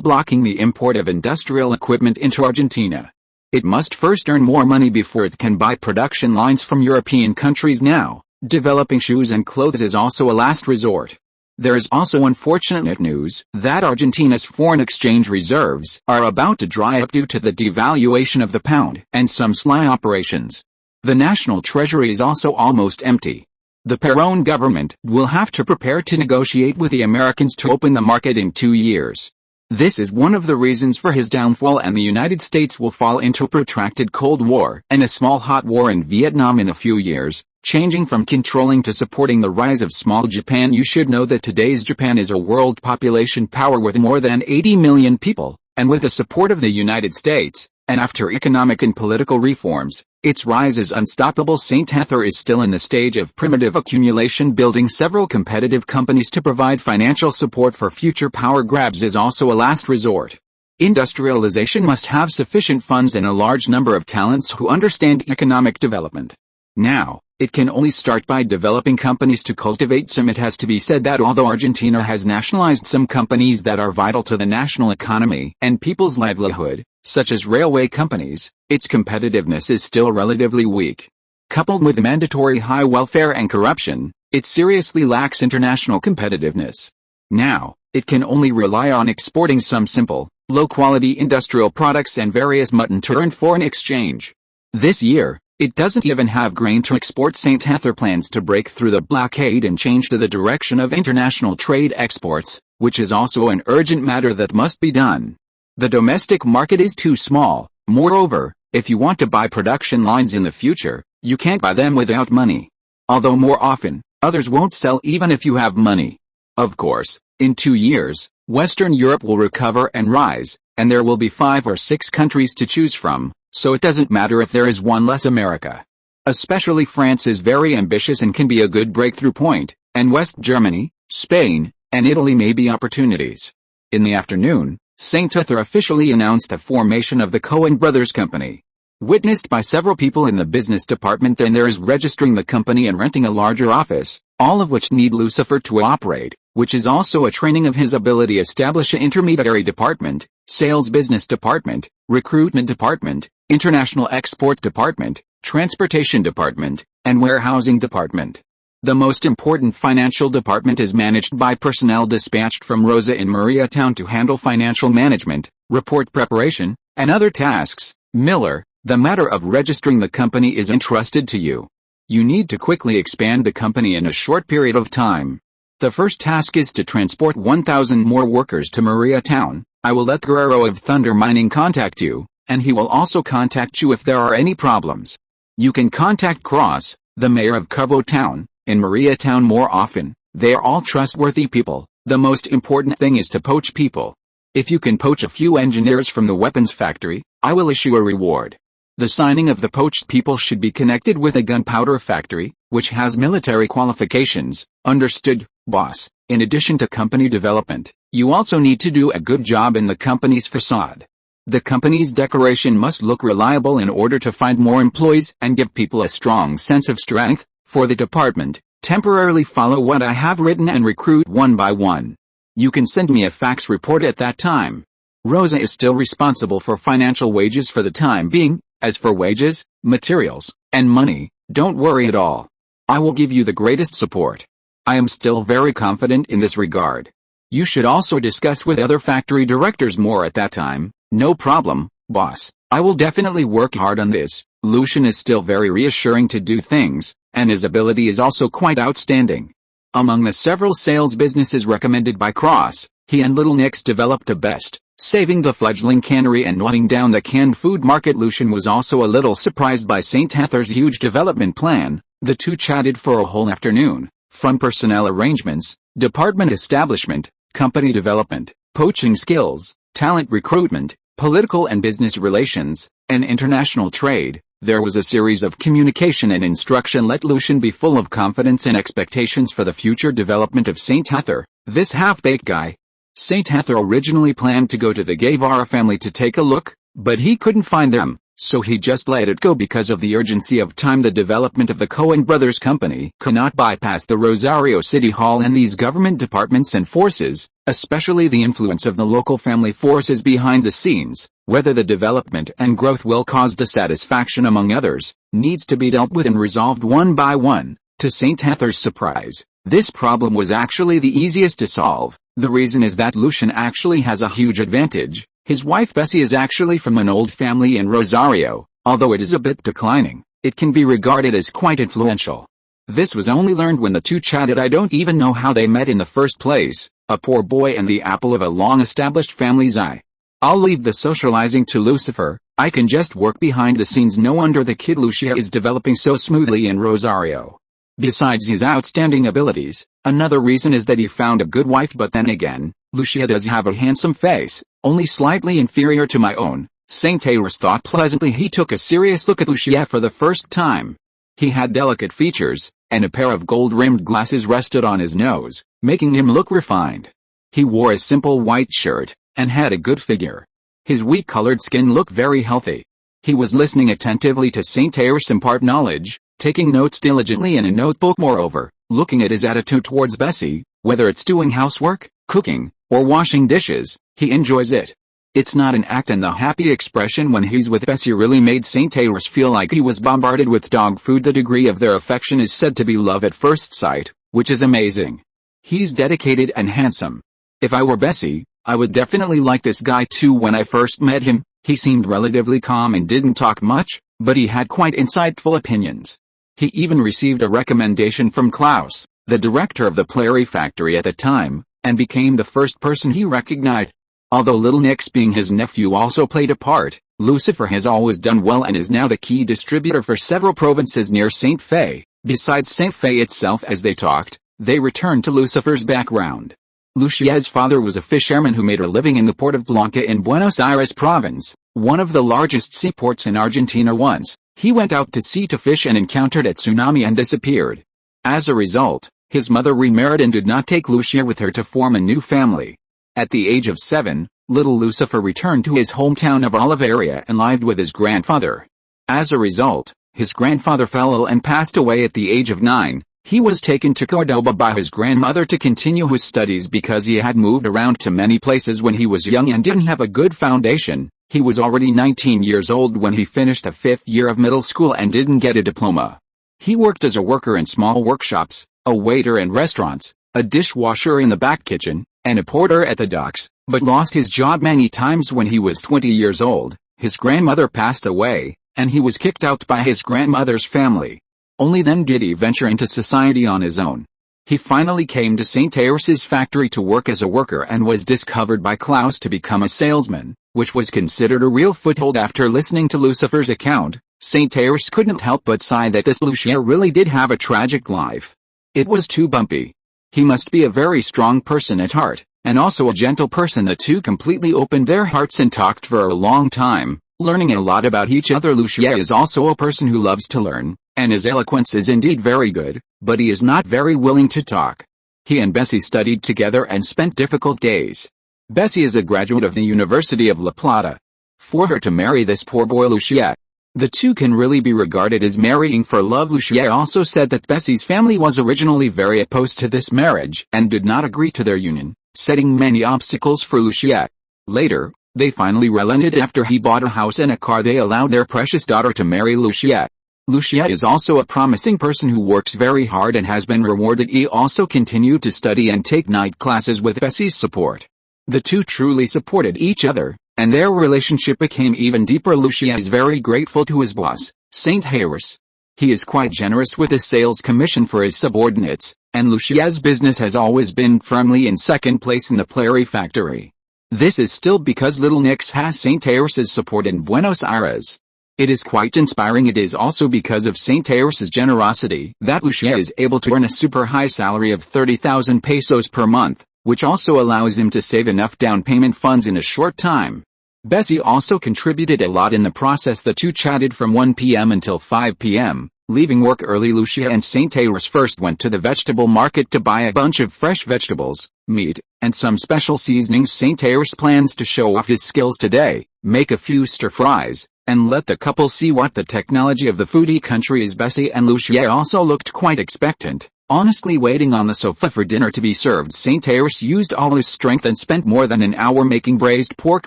blocking the import of industrial equipment into Argentina. It must first earn more money before it can buy production lines from European countries. Now, developing shoes and clothes is also a last resort. There is also unfortunate news that Argentina's foreign exchange reserves are about to dry up due to the devaluation of the pound and some sly operations. The national treasury is also almost empty. The Perón government will have to prepare to negotiate with the Americans to open the market in 2 years. This is one of the reasons for his downfall, and the United States will fall into a protracted Cold War and a small hot war in Vietnam in a few years, changing from controlling to supporting the rise of small Japan. You should know that today's Japan is a world population power with more than 80 million people, and with the support of the United States, and after economic and political reforms, its rise is unstoppable. St. Heather is still in the stage of primitive accumulation. Building several competitive companies to provide financial support for future power grabs is also a last resort. Industrialization must have sufficient funds and a large number of talents who understand economic development. Now, it can only start by developing companies to cultivate some. It has to be said that although Argentina has nationalized some companies that are vital to the national economy and people's livelihood, such as railway companies, its competitiveness is still relatively weak. Coupled with mandatory high welfare and corruption, it seriously lacks international competitiveness. Now, it can only rely on exporting some simple, low-quality industrial products and various mutton to earn foreign exchange. This year, it doesn't even have grain to export. St. Heather plans to break through the blockade and change to the direction of international trade exports, which is also an urgent matter that must be done. The domestic market is too small. Moreover, if you want to buy production lines in the future, you can't buy them without money. Although more often, others won't sell even if you have money. Of course, in 2 years, Western Europe will recover and rise, and there will be 5 or 6 countries to choose from, so it doesn't matter if there is one less. America, especially France, is very ambitious and can be a good breakthrough point, and West Germany, Spain, and Italy may be opportunities. In the afternoon, Saint Arthur officially announced the formation of the Cohen Brothers Company. Witnessed by several people in the business department, then there is registering the company and renting a larger office, all of which need Lucifer to operate, which is also a training of his ability establish an intermediary department, sales business department, recruitment department, international export department, transportation department, and warehousing department. The most important financial department is managed by personnel dispatched from Rosa in Mariatown to handle financial management, report preparation, and other tasks. Miller, the matter of registering the company is entrusted to you. You need to quickly expand the company in a short period of time. The first task is to transport 1,000 more workers to Mariatown. I will let Guerrero of Thunder Mining contact you, and he will also contact you if there are any problems. You can contact Cross, the mayor of Covo Town, in Mariatown more often. They are all trustworthy people. The most important thing is to poach people. If you can poach a few engineers from the weapons factory, I will issue a reward. The signing of the poached people should be connected with a gunpowder factory, which has military qualifications. Understood, boss. In addition to company development, you also need to do a good job in the company's facade. The company's decoration must look reliable in order to find more employees and give people a strong sense of strength. For the department, temporarily follow what I have written and recruit one by one. You can send me a fax report at that time. Rosa is still responsible for financial wages for the time being. As for wages, materials, and money, don't worry at all. I will give you the greatest support. I am still very confident in this regard. You should also discuss with other factory directors more at that time. No problem, boss. I will definitely work hard on this. Lucian is still very reassuring to do things, and his ability is also quite outstanding. Among the several sales businesses recommended by Cross, he and Little Nix developed the best, saving the fledgling cannery and knotting down the canned food market. Lucian was also a little surprised by St. Arthur's huge development plan. The two chatted for a whole afternoon, from personnel arrangements, department establishment, company development, poaching skills, talent recruitment, political and business relations, and international trade. There was a series of communication and instruction. Let Lucian be full of confidence and expectations for the future development of St. Arthur, this half-baked guy. St. Arthur originally planned to go to the Guevara family to take a look, but he couldn't find them, so he just let it go because of the urgency of time. The development of the Cohen Brothers Company could not bypass the Rosario City Hall and these government departments and forces, especially the influence of the local family forces behind the scenes. Whether the development and growth will cause dissatisfaction among others, needs to be dealt with and resolved one by one. To St. Arthur's surprise, this problem was actually the easiest to solve. The reason is that Lucian actually has a huge advantage. His wife Bessie is actually from an old family in Rosario. Although it is a bit declining, it can be regarded as quite influential. This was only learned when the two chatted. I don't even know how they met in the first place, a poor boy and the apple of a long-established family's eye. I'll leave the socializing to Lucifer. I can just work behind the scenes. No wonder the kid Lucia is developing so smoothly in Rosario. Besides his outstanding abilities, another reason is that he found a good wife. But then again, Lucia does have a handsome face, only slightly inferior to my own. St. Arthur thought pleasantly. He took a serious look at Lucia for the first time. He had delicate features, and a pair of gold-rimmed glasses rested on his nose, making him look refined. He wore a simple white shirt, and had a good figure. His wheat-colored skin looked very healthy. He was listening attentively to St. Arthur impart knowledge, taking notes diligently in a notebook. Moreover, looking at his attitude towards Bessie, whether it's doing housework, cooking, or washing dishes, he enjoys it. It's not an act, and the happy expression when he's with Bessie really made St. Arthur feel like he was bombarded with dog food. The degree of their affection is said to be love at first sight, which is amazing. He's dedicated and handsome. If I were Bessie, I would definitely like this guy too. When I first met him, he seemed relatively calm and didn't talk much, but he had quite insightful opinions. He even received a recommendation from Klaus, the director of the Plary factory at the time, and became the first person he recognized. Although Little Nix being his nephew also played a part, Lucifer has always done well and is now the key distributor for several provinces near St. Fe. Besides St. Fe itself, as they talked, they returned to Lucifer's background. Lucia's father was a fisherman who made a living in the port of Blanca in Buenos Aires province, one of the largest seaports in Argentina. Once, he went out to sea to fish and encountered a tsunami and disappeared. As a result, His mother remarried and did not take Lucia with her to form a new family. At the age of 7, little Lucifer returned to his hometown of Oliveria and lived with his grandfather. As a result, his grandfather fell ill and passed away at the age of 9. He was taken to Cordoba by his grandmother to continue his studies because he had moved around to many places when he was young and didn't have a good foundation. He was already 19 years old when he finished the 5th year of middle school and didn't get a diploma. He worked as a worker in small workshops, a waiter in restaurants, a dishwasher in the back kitchen, and a porter at the docks, but lost his job many times when he was 20 years old. His grandmother passed away, and he was kicked out by his grandmother's family. Only then did he venture into society on his own. He finally came to St. Tyrus's factory to work as a worker and was discovered by Klaus to become a salesman, which was considered a real foothold. After listening to Lucifer's account, St. Tyrus couldn't help but sigh that this Lucia really did have a tragic life. It was too bumpy. He must be a very strong person at heart, and also a gentle person. The two completely opened their hearts and talked for a long time, learning a lot about each other. Lucia is also a person who loves to learn, and his eloquence is indeed very good, but he is not very willing to talk. He and Bessie studied together and spent difficult days. Bessie is a graduate of the University of La Plata. For her to marry this poor boy Lucia, the two can really be regarded as marrying for love. Lucia also said that Bessie's family was originally very opposed to this marriage and did not agree to their union, setting many obstacles for Lucia. Later, they finally relented after he bought a house and a car. They allowed their precious daughter to marry Lucia. Lucia is also a promising person who works very hard and has been rewarded. He also continued to study and take night classes with Bessie's support. The two truly supported each other, and their relationship became even deeper. Lucia is very grateful to his boss, St. Tyrus. He is quite generous with his sales commission for his subordinates, and Lucia's business has always been firmly in second place in the Plary factory. This is still because little Nix has St. Tyrus's support in Buenos Aires. It is quite inspiring. It is also because of St. Tyrus's generosity that Lucia is able to earn a super high salary of 30,000 pesos per month, which also allows him to save enough down payment funds in a short time. Bessie also contributed a lot in the process. The two chatted from 1 p.m. until 5 p.m., leaving work early. Lucia and St. Tyrus first went to the vegetable market to buy a bunch of fresh vegetables, meat, and some special seasonings. St. Tyrus plans to show off his skills today, make a few stir-fries, and let the couple see what the technology of the foodie country is. Bessie and Lucia also looked quite expectant, honestly waiting on the sofa for dinner to be served. St. Tyrus used all his strength and spent more than an hour making braised pork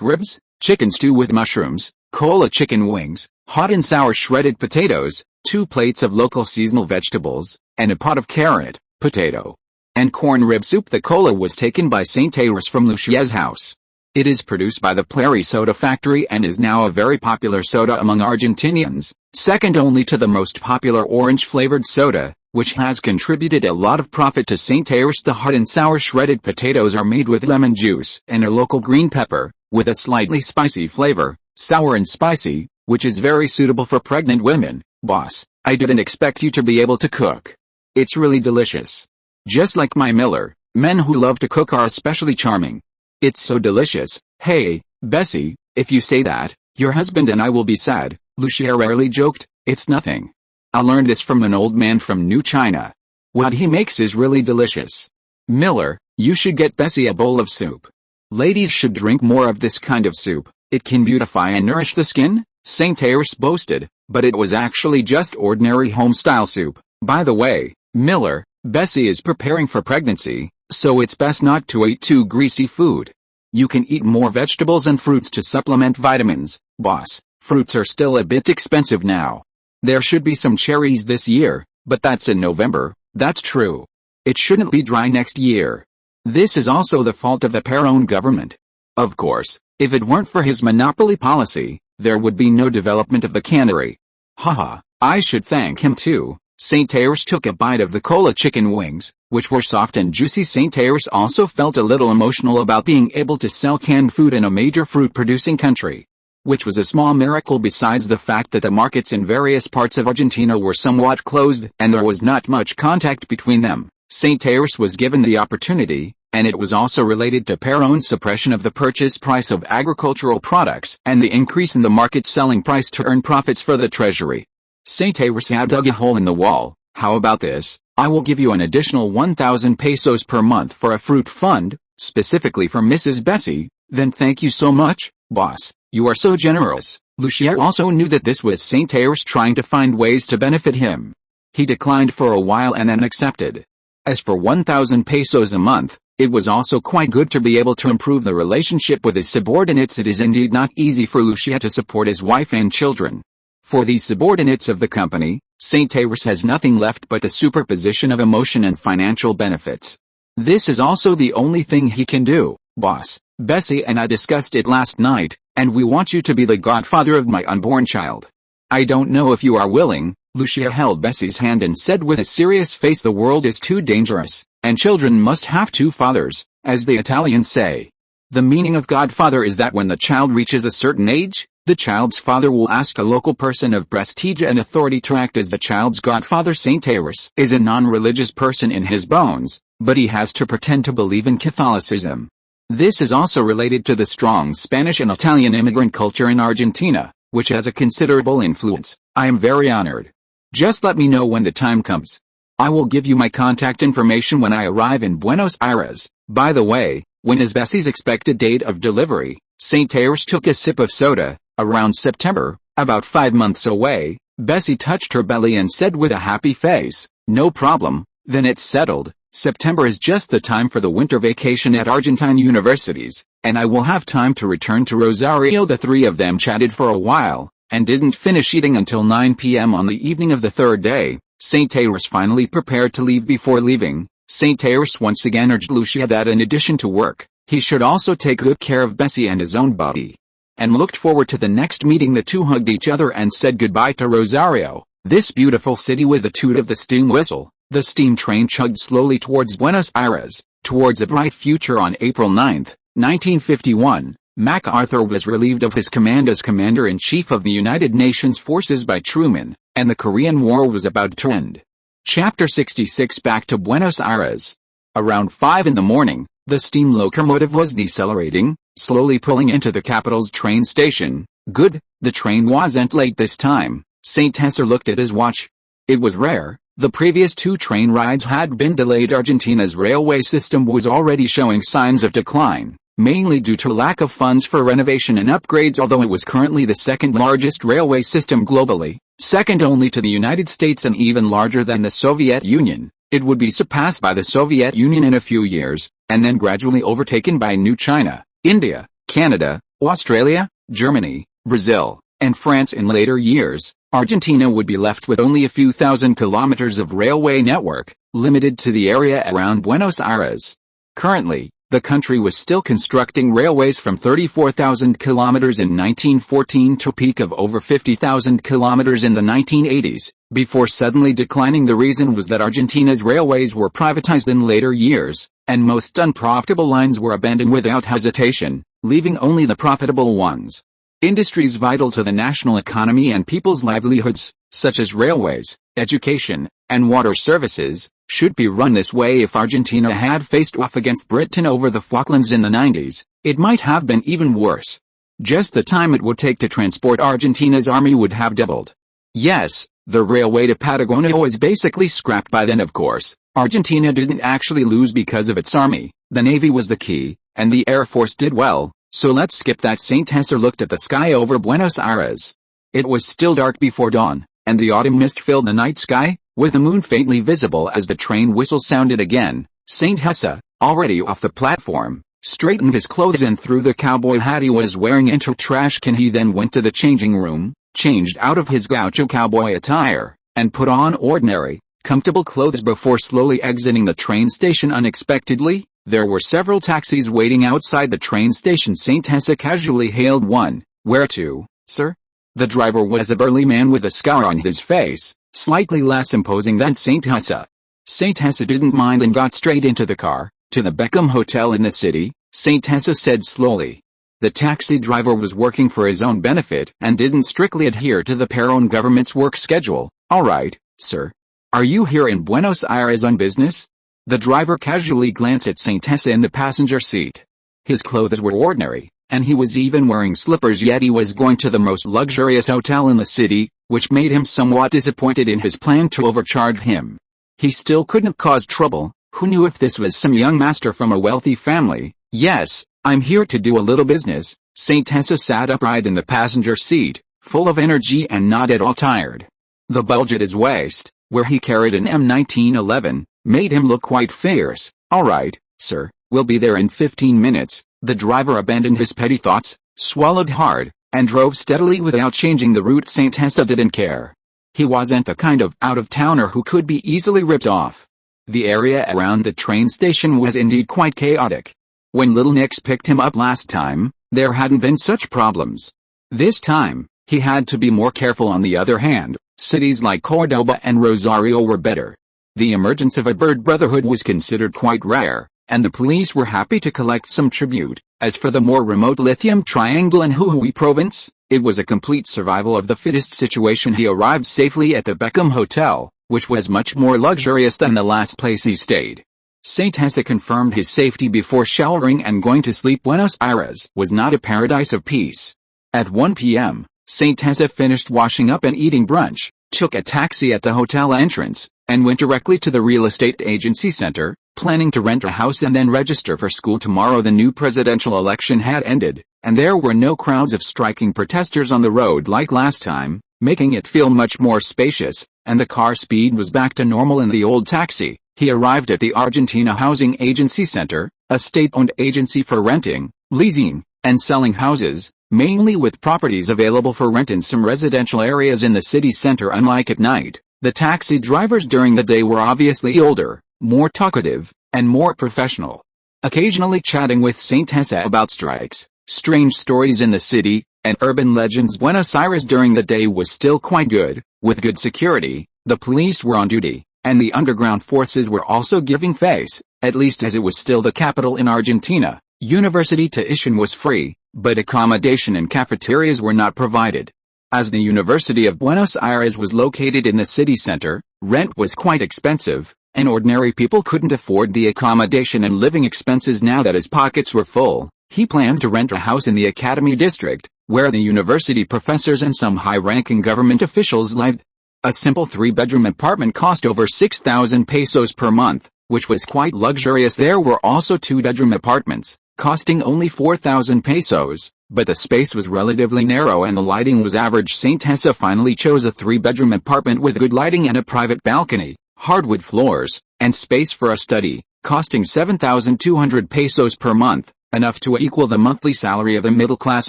ribs, chicken stew with mushrooms, cola chicken wings, hot and sour shredded potatoes, 2 plates of local seasonal vegetables, and a pot of carrot, potato, and corn rib soup. The cola was taken by St. Tyrus from Lucia's house. It is produced by the Plary soda factory and is now a very popular soda among Argentinians, second only to the most popular orange-flavored soda, which has contributed a lot of profit to St. Tyrus. The hot and sour shredded potatoes are made with lemon juice and a local green pepper, with a slightly spicy flavor, sour and spicy, which is very suitable for pregnant women. Boss, I didn't expect you to be able to cook. It's really delicious. Just like my Miller, men who love to cook are especially charming. It's so delicious. Hey, Bessie, if you say that, your husband and I will be sad. Lucia rarely joked. It's nothing. I learned this from an old man from New China. What he makes is really delicious. Miller, you should get Bessie a bowl of soup. Ladies should drink more of this kind of soup. It can beautify and nourish the skin, St. Tyrus boasted, but it was actually just ordinary home-style soup. By the way, Miller, Bessie is preparing for pregnancy, so it's best not to eat too greasy food. You can eat more vegetables and fruits to supplement vitamins. Boss, fruits are still a bit expensive now. There should be some cherries this year, but that's in November. That's true. It shouldn't be dry next year. This is also the fault of the Perón government. Of course, if it weren't for his monopoly policy, there would be no development of the cannery. Haha, I should thank him too. St. Tyrus took a bite of the cola chicken wings, which were soft and juicy. St. Tyrus also felt a little emotional about being able to sell canned food in a major fruit-producing country, which was a small miracle besides the fact that the markets in various parts of Argentina were somewhat closed and there was not much contact between them. St. Tyrus was given the opportunity, and it was also related to Perón's suppression of the purchase price of agricultural products and the increase in the market selling price to earn profits for the treasury. St. Tyrus had dug a hole in the wall, How about this? I will give you an additional 1,000 pesos per month for a fruit fund, specifically for Mrs. Bessie. Then thank you so much, boss. You are so generous. Lucia also knew that this was Saint Ayres trying to find ways to benefit him. He declined for a while and then accepted. As for 1,000 pesos a month, it was also quite good to be able to improve the relationship with his subordinates. It is indeed not easy for Lucia to support his wife and children. For these subordinates of the company, Saint Ayres has nothing left but the superposition of emotion and financial benefits. This is also the only thing he can do, boss. Bessie and I discussed it last night, and we want you to be the godfather of my unborn child. I don't know if you are willing. Lucia held Bessie's hand and said with a serious face, the world is too dangerous, and children must have two fathers, as the Italians say. The meaning of godfather is that when the child reaches a certain age, the child's father will ask a local person of prestige and authority to act as the child's godfather. Saint Ayres is a non-religious person in his bones, but he has to pretend to believe in Catholicism. This is also related to the strong Spanish and Italian immigrant culture in Argentina, which has a considerable influence. I am very honored. Just let me know when the time comes. I will give you my contact information when I arrive in Buenos Aires. By the way, when is Bessie's expected date of delivery? Saint Ayres took a sip of soda. Around September, about 5 months away. Bessie touched her belly and said with a happy face, no problem. Then it's settled. September is just the time for the winter vacation at Argentine universities, and I will have time to return to Rosario. The three of them chatted for a while, and didn't finish eating until 9 p.m. on the evening of the third day. Saint Ayres finally prepared to leave. Before leaving, Saint Ayres once again urged Lucia that in addition to work, he should also take good care of Bessie and his own body. And looked forward to the next meeting. The two hugged each other and said goodbye to Rosario, this beautiful city. With the toot of the steam whistle, the steam train chugged slowly towards Buenos Aires, towards a bright future. On April 9, 1951, MacArthur was relieved of his command as Commander-in-Chief of the United Nations forces by Truman, and the Korean War was about to end. Chapter 66. Back to Buenos Aires. Around 5 in the morning, the steam locomotive was decelerating, slowly pulling into the capital's train station. Good, the train wasn't late this time. Saint Ayres looked at his watch. It was rare. The previous 2 train rides had been delayed. Argentina's railway system was already showing signs of decline, mainly due to lack of funds for renovation and upgrades. Although it was currently the second largest railway system globally, second only to the United States and even larger than the Soviet Union, it would be surpassed by the Soviet Union in a few years, and then gradually overtaken by New China, India, Canada, Australia, Germany, Brazil, and France in later years. Argentina would be left with only a few thousand kilometers of railway network, limited to the area around Buenos Aires. Currently, the country was still constructing railways from 34,000 kilometers in 1914 to a peak of over 50,000 kilometers in the 1980s, before suddenly declining. The reason was that Argentina's railways were privatized in later years, and most unprofitable lines were abandoned without hesitation, leaving only the profitable ones. Industries vital to the national economy and people's livelihoods, such as railways, education, and water services, should be run this way. If Argentina had faced off against Britain over the Falklands in the 90s, it might have been even worse. Just the time it would take to transport Argentina's army would have doubled. Yes, the railway to Patagonia was basically scrapped by then. Of course, Argentina didn't actually lose because of its army. The navy was the key, and the air force did well. So let's skip that. Saint Ayres looked at the sky over Buenos Aires. It was still dark before dawn, and the autumn mist filled the night sky, with the moon faintly visible as the train whistle sounded again. Saint Ayres, already off the platform, straightened his clothes and threw the cowboy hat he was wearing into a trash can. He then went to the changing room, changed out of his gaucho cowboy attire, and put on ordinary, comfortable clothes before slowly exiting the train station. Unexpectedly, there were several taxis waiting outside the train station. Saint Ayres casually hailed one. Where to, sir? The driver was a burly man with a scour on his face, slightly less imposing than Saint Ayres. Saint Ayres didn't mind and got straight into the car. To the Beckham Hotel in the city, Saint Ayres said slowly. The taxi driver was working for his own benefit and didn't strictly adhere to the Peron government's work schedule. All right, sir. Are you here in Buenos Aires on business? The driver casually glanced at Saint Ayres in the passenger seat. His clothes were ordinary, and he was even wearing slippers, yet he was going to the most luxurious hotel in the city, which made him somewhat disappointed in his plan to overcharge him. He still couldn't cause trouble. Who knew if this was some young master from a wealthy family? Yes, I'm here to do a little business. Saint Tessa sat upright in the passenger seat, full of energy and not at all tired. The bulge at his waist, where he carried an M1911, made him look quite fierce. "All right, sir, we'll be there in 15 minutes. The driver abandoned his petty thoughts, swallowed hard, and drove steadily without changing the route. Saint Tessa didn't care. He wasn't the kind of out-of-towner who could be easily ripped off. The area around the train station was indeed quite chaotic. When Little Nix picked him up last time, there hadn't been such problems. This time, he had to be more careful. On the other hand, cities like Cordoba and Rosario were better. The emergence of a bird brotherhood was considered quite rare, and the police were happy to collect some tribute. As for the more remote Lithium Triangle and Jujuy province, it was a complete survival of the fittest situation. He arrived safely at the Beckham Hotel, which was much more luxurious than the last place he stayed. Saint Tessa confirmed his safety before showering and going to sleep. Buenos Aires was not a paradise of peace. At 1 p.m., Saint Tessa finished washing up and eating brunch, took a taxi at the hotel entrance, and went directly to the real estate agency center, planning to rent a house and then register for school tomorrow. The new presidential election had ended, and there were no crowds of striking protesters on the road like last time, making it feel much more spacious, and the car speed was back to normal in the old taxi. He arrived at the Argentina Housing Agency Center, a state-owned agency for renting, leasing, and selling houses, mainly with properties available for rent in some residential areas in the city center. Unlike at night, the taxi drivers during the day were obviously older, more talkative, and more professional. Occasionally chatting with Saint Tessa about strikes, strange stories in the city, and urban legends. Buenos Aires during the day was still quite good, with good security. The police were on duty, and the underground forces were also giving face, at least as it was still the capital in Argentina. University tuition was free, but accommodation and cafeterias were not provided. As the University of Buenos Aires was located in the city center, rent was quite expensive, and ordinary people couldn't afford the accommodation and living expenses. Now that his pockets were full, he planned to rent a house in the Academy district, where the university professors and some high-ranking government officials lived. A simple 3-bedroom apartment cost over 6,000 pesos per month, which was quite luxurious. There were also 2-bedroom apartments, costing only 4,000 pesos, but the space was relatively narrow and the lighting was average. Saint Tessa finally chose a 3-bedroom apartment with good lighting and a private balcony, hardwood floors, and space for a study, costing 7,200 pesos per month, enough to equal the monthly salary of a middle-class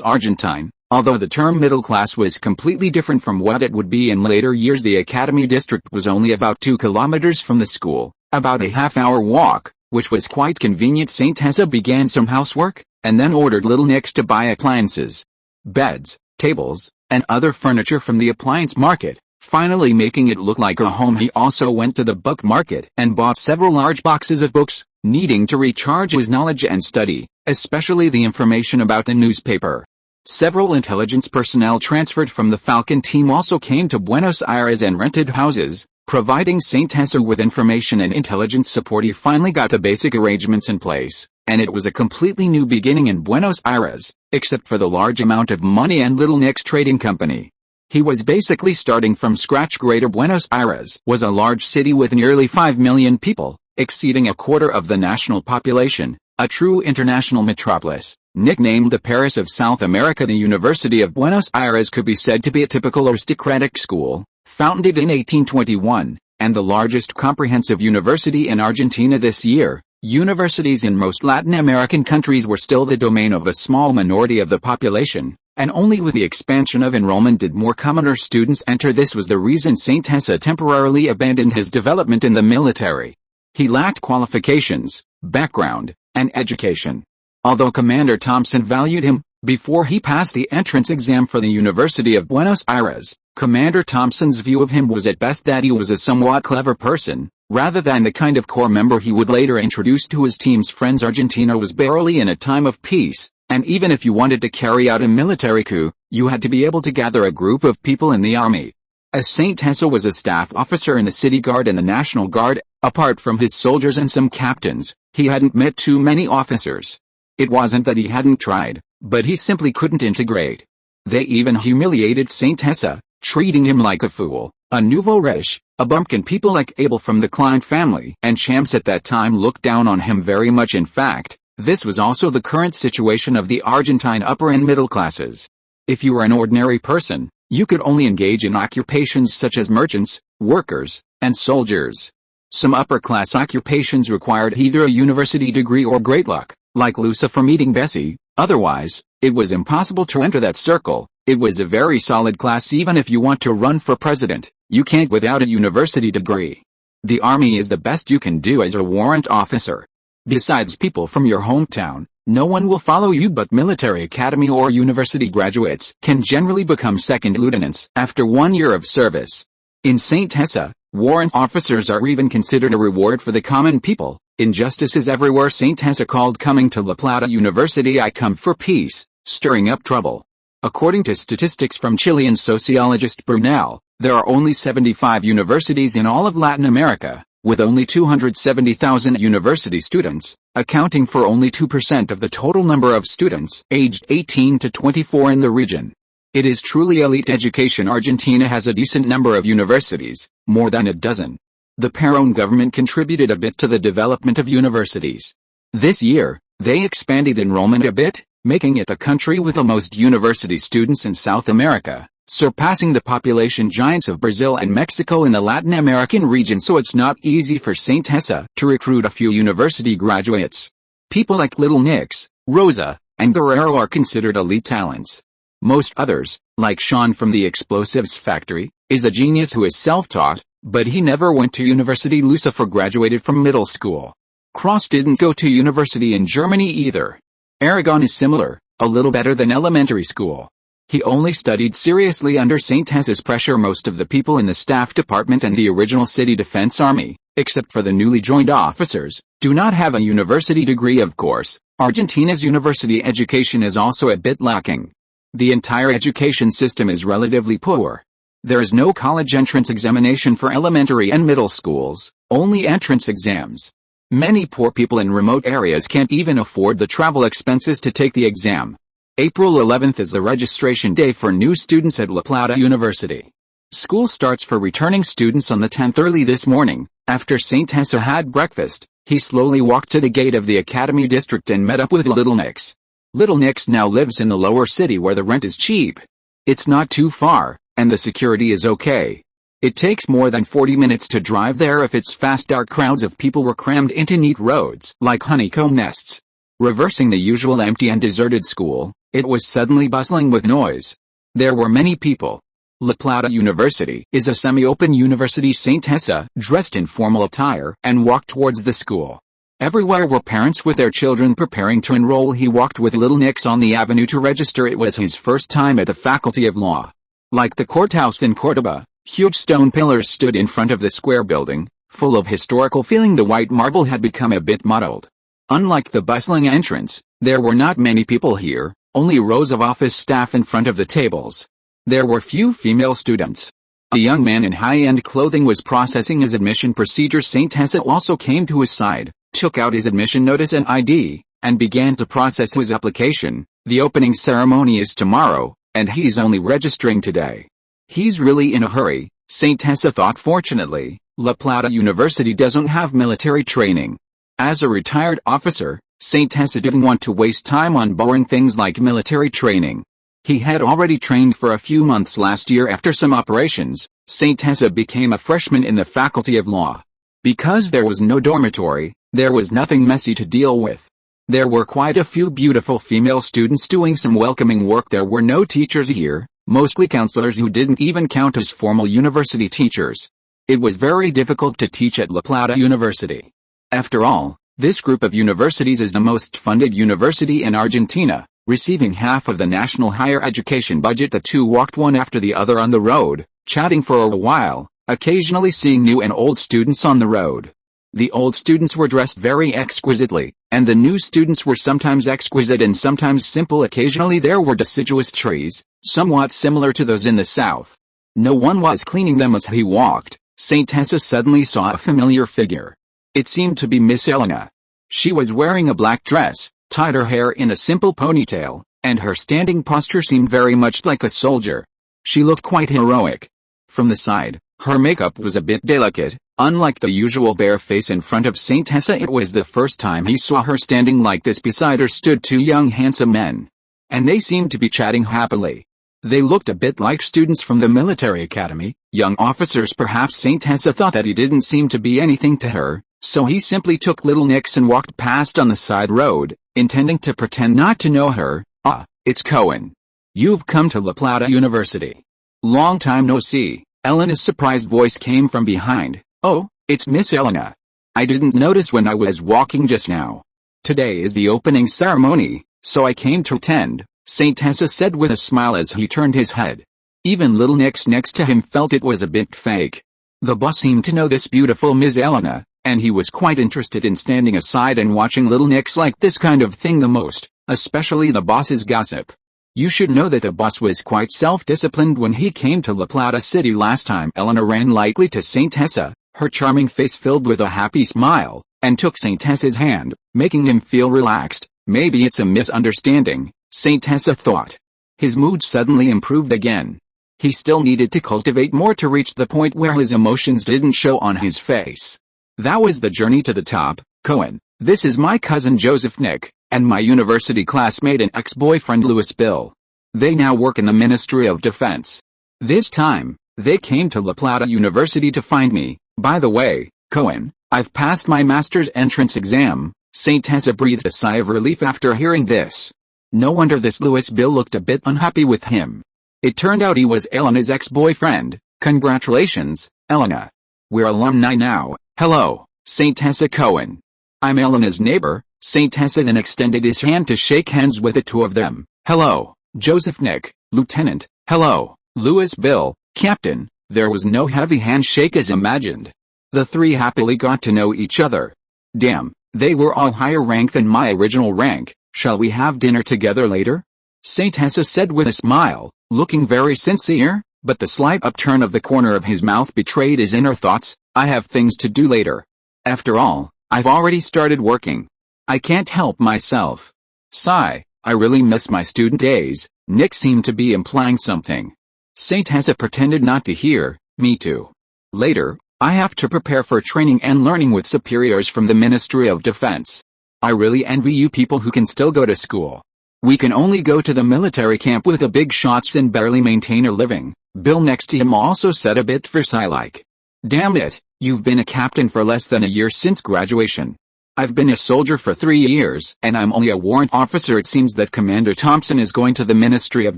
Argentine. Although the term middle class was completely different from what it would be in later years. The Academy district was only about 2 kilometers from the school, about a half-hour walk, which was quite convenient. Saint Tessa began some housework, and then ordered Little Nix to buy appliances, beds, tables, and other furniture from the appliance market, finally making it look like a home. He also went to the book market and bought several large boxes of books, needing to recharge his knowledge and study, especially the information about the newspaper. Several intelligence personnel transferred from the Falcon team also came to Buenos Aires and rented houses, providing Saint Tessa with information and intelligence support. He finally got the basic arrangements in place, and it was a completely new beginning in Buenos Aires, except for the large amount of money and Little Nix Trading Company. He was basically starting from scratch. Greater Buenos Aires was a large city with nearly 5 million people, exceeding a quarter of the national population, a true international metropolis. Nicknamed the Paris of South America, the University of Buenos Aires could be said to be a typical aristocratic school, founded in 1821, and the largest comprehensive university in Argentina this year. Universities in most Latin American countries were still the domain of a small minority of the population, and only with the expansion of enrollment did more commoner students enter. This was the reason Saint Tessa temporarily abandoned his development in the military. He lacked qualifications, background, and education. Although Commander Thompson valued him, before he passed the entrance exam for the University of Buenos Aires, Commander Thompson's view of him was at best that he was a somewhat clever person, rather than the kind of core member he would later introduce to his team's friends. Argentina was barely in a time of peace, and even if you wanted to carry out a military coup, you had to be able to gather a group of people in the army. As Saint Tessa was a staff officer in the City Guard and the National Guard, apart from his soldiers and some captains, he hadn't met too many officers. It wasn't that he hadn't tried, but he simply couldn't integrate. They even humiliated Saint Tessa, treating him like a fool, a nouveau riche, a bumpkin. People like Abel from the Client family and Champs at that time looked down on him very much. In fact, this was also the current situation of the Argentine upper and middle classes. If you were an ordinary person, you could only engage in occupations such as merchants, workers, and soldiers. Some upper-class occupations required either a university degree or great luck, like Lucifer meeting Bessie. Otherwise, it was impossible to enter that circle. It was a very solid class. Even if you want to run for president, you can't without a university degree. The army is the best you can do as a warrant officer. Besides people from your hometown, no one will follow you, but military academy or university graduates can generally become second lieutenants after 1 year of service. In Saint Tessa, warrant officers are even considered a reward for the common people. Injustices everywhere. Saint Tessa called coming to La Plata University "I come for peace," stirring up trouble. According to statistics from Chilean sociologist Brunel, there are only 75 universities in all of Latin America, with only 270,000 university students, accounting for only 2% of the total number of students aged 18 to 24 in the region. It is truly elite education. Argentina has a decent number of universities, more than a dozen. The Perón government contributed a bit to the development of universities. This year, they expanded enrollment a bit, making it the country with the most university students in South America, surpassing the population giants of Brazil and Mexico in the Latin American region. So it's not easy for Saint Tessa to recruit a few university graduates. People like Little Nix, Rosa, and Guerrero are considered elite talents. Most others, like Sean from the Explosives Factory, is a genius who is self-taught, but he never went to university. Lucifer graduated from middle school. Cross didn't go to university in Germany either. Aragon is similar, a little better than elementary school. He only studied seriously under Saint Tessa's pressure. Most of the people in the staff department and the original city defense army, except for the newly joined officers, do not have a university degree. Of course, Argentina's university education is also a bit lacking. The entire education system is relatively poor. There is no college entrance examination for elementary and middle schools, only entrance exams. Many poor people in remote areas can't even afford the travel expenses to take the exam. April 11th is the registration day for new students at La Plata University. School starts for returning students on the 10th. Early this morning, after Saint Tessa had breakfast, he slowly walked to the gate of the Academy district and met up with Little Nix. Little Nix now lives in the lower city where the rent is cheap. It's not too far, and the security is okay. It takes more than 40 minutes to drive there if it's fast. Dark crowds of people were crammed into neat roads like honeycomb nests. Reversing the usual empty and deserted school, it was suddenly bustling with noise. There were many people. La Plata University is a semi-open university. Saint Tessa dressed in formal attire and walked towards the school. Everywhere were parents with their children preparing to enroll. He walked with Little Nix on the avenue to register. It was his first time at the Faculty of Law. Like the courthouse in Córdoba, huge stone pillars stood in front of the square building, full of historical feeling. The white marble had become a bit mottled. Unlike the bustling entrance, there were not many people here, only rows of office staff in front of the tables. There were few female students. A young man in high-end clothing was processing his admission procedures. Saint Tessa also came to his side, took out his admission notice and ID, and began to process his application. The opening ceremony is tomorrow, and he's only registering today. He's really in a hurry, Saint Tessa thought. Fortunately, La Plata University doesn't have military training. As a retired officer, Saint Tessa didn't want to waste time on boring things like military training. He had already trained for a few months last year. After some operations, Saint Tessa became a freshman in the Faculty of Law. Because there was no dormitory, there was nothing messy to deal with. There were quite a few beautiful female students doing some welcoming work. There were no teachers here, mostly counselors who didn't even count as formal university teachers. It was very difficult to teach at La Plata University. After all, this group of universities is the most funded university in Argentina, receiving half of the national higher education budget. The two walked one after the other on the road, chatting for a while, occasionally seeing new and old students on the road. The old students were dressed very exquisitely, and the new students were sometimes exquisite and sometimes simple. Occasionally there were deciduous trees, somewhat similar to those in the south. No one was cleaning them. As he walked, Saint Tessa suddenly saw a familiar figure. It seemed to be Miss Elena. She was wearing a black dress, tied her hair in a simple ponytail, and her standing posture seemed very much like a soldier. She looked quite heroic. From the side, her makeup was a bit delicate. Unlike the usual bare face in front of Saint Tessa, it was the first time he saw her standing like this. Beside her stood two young handsome men, and they seemed to be chatting happily. They looked a bit like students from the military academy, young officers perhaps. Saint Tessa thought that he didn't seem to be anything to her, so he simply took little Nix and walked past on the side road, intending to pretend not to know her. "Ah, it's Cohen. You've come to La Plata University. Long time no see." Elena's surprised voice came from behind. "Oh, it's Miss Elena. I didn't notice when I was walking just now. Today is the opening ceremony, so I came to attend," Saint Tessa said with a smile as he turned his head. Even little Nix next to him felt it was a bit fake. The boss seemed to know this beautiful Miss Elena, and he was quite interested in standing aside and watching little Nix like this kind of thing the most, especially the boss's gossip. You should know that the boss was quite self-disciplined when he came to La Plata City last time. Elena ran lightly to Saint Tessa, her charming face filled with a happy smile, and took Saint Tessa's hand, making him feel relaxed. Maybe it's a misunderstanding, Saint Tessa thought. His mood suddenly improved again. He still needed to cultivate more to reach the point where his emotions didn't show on his face. That was the journey to the top. "Cohen, this is my cousin Joseph Nick, and my university classmate and ex-boyfriend Louis Bill. They now work in the Ministry of Defense. This time, they came to La Plata University to find me. By the way, Cohen, I've passed my master's entrance exam." Saint Tessa breathed a sigh of relief after hearing this. No wonder this Louis Bill looked a bit unhappy with him. It turned out he was Elena's ex-boyfriend. "Congratulations, Elena. We're alumni now." "Hello, Saint Tessa Cohen. I'm Elena's neighbor." Saint Tessa then extended his hand to shake hands with the two of them. "Hello, Joseph Nick, Lieutenant." "Hello, Louis Bill, Captain." There was no heavy handshake as imagined. The three happily got to know each other. Damn, they were all higher rank than my original rank. "Shall we have dinner together later?" Saint Tessa said with a smile, looking very sincere, but the slight upturn of the corner of his mouth betrayed his inner thoughts. "I have things to do later. After all, I've already started working. I can't help myself." Sigh. "I really miss my student days." Nick seemed to be implying something. Saint Tessa pretended not to hear. "Me too. Later, I have to prepare for training and learning with superiors from the Ministry of Defense. I really envy you people who can still go to school. We can only go to the military camp with the big shots and barely maintain a living." Bill next to him also said a bit Versailles-like. "Damn it, you've been a captain for less than a year since graduation. I've been a soldier for 3 years, and I'm only a warrant officer. It seems that Commander Thompson is going to the Ministry of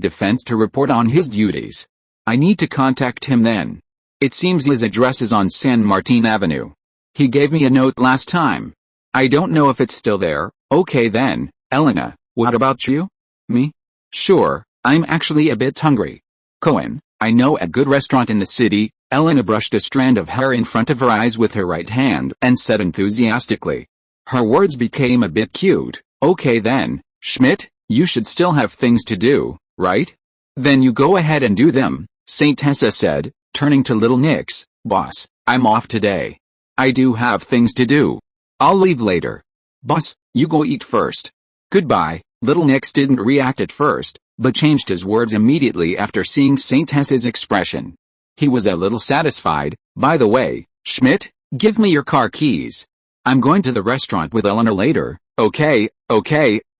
Defense to report on his duties. I need to contact him then. It seems his address is on San Martin Avenue. He gave me a note last time. I don't know if it's still there." "Okay then, Elena, what about you?" "Me? Sure, I'm actually a bit hungry. Cohen, I know a good restaurant in the city." Elena brushed a strand of hair in front of her eyes with her right hand and said enthusiastically. Her words became a bit cute. "Okay then, Schmidt, you should still have things to do, right? Then you go ahead and do them," Saint Tessa said, turning to little Nix. "Boss, I'm off today. I do have things to do. I'll leave later." "Boss, you go eat first. Goodbye." Little Nix didn't react at first, but changed his words immediately after seeing Saint Tessa's expression. He was a little satisfied. "By the way, Schmidt, give me your car keys. I'm going to the restaurant with Elena later." Okay.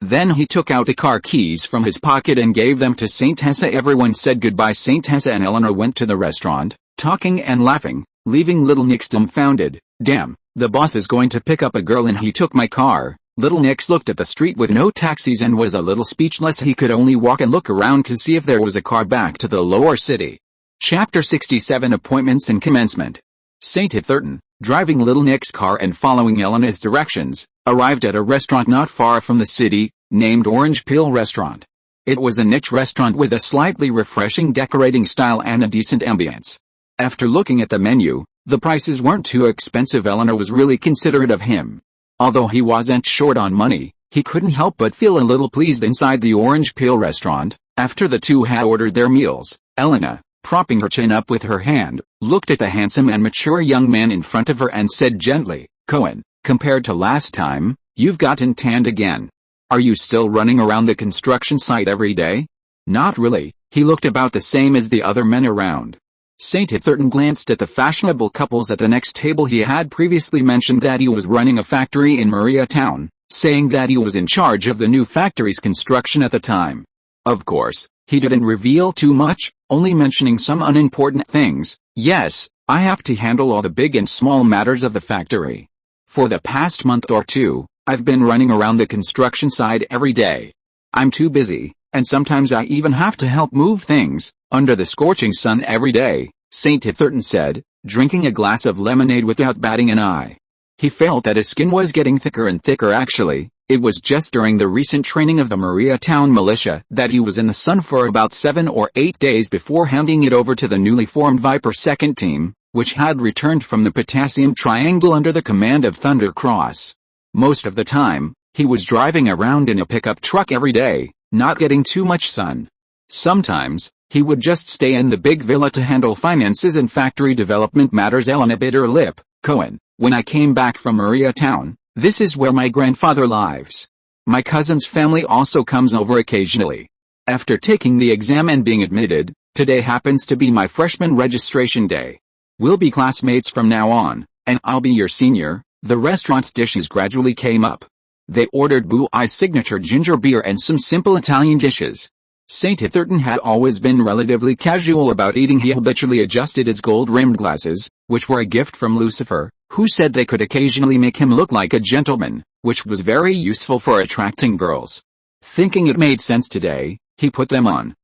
Then he took out the car keys from his pocket and gave them to Saint Tessa. Everyone said goodbye. Saint Tessa and Elena went to the restaurant, talking and laughing, leaving little Nix dumbfounded. "Damn, the boss is going to pick up a girl and he took my car." Little Nix looked at the street with no taxis and was a little speechless. He could only walk and look around to see if there was a car back to the lower city. Chapter 67 Appointments and Commencement. Saint Etherton, driving little Nick's car and following Elena's directions, arrived at a restaurant not far from the city, named Orange Peel Restaurant. It was a niche restaurant with a slightly refreshing decorating style and a decent ambience. After looking at the menu, the prices weren't too expensive. Elena was really considerate of him. Although he wasn't short on money, he couldn't help but feel a little pleased inside the Orange Peel Restaurant. After the two had ordered their meals, Elena, propping her chin up with her hand, looked at the handsome and mature young man in front of her and said gently, "Cohen, compared to last time, you've gotten tanned again." Are you still running around the construction site every day? Not really. He looked about the same as the other men around. St. Hitherton glanced at the fashionable couples at the next table. He had previously mentioned that he was running a factory in Maria Town, saying that he was in charge of the new factory's construction at the time. Of course, he didn't reveal too much, only mentioning some unimportant things. Yes, I have to handle all the big and small matters of the factory. For the past month or two, I've been running around the construction site every day. I'm too busy, and sometimes I even have to help move things, under the scorching sun every day, St. Hitherton said, drinking a glass of lemonade without batting an eye. He felt that his skin was getting thicker and thicker. Actually, it was just during the recent training of the Maria Town militia that he was in the sun for about 7 or 8 days before handing it over to the newly formed Viper 2nd Team, which had returned from the Potassium Triangle under the command of Thunder Cross. Most of the time, he was driving around in a pickup truck every day, not getting too much sun. Sometimes, he would just stay in the big villa to handle finances and factory development matters. Elena bit her lip. Cohen, when I came back from Maria Town, this is where my grandfather lives. My cousin's family also comes over occasionally. After taking the exam and being admitted, today happens to be my freshman registration day. We'll be classmates from now on, and I'll be your senior. The restaurant's dishes gradually came up. They ordered Buai's signature ginger beer and some simple Italian dishes. St. Hitherton had always been relatively casual about eating. He habitually adjusted his gold-rimmed glasses, which were a gift from Lucifer, who said they could occasionally make him look like a gentleman, which was very useful for attracting girls. Thinking it made sense today, he put them on.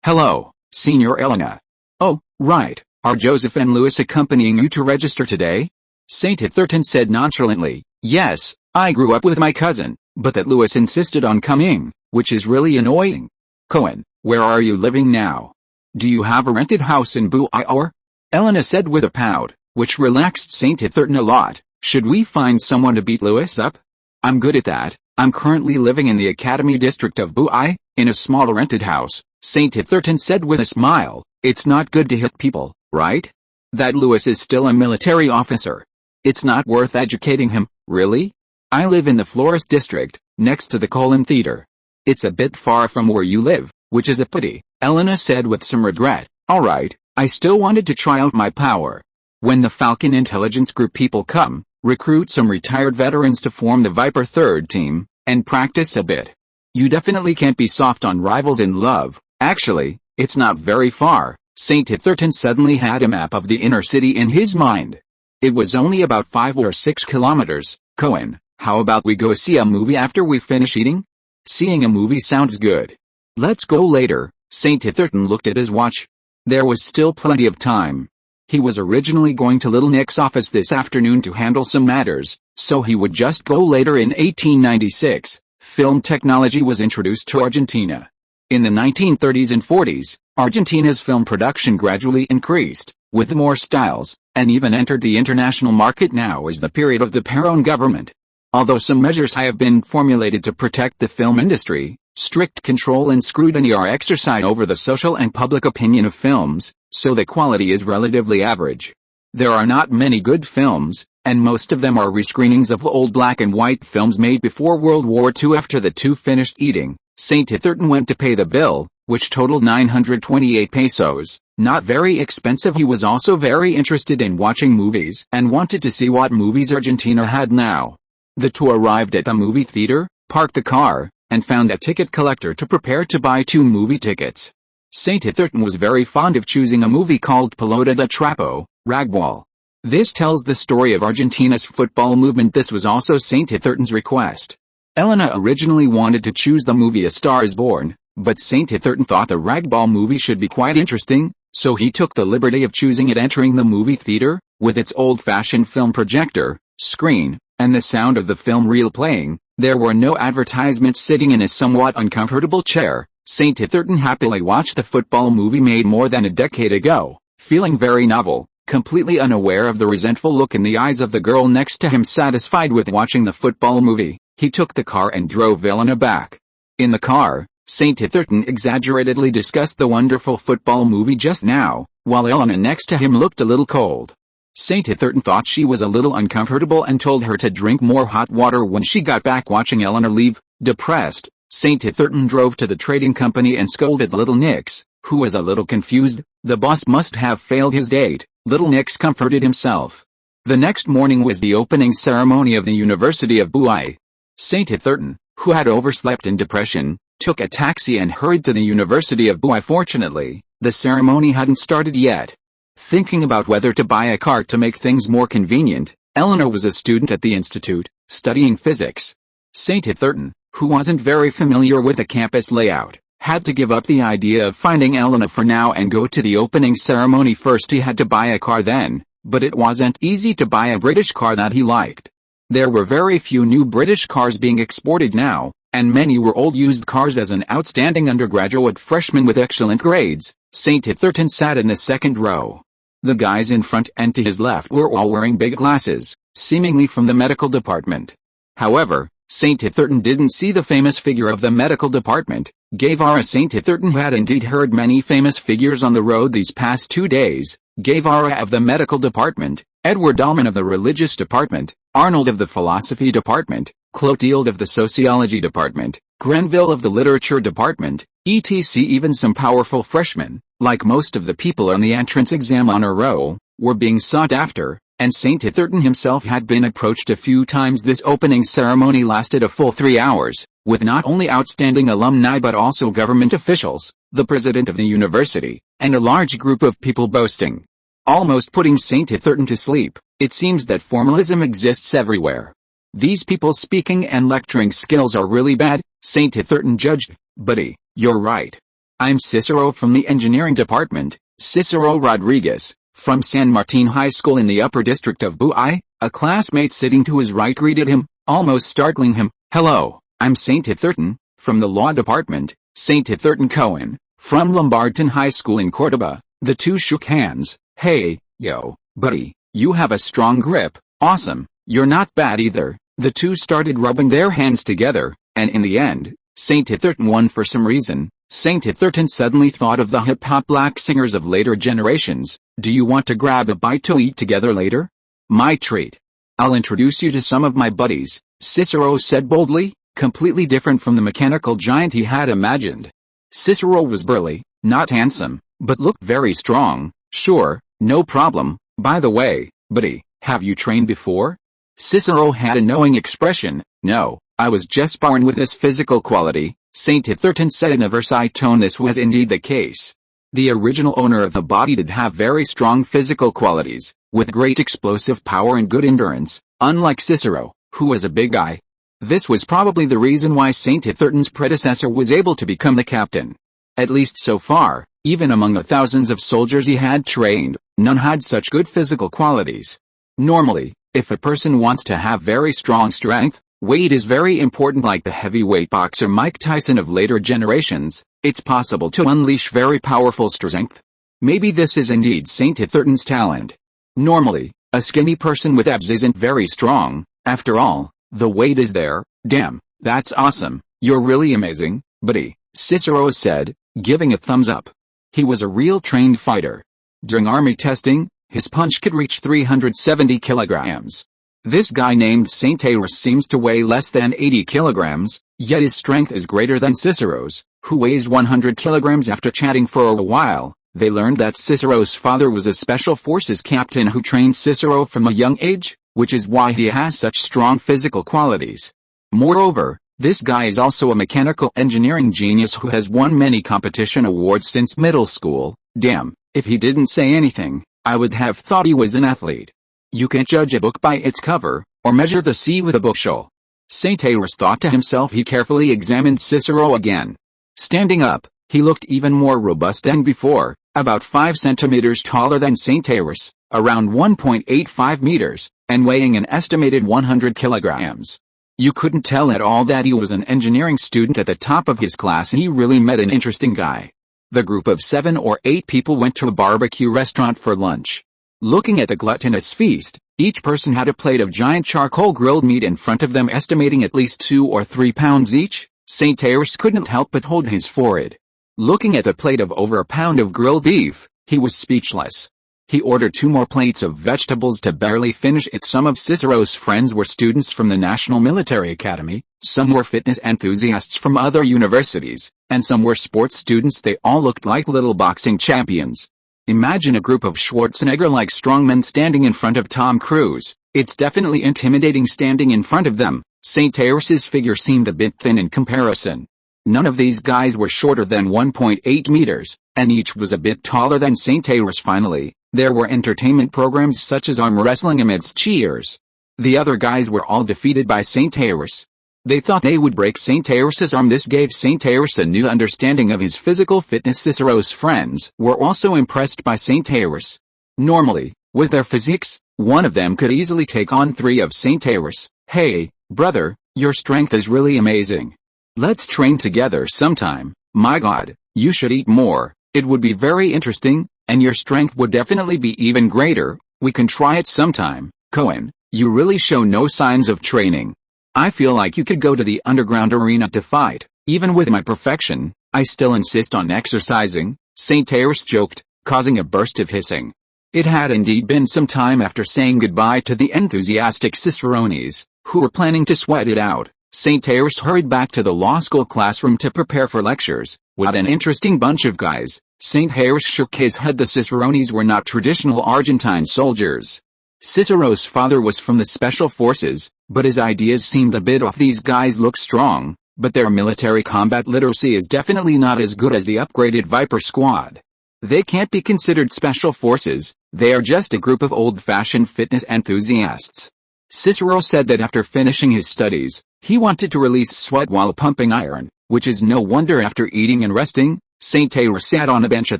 Hello, Senior Elena. Oh, right, are Joseph and Louis accompanying you to register today? St. Hitherton said nonchalantly, yes, I grew up with my cousin, but that Louis insisted on coming, which is really annoying. Cohen, where are you living now? Do you have a rented house in Buai or? Elena said with a pout, which relaxed St. Hitherton a lot. Should we find someone to beat Louis up? I'm good at that. I'm currently living in the Academy district of Buai, in a small rented house, St. Hitherton said with a smile. It's not good to hit people, right? That Louis is still a military officer. It's not worth educating him, really? I live in the Florist district, next to the Colon Theater. It's a bit far from where you live, which is a pity, Elena said with some regret. Alright, I still wanted to try out my power. When the Falcon Intelligence Group people come, recruit some retired veterans to form the Viper 3rd Team, and practice a bit. You definitely can't be soft on rivals in love. Actually, it's not very far. St. Hitherton suddenly had a map of the inner city in his mind. It was only about 5 or 6 kilometers. Cohen, how about we go see a movie after we finish eating? Seeing a movie sounds good. Let's go later. St. Hitherton looked at his watch. There was still plenty of time. He was originally going to Little Nick's office this afternoon to handle some matters, so he would just go later. In 1896, film technology was introduced to Argentina. In the 1930s and 40s, Argentina's film production gradually increased, with more styles, and even entered the international market. Now is the period of the Perón government. Although some measures have been formulated to protect the film industry, strict control and scrutiny are exercised over the social and public opinion of films, so the quality is relatively average. There are not many good films, and most of them are rescreenings of old black and white films made before World War II. After the two finished eating, St. Hitherton went to pay the bill, which totaled 928 pesos, not very expensive. He was also very interested in watching movies and wanted to see what movies Argentina had now. The two arrived at the movie theater, parked the car, and found a ticket collector to prepare to buy 2 movie tickets. St. Hitherton was very fond of choosing a movie called Pelota de Trapo, Ragball. This tells the story of Argentina's football movement. This was also St. Hitherton's request. Elena originally wanted to choose the movie A Star is Born, but St. Hitherton thought the Ragball movie should be quite interesting, so he took the liberty of choosing it. Entering the movie theater, with its old-fashioned film projector, screen, and the sound of the film reel playing, there were no advertisements. Sitting in a somewhat uncomfortable chair, St. Hitherton happily watched the football movie made more than a decade ago, feeling very novel, completely unaware of the resentful look in the eyes of the girl next to him. Satisfied with watching the football movie, he took the car and drove Elena back. In the car, St. Hitherton exaggeratedly discussed the wonderful football movie just now, while Elena next to him looked a little cold. St. Hitherton thought she was a little uncomfortable and told her to drink more hot water when she got back. Watching Elena leave, Depressed, Saint Hitherton drove to the trading company and scolded Little Nix, who was a little confused. The boss must have failed his date. Little Nix comforted himself. The next morning was the opening ceremony of the University of Buai. Saint Hitherton, who had overslept in depression, took a taxi and hurried to the University of Buai. Fortunately, the ceremony hadn't started yet. Thinking about whether to buy a car to make things more convenient, Eleanor was a student at the institute, studying physics. Saint Hitherton, who wasn't very familiar with the campus layout, had to give up the idea of finding Eleanor for now and go to the opening ceremony first. He had to buy a car then, but it wasn't easy to buy a British car that he liked. There were very few new British cars being exported now, and many were old used cars. As an outstanding undergraduate freshman with excellent grades, Saint Hitherton sat in the second row. The guys in front and to his left were all wearing big glasses, seemingly from the medical department. However, Saint Hitherton didn't see the famous figure of the medical department, Guevara. Saint Hitherton had indeed heard many famous figures on the road these past 2 days: Guevara of the medical department, Edward Dahlman of the religious department, Arnold of the philosophy department, Clotilde of the sociology department, Grenville of the literature department, etc. Even some powerful freshmen, like most of the people on the entrance exam honor roll, were being sought after, and Saint Hitherton himself had been approached a few times. This opening ceremony lasted a full 3 hours, with not only outstanding alumni but also government officials, the president of the university, and a large group of people boasting. Almost putting Saint Hitherton to sleep, it seems that formalism exists everywhere. These people's speaking and lecturing skills are really bad, Saint Hitherton judged. Buddy, you're right. I'm Cicero from the engineering department, Cicero Rodriguez, from San Martin High School in the upper district of Buai. A classmate sitting to his right greeted him, almost startling him. Hello, I'm Saint Hitherton, from the law department, Saint Hitherton Cohen, from Lombardton High School in Cordoba. The two shook hands. Hey, yo, buddy, you have a strong grip. Awesome, you're not bad either. The two started rubbing their hands together, and in the end, Saint Hitherton won for some reason. Saint Hitherton suddenly thought of the hip-hop black singers of later generations. Do you want to grab a bite to eat together later? My treat. I'll introduce you to some of my buddies, Cicero said boldly, completely different from the mechanical giant he had imagined. Cicero was burly, not handsome, but looked very strong. Sure, no problem. By the way, buddy, have you trained before? Cicero had a knowing expression. No, I was just born with this physical quality, Saint Hitherton said in a Versailles tone. This was indeed the case. The original owner of the body did have very strong physical qualities, with great explosive power and good endurance, unlike Cicero, who was a big guy. This was probably the reason why Saint Hitherton's predecessor was able to become the captain. At least so far, even among the thousands of soldiers he had trained, none had such good physical qualities. Normally, if a person wants to have very strong strength, weight is very important. Like the heavyweight boxer Mike Tyson of later generations, it's possible to unleash very powerful strength. Maybe this is indeed Saint Hitherton's talent. Normally, a skinny person with abs isn't very strong. After all, the weight is there. Damn, that's awesome. You're really amazing, buddy, Cicero said, giving a thumbs up. He was a real trained fighter. During army testing, his punch could reach 370 kilograms. This guy named Saint Ayrus seems to weigh less than 80 kilograms, yet his strength is greater than Cicero's, who weighs 100 kilograms. After chatting for a while, they learned that Cicero's father was a special forces captain who trained Cicero from a young age, which is why he has such strong physical qualities. Moreover, this guy is also a mechanical engineering genius who has won many competition awards since middle school. Damn, if he didn't say anything, I would have thought he was an athlete. You can't judge a book by its cover, or measure the sea with a bookshelf. Saint Ayrus thought to himself. He carefully examined Cicero again. Standing up, he looked even more robust than before, about 5 centimeters taller than Saint Ayrus, around 1.85 meters, and weighing an estimated 100 kilograms. You couldn't tell at all that he was an engineering student at the top of his class. He really met an interesting guy. The group of 7 or 8 people went to a barbecue restaurant for lunch. Looking at the gluttonous feast, each person had a plate of giant charcoal grilled meat in front of them, estimating at least 2 or 3 pounds each. Saint Ayrus couldn't help but hold his forehead. Looking at the plate of over a pound of grilled beef, he was speechless. He ordered 2 more plates of vegetables to barely finish it. Some of Cicero's friends were students from the National Military Academy, some were fitness enthusiasts from other universities, and some were sports students. They all looked like little boxing champions. Imagine a group of Schwarzenegger-like strongmen standing in front of Tom Cruise. It's definitely intimidating standing in front of them. St. Tyrus's figure seemed a bit thin in comparison. None of these guys were shorter than 1.8 meters, and each was a bit taller than St. Tyrus. Finally, there were entertainment programs such as arm wrestling amidst cheers. The other guys were all defeated by St. Tyrus. They thought they would break St. Tyrus's arm. This gave St. Tyrus a new understanding of his physical fitness. Cicero's friends were also impressed by St. Tyrus. Normally, with their physiques, one of them could easily take on 3 of St. Tyrus. "Hey, brother, your strength is really amazing. Let's train together sometime. My God, you should eat more. It would be very interesting, and your strength would definitely be even greater. We can try it sometime. Cohen, you really show no signs of training. I feel like you could go to the underground arena to fight. Even with my perfection, I still insist on exercising," St. Tyrus joked, causing a burst of hissing. It had indeed been some time after saying goodbye to the enthusiastic Cicerones, who were planning to sweat it out. St. Tyrus hurried back to the law school classroom to prepare for lectures. What an interesting bunch of guys. St. Tyrus shook his head. The Cicerones were not traditional Argentine soldiers. Cicero's father was from the special forces, but his ideas seemed a bit off. These guys look strong, but their military combat literacy is definitely not as good as the upgraded Viper squad. They can't be considered special forces, they are just a group of old-fashioned fitness enthusiasts. Cicero said that after finishing his studies, he wanted to release sweat while pumping iron, which is no wonder after eating and resting. St. Tyrus sat on a bench at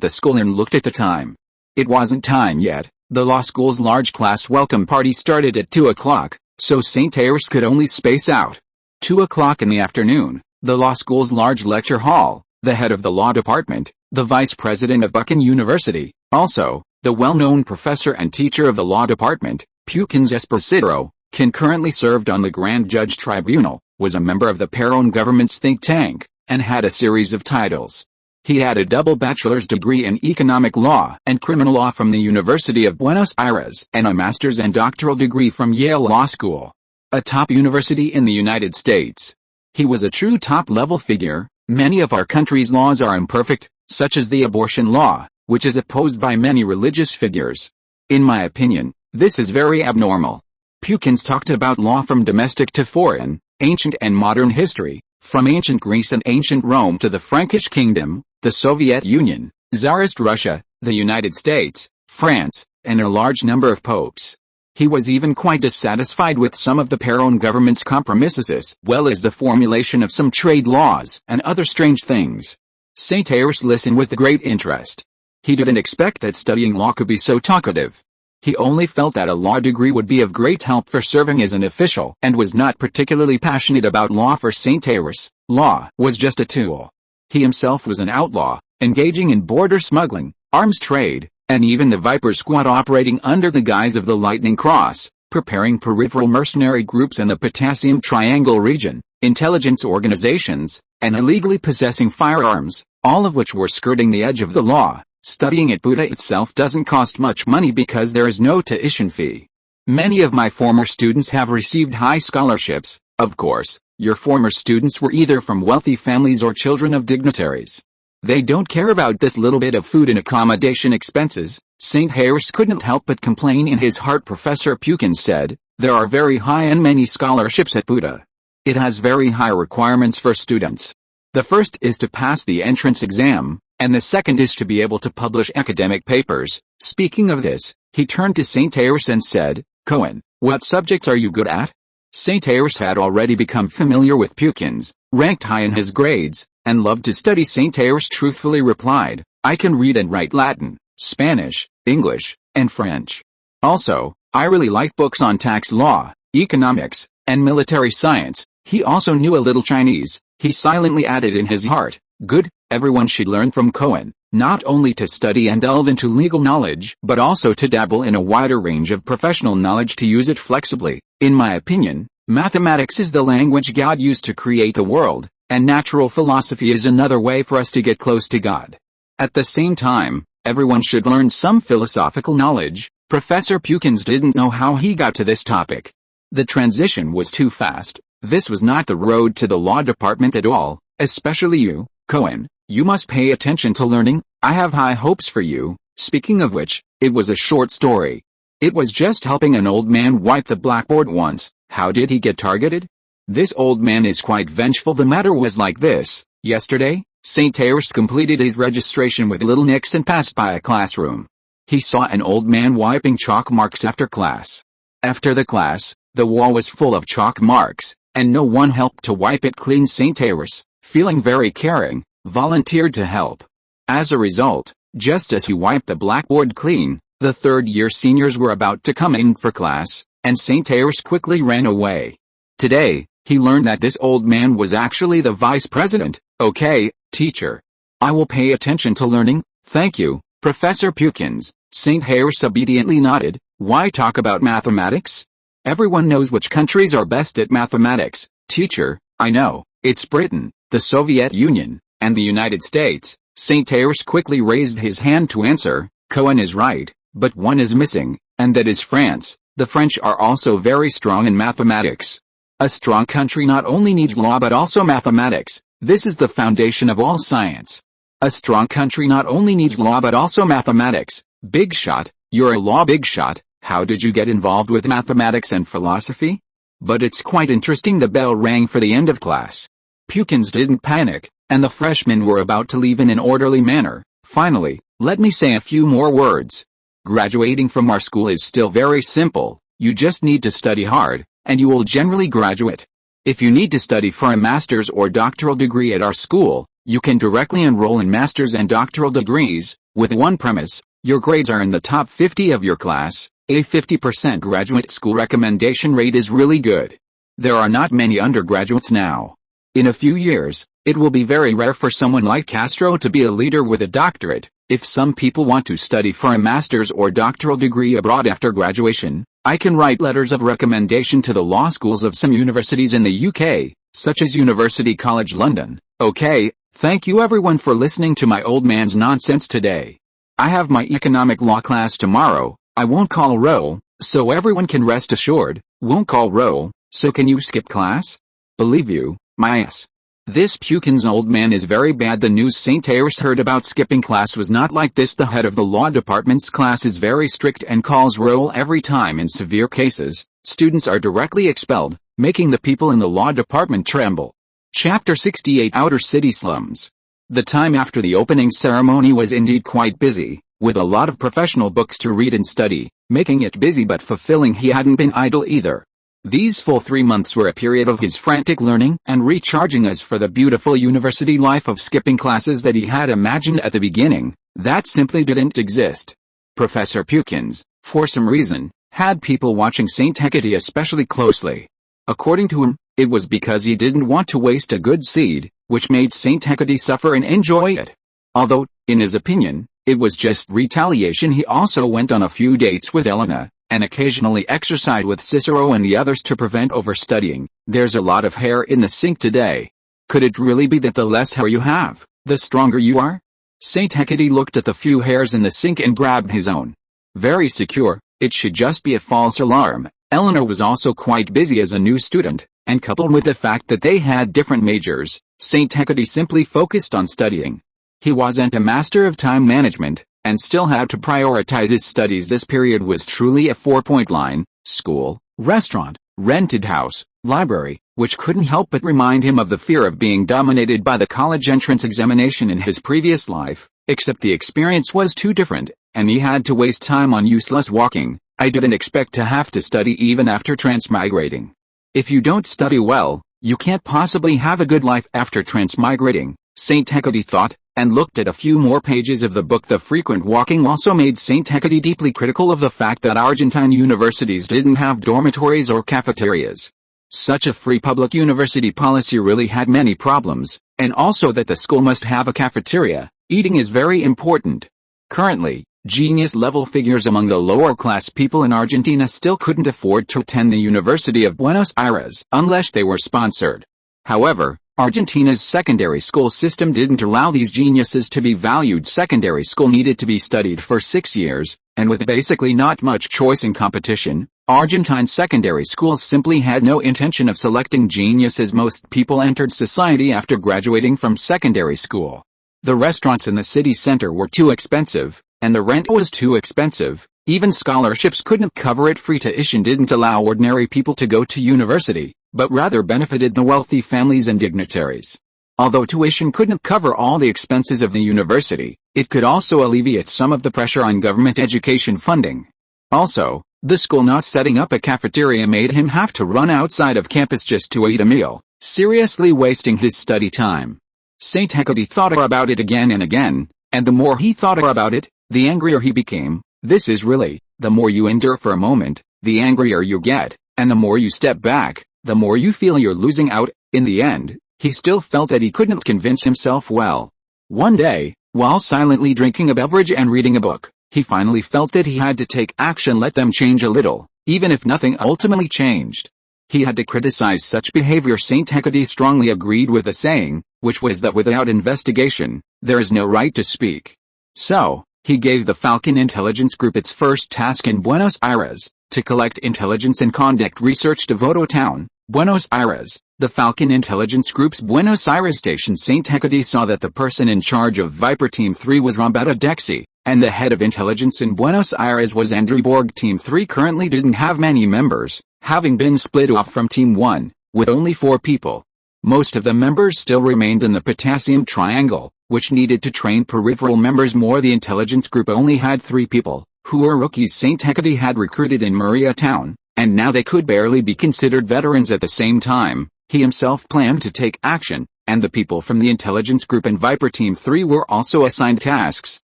the school and looked at the time. It wasn't time yet. The law school's large class welcome party started at 2 o'clock, so St. Tyrus could only space out. 2 o'clock in the afternoon, the law school's large lecture hall, the head of the law department, the vice president of Buchan University, also, the well-known professor and teacher of the law department, Puchens Esposito, concurrently served on the Grand Judge Tribunal, was a member of the Perón government's think tank, and had a series of titles. He had a double bachelor's degree in economic law and criminal law from the University of Buenos Aires and a master's and doctoral degree from Yale Law School, a top university in the United States. He was a true top-level figure. Many of our country's laws are imperfect, such as the abortion law, which is opposed by many religious figures. In my opinion, this is very abnormal. Puchens talked about law from domestic to foreign, ancient and modern history, from ancient Greece and ancient Rome to the Frankish Kingdom, the Soviet Union, Tsarist Russia, the United States, France, and a large number of popes. He was even quite dissatisfied with some of the Perón government's compromises, as well as the formulation of some trade laws and other strange things. St. Tyrus listened with great interest. He didn't expect that studying law could be so talkative. He only felt that a law degree would be of great help for serving as an official and was not particularly passionate about law. For St. Tyrus, law was just a tool. He himself was an outlaw, engaging in border smuggling, arms trade, and even the Viper squad operating under the guise of the Lightning Cross, preparing peripheral mercenary groups in the Potassium Triangle region, intelligence organizations, and illegally possessing firearms, all of which were skirting the edge of the law. Studying at Buda itself doesn't cost much money because there is no tuition fee. Many of my former students have received high scholarships. Of course, your former students were either from wealthy families or children of dignitaries. They don't care about this little bit of food and accommodation expenses. St. Tyrus couldn't help but complain in his heart. Professor Puchens said, there are very high and many scholarships at Buda. It has very high requirements for students. The first is to pass the entrance exam, and the second is to be able to publish academic papers. Speaking of this, he turned to St. Tyrus and said, Cohen, what subjects are you good at? St. Tyrus had already become familiar with Puchens, ranked high in his grades, and loved to study. St. Tyrus truthfully replied, I can read and write Latin, Spanish, English, and French. Also, I really like books on tax law, economics, and military science. He also knew a little Chinese. He silently added in his heart, good, everyone should learn from Cohen, not only to study and delve into legal knowledge, but also to dabble in a wider range of professional knowledge to use it flexibly. In my opinion, mathematics is the language God used to create the world, and natural philosophy is another way for us to get close to God. At the same time, Everyone should learn some philosophical knowledge. Professor Pukins didn't know how he got to this topic. The transition was too fast. This was not the road to the law department at all, especially you, Cohen. You must pay attention to learning. I have high hopes for you. Speaking of which, it was a short story. It was just helping an old man wipe the blackboard once. How did he get targeted? This old man is quite vengeful. The matter was like this. Yesterday, St. Ayres completed his registration with little Nix and passed by a classroom. He saw an old man wiping chalk marks after class. After the class, the wall was full of chalk marks, and no one helped to wipe it clean. St. Ayres, feeling very caring, volunteered to help. As a result, just as he wiped the blackboard clean, the third-year seniors were about to come in for class, and St. Ayres quickly ran away. Today, he learned that this old man was actually the vice president. Okay, teacher. I will pay attention to learning. Thank you, Professor Pukins. St. Ayres obediently nodded. Why talk about mathematics? Everyone knows which countries are best at mathematics. Teacher, I know, it's Britain, the Soviet Union, and the United States. St. Ayres quickly raised his hand to answer. Cohen is right, but one is missing, and that is France. The French are also very strong in mathematics. A strong country not only needs law but also mathematics. This is the foundation of all science. A strong country not only needs law but also mathematics. Big shot, you're a law big shot. How did you get involved with mathematics and philosophy? But it's quite interesting. The bell rang for the end of class. Pukins didn't panic, and the freshmen were about to leave in an orderly manner. Finally, let me say a few more words. Graduating from our school is still very simple. You just need to study hard, and you will generally graduate. If you need to study for a master's or doctoral degree at our school, you can directly enroll in master's and doctoral degrees, with one premise: your grades are in the top 50 of your class. A 50% graduate school recommendation rate is really good. There are not many undergraduates now. In a few years, it will be very rare for someone like Castro to be a leader with a doctorate. If some people want to study for a master's or doctoral degree abroad after graduation, I can write letters of recommendation to the law schools of some universities in the UK, such as University College London. Okay, thank you everyone for listening to my old man's nonsense today. I have my economic law class tomorrow. I won't call roll, so everyone can rest assured. Won't call roll, so can you skip class? Believe you, my ass. This Pukins old man is very bad. The news St. Ayres heard about skipping class was not like this. The head of the law department's class is very strict and calls roll every time. In severe cases, students are directly expelled, making the people in the law department tremble. Chapter 68: Outer City Slums. The time after the opening ceremony was indeed quite busy, with a lot of professional books to read and study, making it busy but fulfilling. He hadn't been idle either. These full 3 months were a period of his frantic learning and recharging us for the beautiful university life of skipping classes that he had imagined at the beginning. That simply didn't exist. Professor Pukins, for some reason, had people watching St. Hecate especially closely. According to him, it was because he didn't want to waste a good seed, which made St. Hecate suffer and enjoy it. Although, in his opinion, it was just retaliation. He also went on a few dates with Elena, and occasionally exercised with Cicero and the others to prevent overstudying. There's a lot of hair in the sink today. Could it really be that the less hair you have, the stronger you are? St. Hecate looked at the few hairs in the sink and grabbed his own. Very secure, it should just be a false alarm. Eleanor was also quite busy as a new student, and coupled with the fact that they had different majors, St. Hecate simply focused on studying. He wasn't a master of time management, and still had to prioritize his studies. This period was truly a 4-point line: school, restaurant, rented house, library, which couldn't help but remind him of the fear of being dominated by the college entrance examination in his previous life, except the experience was too different, and he had to waste time on useless walking. I didn't expect to have to study even after transmigrating. If you don't study well, you can't possibly have a good life after transmigrating, St. Hecate thought, and looked at a few more pages of the book. The frequent walking also made St. Hecate deeply critical of the fact that Argentine universities didn't have dormitories or cafeterias. Such a free public university policy really had many problems, and also that the school must have a cafeteria. Eating is very important. Currently, genius-level figures among the lower-class people in Argentina still couldn't afford to attend the University of Buenos Aires unless they were sponsored. However, Argentina's secondary school system didn't allow these geniuses to be valued. Secondary school needed to be studied for 6 years, and with basically not much choice in competition, Argentine secondary schools simply had no intention of selecting geniuses. Most people entered society after graduating from secondary school. The restaurants in the city center were too expensive, and the rent was too expensive. Even scholarships couldn't cover it. Free tuition didn't allow ordinary people to go to university, but rather benefited the wealthy families and dignitaries. Although tuition couldn't cover all the expenses of the university, it could also alleviate some of the pressure on government education funding. Also, the school not setting up a cafeteria made him have to run outside of campus just to eat a meal, seriously wasting his study time. Saint Hecate thought about it again and again, and the more he thought about it, the angrier he became. This is really, the more you endure for a moment, the angrier you get, and the more you step back, the more you feel you're losing out. In the end, he still felt that he couldn't convince himself well. One day, while silently drinking a beverage and reading a book, he finally felt that he had to take action. Let them change a little, even if nothing ultimately changed. He had to criticize such behavior. Saint Hecate strongly agreed with the saying, which was that without investigation, there is no right to speak. So, he gave the Falcon Intelligence Group its first task in Buenos Aires, to collect intelligence and conduct research. Devoto Town, Buenos Aires, the Falcon Intelligence Group's Buenos Aires station. Saint Hecate saw that the person in charge of Viper Team 3 was Roberto Dexy, and the head of intelligence in Buenos Aires was Andrew Borg. Team 3 currently didn't have many members, having been split off from Team 1, with only 4 people. Most of the members still remained in the Potassium Triangle, which needed to train peripheral members more. The intelligence group only had 3 people, who were rookies Saint Hecate had recruited in Maria Town, and now they could barely be considered veterans. At the same time, he himself planned to take action, and the people from the intelligence group and Viper Team 3 were also assigned tasks,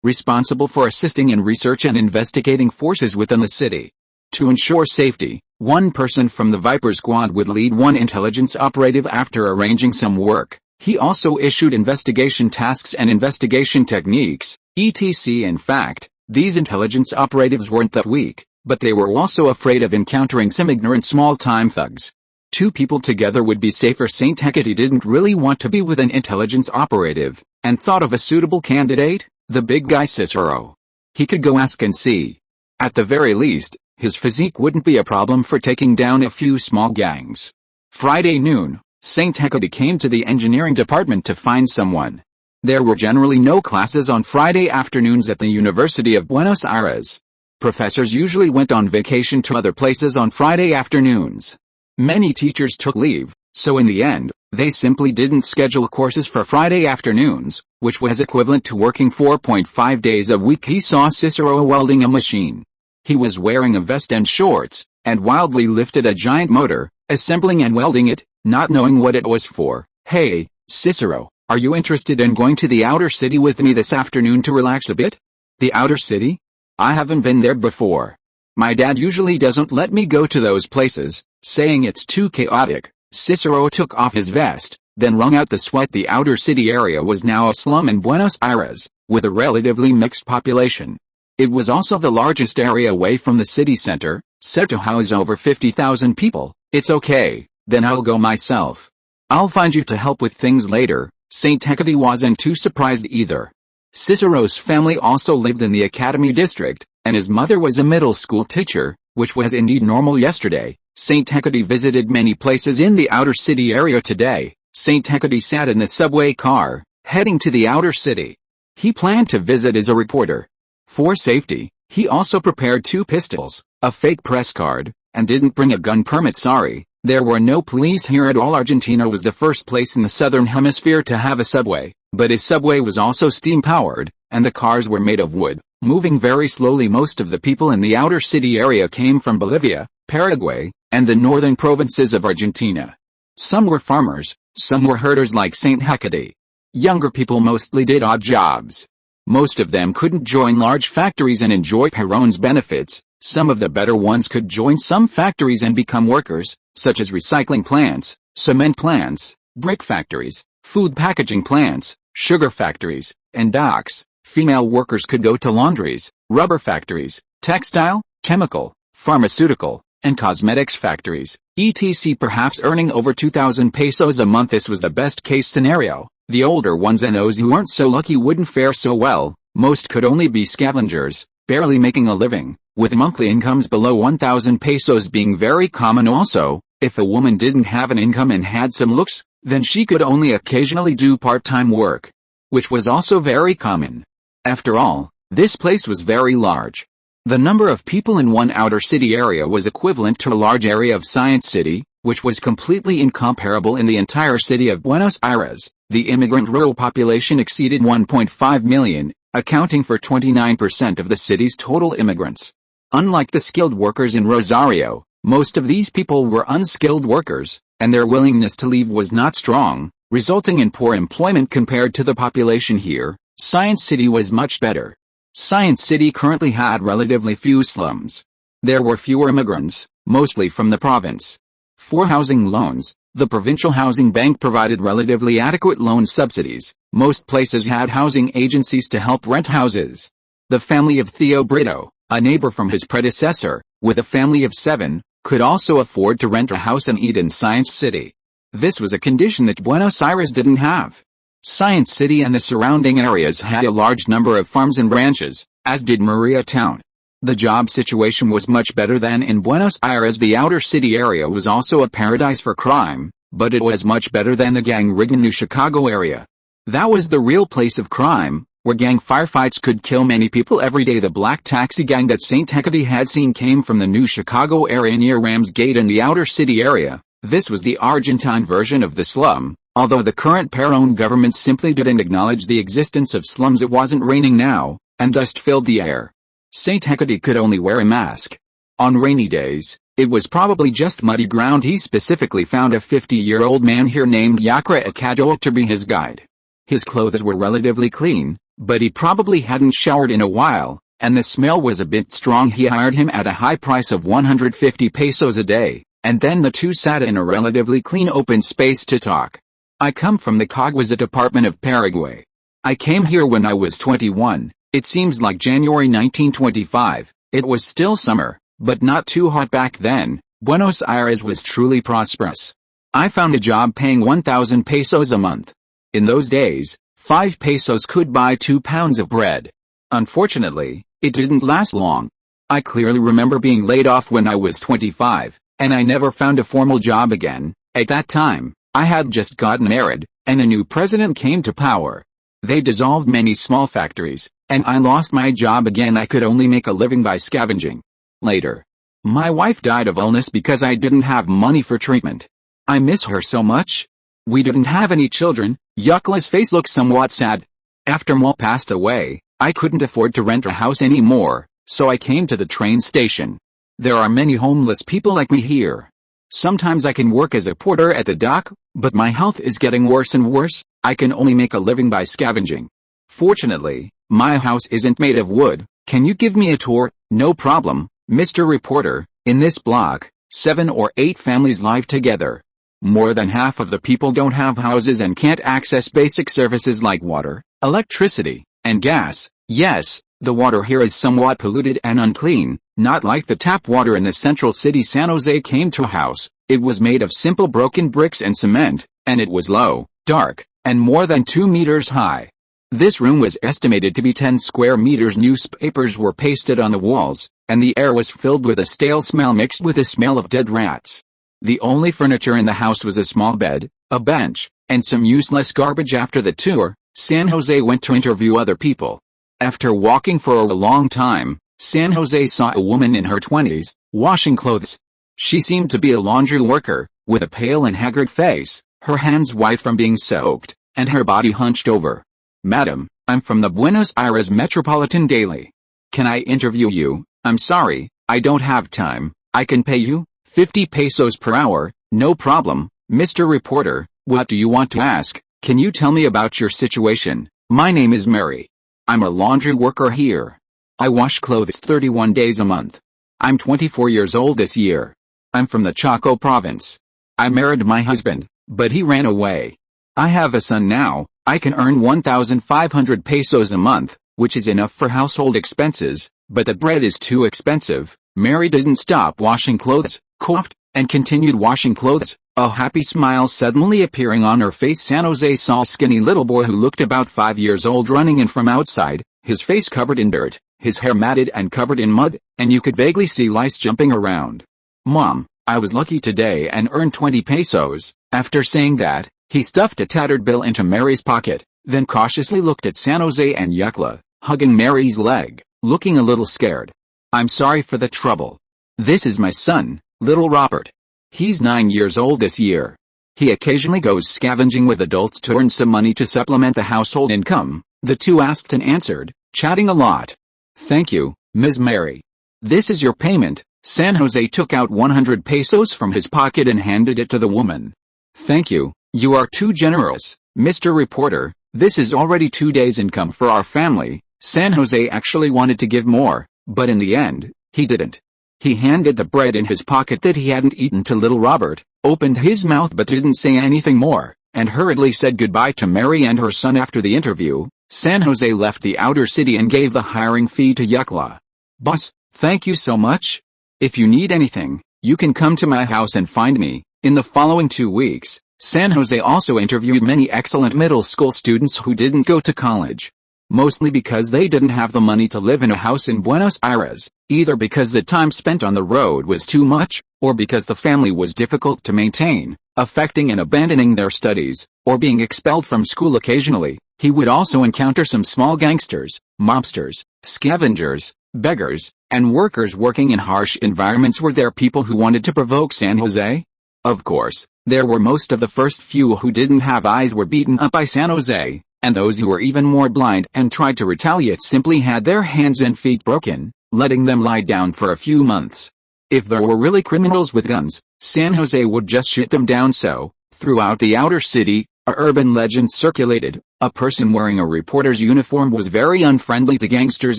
responsible for assisting in research and investigating forces within the city. To ensure safety, one person from the Viper squad would lead one intelligence operative. After arranging some work, he also issued investigation tasks and investigation techniques, etc. In fact, these intelligence operatives weren't that weak, but they were also afraid of encountering some ignorant small-time thugs. 2 people together would be safer. Saint Hecate didn't really want to be with an intelligence operative, and thought of a suitable candidate, the big guy Cicero. He could go ask and see. At the very least, his physique wouldn't be a problem for taking down a few small gangs. Friday noon, Saint Hecate came to the engineering department to find someone. There were generally no classes on Friday afternoons at the University of Buenos Aires. Professors usually went on vacation to other places on Friday afternoons. Many teachers took leave, so in the end, they simply didn't schedule courses for Friday afternoons, which was equivalent to working 4.5 days a week. He saw Cicero welding a machine. He was wearing a vest and shorts, and wildly lifted a giant motor, assembling and welding it, not knowing what it was for. "Hey, Cicero, are you interested in going to the outer city with me this afternoon to relax a bit?" "The outer city? I haven't been there before. My dad usually doesn't let me go to those places, saying it's too chaotic." Cicero took off his vest, then wrung out the sweat. The outer city area was now a slum in Buenos Aires, with a relatively mixed population. It was also the largest area away from the city center, said to house over 50,000 people. "It's okay, then I'll go myself. I'll find you to help with things later." Saint Hecate wasn't too surprised either. Cicero's family also lived in the Academy district, and his mother was a middle school teacher, which was indeed normal yesterday. Saint Hecate visited many places in the outer city area today. Saint Hecate sat in the subway car, heading to the outer city. He planned to visit as a reporter. For safety, he also prepared 2 pistols, a fake press card, and didn't bring a gun permit. Sorry, there were no police here at all. Argentina was the first place in the southern hemisphere to have a subway, but his subway was also steam-powered, and the cars were made of wood, moving very slowly. Most of the people in the outer city area came from Bolivia, Paraguay, and the northern provinces of Argentina. Some were farmers, some were herders like Saint Hecate. Younger people mostly did odd jobs. Most of them couldn't join large factories and enjoy Perón's benefits. Some of the better ones could join some factories and become workers, such as recycling plants, cement plants, brick factories, food packaging plants, sugar factories, and docks. Female workers could go to laundries, rubber factories, textile, chemical, pharmaceutical, and cosmetics factories, etc. Perhaps earning over 2,000 pesos a month. This was the best case scenario. The older ones and those who weren't so lucky wouldn't fare so well. Most could only be scavengers, barely making a living, with monthly incomes below 1,000 pesos being very common. Also, if a woman didn't have an income and had some looks, then she could only occasionally do part-time work, which was also very common. After all, this place was very large. The number of people in one outer city area was equivalent to a large area of Science City, which was completely incomparable in the entire city of Buenos Aires. The immigrant rural population exceeded 1.5 million, accounting for 29% of the city's total immigrants. Unlike the skilled workers in Rosario, most of these people were unskilled workers, and their willingness to leave was not strong, resulting in poor employment compared to the population here. Science City was much better. Science City currently had relatively few slums. There were fewer immigrants, mostly from the province. For housing loans, the provincial housing bank provided relatively adequate loan subsidies. Most places had housing agencies to help rent houses. The family of Theo Brito, a neighbor from his predecessor, with a family of 7, could also afford to rent a house and eat in Science City. This was a condition that Buenos Aires didn't have. Science City and the surrounding areas had a large number of farms and ranches, as did Maria Town. The job situation was much better than in Buenos Aires. The outer city area was also a paradise for crime, but it was much better than the gang-ridden New Chicago area. That was the real place of crime, where gang firefights could kill many people every day. The black taxi gang that St. Hecate had seen came from the New Chicago area near Ramsgate in the outer city area. This was the Argentine version of the slum, although the current Perón government simply didn't acknowledge the existence of slums. It wasn't raining now, and dust filled the air. St. Hecate could only wear a mask. On rainy days, it was probably just muddy ground. He specifically found a 50-year-old man here named Yakra Akajoa to be his guide. His clothes were relatively clean, but he probably hadn't showered in a while, and the smell was a bit strong. He hired him at a high price of 150 pesos a day, and then the two sat in a relatively clean open space to talk. I come from the Caguasa department of Paraguay. I came here when I was 21. It seems like January 1925. It was still summer, but not too hot back then. Buenos Aires was truly prosperous. I found a job paying 1,000 pesos a month. In those days, 5 pesos could buy 2 pounds of bread. Unfortunately, it didn't last long. I clearly remember being laid off when I was 25, and I never found a formal job again. At that time, I had just gotten married, and a new president came to power. They dissolved many small factories, and I lost my job again. I could only make a living by scavenging. Later, my wife died of illness because I didn't have money for treatment. I miss her so much. We didn't have any children. Yukla's face looked somewhat sad. After Ma passed away, I couldn't afford to rent a house anymore, so I came to the train station. There are many homeless people like me here. Sometimes I can work as a porter at the dock, but my health is getting worse and worse. I can only make a living by scavenging. Fortunately, my house isn't made of wood. Can you give me a tour? No problem, Mr. Reporter. In this block, 7 or 8 families live together. More than half of the people don't have houses and can't access basic services like water, electricity, and gas. Yes, the water here is somewhat polluted and unclean, not like the tap water in the central city. San Jose came to a house. It was made of simple broken bricks and cement, and it was low, dark, and more than 2 meters high. This room was estimated to be 10 square meters. Newspapers were pasted on the walls, and the air was filled with a stale smell mixed with the smell of dead rats. The only furniture in the house was a small bed, a bench, and some useless garbage. After the tour, San Jose went to interview other people. After walking for a long time, San Jose saw a woman in her 20s, washing clothes. She seemed to be a laundry worker, with a pale and haggard face, her hands white from being soaked, and her body hunched over. "Madam, I'm from the Buenos Aires Metropolitan Daily. Can I interview you? I'm sorry, I don't have time. I can pay you 50 pesos per hour, no problem, Mr. Reporter. What do you want to ask? Can you tell me about your situation? My name is Mary. I'm a laundry worker here. I wash clothes 31 days a month. I'm 24 years old this year. I'm from the Chaco province. I married my husband, but he ran away. I have a son now. I can earn 1,500 pesos a month, which is enough for household expenses, but the bread is too expensive. Mary didn't stop washing clothes, coughed, and continued washing clothes, a happy smile suddenly appearing on her face. San Jose saw a skinny little boy who looked about 5 years old running in from outside, his face covered in dirt, his hair matted and covered in mud, and you could vaguely see lice jumping around. "Mom, I was lucky today and earned 20 pesos. After saying that, he stuffed a tattered bill into Mary's pocket, then cautiously looked at San Jose and Yukla, hugging Mary's leg, looking a little scared. "I'm sorry for the trouble. This is my son, little Robert. He's 9 years old this year. He occasionally goes scavenging with adults to earn some money to supplement the household income." The two asked and answered, chatting a lot. "Thank you, Ms. Mary. This is your payment." San Jose took out 100 pesos from his pocket and handed it to the woman. "Thank you, you are too generous, Mr. Reporter. This is already 2 days' income for our family." San Jose actually wanted to give more, but in the end, he didn't. He handed the bread in his pocket that he hadn't eaten to little Robert, opened his mouth but didn't say anything more, and hurriedly said goodbye to Mary and her son. After the interview, San Jose left the outer city and gave the hiring fee to Yukla. "Boss, thank you so much. If you need anything, you can come to my house and find me." In the following 2 weeks, San Jose also interviewed many excellent middle school students who didn't go to college. Mostly because they didn't have the money to live in a house in Buenos Aires, either because the time spent on the road was too much, or because the family was difficult to maintain, affecting and abandoning their studies, or being expelled from school occasionally. He would also encounter some small gangsters, mobsters, scavengers, beggars, and workers working in harsh environments. Were there people who wanted to provoke San Jose? Of course, there were. Most of the first few who didn't have eyes were beaten up by San Jose, and those who were even more blind and tried to retaliate simply had their hands and feet broken, letting them lie down for a few months. If there were really criminals with guns, San Jose would just shoot them down. So, throughout the outer city, a urban legend circulated. A person wearing a reporter's uniform was very unfriendly to gangsters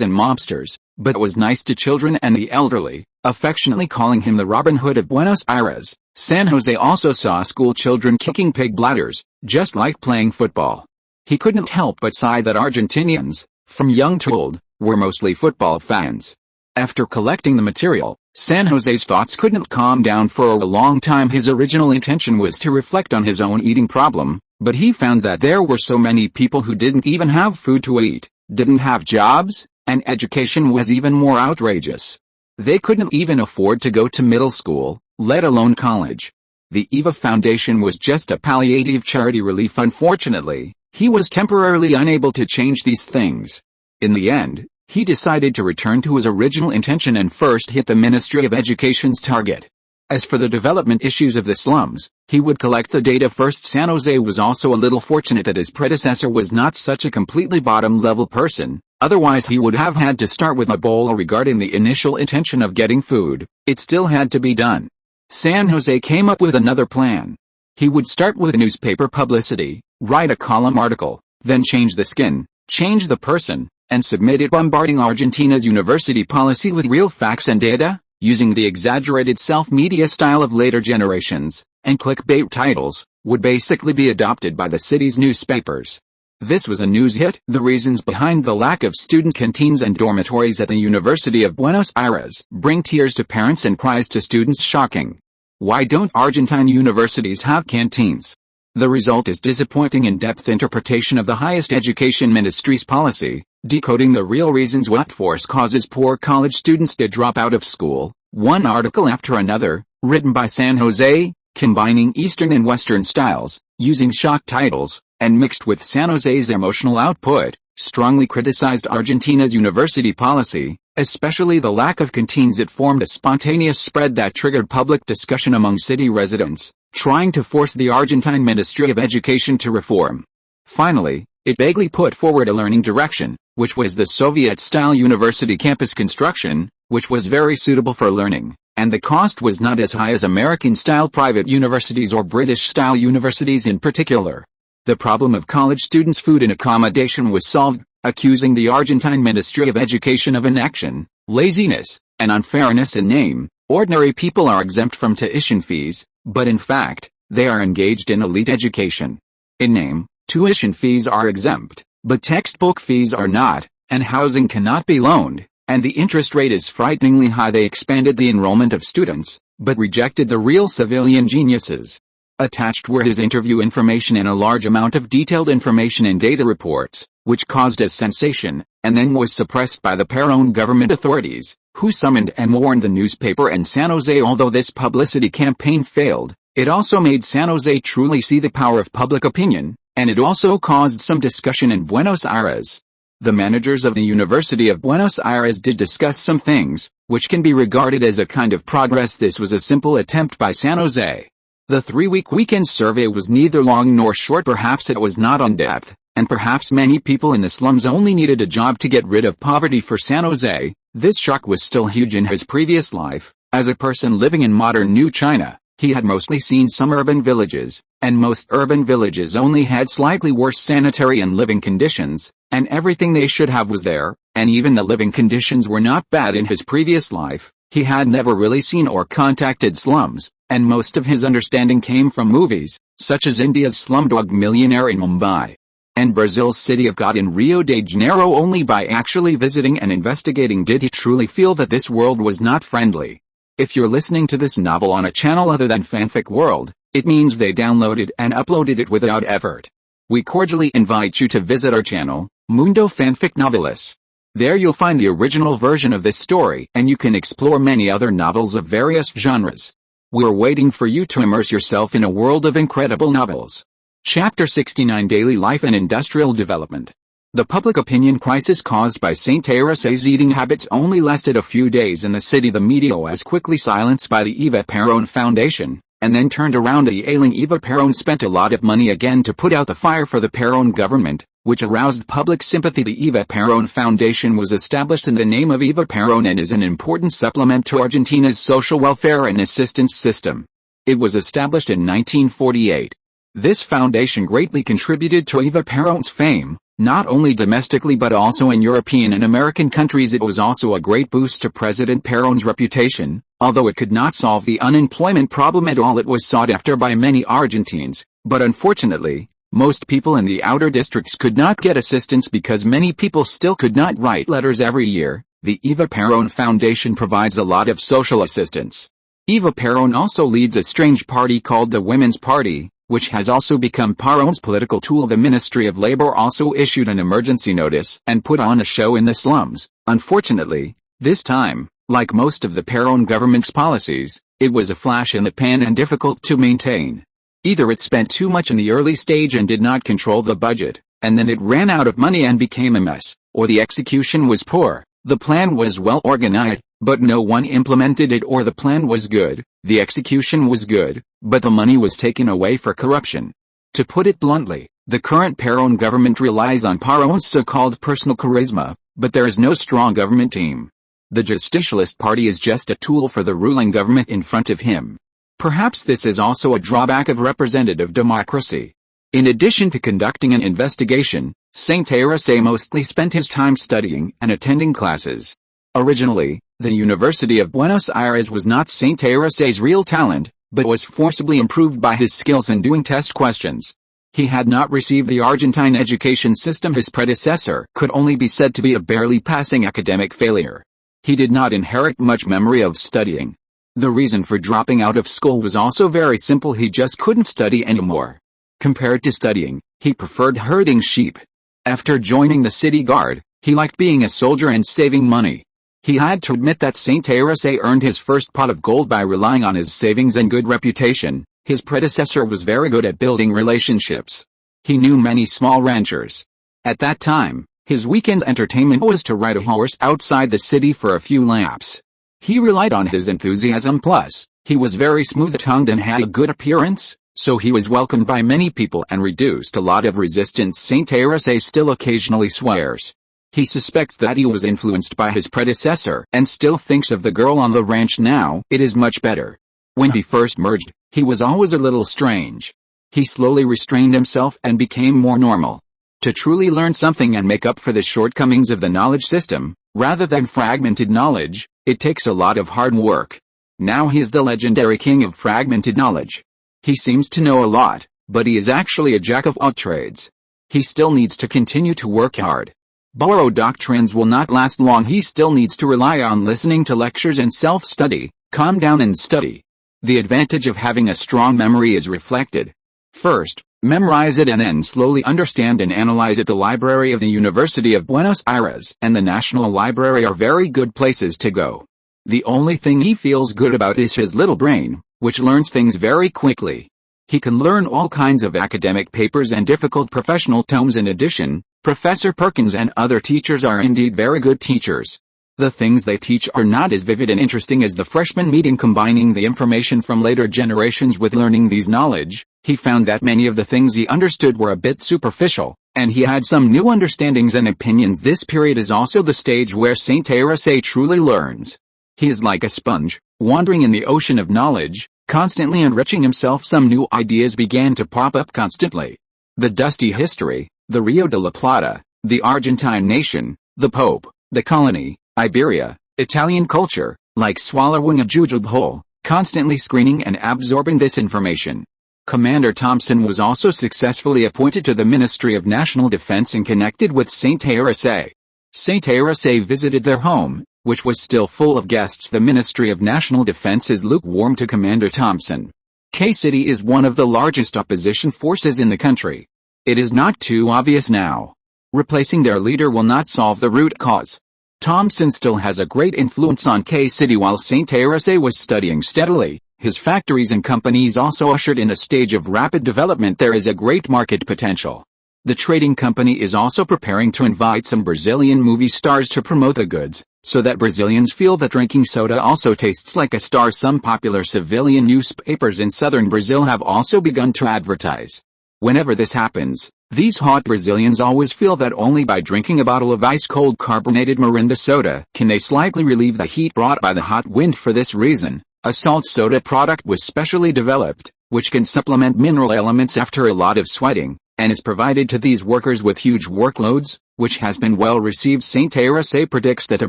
and mobsters, but was nice to children and the elderly, affectionately calling him the Robin Hood of Buenos Aires. San Jose also saw school children kicking pig bladders, just like playing football. He couldn't help but sigh that Argentinians, from young to old, were mostly football fans. After collecting the material, San Jose's thoughts couldn't calm down for a long time. His original intention was to reflect on his own eating problem, but he found that there were so many people who didn't even have food to eat, didn't have jobs, and education was even more outrageous. They couldn't even afford to go to middle school, let alone college. The EVA Foundation was just a palliative charity relief. Unfortunately, he was temporarily unable to change these things. In the end, he decided to return to his original intention and first hit the Ministry of Education's target. As for the development issues of the slums, he would collect the data first. San Jose was also a little fortunate that his predecessor was not such a completely bottom-level person, otherwise he would have had to start with a bowl. Regarding the initial intention of getting food, it still had to be done. San Jose came up with another plan. He would start with newspaper publicity, write a column article, then change the skin, change the person, and submit it, bombarding Argentina's university policy with real facts and data, using the exaggerated self-media style of later generations, and clickbait titles, would basically be adopted by the city's newspapers. This was a news hit. The reasons behind the lack of student canteens and dormitories at the University of Buenos Aires bring tears to parents and cries to students. Shocking. Why don't Argentine universities have canteens? The result is disappointing in-depth interpretation of the highest education ministry's policy, decoding the real reasons what force causes poor college students to drop out of school. One article after another, written by San Jose, combining Eastern and Western styles, using shock titles, and mixed with San Jose's emotional output, strongly criticized Argentina's university policy, especially the lack of canteens. It formed a spontaneous spread that triggered public discussion among city residents, trying to force the Argentine Ministry of Education to reform. Finally, it vaguely put forward a learning direction, which was the Soviet-style university campus construction, which was very suitable for learning, and the cost was not as high as American-style private universities or British-style universities in particular. The problem of college students' food and accommodation was solved, accusing the Argentine Ministry of Education of inaction, laziness, and unfairness. In name, ordinary people are exempt from tuition fees, but in fact, they are engaged in elite education. In name, tuition fees are exempt, but textbook fees are not, and housing cannot be loaned. And the interest rate is frighteningly high. They expanded the enrollment of students, but rejected the real civilian geniuses. Attached were his interview information and a large amount of detailed information and data reports, which caused a sensation, and then was suppressed by the Perón government authorities, who summoned and warned the newspaper and San Jose. Although this publicity campaign failed, it also made San Jose truly see the power of public opinion, and it also caused some discussion in Buenos Aires. The managers of the University of Buenos Aires did discuss some things, which can be regarded as a kind of progress. This was a simple attempt by San Jose. The 3-week weekend survey was neither long nor short. Perhaps it was not in depth, and perhaps many people in the slums only needed a job to get rid of poverty. For San Jose, this shock was still huge. In his previous life, as a person living in modern New China, he had mostly seen some urban villages, and most urban villages only had slightly worse sanitary and living conditions, and everything they should have was there, and even the living conditions were not bad. In his previous life, he had never really seen or contacted slums, and most of his understanding came from movies, such as India's Slumdog Millionaire in Mumbai, and Brazil's City of God in Rio de Janeiro. Only by actually visiting and investigating did he truly feel that this world was not friendly. If you're listening to this novel on a channel other than Fanfic World, it means they downloaded and uploaded it without effort. We cordially invite you to visit our channel, Mundo Fanfic Novelis. There you'll find the original version of this story, and you can explore many other novels of various genres. We're waiting for you to immerse yourself in a world of incredible novels. Chapter 69: Daily Life and Industrial Development. The public opinion crisis caused by Saint Teresa's eating habits only lasted a few days in the city. The media was quickly silenced by the Eva Perón Foundation, and then turned around. The ailing Eva Perón spent a lot of money again to put out the fire for the Perón government, which aroused public sympathy. The Eva Perón Foundation was established in the name of Eva Perón and is an important supplement to Argentina's social welfare and assistance system. It was established in 1948. This foundation greatly contributed to Eva Perón's fame, not only domestically but also in European and American countries. It was also a great boost to President Perón's reputation. Although it could not solve the unemployment problem at all, it was sought after by many Argentines, but unfortunately, most people in the outer districts could not get assistance because many people still could not write letters every year. The Eva Perón Foundation provides a lot of social assistance. Eva Perón also leads a strange party called the Women's Party, which has also become Perón's political tool. The Ministry of Labor also issued an emergency notice and put on a show in the slums. Unfortunately, this time, like most of the Perón government's policies, it was a flash in the pan and difficult to maintain. Either it spent too much in the early stage and did not control the budget, and then it ran out of money and became a mess, or the execution was poor. The plan was well organized, but no one implemented it. Or the plan was good, the execution was good, but the money was taken away for corruption. To put it bluntly, the current Perón government relies on Perón's so-called personal charisma, but there is no strong government team. The Justicialist Party is just a tool for the ruling government in front of him. Perhaps this is also a drawback of representative democracy. In addition to conducting an investigation, Saint Teresa mostly spent his time studying and attending classes. Originally, the University of Buenos Aires was not Saint Teresa's real talent, but was forcibly improved by his skills in doing test questions. He had not received the Argentine education system. His predecessor could only be said to be a barely passing academic failure. He did not inherit much memory of studying. The reason for dropping out of school was also very simple: he just couldn't study anymore. Compared to studying, he preferred herding sheep. After joining the city guard, he liked being a soldier and saving money. He had to admit that Saint Teresa earned his first pot of gold by relying on his savings and good reputation. His predecessor was very good at building relationships. He knew many small ranchers. At that time, his weekend entertainment was to ride a horse outside the city for a few laps. He relied on his enthusiasm, plus, he was very smooth-tongued and had a good appearance, so he was welcomed by many people and reduced a lot of resistance. Saint Teresa still occasionally swears. He suspects that he was influenced by his predecessor and still thinks of the girl on the ranch now. It is much better. When he first merged, he was always a little strange. He slowly restrained himself and became more normal. To truly learn something and make up for the shortcomings of the knowledge system, rather than fragmented knowledge, it takes a lot of hard work. Now he is the legendary king of fragmented knowledge. He seems to know a lot, but he is actually a jack of all trades. He still needs to continue to work hard. Borrowed doctrines will not last long. He still needs to rely on listening to lectures and self-study. Calm down and study. The advantage of having a strong memory is reflected. First, memorize it and then slowly understand and analyze it. The library of the University of Buenos Aires and the National Library are very good places to go. The only thing he feels good about is his little brain, which learns things very quickly. He can learn all kinds of academic papers and difficult professional tomes. In addition, Professor Perkins and other teachers are indeed very good teachers. The things they teach are not as vivid and interesting as the freshman meeting. Combining the information from later generations with learning these knowledge, he found that many of the things he understood were a bit superficial, and he had some new understandings and opinions. This period is also the stage where Saint Teresa truly learns. He is like a sponge, wandering in the ocean of knowledge, constantly enriching himself. Some new ideas began to pop up constantly. The dusty history, the Rio de la Plata, the Argentine nation, the Pope, the colony, Iberia, Italian culture, like swallowing a jujube whole, constantly screening and absorbing this information. Commander Thompson was also successfully appointed to the Ministry of National Defense and connected with Saint Teresa. Saint Teresa visited their home, which was still full of guests. The Ministry of National Defense is lukewarm to Commander Thompson. K-City is one of the largest opposition forces in the country. It is not too obvious now. Replacing their leader will not solve the root cause. Thompson still has a great influence on K-City. While Saint Teresa was studying steadily, his factories and companies also ushered in a stage of rapid development. There is a great market potential. The trading company is also preparing to invite some Brazilian movie stars to promote the goods, so that Brazilians feel that drinking soda also tastes like a star. Some popular civilian newspapers in southern Brazil have also begun to advertise. Whenever this happens, these hot Brazilians always feel that only by drinking a bottle of ice-cold carbonated Mirinda soda can they slightly relieve the heat brought by the hot wind. For this reason, a salt soda product was specially developed, which can supplement mineral elements after a lot of sweating, and is provided to these workers with huge workloads, which has been well received. Saint Teresa predicts that the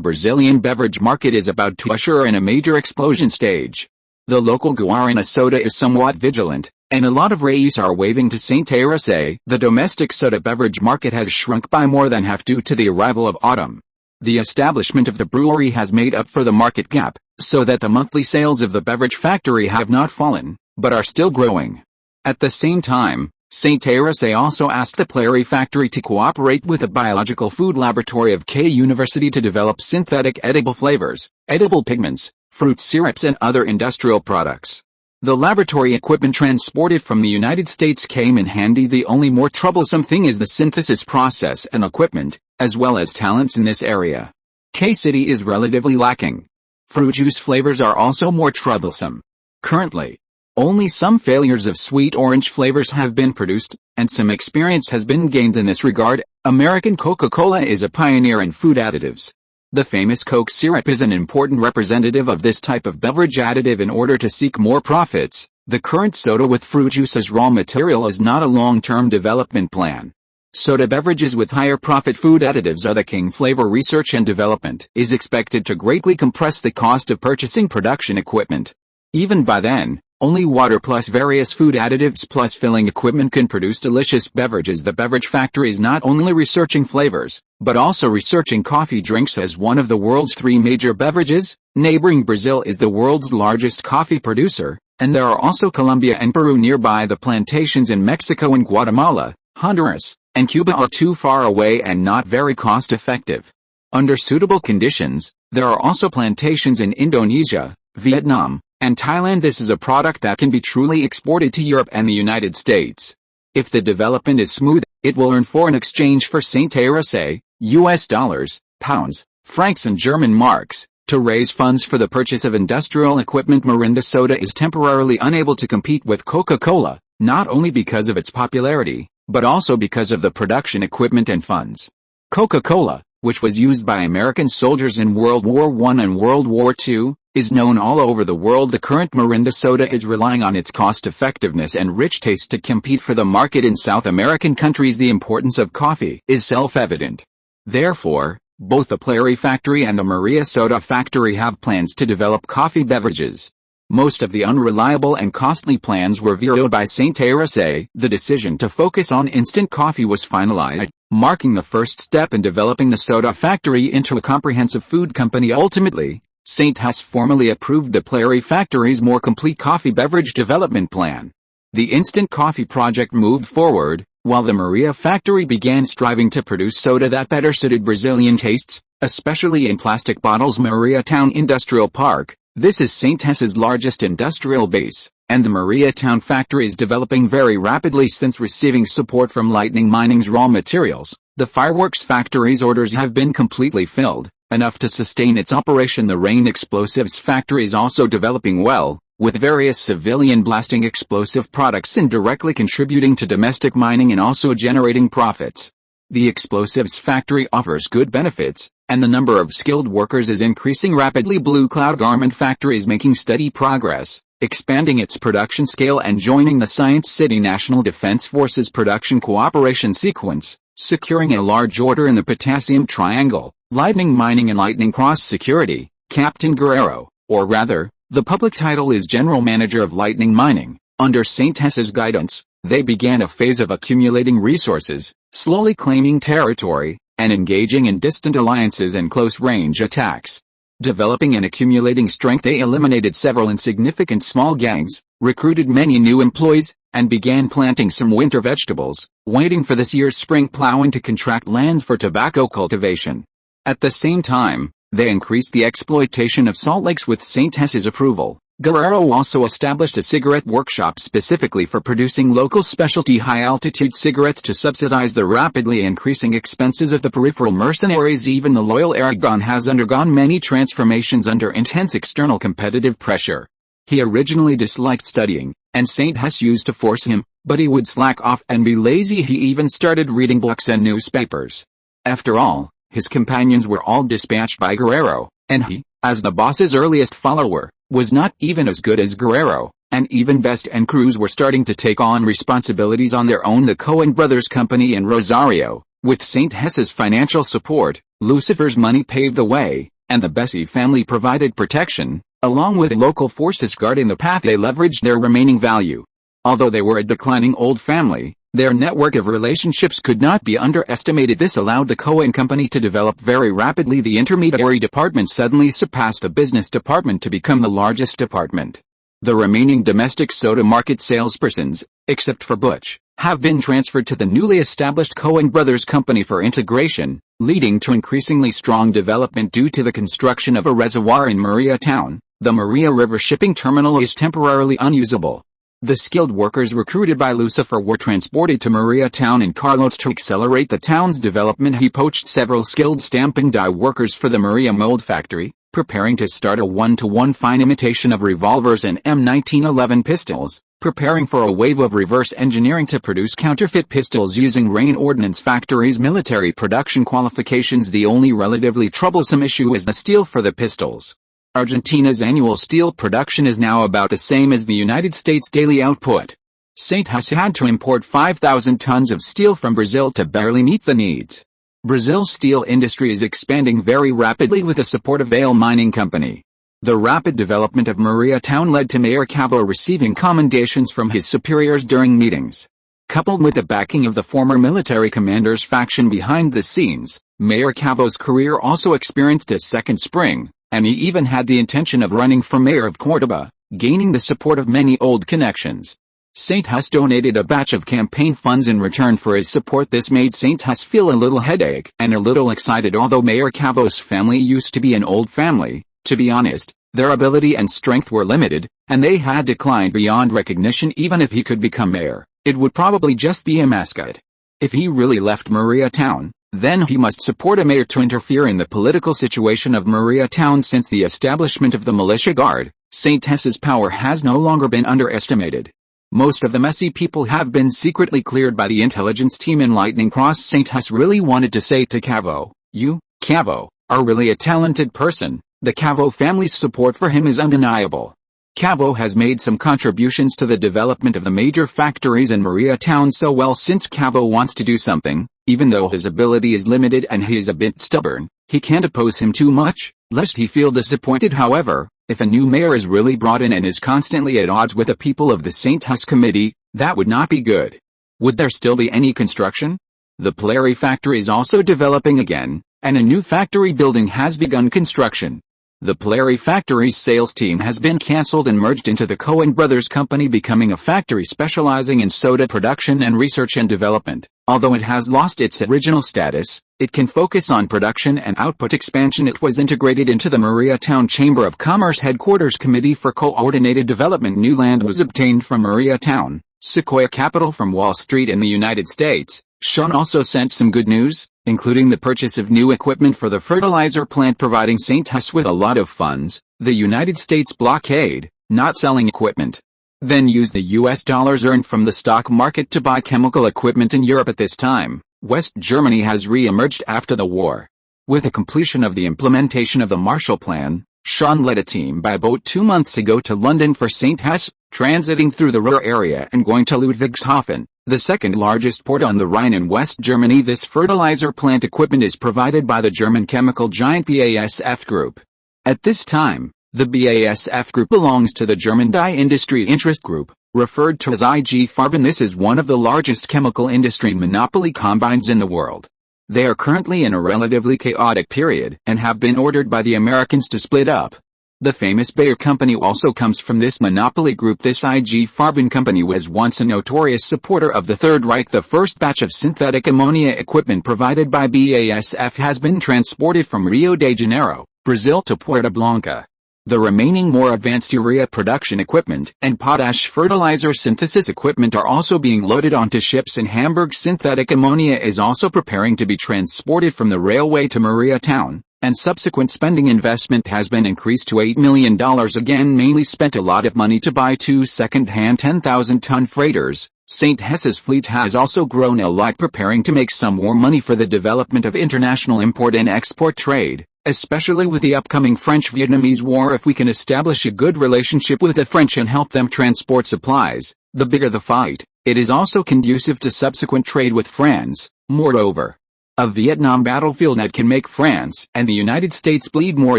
Brazilian beverage market is about to usher in a major explosion stage. The local guarana soda is somewhat vigilant, and a lot of rays are waving to Saint Teresa. The domestic soda beverage market has shrunk by more than half due to the arrival of autumn. The establishment of the brewery has made up for the market gap, so that the monthly sales of the beverage factory have not fallen, but are still growing. At the same time, Saint Teresa also asked the Plary factory to cooperate with the biological food laboratory of K University to develop synthetic edible flavors, edible pigments, fruit syrups and other industrial products. The laboratory equipment transported from the United States came in handy. The only more troublesome thing is the synthesis process and equipment, as well as talents in this area. K-City is relatively lacking. Fruit juice flavors are also more troublesome. Currently, only some failures of sweet orange flavors have been produced, and some experience has been gained in this regard. American Coca-Cola is a pioneer in food additives. The famous Coke syrup is an important representative of this type of beverage additive. In order to seek more profits, the current soda with fruit juice as raw material is not a long-term development plan. Soda beverages with higher profit food additives are the king. Flavor research and development is expected to greatly compress the cost of purchasing production equipment. Even by then, only water plus various food additives plus filling equipment can produce delicious beverages. The beverage factory is not only researching flavors, but also researching coffee drinks as one of the world's 3 major beverages. Neighboring Brazil is the world's largest coffee producer, and there are also Colombia and Peru nearby. The plantations in Mexico and Guatemala, Honduras, and Cuba are too far away and not very cost-effective. Under suitable conditions, there are also plantations in Indonesia, Vietnam, and Thailand. This is a product that can be truly exported to Europe and the United States. If the development is smooth, it will earn foreign exchange for Saint Teresa, US dollars, pounds, francs and German marks, to raise funds for the purchase of industrial equipment. Mirinda soda is temporarily unable to compete with Coca-Cola, not only because of its popularity, but also because of the production equipment and funds. Coca-Cola, which was used by American soldiers in World War I and World War II, is known all over the world. The current Mirinda soda is relying on its cost-effectiveness and rich taste to compete for the market in South American countries. The importance of coffee is self-evident. Therefore, both the Plary factory and the Maria Soda factory have plans to develop coffee beverages. Most of the unreliable and costly plans were vetoed by Saint Teresa. The decision to focus on instant coffee was finalized. marking the first step in developing the soda factory into a comprehensive food company. Ultimately, St. Huss formally approved the Prairie Factory's more complete coffee beverage development plan. The instant coffee project moved forward, while the Maria factory began striving to produce soda that better suited Brazilian tastes, especially in plastic bottles. Mariatown Industrial Park, this is St. Huss's largest industrial base, and the Mariatown factory is developing very rapidly since receiving support from Lightning Mining's raw materials. The fireworks factory's orders have been completely filled, enough to sustain its operation. The Rain Explosives factory is also developing well, with various civilian blasting explosive products indirectly contributing to domestic mining and also generating profits. The explosives factory offers good benefits, and the number of skilled workers is increasing rapidly. Blue Cloud Garment Factory is making steady progress, expanding its production scale and joining the Science City National Defense Forces production cooperation sequence, securing a large order in the Potassium Triangle. Lightning Mining and Lightning Cross Security, Captain Guerrero, or rather, the public title is General Manager of Lightning Mining. Under St. Huss's guidance, they began a phase of accumulating resources, slowly claiming territory, and engaging in distant alliances and close-range attacks. Developing and accumulating strength, they eliminated several insignificant small gangs, recruited many new employees, and began planting some winter vegetables, waiting for this year's spring plowing to contract land for tobacco cultivation. At the same time, they increased the exploitation of salt lakes with St. Huss's approval. Guerrero also established a cigarette workshop specifically for producing local specialty high-altitude cigarettes to subsidize the rapidly increasing expenses of the peripheral mercenaries. Even the loyal Aragon has undergone many transformations under intense external competitive pressure. He originally disliked studying, and St. Huss used to force him, but he would slack off and be lazy. He even started reading books and newspapers. After all, his companions were all dispatched by Guerrero, and he, as the boss's earliest follower, was not even as good as Guerrero, and even Best and Cruz were starting to take on responsibilities on their own. The Cohen Brothers Company in Rosario, with St. Huss's financial support, Lucifer's money paved the way, and the Bessie family provided protection, along with local forces guarding the path. They leveraged their remaining value. Although they were a declining old family, their network of relationships could not be underestimated. This allowed the Cohen Company to develop very rapidly. The intermediary department suddenly surpassed the business department to become the largest department. The remaining domestic soda market salespersons, except for Butch, have been transferred to the newly established Cohen Brothers Company for integration, leading to increasingly strong development. Due to the construction of a reservoir in Mariatown, the Maria River shipping terminal is temporarily unusable. The skilled workers recruited by Lucifer were transported to Mariatown in carloads to accelerate the town's development. He poached several skilled stamping die workers for the Maria Mold Factory, preparing to start a 1-to-1 fine imitation of revolvers and M1911 pistols, preparing for a wave of reverse engineering to produce counterfeit pistols using Rain Ordnance Factory's military production qualifications. The only relatively troublesome issue is the steel for the pistols. Argentina's annual steel production is now about the same as the United States' daily output. St. Huss had to import 5,000 tons of steel from Brazil to barely meet the needs. Brazil's steel industry is expanding very rapidly with the support of Vale Mining Company. The rapid development of Mariatown led to Mayor Cabo receiving commendations from his superiors during meetings. Coupled with the backing of the former military commander's faction behind the scenes, Mayor Cabo's career also experienced a second spring, and he even had the intention of running for mayor of Córdoba, gaining the support of many old connections. St. Huss donated a batch of campaign funds in return for his support. This made St. Huss feel a little headache and a little excited. Although Mayor Cabo's family used to be an old family, to be honest, their ability and strength were limited, and they had declined beyond recognition. Even if he could become mayor, it would probably just be a mascot. If he really left Mariatown, then he must support a mayor to interfere in the political situation of Mariatown. Since the establishment of the militia guard, St. Huss's power has no longer been underestimated. Most of the messy people have been secretly cleared by the intelligence team in Lightning Cross. St. Huss really wanted to say to Cavo, "You, Cavo, are really a talented person." The Cavo family's support for him is undeniable. Cavo has made some contributions to the development of the major factories in Mariatown so well. Since Cavo wants to do something, even though his ability is limited and he is a bit stubborn, he can't oppose him too much, lest he feel disappointed. However, if a new mayor is really brought in and is constantly at odds with the people of the St. Huss Committee, that would not be good. Would there still be any construction? The Plary factory is also developing again, and a new factory building has begun construction. The Plary factory's sales team has been cancelled and merged into the Cohen Brothers company, becoming a factory specializing in soda production and research and development. Although it has lost its original status, it can focus on production and output expansion. It was integrated into the Mariatown Chamber of Commerce Headquarters Committee for Coordinated Development. New land was obtained from Mariatown, Sequoia Capital from Wall Street in the United States. Sean also sent some good news, including the purchase of new equipment for the fertilizer plant, providing St. Huss with a lot of funds. The United States blockade, not selling equipment. Then use the US dollars earned from the stock market to buy chemical equipment in Europe. At this time, West Germany has re-emerged after the war. With the completion of the implementation of the Marshall Plan, Sean led a team by boat 2 months ago to London for St. Huss, transiting through the Ruhr area and going to Ludwigshafen, the second largest port on the Rhine in West Germany. This fertilizer plant equipment is provided by the German chemical giant BASF Group. At this time, the BASF Group belongs to the German dye industry interest group, referred to as IG Farben. This is one of the largest chemical industry monopoly combines in the world. They are currently in a relatively chaotic period and have been ordered by the Americans to split up. The famous Bayer company also comes from this monopoly group. This IG Farben company was once a notorious supporter of the Third Reich. The first batch of synthetic ammonia equipment provided by BASF has been transported from Rio de Janeiro, Brazil to Puerto Blanca. The remaining more advanced urea production equipment and potash fertilizer synthesis equipment are also being loaded onto ships in Hamburg. Synthetic ammonia is also preparing to be transported from the railway to Mariatown, and subsequent spending investment has been increased to $8 million. Again, mainly spent a lot of money to buy 2 second-hand 10,000-ton freighters. St. Huss's fleet has also grown a lot, preparing to make some more money for the development of international import and export trade, especially with the upcoming French-Vietnamese War. If we can establish a good relationship with the French and help them transport supplies, the bigger the fight. It is also conducive to subsequent trade with France. Moreover, a Vietnam battlefield that can make France and the United States bleed more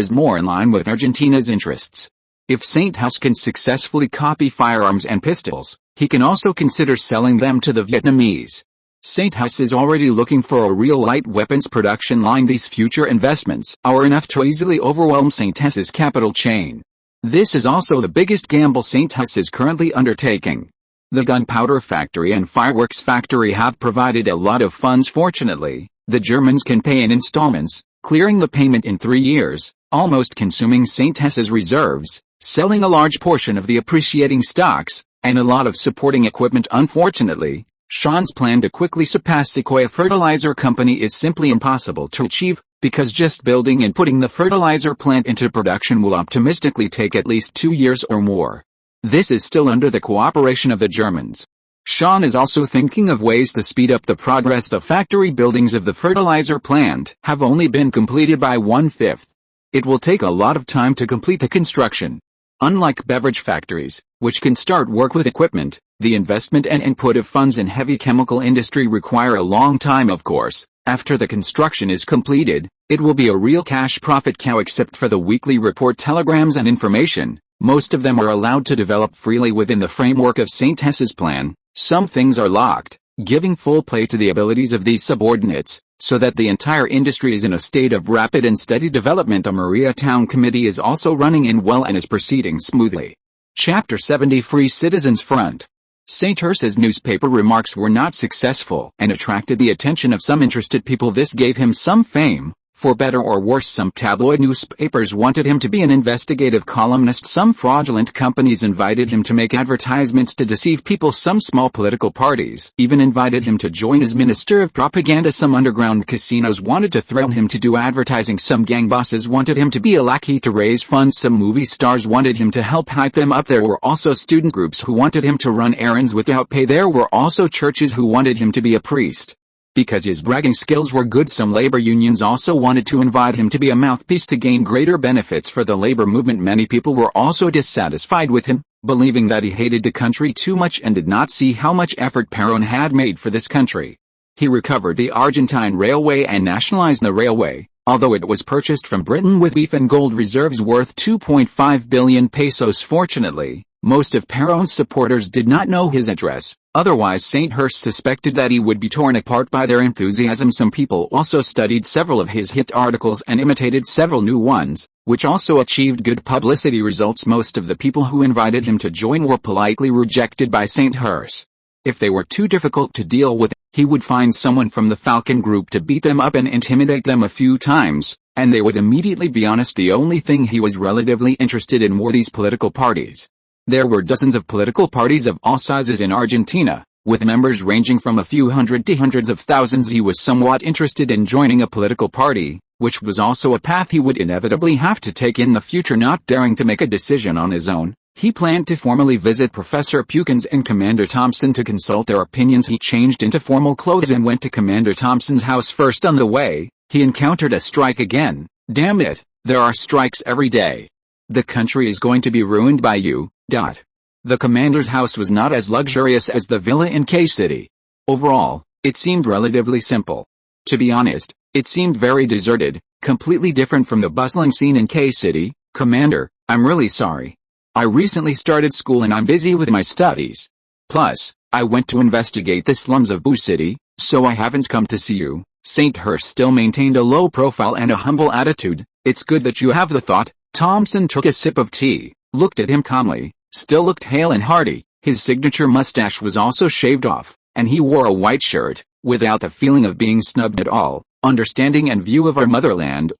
is more in line with Argentina's interests. If St. Huss can successfully copy firearms and pistols, he can also consider selling them to the Vietnamese. St. Huss is already looking for a real light weapons production line. These future investments are enough to easily overwhelm St. Huss's capital chain. This is also the biggest gamble St. Huss is currently undertaking. The gunpowder factory and fireworks factory have provided a lot of funds. Fortunately, the Germans can pay in installments, clearing the payment in 3 years, almost consuming St. Huss's reserves, selling a large portion of the appreciating stocks, and a lot of supporting equipment. Unfortunately, Sean's plan to quickly surpass Sequoia Fertilizer Company is simply impossible to achieve, because just building and putting the fertilizer plant into production will optimistically take at least 2 years or more. This is still under the cooperation of the Germans. Sean is also thinking of ways to speed up the progress. The factory buildings of the fertilizer plant have only been completed by 1/5. It will take a lot of time to complete the construction. Unlike beverage factories, which can start work with equipment, the investment and input of funds in heavy chemical industry require a long time. Of course, after the construction is completed, it will be a real cash profit cow. Except for the weekly report telegrams and information, most of them are allowed to develop freely within the framework of St. Huss's plan. Some things are locked, giving full play to the abilities of these subordinates, so that the entire industry is in a state of rapid and steady development. The Mariatown Committee is also running in well and is proceeding smoothly. Chapter 70 Free Citizens Front. St. Huss's newspaper remarks were not successful and attracted the attention of some interested people. This gave him some fame. For better or worse, some tabloid newspapers wanted him to be an investigative columnist. Some fraudulent companies invited him to make advertisements to deceive people. Some small political parties even invited him to join as Minister of Propaganda. Some underground casinos wanted to threaten him to do advertising. Some gang bosses wanted him to be a lackey to raise funds. Some movie stars wanted him to help hype them up. There were also student groups who wanted him to run errands without pay. There were also churches who wanted him to be a priest. Because his bragging skills were good, some labor unions also wanted to invite him to be a mouthpiece to gain greater benefits for the labor movement. Many people were also dissatisfied with him, believing that he hated the country too much and did not see how much effort Perón had made for this country. He recovered the Argentine railway and nationalized the railway, although it was purchased from Britain with beef and gold reserves worth 2.5 billion pesos. Fortunately, most of Perón's supporters did not know his address. Otherwise St. Hurst suspected that he would be torn apart by their enthusiasm. Some people also studied several of his hit articles and imitated several new ones, which also achieved good publicity results. Most of the people who invited him to join were politely rejected by St. Hurst. If they were too difficult to deal with, he would find someone from the Falcon group to beat them up and intimidate them a few times, and they would immediately be honest. The only thing he was relatively interested in were these political parties. There were dozens of political parties of all sizes in Argentina, with members ranging from a few hundred to hundreds of thousands. He was somewhat interested in joining a political party, which was also a path he would inevitably have to take in the future. Not daring to make a decision on his own, he planned to formally visit Professor Pukins and Commander Thompson to consult their opinions. He changed into formal clothes and went to Commander Thompson's house. First on the way, he encountered a strike again. Damn it, there are strikes every day. The country is going to be ruined by you. The commander's house was not as luxurious as the villa in K-City. Overall, it seemed relatively simple. To be honest, it seemed very deserted, completely different from the bustling scene in K-City. Commander, I'm really sorry. I recently started school and I'm busy with my studies. Plus, I went to investigate the slums of Boo City, so I haven't come to see you. St. Hurst still maintained a low profile and a humble attitude. It's good that you have the thought. Thompson took a sip of tea, looked at him calmly, still looked hale and hearty. His signature mustache was also shaved off, and he wore a white shirt, without the feeling of being snubbed at all. Understanding and view of our motherland,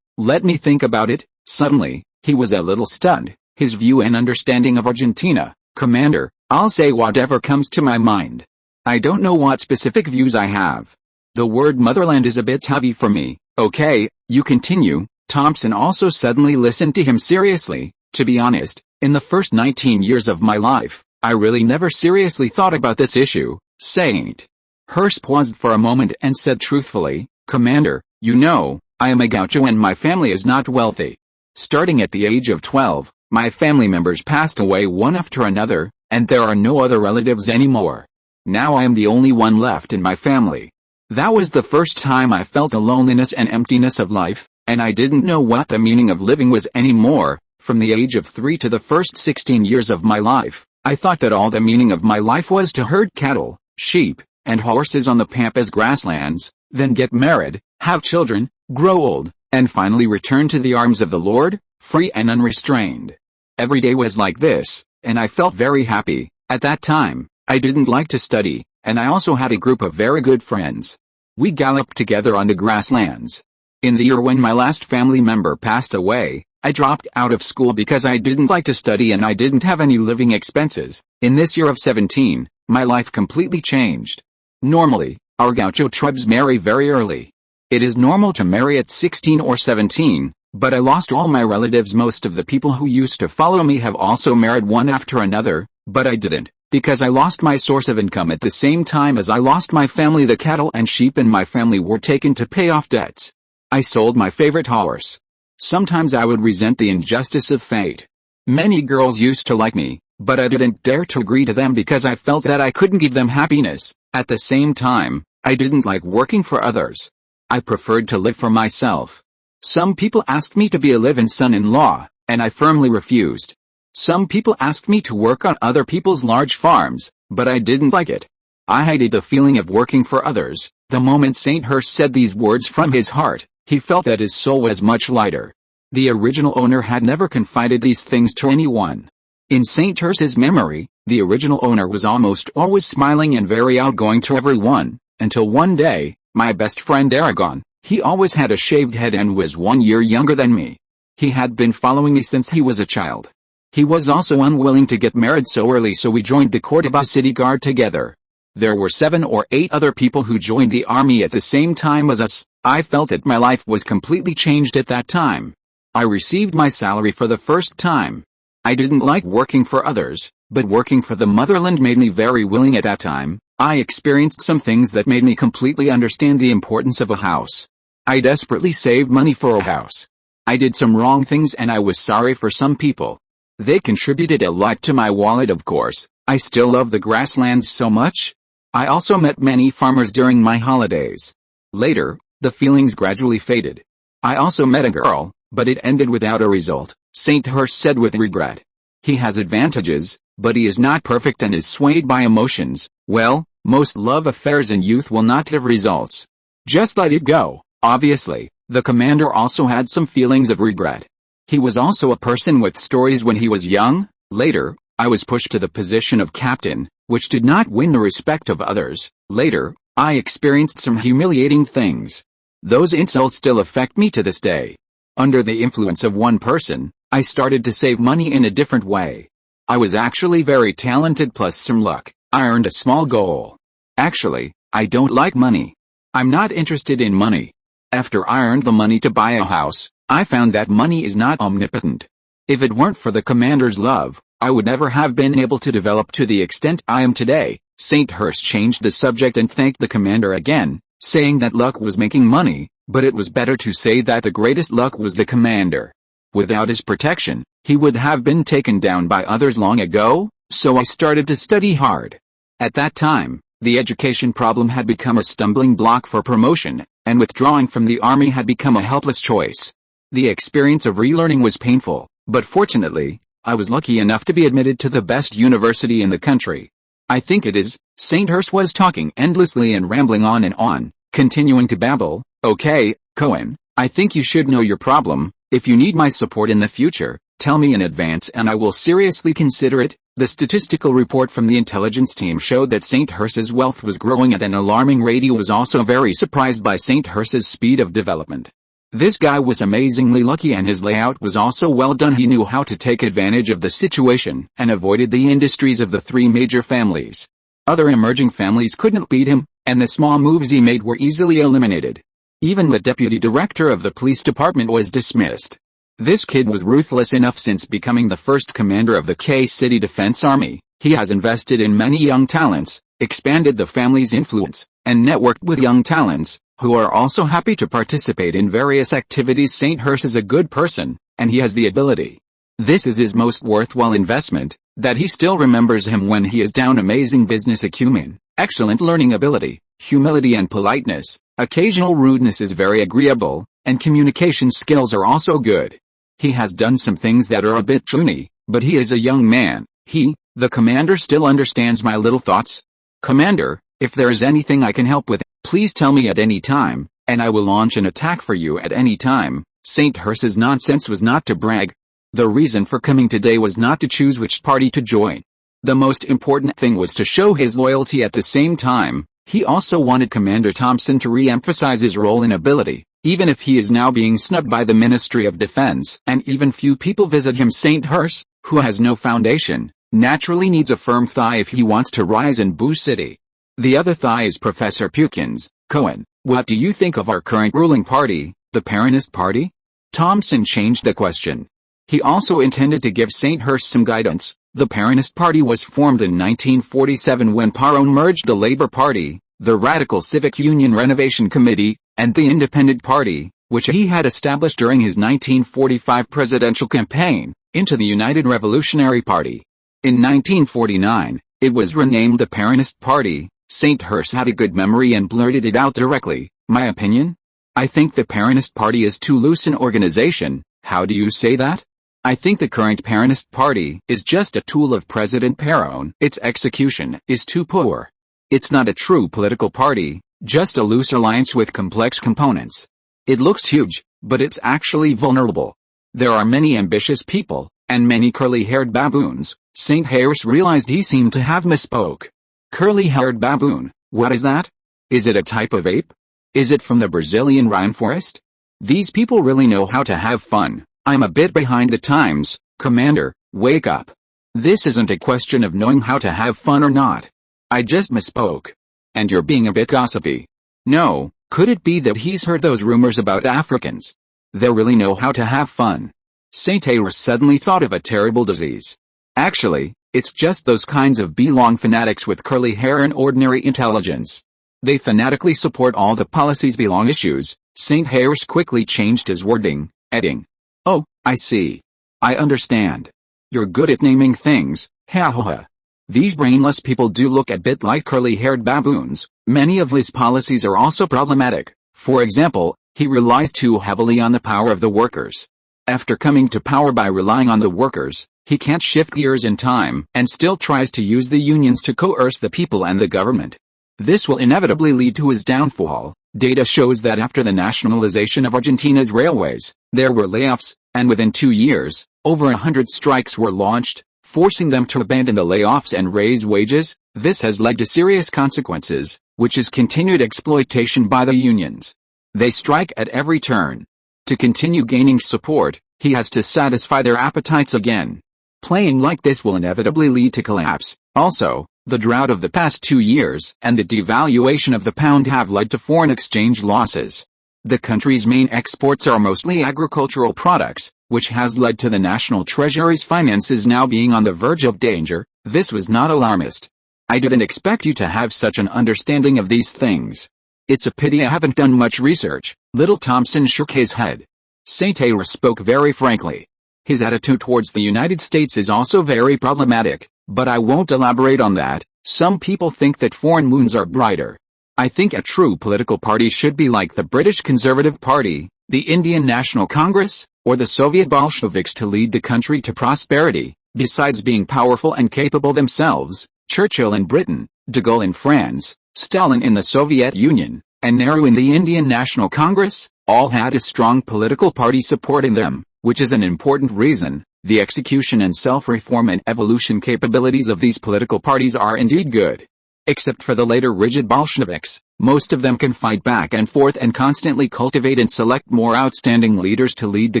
let me think about it. Suddenly, he was a little stunned. His view and understanding of Argentina. Commander, I'll say whatever comes to my mind. I don't know what specific views I have. The word motherland is a bit heavy for me. Okay, you continue. Thompson also suddenly listened to him seriously. To be honest, in the first 19 years of my life, I really never seriously thought about this issue. St. Hurst paused for a moment and said truthfully, Commander, you know, I am a gaucho and my family is not wealthy. Starting at the age of 12, my family members passed away one after another, and there are no other relatives anymore. Now I am the only one left in my family. That was the first time I felt the loneliness and emptiness of life, and I didn't know what the meaning of living was anymore. From the age of 3 to the first 16 years of my life, I thought that all the meaning of my life was to herd cattle, sheep, and horses on the pampas grasslands, then get married, have children, grow old, and finally return to the arms of the Lord, free and unrestrained. Every day was like this, and I felt very happy. At that time, I didn't like to study, and I also had a group of very good friends. We galloped together on the grasslands. In the year when my last family member passed away, I dropped out of school because I didn't like to study and I didn't have any living expenses. In this year of 17, my life completely changed. Normally, our gaucho tribes marry very early. It is normal to marry at 16 or 17, but I lost all my relatives. Most of the people who used to follow me have also married one after another, but I didn't, because I lost my source of income at the same time as I lost my family. The cattle and sheep in my family were taken to pay off debts. I sold my favorite horse. Sometimes I would resent the injustice of fate. Many girls used to like me, but I didn't dare to agree to them because I felt that I couldn't give them happiness. At the same time, I didn't like working for others. I preferred to live for myself. Some people asked me to be a live-in son-in-law, and I firmly refused. Some people asked me to work on other people's large farms, but I didn't like it. I hated the feeling of working for others. The moment St. Hurst said these words from his heart, he felt that his soul was much lighter. The original owner had never confided these things to anyone. In St. Hurst's memory, the original owner was almost always smiling and very outgoing to everyone, until one day, my best friend Aragon. He always had a shaved head and was 1 year younger than me. He had been following me since he was a child. He was also unwilling to get married so early, so we joined the Córdoba City Guard together. There were 7 or 8 other people who joined the army at the same time as us. I felt that my life was completely changed at that time. I received my salary for the first time. I didn't like working for others, but working for the motherland made me very willing at that time. I experienced some things that made me completely understand the importance of a house. I desperately saved money for a house. I did some wrong things and I was sorry for some people. They contributed a lot to my wallet, of course. I still love the grasslands so much. I also met many farmers during my holidays. Later, the feelings gradually faded. I also met a girl, but it ended without a result, St. Hurst said with regret. He has advantages, but he is not perfect and is swayed by emotions. Well, most love affairs in youth will not give results. Just let it go. Obviously, the commander also had some feelings of regret. He was also a person with stories when he was young. Later, I was pushed to the position of captain, which did not win the respect of others. Later, I experienced some humiliating things. Those insults still affect me to this day. Under the influence of one person, I started to save money in a different way. I was actually very talented plus some luck. I earned a small goal. Actually, I don't like money. I'm not interested in money. After I earned the money to buy a house, I found that money is not omnipotent. If it weren't for the commander's love, I would never have been able to develop to the extent I am today. Sainthurst changed the subject and thanked the commander again, saying that luck was making money, but it was better to say that the greatest luck was the commander. Without his protection, he would have been taken down by others long ago, so I started to study hard. At that time, the education problem had become a stumbling block for promotion, and withdrawing from the army had become a helpless choice. The experience of relearning was painful, but fortunately, I was lucky enough to be admitted to the best university in the country. I think it is. Sainthurst was talking endlessly and rambling on, continuing to babble. Okay, Cohen, I think you should know your problem. If you need my support in the future, tell me in advance and I will seriously consider it. The statistical report from the intelligence team showed that Sainthurst's wealth was growing at an alarming rate. He was also very surprised by Sainthurst's speed of development. This guy was amazingly lucky and his layout was also well done. He knew how to take advantage of the situation and avoided the industries of the three major families. Other emerging families couldn't beat him, and the small moves he made were easily eliminated. Even the deputy director of the police department was dismissed. This kid was ruthless enough. Since becoming the first commander of the K-City Defense Army, he has invested in many young talents, expanded the family's influence, and networked with young talents, who are also happy to participate in various activities. Sainthurst is a good person, and he has the ability. This is his most worthwhile investment, that he still remembers him when he is down. Amazing business acumen, excellent learning ability, humility and politeness, occasional rudeness is very agreeable, and communication skills are also good. He has done some things that are a bit chuny, but he is a young man. The commander still understands my little thoughts. Commander, if there is anything I can help with, please tell me at any time, and I will launch an attack for you at any time. Sainthurst's nonsense was not to brag. The reason for coming today was not to choose which party to join. The most important thing was to show his loyalty. At the same time, he also wanted Commander Thompson to re-emphasize his role and ability, even if he is now being snubbed by the Ministry of Defense, and even few people visit him. Sainthurst, who has no foundation, naturally needs a firm thigh if he wants to rise in Boo City. The other thigh is Professor Pukins. Cohen, what do you think of our current ruling party, the Peronist Party? Thompson changed the question. He also intended to give Sainthurst some guidance. The Peronist Party was formed in 1947 when Peron merged the Labour Party, the Radical Civic Union Renovation Committee, and the Independent Party, which he had established during his 1945 presidential campaign, into the United Revolutionary Party. In 1949, it was renamed the Peronist Party. Sainthurst had a good memory and blurted it out directly. My opinion? I think the Peronist Party is too loose an organization. How do you say that? I think the current Peronist Party is just a tool of President Peron. Its execution is too poor. It's not a true political party, just a loose alliance with complex components. It looks huge, but it's actually vulnerable. There are many ambitious people, and many curly-haired baboons. Sainthurst realized he seemed to have misspoke. Curly-haired baboon, what is that? Is it a type of ape? Is it from the Brazilian rainforest? These people really know how to have fun. I'm a bit behind the times. Commander, wake up. This isn't a question of knowing how to have fun or not. I just misspoke. And you're being a bit gossipy. No, could it be that he's heard those rumors about Africans? They really know how to have fun. Sainthurst suddenly thought of a terrible disease. Actually, it's just those kinds of belong fanatics with curly hair and ordinary intelligence. They fanatically support all the policies belong issues. Sainthurst quickly changed his wording, adding, "Oh, I see. I understand. You're good at naming things, ha ha ha. These brainless people do look a bit like curly-haired baboons." Many of his policies are also problematic. For example, he relies too heavily on the power of the workers. After coming to power by relying on the workers, he can't shift gears in time and still tries to use the unions to coerce the people and the government. This will inevitably lead to his downfall. Data shows that after the nationalization of Argentina's railways, there were layoffs, and within 2 years, over 100 strikes were launched, forcing them to abandon the layoffs and raise wages. This has led to serious consequences, which is continued exploitation by the unions. They strike at every turn. To continue gaining support, he has to satisfy their appetites again. Playing like this will inevitably lead to collapse. Also, the drought of the past 2 years and the devaluation of the pound have led to foreign exchange losses. The country's main exports are mostly agricultural products, which has led to the national treasury's finances now being on the verge of danger. This was not alarmist. I didn't expect you to have such an understanding of these things. It's a pity I haven't done much research. Little Thompson shook his head. St. Ayres spoke very frankly. His attitude towards the United States is also very problematic, but I won't elaborate on that. Some people think that foreign moons are brighter. I think a true political party should be like the British Conservative Party, the Indian National Congress, or the Soviet Bolsheviks to lead the country to prosperity. Besides being powerful and capable themselves, Churchill in Britain, de Gaulle in France, Stalin in the Soviet Union, and Nehru in the Indian National Congress, all had a strong political party supporting them, which is an important reason. The execution and self-reform and evolution capabilities of these political parties are indeed good. Except for the later rigid Bolsheviks, most of them can fight back and forth and constantly cultivate and select more outstanding leaders to lead the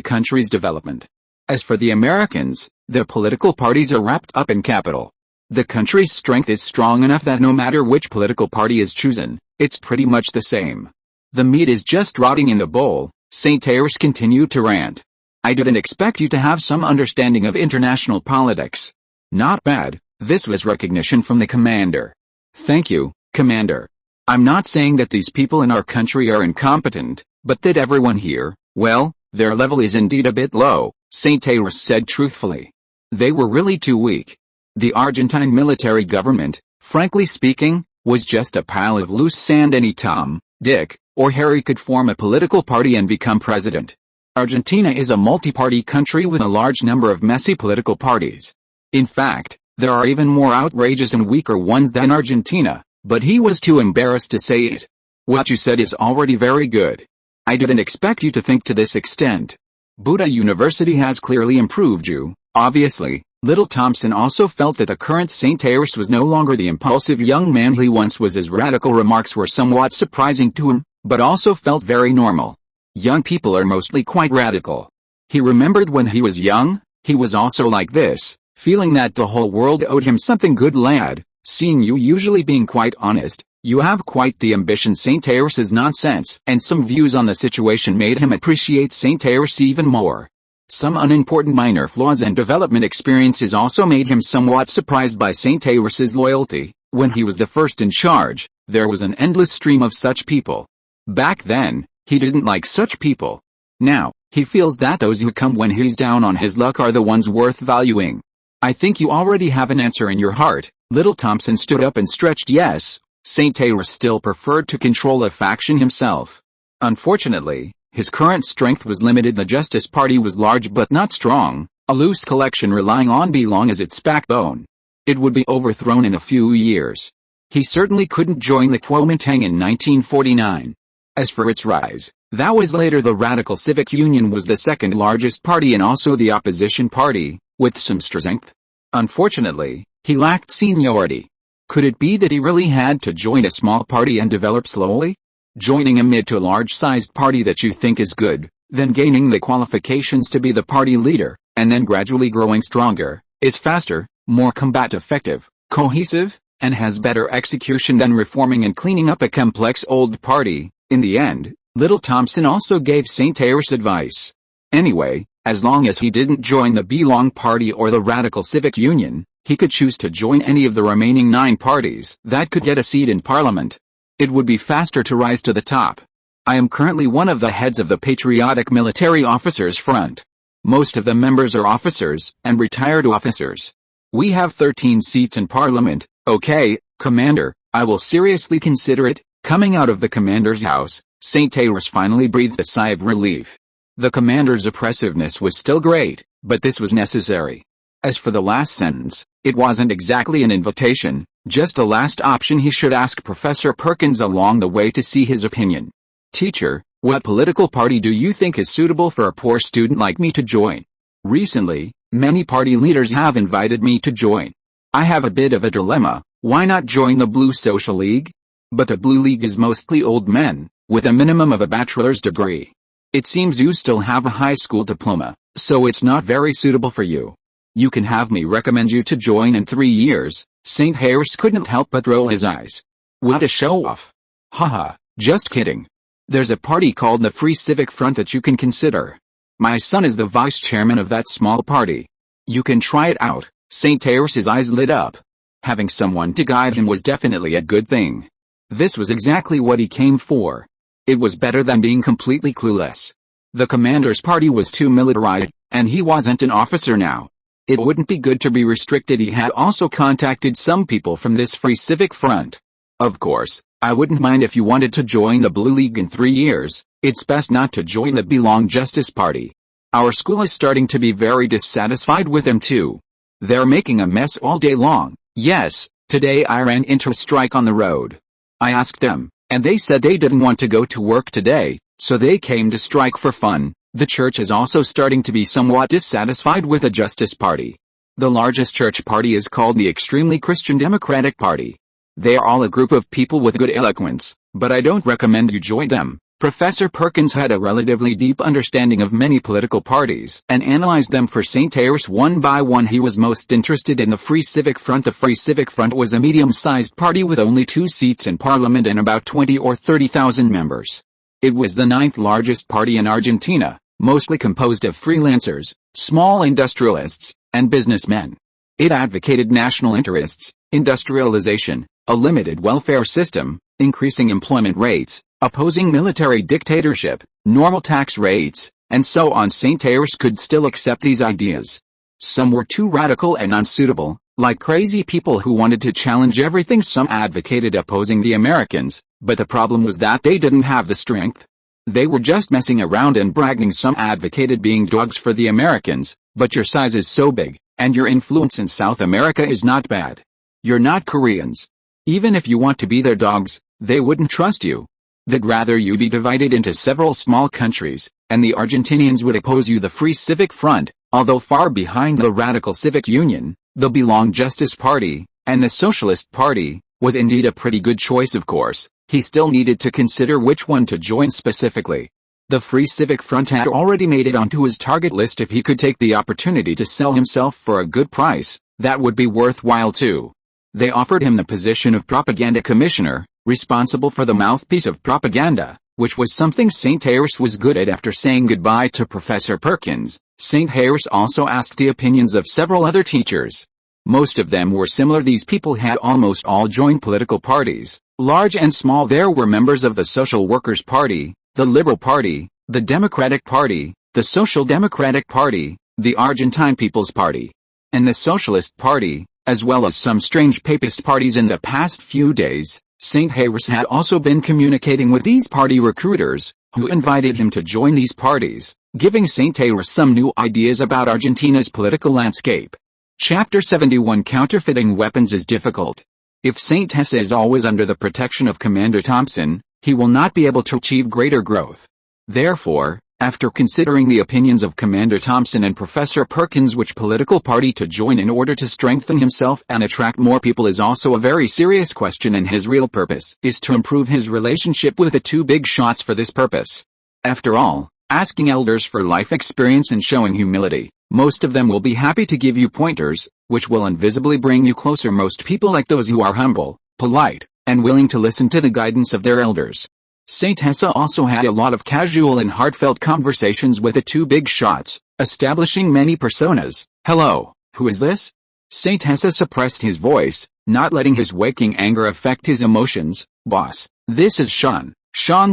country's development. As for the Americans, their political parties are wrapped up in capital. The country's strength is strong enough that no matter which political party is chosen, it's pretty much the same. The meat is just rotting in the bowl. St. Ayres continued to rant. I didn't expect you to have some understanding of international politics. Not bad. This was recognition from the commander. Thank you, Commander. I'm not saying that these people in our country are incompetent, but that everyone here, well, their level is indeed a bit low, St. Ayres said truthfully. They were really too weak. The Argentine military government, frankly speaking, was just a pile of loose sand. Any Tom, Dick, or Harry could form a political party and become president. Argentina is a multi-party country with a large number of messy political parties. In fact, there are even more outrageous and weaker ones than Argentina, but he was too embarrassed to say it. What you said is already very good. I didn't expect you to think to this extent. Buddha University has clearly improved you, obviously. Little Thompson also felt that the current St. Ayres was no longer the impulsive young man he once was. His radical remarks were somewhat surprising to him, but also felt very normal. Young people are mostly quite radical. He remembered when he was young, he was also like this, feeling that the whole world owed him something. Good lad, seeing you usually being quite honest, you have quite the ambition. St. Ayres' nonsense and some views on the situation made him appreciate St. Ayres even more. Some unimportant minor flaws and development experiences also made him somewhat surprised by St. Ayres' loyalty. When he was the first in charge, there was an endless stream of such people. Back then, he didn't like such people. Now, he feels that those who come when he's down on his luck are the ones worth valuing. I think you already have an answer in your heart. Little Thompson stood up and stretched. Yes, St. Ayres still preferred to control a faction himself. Unfortunately, his current strength was limited. The Justice Party was large but not strong, a loose collection relying on belong as its backbone. It would be overthrown in a few years. He certainly couldn't join the Kuomintang in 1949. As for its rise, that was later. The Radical Civic Union was the second largest party and also the opposition party, with some strength. Unfortunately, he lacked seniority. Could it be that he really had to join a small party and develop slowly? Joining a mid to large-sized party that you think is good, then gaining the qualifications to be the party leader, and then gradually growing stronger, is faster, more combat effective, cohesive, and has better execution than reforming and cleaning up a complex old party. In the end, Little Thompson also gave St. Ayres advice. Anyway, as long as he didn't join the Belong Party or the Radical Civic Union, he could choose to join any of the remaining 9 parties that could get a seat in Parliament. It would be faster to rise to the top. I am currently one of the heads of the Patriotic Military Officers Front. Most of the members are officers and retired officers. We have 13 seats in Parliament. Okay, Commander, I will seriously consider it. Coming out of the commander's house, St. Ayres finally breathed a sigh of relief. The commander's oppressiveness was still great, but this was necessary. As for the last sentence, it wasn't exactly an invitation, just a last option he should ask Professor Perkins along the way to see his opinion. Teacher, what political party do you think is suitable for a poor student like me to join? Recently, many party leaders have invited me to join. I have a bit of a dilemma. Why not join the Blue Social League? But the Blue League is mostly old men, with a minimum of a bachelor's degree. It seems you still have a high school diploma, so it's not very suitable for you. You can have me recommend you to join in 3 years. St. Harris couldn't help but roll his eyes. What a show-off. Haha, just kidding. There's a party called the Free Civic Front that you can consider. My son is the vice chairman of that small party. You can try it out. St. Harris's eyes lit up. Having someone to guide him was definitely a good thing. This was exactly what he came for. It was better than being completely clueless. The commander's party was too militarized, and he wasn't an officer now. It wouldn't be good to be restricted. He had also contacted some people from this Free Civic Front. Of course, I wouldn't mind if you wanted to join the Blue League in 3 years. It's best not to join the Belong Justice Party. Our school is starting to be very dissatisfied with them too. They're making a mess all day long. Yes, today I ran into a strike on the road. I asked them, and they said they didn't want to go to work today, so they came to strike for fun. The church is also starting to be somewhat dissatisfied with the Justice Party. The largest church party is called the Extremely Christian Democratic Party. They are all a group of people with good eloquence, but I don't recommend you join them. Professor Perkins had a relatively deep understanding of many political parties and analyzed them for St. Harris one by one. He was most interested in the Free Civic Front. The Free Civic Front was a medium-sized party with only 2 seats in parliament and about 20 or 30,000 members. It was the 9th largest party in Argentina, mostly composed of freelancers, small industrialists, and businessmen. It advocated national interests, industrialization, a limited welfare system, increasing employment rates, opposing military dictatorship, normal tax rates, and so on. St. Harris could still accept these ideas. Some were too radical and unsuitable, like crazy people who wanted to challenge everything. Some advocated opposing the Americans, but the problem was that they didn't have the strength. They were just messing around and bragging. Some advocated being dogs for the Americans, but your size is so big, and your influence in South America is not bad. You're not Koreans. Even if you want to be their dogs, they wouldn't trust you. They'd rather you be divided into several small countries, and the Argentinians would oppose you. The Free Civic Front, although far behind the Radical Civic Union, the Belong Justice Party, and the Socialist Party, was indeed a pretty good choice. Of course, he still needed to consider which one to join specifically. The Free Civic Front had already made it onto his target list. If he could take the opportunity to sell himself for a good price, that would be worthwhile too. They offered him the position of Propaganda Commissioner, responsible for the mouthpiece of propaganda, which was something St. Harris was good at. After saying goodbye to Professor Perkins, St. Harris also asked the opinions of several other teachers. Most of them were similar. These people had almost all joined political parties, large and small. There were members of the Social Workers' Party, the Liberal Party, the Democratic Party, the Social Democratic Party, the Argentine People's Party, and the Socialist Party, as well as some strange papist parties. In the past few days, St. Harris had also been communicating with these party recruiters, who invited him to join these parties, giving St. Harris some new ideas about Argentina's political landscape. Chapter 71. Counterfeiting weapons is difficult. If St. Hesse is always under the protection of Commander Thompson, he will not be able to achieve greater growth. Therefore, after considering the opinions of Commander Thompson and Professor Perkins, which political party to join in order to strengthen himself and attract more people is also a very serious question, and his real purpose is to improve his relationship with the 2 big shots. For this purpose, after all, asking elders for life experience and showing humility, most of them will be happy to give you pointers, which will invisibly bring you closer. Most people like those who are humble, polite, and willing to listen to the guidance of their elders. St. Hesse also had a lot of casual and heartfelt conversations with the 2 big shots, establishing many personas. Hello, who is this? St. Hesse suppressed his voice, not letting his waking anger affect his emotions. Boss, this is Sean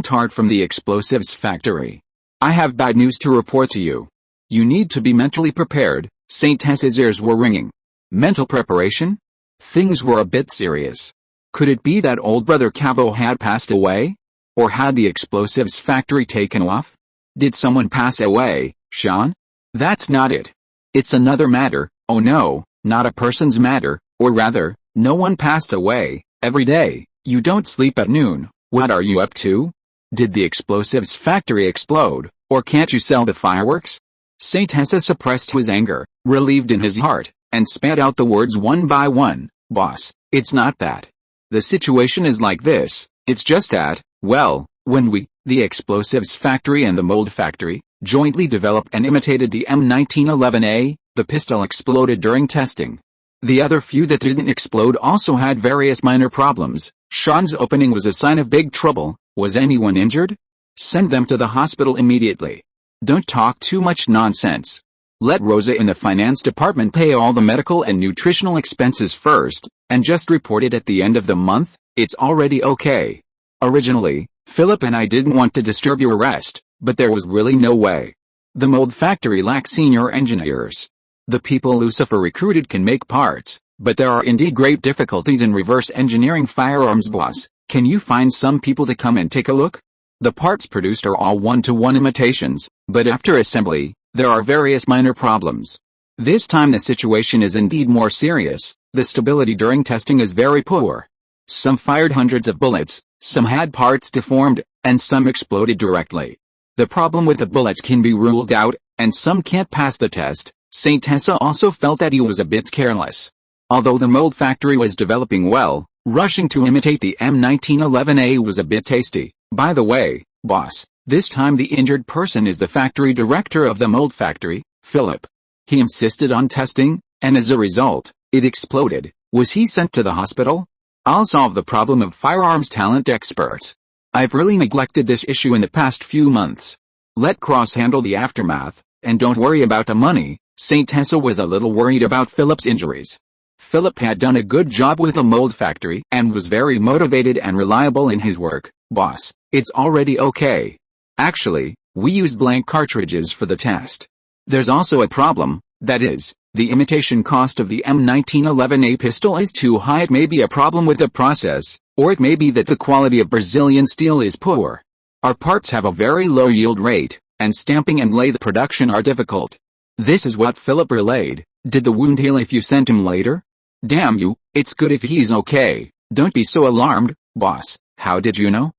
Tart from the explosives factory. I have bad news to report to you. You need to be mentally prepared. St. Hesse's ears were ringing. Mental preparation? Things were a bit serious. Could it be that old brother Cavo had passed away? Or had the explosives factory taken off? Did someone pass away, Sean? That's not it. It's another matter. Oh no, not a person's matter, or rather, no one passed away. Every day, you don't sleep at noon. What are you up to? Did the explosives factory explode, or can't you sell the fireworks? Saint Tessa suppressed his anger, relieved in his heart, and spat out the words one by one. Boss, it's not that. The situation is like this, it's just that, well, when we, the explosives factory and the mold factory, jointly developed and imitated the M1911A, the pistol exploded during testing. The other few that didn't explode also had various minor problems. Sean's opening was a sign of big trouble. Was anyone injured? Send them to the hospital immediately. Don't talk too much nonsense. Let Rosa in the finance department pay all the medical and nutritional expenses first, and just report it at the end of the month. It's already okay. Originally, Philip and I didn't want to disturb your rest, but there was really no way. The mold factory lacks senior engineers. The people Lucifer recruited can make parts, but there are indeed great difficulties in reverse engineering firearms. Boss, can you find some people to come and take a look? The parts produced are all one-to-one imitations, but after assembly, there are various minor problems. This time the situation is indeed more serious. The stability during testing is very poor. Some fired hundreds of bullets, some had parts deformed, and some exploded directly. The problem with the bullets can be ruled out, and some can't pass the test. Saint Tessa also felt that he was a bit careless. Although the mold factory was developing well, rushing to imitate the M1911A was a bit tasty. By the way, boss, this time the injured person is the factory director of the mold factory, Philip. He insisted on testing, and as a result, it exploded. Was he sent to the hospital? I'll solve the problem of firearms talent experts. I've really neglected this issue in the past few months. Let Cross handle the aftermath, and don't worry about the money. Saint Tessa was a little worried about Philip's injuries. Philip had done a good job with the mold factory and was very motivated and reliable in his work. Boss, it's already okay. Actually, we used blank cartridges for the test. There's also a problem, that is, the imitation cost of the M1911A pistol is too high. It may be a problem with the process, or it may be that the quality of Brazilian steel is poor. Our parts have a very low yield rate, and stamping and lathe production are difficult. This is what Philip relayed. Did the wound heal if you sent him later? Damn you, it's good if he's okay. Don't be so alarmed, boss. How did you know?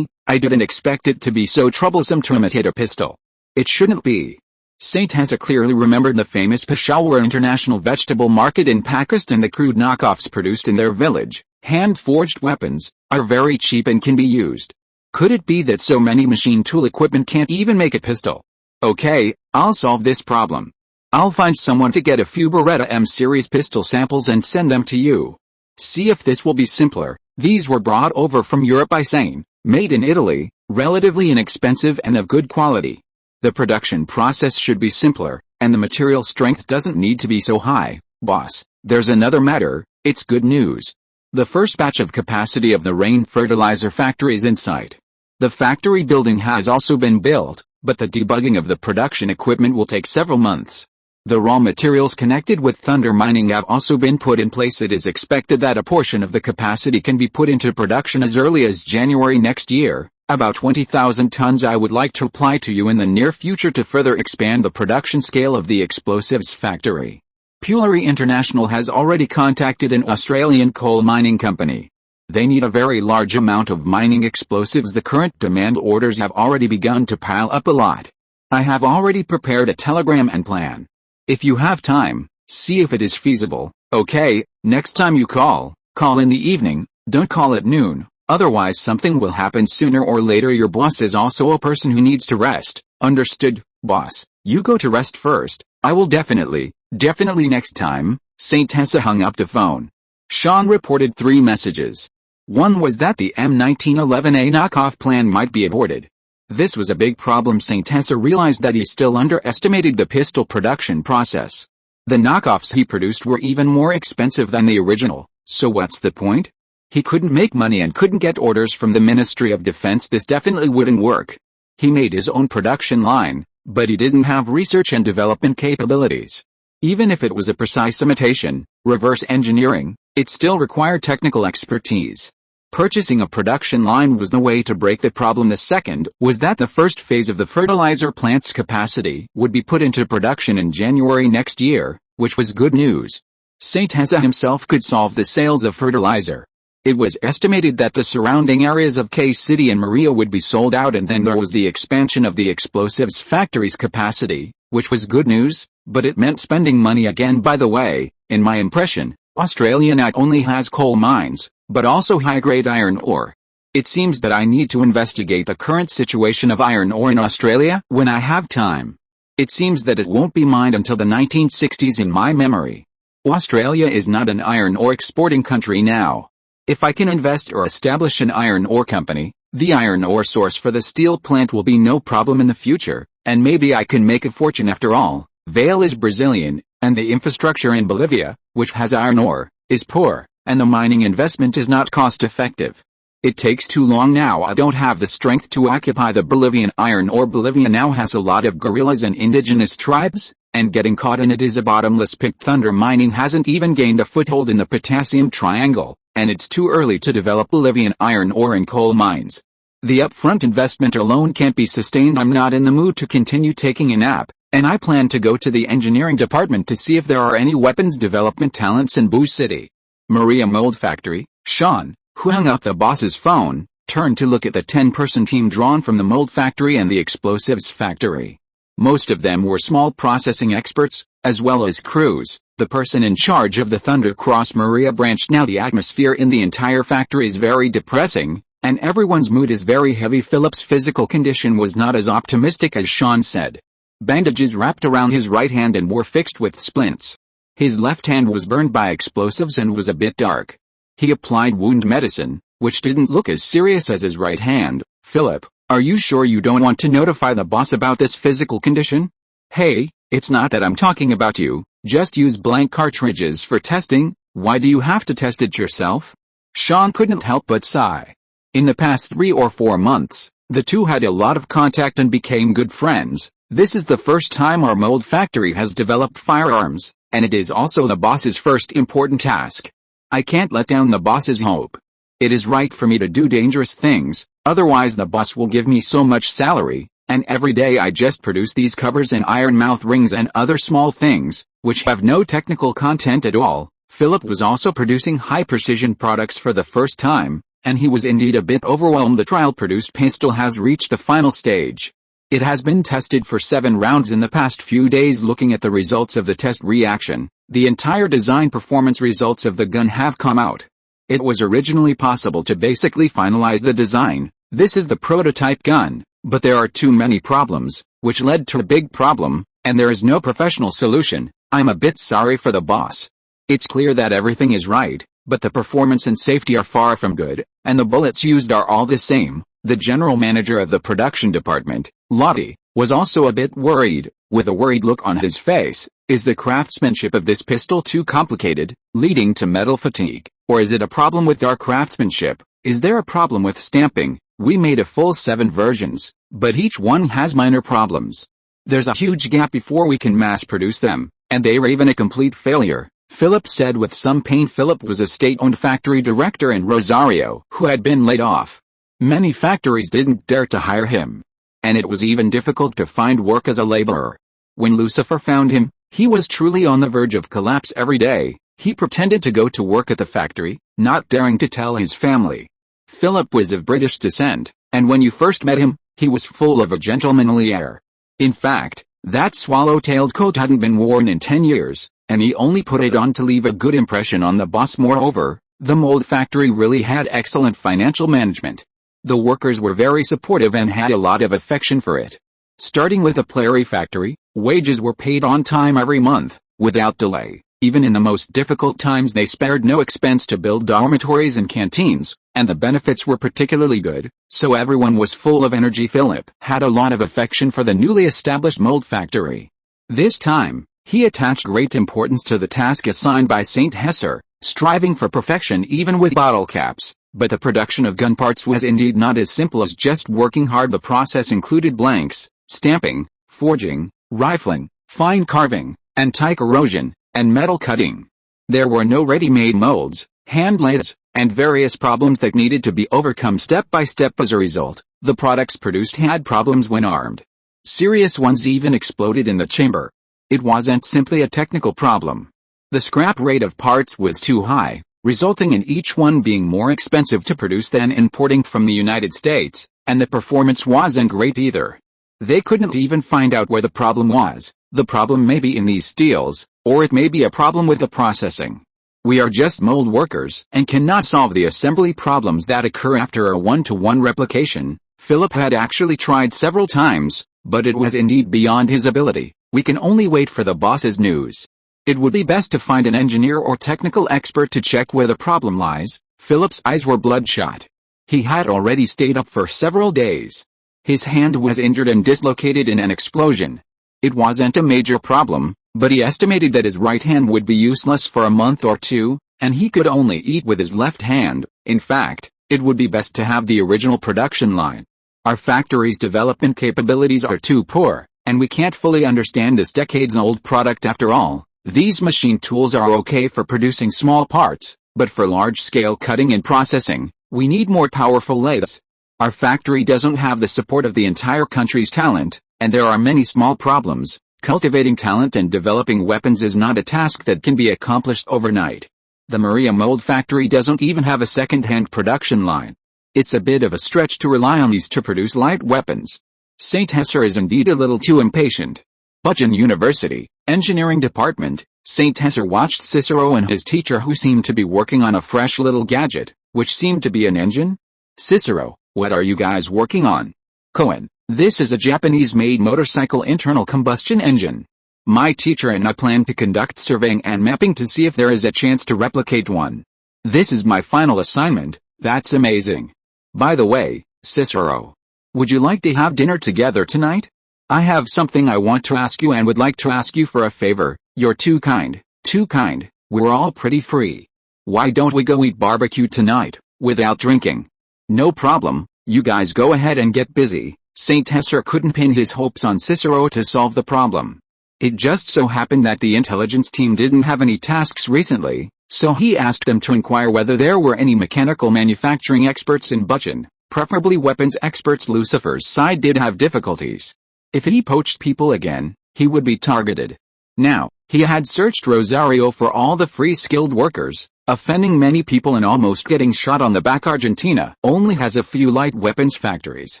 I didn't expect it to be so troublesome to imitate a pistol. It shouldn't be. Saint Tessa clearly remembered the famous Peshawar International Vegetable Market in Pakistan. The crude knockoffs produced in their village, hand-forged weapons, are very cheap and can be used. Could it be that so many machine tool equipment can't even make a pistol? Okay, I'll solve this problem. I'll find someone to get a few Beretta M-series pistol samples and send them to you. See if this will be simpler. These were brought over from Europe by Sane, made in Italy, relatively inexpensive and of good quality. The production process should be simpler, and the material strength doesn't need to be so high. Boss, there's another matter. It's good news. The first batch of capacity of the rain fertilizer factory is in sight. The factory building has also been built, but the debugging of the production equipment will take several months. The raw materials connected with Thunder Mining have also been put in place. It is expected that a portion of the capacity can be put into production as early as January next year, about 20,000 tons. I would like to apply to you in the near future to further expand the production scale of the explosives factory. Pullery International has already contacted an Australian coal mining company. They need a very large amount of mining explosives. The current demand orders have already begun to pile up a lot. I have already prepared a telegram and plan. If you have time, see if it is feasible. Okay, next time you call in the evening, don't call at noon, otherwise something will happen sooner or later. Your boss is also a person who needs to rest. Understood, boss? You go to rest first. I will definitely next time. Saint Tessa hung up the phone. Sean reported 3 messages. One was that the M1911A knockoff plan might be aborted. This was a big problem. Saint Tessa realized that he still underestimated the pistol production process. The knockoffs he produced were even more expensive than the original, so what's the point? He couldn't make money and couldn't get orders from the Ministry of Defense. This definitely wouldn't work. He made his own production line, but he didn't have research and development capabilities. Even if it was a precise imitation, reverse engineering, it still required technical expertise. Purchasing a production line was the way to break the problem. The second was that the first phase of the fertilizer plant's capacity would be put into production in January next year, which was good news. Saint Hessa himself could solve the sales of fertilizer. It was estimated that the surrounding areas of K City and Maria would be sold out, and then there was the expansion of the explosives factory's capacity, which was good news, but it meant spending money again. By the way, in my impression, Australia not only has coal mines, but also high-grade iron ore. It seems that I need to investigate the current situation of iron ore in Australia when I have time. It seems that it won't be mined until the 1960s in my memory. Australia is not an iron ore exporting country now. If I can invest or establish an iron ore company, the iron ore source for the steel plant will be no problem in the future, and maybe I can make a fortune after all. Vale is Brazilian, and the infrastructure in Bolivia, which has iron ore, is poor, and the mining investment is not cost-effective. It takes too long now. I don't have the strength to occupy the Bolivian iron ore. Bolivia now has a lot of guerrillas and indigenous tribes, and getting caught in it is a bottomless pit. Thunder Mining hasn't even gained a foothold in the Potassium Triangle, and it's too early to develop Bolivian iron ore and coal mines. The upfront investment alone can't be sustained. I'm not in the mood to continue taking a nap, and I plan to go to the engineering department to see if there are any weapons development talents in Boo City. Maria Mold Factory. Sean, who hung up the boss's phone, turned to look at the 10-person team drawn from the mold factory and the explosives factory. Most of them were small processing experts, as well as crews, the person in charge of the Thunder Cross Maria branch. Now the atmosphere in the entire factory is very depressing, and everyone's mood is very heavy. Philip's physical condition was not as optimistic as Sean said. Bandages wrapped around his right hand and were fixed with splints. His left hand was burned by explosives and was a bit dark. He applied wound medicine, which didn't look as serious as his right hand. Philip, are you sure you don't want to notify the boss about this physical condition? Hey, it's not that I'm talking about you, just use blank cartridges for testing. Why do you have to test it yourself? Sean couldn't help but sigh. In the past 3 or 4 months, the two had a lot of contact and became good friends. This is the first time our mold factory has developed firearms, and it is also the boss's first important task. I can't let down the boss's hope. It is right for me to do dangerous things, otherwise the boss will give me so much salary, and every day I just produce these covers and iron mouth rings and other small things, which have no technical content at all. Philip was also producing high-precision products for the first time, and he was indeed a bit overwhelmed. The trial-produced pistol has reached the final stage. It has been tested for 7 rounds in the past few days. Looking at the results of the test reaction, the entire design performance results of the gun have come out. It was originally possible to basically finalize the design. This is the prototype gun, but there are too many problems, which led to a big problem, and there is no professional solution. I'm a bit sorry for the boss. It's clear that everything is right, but the performance and safety are far from good, and the bullets used are all the same. The general manager of the production department, Lottie, was also a bit worried, with a worried look on his face. Is the craftsmanship of this pistol too complicated, leading to metal fatigue, or is it a problem with our craftsmanship? Is there a problem with stamping? We made a full 7 versions, but each one has minor problems. There's a huge gap before we can mass produce them, and they are even a complete failure, Philip said with some pain. Philip was a state-owned factory director in Rosario who had been laid off. Many factories didn't dare to hire him, and it was even difficult to find work as a laborer. When Lucifer found him, he was truly on the verge of collapse every day. He pretended to go to work at the factory, not daring to tell his family. Philip was of British descent, and when you first met him, he was full of a gentlemanly air. In fact, that swallow-tailed coat hadn't been worn in 10 years, and he only put it on to leave a good impression on the boss. Moreover, the mold factory really had excellent financial management. The workers were very supportive and had a lot of affection for it. Starting with the Plary factory, wages were paid on time every month, without delay. Even in the most difficult times they spared no expense to build dormitories and canteens, and the benefits were particularly good, so everyone was full of energy. Philip had a lot of affection for the newly established mold factory. This time, he attached great importance to the task assigned by St. Hesser, striving for perfection even with bottle caps. But the production of gun parts was indeed not as simple as just working hard. The process included blanks, stamping, forging, rifling, fine carving, anti-corrosion, and metal cutting. There were no ready-made molds, hand lathes, and various problems that needed to be overcome step by step. As a result, the products produced had problems when armed. Serious ones even exploded in the chamber. It wasn't simply a technical problem. The scrap rate of parts was too high, resulting in each one being more expensive to produce than importing from the United States, and the performance wasn't great either. They couldn't even find out where the problem was. The problem may be in these steels, or it may be a problem with the processing. We are just mold workers and cannot solve the assembly problems that occur after a one-to-one replication. Philip had actually tried several times, but it was indeed beyond his ability. We can only wait for the boss's news. It would be best to find an engineer or technical expert to check where the problem lies. Philip's eyes were bloodshot. He had already stayed up for several days. His hand was injured and dislocated in an explosion. It wasn't a major problem, but he estimated that his right hand would be useless for a month or two, and he could only eat with his left hand. In fact, it would be best to have the original production line. Our factory's development capabilities are too poor, and we can't fully understand this decades-old product after all. These machine tools are okay for producing small parts, but for large-scale cutting and processing, we need more powerful lathes. Our factory doesn't have the support of the entire country's talent, and there are many small problems. Cultivating talent and developing weapons is not a task that can be accomplished overnight. The Maria Mold factory doesn't even have a second-hand production line. It's a bit of a stretch to rely on these to produce light weapons. St. Hesser is indeed a little too impatient. Budgeon University, Engineering Department. St. Hesser watched Cicero and his teacher, who seemed to be working on a fresh little gadget, which seemed to be an engine. Cicero, what are you guys working on? Cohen, this is a Japanese-made motorcycle internal combustion engine. My teacher and I plan to conduct surveying and mapping to see if there is a chance to replicate one. This is my final assignment. That's amazing. By the way, Cicero, would you like to have dinner together tonight? I have something I want to ask you and would like to ask you for a favor. You're too kind. Too kind. We're all pretty free. Why don't we go eat barbecue tonight, without drinking? No problem, you guys go ahead and get busy. St. Hesser couldn't pin his hopes on Cicero to solve the problem. It just so happened that the intelligence team didn't have any tasks recently, so he asked them to inquire whether there were any mechanical manufacturing experts in Budgeon, preferably weapons experts. Lucifer's side did have difficulties. If he poached people again, he would be targeted. Now, he had searched Rosario for all the free skilled workers, offending many people and almost getting shot on the back. Argentina only has a few light weapons factories.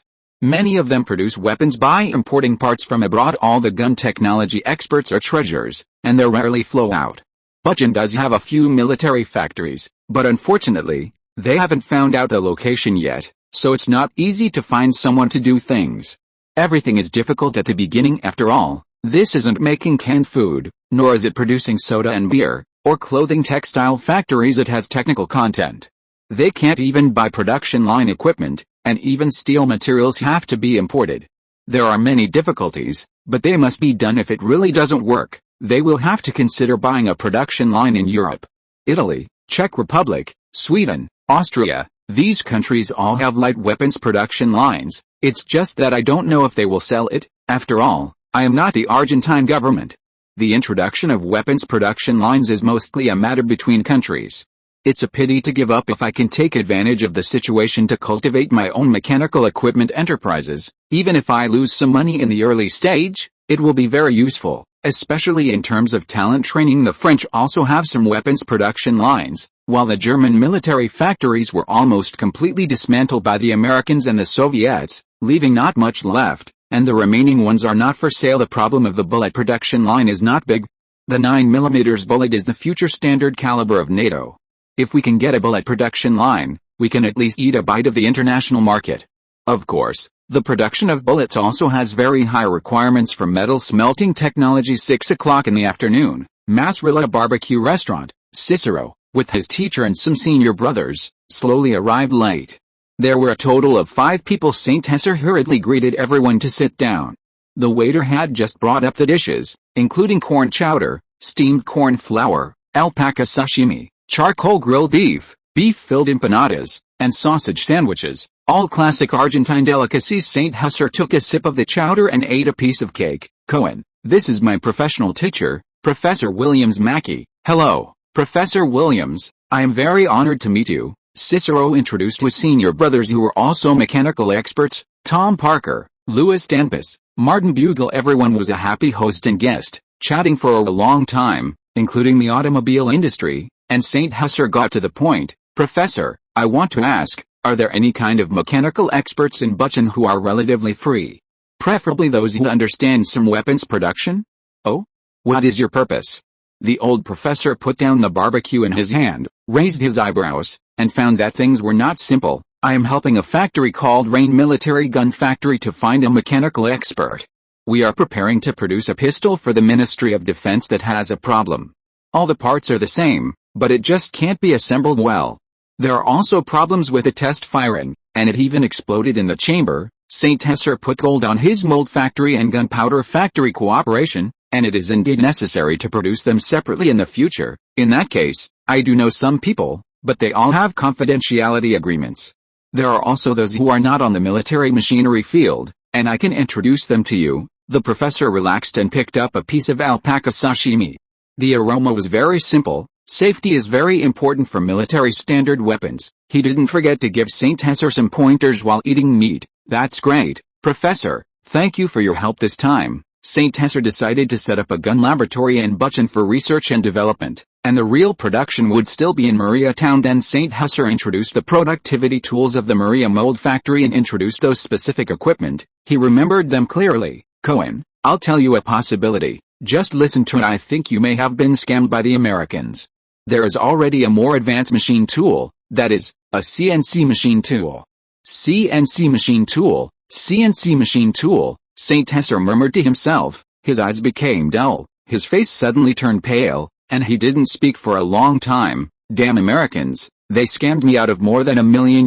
Many of them produce weapons by importing parts from abroad. All the gun technology experts are treasures, and they rarely flow out. Budgeon does have a few military factories, but unfortunately, they haven't found out the location yet, so it's not easy to find someone to do things. Everything is difficult at the beginning. After all, this isn't making canned food, nor is it producing soda and beer, or clothing textile factories. It has technical content. They can't even buy production line equipment, and even steel materials have to be imported. There are many difficulties, but they must be done. If it really doesn't work, they will have to consider buying a production line in Europe. Italy, Czech Republic, Sweden, Austria, these countries all have light weapons production lines. It's just that I don't know if they will sell it. After all, I am not the Argentine government. The introduction of weapons production lines is mostly a matter between countries. It's a pity to give up if I can take advantage of the situation to cultivate my own mechanical equipment enterprises. Even if I lose some money in the early stage, it will be very useful, especially in terms of talent training. The French also have some weapons production lines, while the German military factories were almost completely dismantled by the Americans and the Soviets, leaving not much left, and the remaining ones are not for sale. The problem of the bullet production line is not big. The 9mm bullet is the future standard caliber of NATO. If we can get a bullet production line, we can at least eat a bite of the international market. Of course, the production of bullets also has very high requirements for metal smelting technology. 6 o'clock in the afternoon, Masrilla barbecue restaurant. Cicero, with his teacher and some senior brothers, slowly arrived late. There were a total of 5 people. St. Hesser hurriedly greeted everyone to sit down. The waiter had just brought up the dishes, including corn chowder, steamed corn flour, alpaca sashimi, charcoal grilled beef, beef-filled empanadas, and sausage sandwiches, all classic Argentine delicacies. St. Hesser took a sip of the chowder and ate a piece of cake. Cohen, this is my professional teacher, Professor Williams Mackey. Hello, Professor Williams. I am very honored to meet you, Cicero introduced his senior brothers who were also mechanical experts, Tom Parker, Louis Dampus, Martin Bugle. Everyone was a happy host and guest, chatting for a long time, including the automobile industry, and St. Husser got to the point. Professor, I want to ask, are there any kind of mechanical experts in Buchan who are relatively free? Preferably those who understand some weapons production? Oh? What is your purpose? The old professor put down the barbecue in his hand, raised his eyebrows, and found that things were not simple. I am helping a factory called Rain Military Gun Factory to find a mechanical expert. We are preparing to produce a pistol for the Ministry of Defense that has a problem. All the parts are the same, but it just can't be assembled well. There are also problems with the test firing, and it even exploded in the chamber. St. Hesser put gold on his mold factory and gunpowder factory cooperation, and it is indeed necessary to produce them separately in the future. In that case, I do know some people, but they all have confidentiality agreements. There are also those who are not on the military machinery field, and I can introduce them to you. The professor relaxed and picked up a piece of alpaca sashimi. The aroma was very simple. Safety is very important for military standard weapons. He didn't forget to give St. Hesser some pointers while eating meat. That's great, Professor. Thank you for your help this time. St. Hesser decided to set up a gun laboratory in Buchan for research and development, and the real production would still be in Maria Town. Then St. Hesser introduced the productivity tools of the Maria Mold Factory and introduced those specific equipment. He remembered them clearly. Cohen, I'll tell you a possibility. Just listen to it. I think you may have been scammed by the Americans. There is already a more advanced machine tool, that is, a CNC machine tool. CNC machine tool, CNC machine tool, St. Hesser murmured to himself. His eyes became dull, his face suddenly turned pale, and he didn't speak for a long time. Damn Americans, they scammed me out of more than $1 million.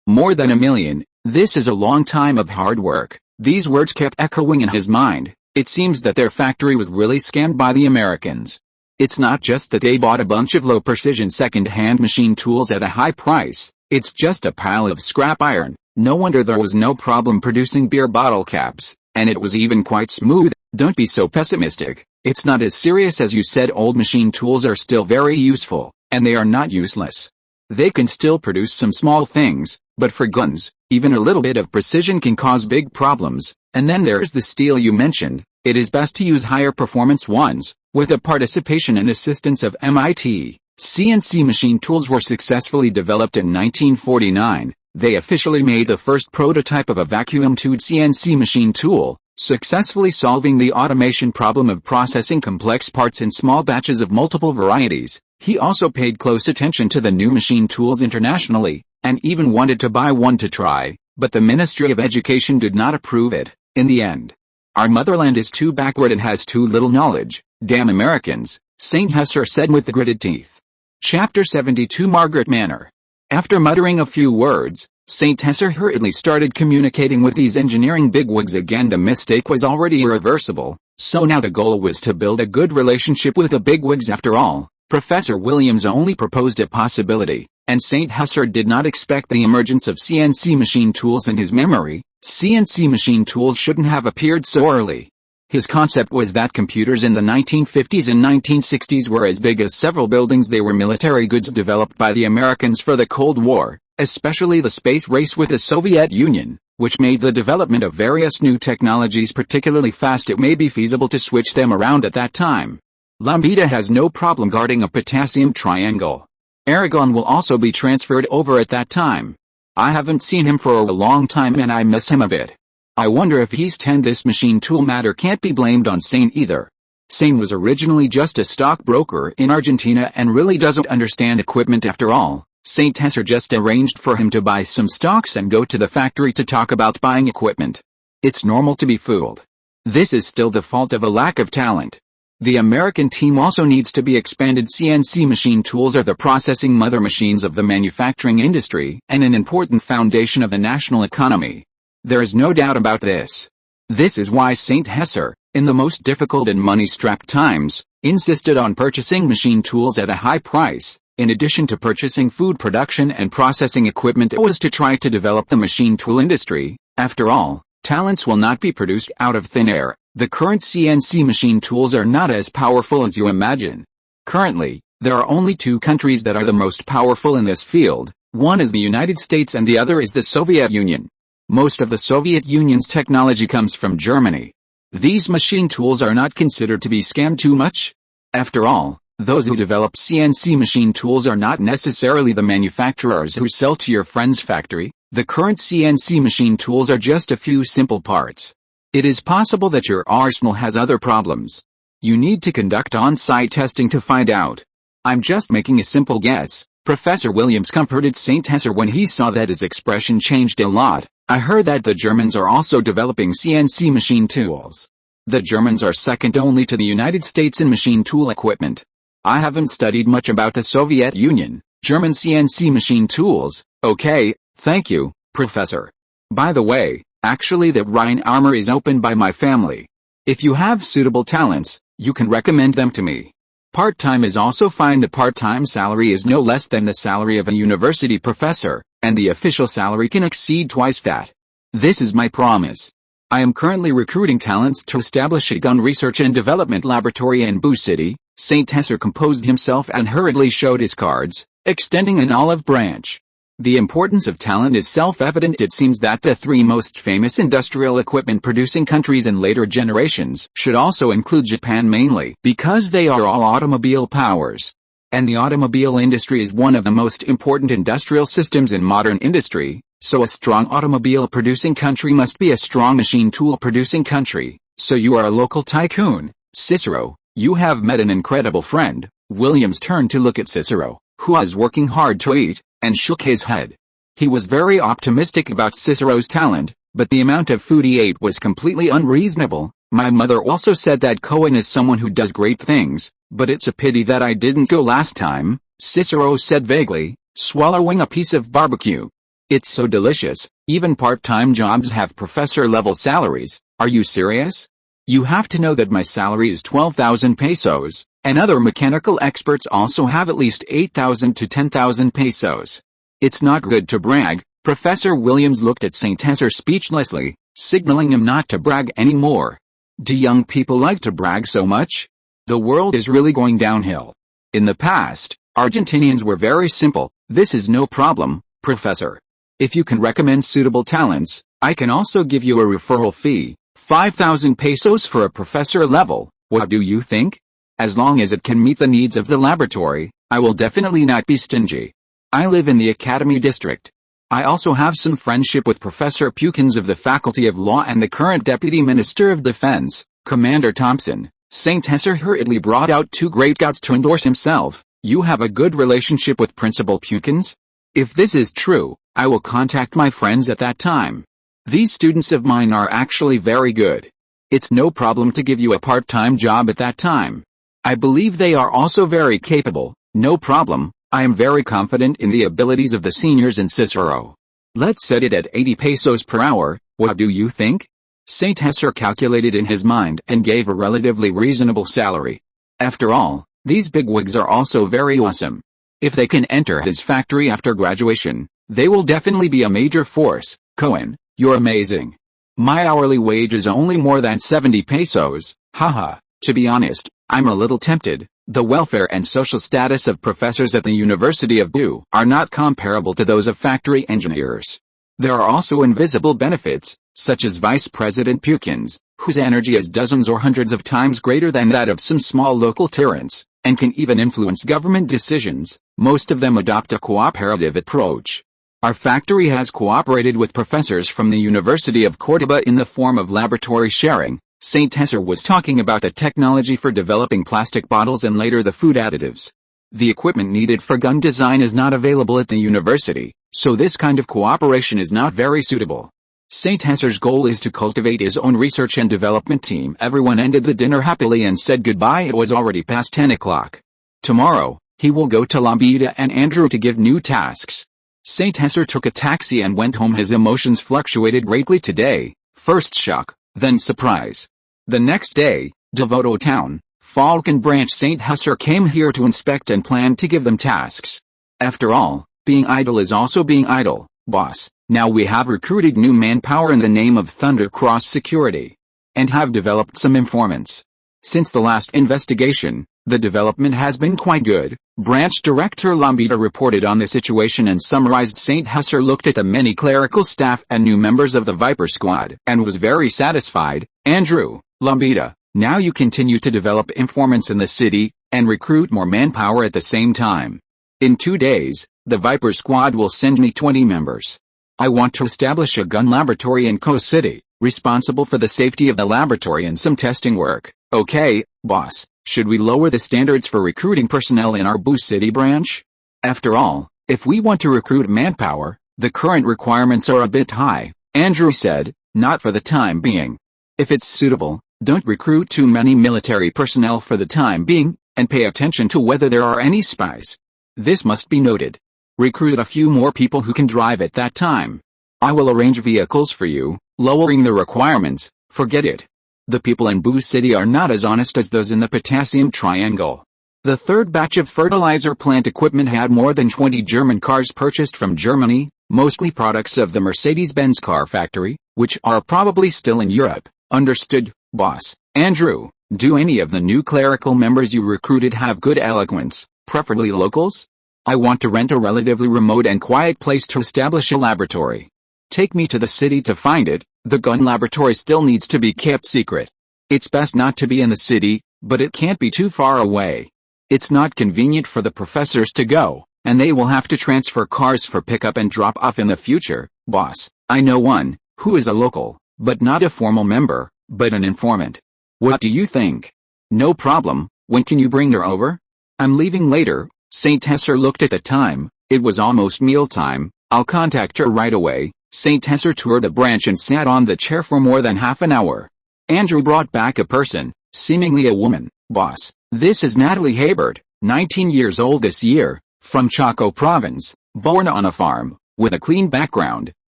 More than $1 million, this is a long time of hard work. These words kept echoing in his mind. It seems that their factory was really scammed by the Americans. It's not just that they bought a bunch of low-precision second-hand machine tools at a high price, it's just a pile of scrap iron. No wonder there was no problem producing beer bottle caps, and it was even quite smooth. Don't be so pessimistic. It's not as serious as you said. Old machine tools are still very useful, and they are not useless. They can still produce some small things, but for guns, even a little bit of precision can cause big problems. And then there's the steel you mentioned. It is best to use higher performance ones. With the participation and assistance of MIT, CNC machine tools were successfully developed in 1949. They officially made the first prototype of a vacuum-tubed CNC machine tool, successfully solving the automation problem of processing complex parts in small batches of multiple varieties. He also paid close attention to the new machine tools internationally, and even wanted to buy one to try, but the Ministry of Education did not approve it. In the end, our motherland is too backward and has too little knowledge. Damn Americans, St. Hesser said with gritted teeth. Chapter 72 Margaret Manor. After muttering a few words, St. Hesser hurriedly started communicating with these engineering bigwigs again. The mistake was already irreversible, so now the goal was to build a good relationship with the bigwigs. After all, Professor Williams only proposed a possibility, and St. Hesser did not expect the emergence of CNC machine tools in his memory. CNC machine tools shouldn't have appeared so early. His concept was that computers in the 1950s and 1960s were as big as several buildings. They were military goods developed by the Americans for the Cold War, especially the space race with the Soviet Union, which made the development of various new technologies particularly fast. It may be feasible to switch them around at that time. Lambda has no problem guarding a potassium triangle. Aragon will also be transferred over at that time. I haven't seen him for a long time and I miss him a bit. I wonder if he's 10. This machine tool matter can't be blamed on Sane either. Sane was originally just a stockbroker in Argentina and really doesn't understand equipment after all. St. Hesser just arranged for him to buy some stocks and go to the factory to talk about buying equipment. It's normal to be fooled. This is still the fault of a lack of talent. The American team also needs to be expanded. CNC machine tools are the processing mother machines of the manufacturing industry and an important foundation of the national economy. There is no doubt about this. This is why St. Hesser, in the most difficult and money-strapped times, insisted on purchasing machine tools at a high price. In addition to purchasing food production and processing equipment, it was to try to develop the machine tool industry. After all, talents will not be produced out of thin air. The current CNC machine tools are not as powerful as you imagine. Currently, There are only two countries that are the most powerful in this field. One is the United States and the other is the Soviet Union. Most of the Soviet Union's technology comes from Germany. These machine tools are not considered to be scammed too much. After all, those who develop CNC machine tools are not necessarily the manufacturers who sell to your friend's factory. The current CNC machine tools are just a few simple parts. It is possible that your arsenal has other problems. You need to conduct on-site testing to find out. I'm just making a simple guess. Professor Williams comforted St. Hesser when he saw that his expression changed a lot. I heard that the Germans are also developing CNC machine tools. The Germans are second only to the United States in machine tool equipment. I haven't studied much about the Soviet Union. German CNC machine tools. Okay, thank you, Professor. By the way, actually that Rhine armor is opened by my family. If you have suitable talents, you can recommend them to me. Part-time is also fine. The part-time salary is no less than the salary of a university professor, and the official salary can exceed twice that. This is my promise. I am currently recruiting talents to establish a gun research and development laboratory in Boo City. St. Hesser composed himself and hurriedly showed his cards, extending an olive branch. The importance of talent is self-evident. It seems that the three most famous industrial equipment producing countries in later generations should also include Japan, mainly because they are all automobile powers. And the automobile industry is one of the most important industrial systems in modern industry, so a strong automobile producing country must be a strong machine tool producing country. So you are a local tycoon, Cicero. You have met an incredible friend. Williams turned to look at Cicero, who was working hard to eat, and shook his head. He was very optimistic about Cicero's talent, but the amount of food he ate was completely unreasonable. My mother also said that Cohen is someone who does great things, but it's a pity that I didn't go last time, Cicero said vaguely, swallowing a piece of barbecue. It's so delicious. Even part-time jobs have professor-level salaries. Are you serious? You have to know that my salary is 12,000 pesos, and other mechanical experts also have at least 8,000 to 10,000 pesos. It's not good to brag. Professor Williams looked at St. Hesser speechlessly, signaling him not to brag anymore. Do young people like to brag so much? The world is really going downhill. In the past, Argentinians were very simple. This is no problem, Professor. If you can recommend suitable talents, I can also give you a referral fee, 5,000 pesos for a professor level. What do you think? As long as it can meet the needs of the laboratory, I will definitely not be stingy. I live in the Academy District. I also have some friendship with Professor Pukins of the Faculty of Law and the current Deputy Minister of Defense, Commander Thompson. St. Hesser hurriedly brought out two great guts to endorse himself. You have a good relationship with Principal Pukins? If this is true, I will contact my friends at that time. These students of mine are actually very good. It's no problem to give you a part-time job at that time. I believe they are also very capable. No problem. I am very confident in the abilities of the seniors in Cicero. Let's set it at 80 pesos per hour. What do you think? St. Hesser calculated in his mind and gave a relatively reasonable salary. After all, these bigwigs are also very awesome. If they can enter his factory after graduation, they will definitely be a major force. Cohen, you're amazing. My hourly wage is only more than 70 pesos. Haha. To be honest, I'm a little tempted. The welfare and social status of professors at the University of Boo are not comparable to those of factory engineers. There are also invisible benefits, such as Vice President Pukins, whose energy is dozens or hundreds of times greater than that of some small local tyrants, and can even influence government decisions. Most of them adopt a cooperative approach. Our factory has cooperated with professors from the University of Córdoba in the form of laboratory sharing. St. Hesser was talking about the technology for developing plastic bottles and later the food additives. The equipment needed for gun design is not available at the university, so this kind of cooperation is not very suitable. St. Hesser's goal is to cultivate his own research and development team. Everyone ended the dinner happily and said goodbye. It was already past 10 o'clock. Tomorrow, he will go to Lambida and Andrew to give new tasks. St. Hesser took a taxi and went home. His emotions fluctuated greatly today. First shock, then surprise. The next day, Devoto Town, Falcon Branch. St. Hesser came here to inspect and plan to give them tasks. After all, being idle is also being idle, boss. Now we have recruited new manpower in the name of Thunder Cross Security. And have developed some informants. Since the last investigation, The development has been quite good. Branch Director Lambida reported on the situation and summarized. St. Husser looked at the many clerical staff and new members of the Viper Squad and was very satisfied. Andrew, Lambida, now you continue to develop informants in the city and recruit more manpower at the same time. In 2 days, the Viper Squad will send me 20 members. I want to establish a gun laboratory in Co City, responsible for the safety of the laboratory and some testing work. Okay, boss. Should we lower the standards for recruiting personnel in our Boo City branch? After all, if we want to recruit manpower, the current requirements are a bit high, Andrew said. Not for the time being. If it's suitable, don't recruit too many military personnel for the time being, and pay attention to whether there are any spies. This must be noted. Recruit a few more people who can drive at that time. I will arrange vehicles for you. Lowering the requirements, forget it. The people in Boo City are not as honest as those in the Potassium Triangle. The third batch of fertilizer plant equipment had more than 20 German cars purchased from Germany, mostly products of the Mercedes-Benz car factory, which are probably still in Europe. Understood, boss. Andrew, do any of the new clerical members you recruited have good eloquence, preferably locals? I want to rent a relatively remote and quiet place to establish a laboratory. Take me to the city to find it. The gun laboratory still needs to be kept secret. It's best not to be in the city, but it can't be too far away. It's not convenient for the professors to go, and they will have to transfer cars for pickup and drop off in the future. Boss, I know one, who is a local, but not a formal member, but an informant. What do you think? No problem. When can you bring her over? I'm leaving later. St. Hesser looked at the time. It was almost mealtime. I'll contact her right away. St. Hesser toured the branch and sat on the chair for more than half an hour. Andrew brought back a person, seemingly a woman. Boss, this is Natalie Habert, 19 years old this year, from Chaco province, born on a farm, with a clean background.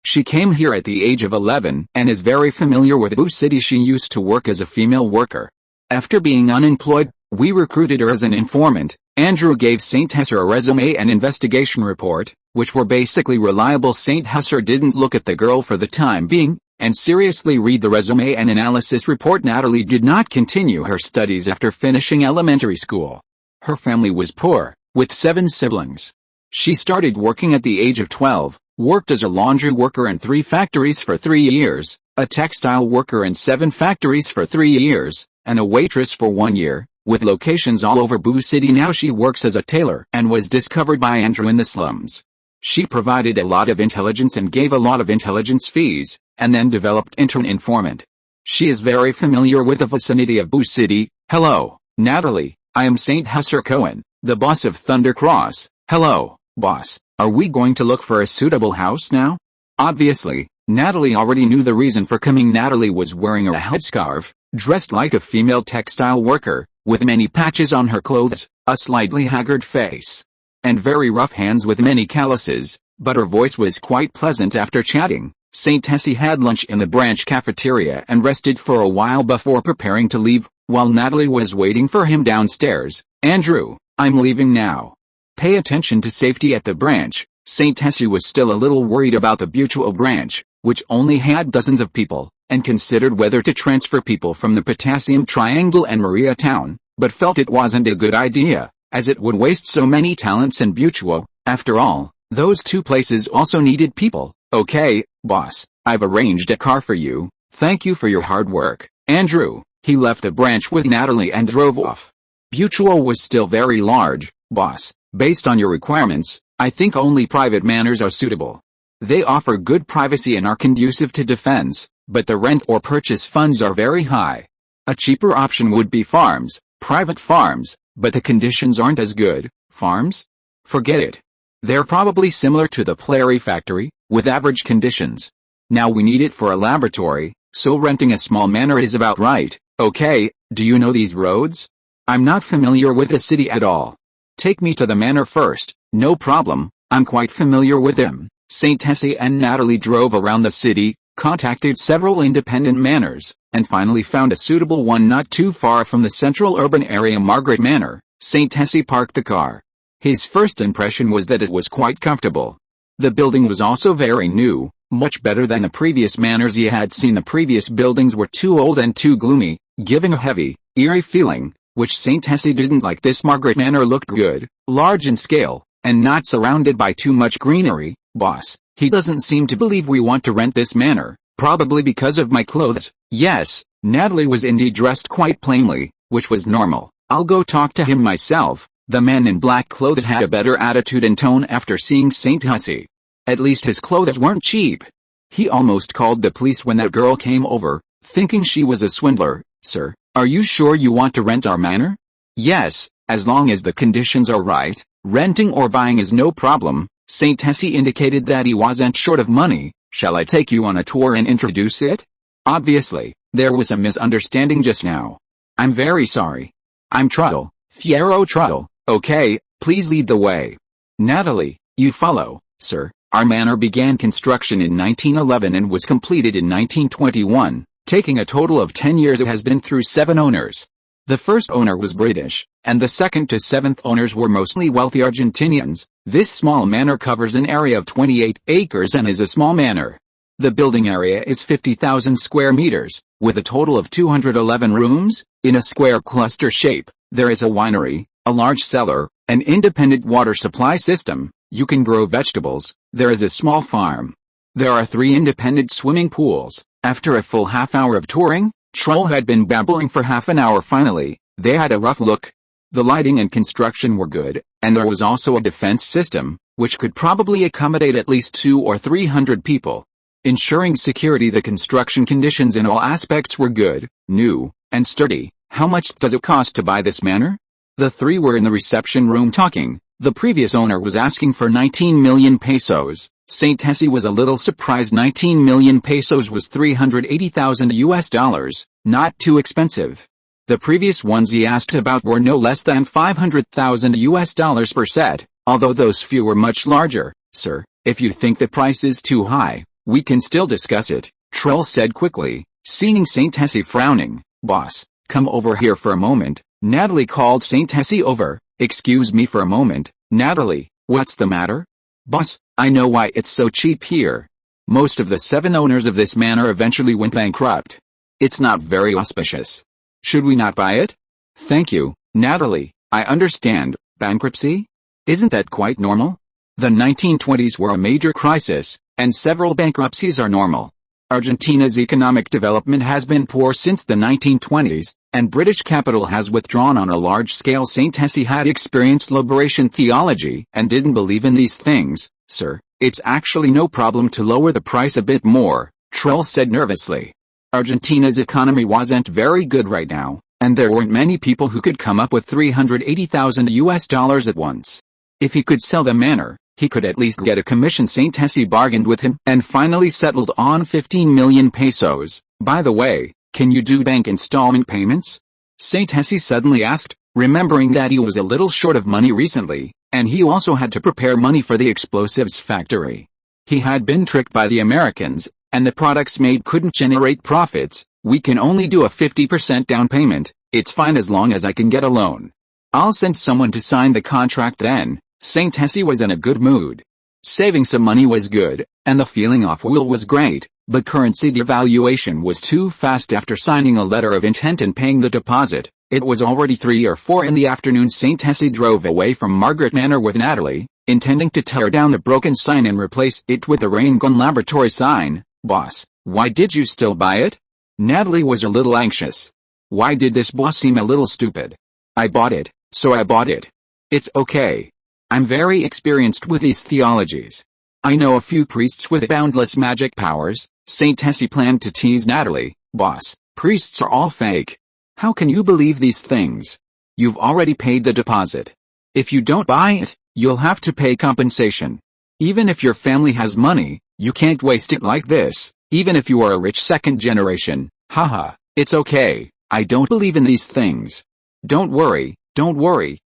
She came here at the age of 11 and is very familiar with Boo City. She used to work as a female worker. After being unemployed, we recruited her as an informant. Andrew gave St. Hesser a resume and investigation report, which were basically reliable. St. Hesser didn't look at the girl for the time being, and seriously read the resume and analysis report. Natalie did not continue her studies after finishing elementary school. Her family was poor, with 7 siblings. She started working at the age of 12, worked as a laundry worker in 3 factories for 3 years, a textile worker in 7 factories for 3 years, and a waitress for 1 year. With locations all over Boo City. Now she works as a tailor and was discovered by Andrew in the slums. She provided a lot of intelligence and gave a lot of intelligence fees, and then developed into an informant. She is very familiar with the vicinity of Boo City. Hello, Natalie, I am St. Hesser Cohen, the boss of Thunder Cross. Hello, boss, are we going to look for a suitable house now? Obviously, Natalie already knew the reason for coming. Natalie was wearing a headscarf, dressed like a female textile worker, with many patches on her clothes, a slightly haggard face, and very rough hands with many calluses, but her voice was quite pleasant. After chatting, St. Hessie had lunch in the branch cafeteria and rested for a while before preparing to leave, while Natalie was waiting for him downstairs. Andrew, I'm leaving now. Pay attention to safety at the branch. St. Hessie was still a little worried about the Butual branch, which only had dozens of people, and considered whether to transfer people from the Potassium Triangle and Maria Town, but felt it wasn't a good idea, as it would waste so many talents in Butual. After all, those 2 places also needed people. Okay, boss, I've arranged a car for you. Thank you for your hard work, Andrew. He left the branch with Natalie and drove off. Butual was still very large. Boss, based on your requirements, I think only private manors are suitable. They offer good privacy and are conducive to defense, but the rent or purchase funds are very high. A cheaper option would be farms, private farms, but the conditions aren't as good. Farms? Forget it. They're probably similar to the Plary factory, with average conditions. Now we need it for a laboratory, so renting a small manor is about right. Okay, do you know these roads? I'm not familiar with the city at all. Take me to the manor first. No problem, I'm quite familiar with them. St. Hessie and Natalie drove around the city, contacted several independent manors, and finally found a suitable one not too far from the central urban area. Margaret Manor. St. Hessie parked the car. His first impression was that it was quite comfortable. The building was also very new, much better than the previous manors he had seen. The previous buildings were too old and too gloomy, giving a heavy, eerie feeling, which Saint Hesse didn't like. This Margaret Manor looked good, large in scale, and not surrounded by too much greenery. Boss, he doesn't seem to believe we want to rent this manor, probably because of my clothes. Yes, Natalie was indeed dressed quite plainly, which was normal. I'll go talk to him myself. The man in black clothes had a better attitude and tone after seeing Saint Hesse. At least his clothes weren't cheap. He almost called the police when that girl came over, thinking she was a swindler. Sir, are you sure you want to rent our manor? Yes, as long as the conditions are right. Renting or buying is no problem. Saint Hesse indicated that he wasn't short of money. Shall I take you on a tour and introduce it? Obviously, there was a misunderstanding just now. I'm very sorry. I'm Trudle, Fiero Trudle. Okay, please lead the way. Natalie, you follow, sir. Our manor began construction in 1911 and was completed in 1921, taking a total of 10 years. It has been through 7 owners. The first owner was British, and the second to 7th owners were mostly wealthy Argentinians. This small manor covers an area of 28 acres and is a small manor. The building area is 50,000 square meters, with a total of 211 rooms. In a square cluster shape, there is a winery, a large cellar, an independent water supply system. You can grow vegetables. There is a small farm. There are 3 independent swimming pools. After a full half-hour of touring, Troll had been babbling for half an hour. Finally, they had a rough look. The lighting and construction were good, and there was also a defense system, which could probably accommodate at least 200 or 300 people. Ensuring security, the construction conditions in all aspects were good, new, and sturdy. How much does it cost to buy this manor? The 3 were in the reception room talking. The previous owner was asking for 19 million pesos. Saint Hesse was a little surprised. 19 million pesos was $380,000, not too expensive. The previous ones he asked about were no less than $500,000 per set, although those few were much larger. Sir, if you think the price is too high, we can still discuss it, Troll said quickly, seeing Saint Hesse frowning. Boss, come over here for a moment. Natalie called Saint Hesse over. Excuse me for a moment. Natalie, what's the matter? Boss, I know why it's so cheap here. Most of the 7 owners of this manor eventually went bankrupt. It's not very auspicious. Should we not buy it? Thank you, Natalie. I understand. Bankruptcy? Isn't that quite normal? The 1920s were a major crisis, and several bankruptcies are normal. Argentina's economic development has been poor since the 1920s, and British capital has withdrawn on a large scale. Saint Hesse had experienced liberation theology and didn't believe in these things. Sir, it's actually no problem to lower the price a bit more, Troll said nervously. Argentina's economy wasn't very good right now, and there weren't many people who could come up with $380,000 at once. If he could sell the manor, he could at least get a commission. Saint Hesse bargained with him and finally settled on 15 million pesos. By the way, can you do bank installment payments? Saint Hesse suddenly asked, remembering that he was a little short of money recently, and he also had to prepare money for the explosives factory. He had been tricked by the Americans, and the products made couldn't generate profits. We can only do a 50% down payment. It's fine as long as I can get a loan. I'll send someone to sign the contract then. Saint Hesse was in a good mood. Saving some money was good, and the feeling of will was great, but currency devaluation was too fast. After signing a letter of intent and paying the deposit, it was already 3 or 4 in the afternoon. Saint Hesse drove away from Margaret Manor with Natalie, intending to tear down the broken sign and replace it with a rain gun laboratory sign. Boss, why did you still buy it? Natalie was a little anxious. Why did this boss seem a little stupid? I bought it, so I bought it. It's okay. I'm very experienced with these theologies. I know a few priests with boundless magic powers. Saint Hesse planned to tease Natalie. Boss, priests are all fake. How can you believe these things? You've already paid the deposit. If you don't buy it, you'll have to pay compensation. Even if your family has money, you can't waste it like this, even if you are a rich second generation. Haha, it's okay. I don't believe in these things. Don't worry,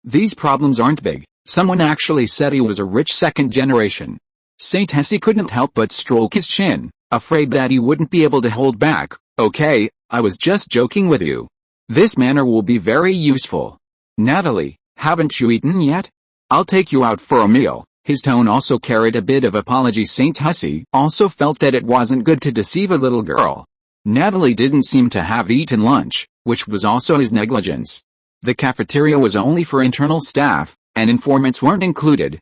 these problems aren't big. Someone actually said he was a rich second generation. Saint Hesse couldn't help but stroke his chin, afraid that he wouldn't be able to hold back. Okay, I was just joking with you. This manner will be very useful. Natalie, haven't you eaten yet? I'll take you out for a meal. His tone also carried a bit of apology. Saint Hesse also felt that it wasn't good to deceive a little girl. Natalie didn't seem to have eaten lunch, which was also his negligence. The cafeteria was only for internal staff, and informants weren't included.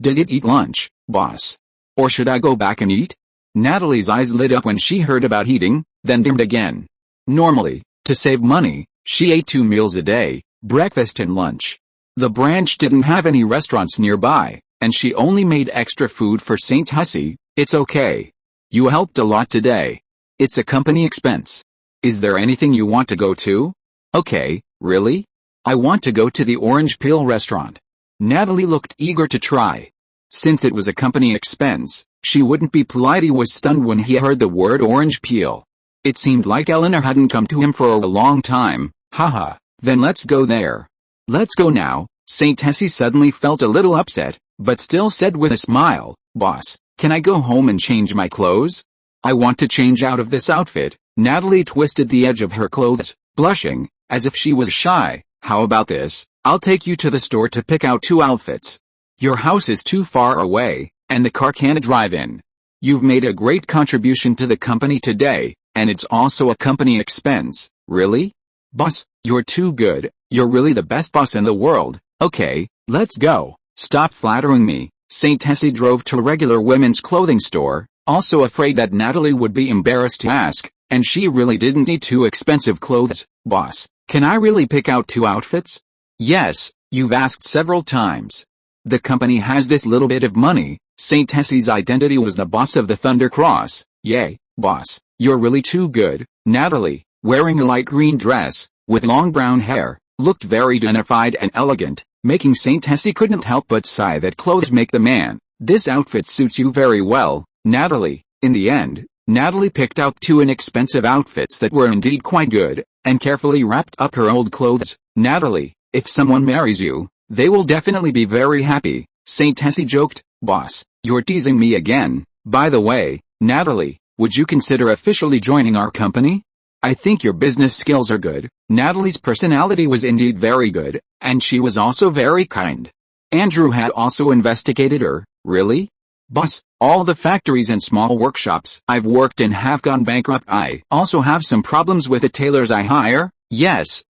Did it eat lunch, boss? Or should I go back and eat? Natalie's eyes lit up when she heard about eating, then dimmed again. Normally, to save money, she ate 2 meals a day, breakfast and lunch. The branch didn't have any restaurants nearby, and she only made extra food for St. Hussey. It's okay. You helped a lot today. It's a company expense. Is there anything you want to go to? Okay, really? I want to go to the Orange Peel restaurant. Natalie looked eager to try. Since it was a company expense, she wouldn't be polite. He was stunned when he heard the word orange peel. It seemed like Eleanor hadn't come to him for a long time. Haha, then let's go there. Let's go now. St. Tessie suddenly felt a little upset, but still said with a smile, Boss, can I go home and change my clothes? I want to change out of this outfit. Natalie twisted the edge of her clothes, blushing, as if she was shy. How about this? I'll take you to the store to pick out 2 outfits. Your house is too far away, and the car can't drive in. You've made a great contribution to the company today, and it's also a company expense. Really? Boss, you're too good. You're really the best boss in the world. Okay, let's go. Stop flattering me. St. Tessie drove to a regular women's clothing store, also afraid that Natalie would be embarrassed to ask, and she really didn't need 2 expensive clothes. Boss, can I really pick out 2 outfits? Yes, you've asked several times. The company has this little bit of money. St. Tessie's identity was the boss of the Thunder Cross. Yay, boss, you're really too good. Natalie, wearing a light green dress, with long brown hair, looked very dignified and elegant, making St. Tessie couldn't help but sigh that clothes make the man. This outfit suits you very well, Natalie. In the end, Natalie picked out 2 inexpensive outfits that were indeed quite good, and carefully wrapped up her old clothes. Natalie, if someone marries you, they will definitely be very happy, St. Tessie joked. Boss, you're teasing me again. By the way, Natalie, would you consider officially joining our company? I think your business skills are good. Natalie's personality was indeed very good, and she was also very kind. Andrew had also investigated her. Really? Boss, all the factories and small workshops I've worked in have gone bankrupt. I also have some problems with the tailors I hire. Yes,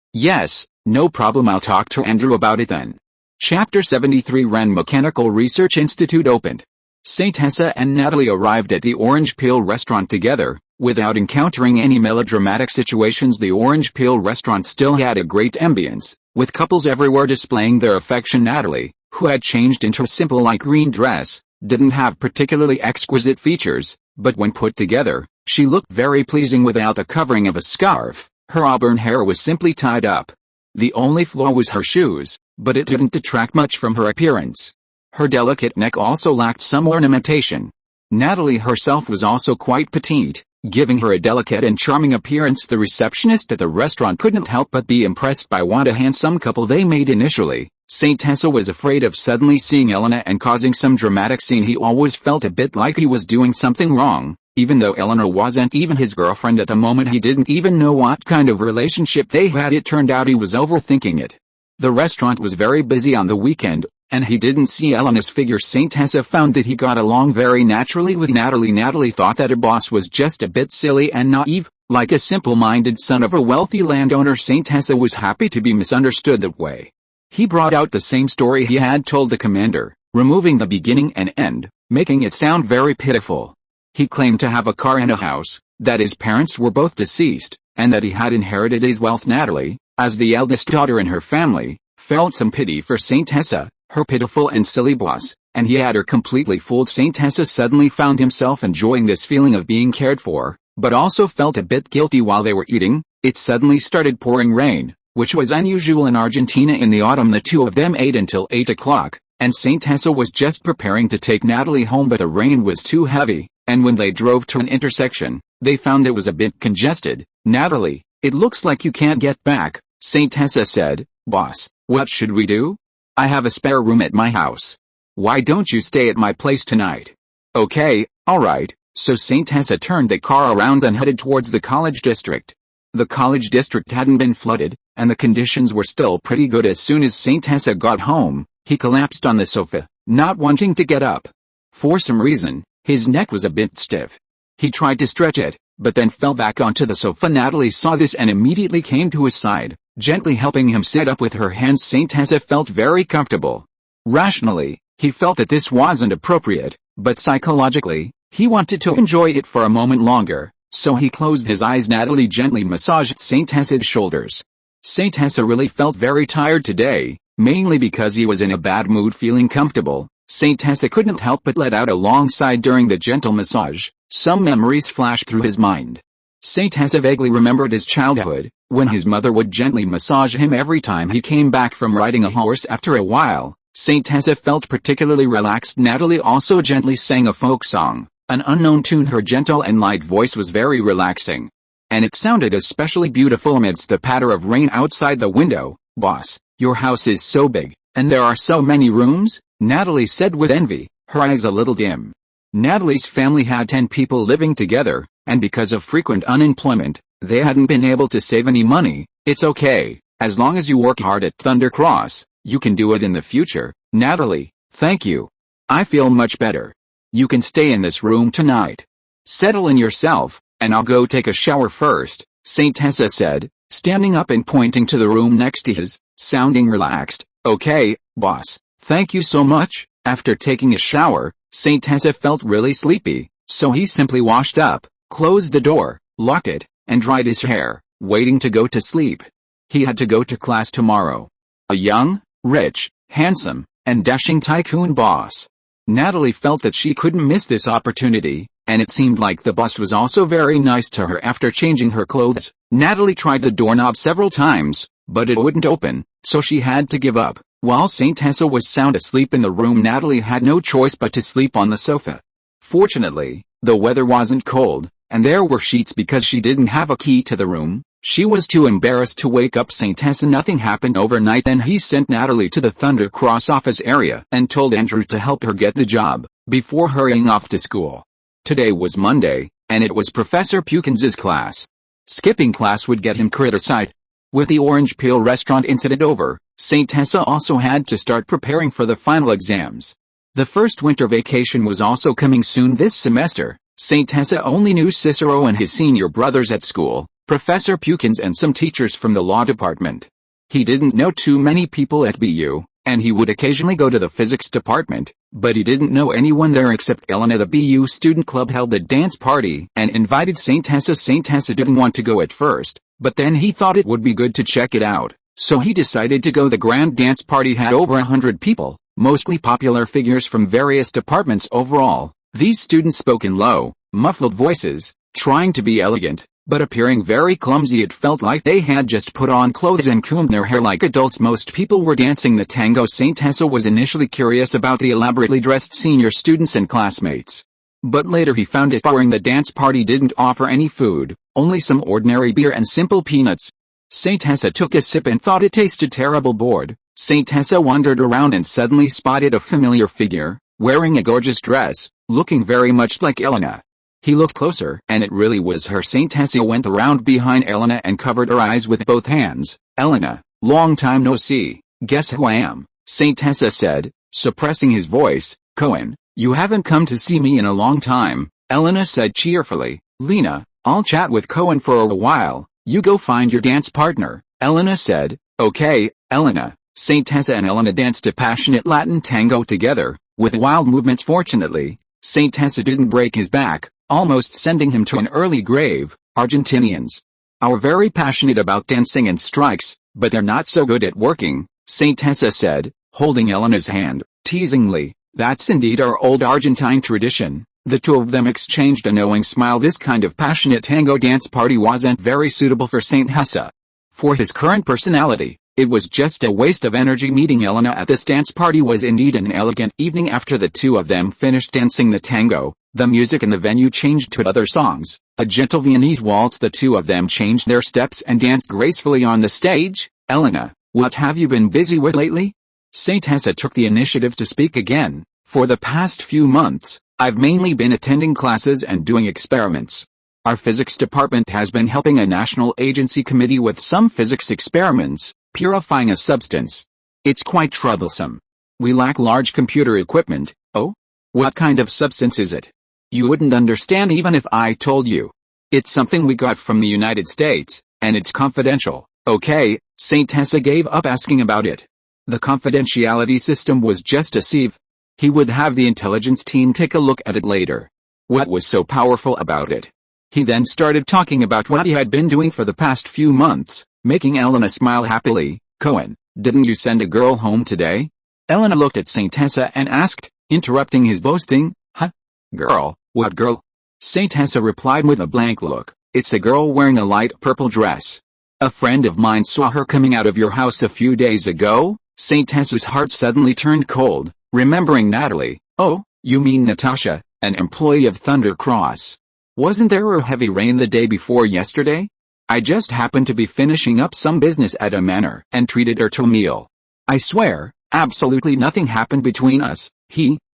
no problem. I'll talk to Andrew about it then. Chapter 73 Wren Mechanical Research Institute opened. St. Tessa and Natalie arrived at the Orange Peel restaurant together. Without encountering any melodramatic situations, the Orange Peel restaurant still had a great ambience, with couples everywhere displaying their affection. Natalie, who had changed into a simple light green dress, didn't have particularly exquisite features, but when put together, she looked very pleasing without the covering of a scarf. Her auburn hair was simply tied up. The only flaw was her shoes, but it didn't detract much from her appearance. Her delicate neck also lacked some ornamentation. Natalie herself was also quite petite, giving her a delicate and charming appearance. The receptionist at the restaurant couldn't help but be impressed by what a handsome couple they made initially. St. Tessa was afraid of suddenly seeing Elena and causing some dramatic scene. He always felt a bit like he was doing something wrong. Even though Eleanor wasn't even his girlfriend at the moment, he didn't even know what kind of relationship they had. It turned out he was overthinking it. The restaurant was very busy on the weekend, and he didn't see Eleanor's figure. St. Tessa found that he got along very naturally with Natalie. Natalie thought that her boss was just a bit silly and naive, like a simple-minded son of a wealthy landowner. St. Tessa was happy to be misunderstood that way. He brought out the same story he had told the commander, removing the beginning and end, making it sound very pitiful. He claimed to have a car and a house, that his parents were both deceased, and that he had inherited his wealth. Natalie, as the eldest daughter in her family, felt some pity for St. Tessa, her pitiful and silly boss, and he had her completely fooled. St. Tessa suddenly found himself enjoying this feeling of being cared for, but also felt a bit guilty while they were eating. It suddenly started pouring rain, which was unusual in Argentina in the autumn. The two of them ate until 8 o'clock, and St. Tessa was just preparing to take Natalie home, but the rain was too heavy, and when they drove to an intersection, they found it was a bit congested. Natalie, it looks like you can't get back, St. Tessa said. Boss, what should we do? I have a spare room at my house. Why don't you stay at my place tonight? Okay, alright. So St. Tessa turned the car around and headed towards the college district. The college district hadn't been flooded, and the conditions were still pretty good. As soon as St. Tessa got home, he collapsed on the sofa, not wanting to get up. For some reason, his neck was a bit stiff. He tried to stretch it, but then fell back onto the sofa. Natalie saw this and immediately came to his side. gently helping him sit up with her hands. Saint Tessa felt very comfortable. Rationally, he felt that this wasn't appropriate, but psychologically, he wanted to enjoy it for a moment longer, so he closed his eyes. Natalie gently massaged Saint Tessa's shoulders. Saint Tessa really felt very tired today, mainly because he was in a bad mood. Feeling comfortable, Saint Tessa couldn't help but let out a long sigh during the gentle massage. Some memories flashed through his mind. Saint Tessa vaguely remembered his childhood, when his mother would gently massage him every time he came back from riding a horse. After a while, Saint Tessa felt particularly relaxed. Natalie also gently sang a folk song, an unknown tune. Her gentle and light voice was very relaxing, and it sounded especially beautiful amidst the patter of rain outside the window. "Boss, your house is so big, and there are so many rooms," Natalie said with envy, her eyes a little dim. Natalie's family had 10 people living together, and because of frequent unemployment, they hadn't been able to save any money. "It's okay, as long as you work hard at Thunder Cross, you can do it in the future." "Natalie, thank you. I feel much better. You can stay in this room tonight. Settle in yourself, and I'll go take a shower first," Saint Tessa said, standing up and pointing to the room next to his, sounding relaxed. "Okay, boss, thank you so much." After taking a shower, Saint Tessa felt really sleepy, so he simply washed up, closed the door, locked it, and dried his hair, waiting to go to sleep. He had to go to class tomorrow. A young, rich, handsome, and dashing tycoon boss. Natalie felt that she couldn't miss this opportunity, and it seemed like the boss was also very nice to her. After changing her clothes, Natalie tried the doorknob several times, but it wouldn't open, so she had to give up. While Saint Tessa was sound asleep in the room, Natalie had no choice but to sleep on the sofa. Fortunately, the weather wasn't cold, and there were sheets because she didn't have a key to the room. She was too embarrassed to wake up Saint Tessa. Nothing happened overnight. Then he sent Natalie to the Thunder Cross office area and told Andrew to help her get the job, before hurrying off to school. Today was Monday, and it was Professor Pukins's class. Skipping class would get him criticized. With the orange peel restaurant incident over, Saint Tessa also had to start preparing for the final exams. The first winter vacation was also coming soon this semester. Saint Tessa only knew Cicero and his senior brothers at school, Professor Pukins and some teachers from the law department. He didn't know too many people at BU, and he would occasionally go to the physics department, but he didn't know anyone there except Elena. The BU student club held a dance party and invited Saint Tessa. Saint Tessa didn't want to go at first, but then he thought it would be good to check it out, so he decided to go. The grand dance party had over 100 people, mostly popular figures from various departments. Overall, these students spoke in low, muffled voices, trying to be elegant, but appearing very clumsy. It felt like they had just put on clothes and combed their hair like adults. Most people were dancing the tango. Saint Tessa was initially curious about the elaborately dressed senior students and classmates, but later he found it boring. The dance party didn't offer any food, only some ordinary beer and simple peanuts. Saint Tessa took a sip and thought it tasted terrible. Bored, Saint Tessa wandered around and suddenly spotted a familiar figure, wearing a gorgeous dress, looking very much like Elena. He looked closer, and it really was her. Saint Tessa went around behind Elena and covered her eyes with both hands. "Elena, long time no see. Guess who I am?" Saint Tessa said, suppressing his voice. "Cohen, you haven't come to see me in a long time," Elena said cheerfully. "Lena, I'll chat with Cohen for a while. You go find your dance partner," Elena said. "Okay, Elena." Saint Tessa and Elena danced a passionate Latin tango together, with wild movements. Fortunately, Saint Tessa didn't break his back, almost sending him to an early grave. "Argentinians are very passionate about dancing and strikes, but they're not so good at working," Saint Tessa said, holding Elena's hand, teasingly. "That's indeed our old Argentine tradition." The two of them exchanged a knowing smile. This kind of passionate tango dance party wasn't very suitable for Saint Tessa. For his current personality, it was just a waste of energy. Meeting Elena at this dance party was indeed an elegant evening. After the two of them finished dancing the tango, the music in the venue changed to other songs, a gentle Viennese waltz. The two of them changed their steps and danced gracefully on the stage. "Elena, what have you been busy with lately?" Saint Tessa took the initiative to speak again. "For the past few months, I've mainly been attending classes and doing experiments. Our physics department has been helping a national agency committee with some physics experiments, purifying a substance. It's quite troublesome. We lack large computer equipment." "Oh? What kind of substance is it?" "You wouldn't understand even if I told you. It's something we got from the United States, and it's confidential." "Okay, Saint Tessa gave up asking about it. The confidentiality system was just a sieve. He would have the intelligence team take a look at it later. What was so powerful about it? He then started talking about what he had been doing for the past few months, making Elena smile happily. Cohen, didn't you send a girl home today? Elena looked at Saint Tessa and asked, interrupting his boasting. Huh? Girl, what girl? Saint Tessa replied with a blank look. It's a girl wearing a light purple dress. A friend of mine saw her coming out of your house a few days ago. Saint Tessa's heart suddenly turned cold, remembering Natalie. Oh, you mean Natasha, an employee of Thunder Cross. Wasn't there a heavy rain the day before yesterday? I just happened to be finishing up some business at a manor and treated her to a meal. I swear, absolutely nothing happened between us.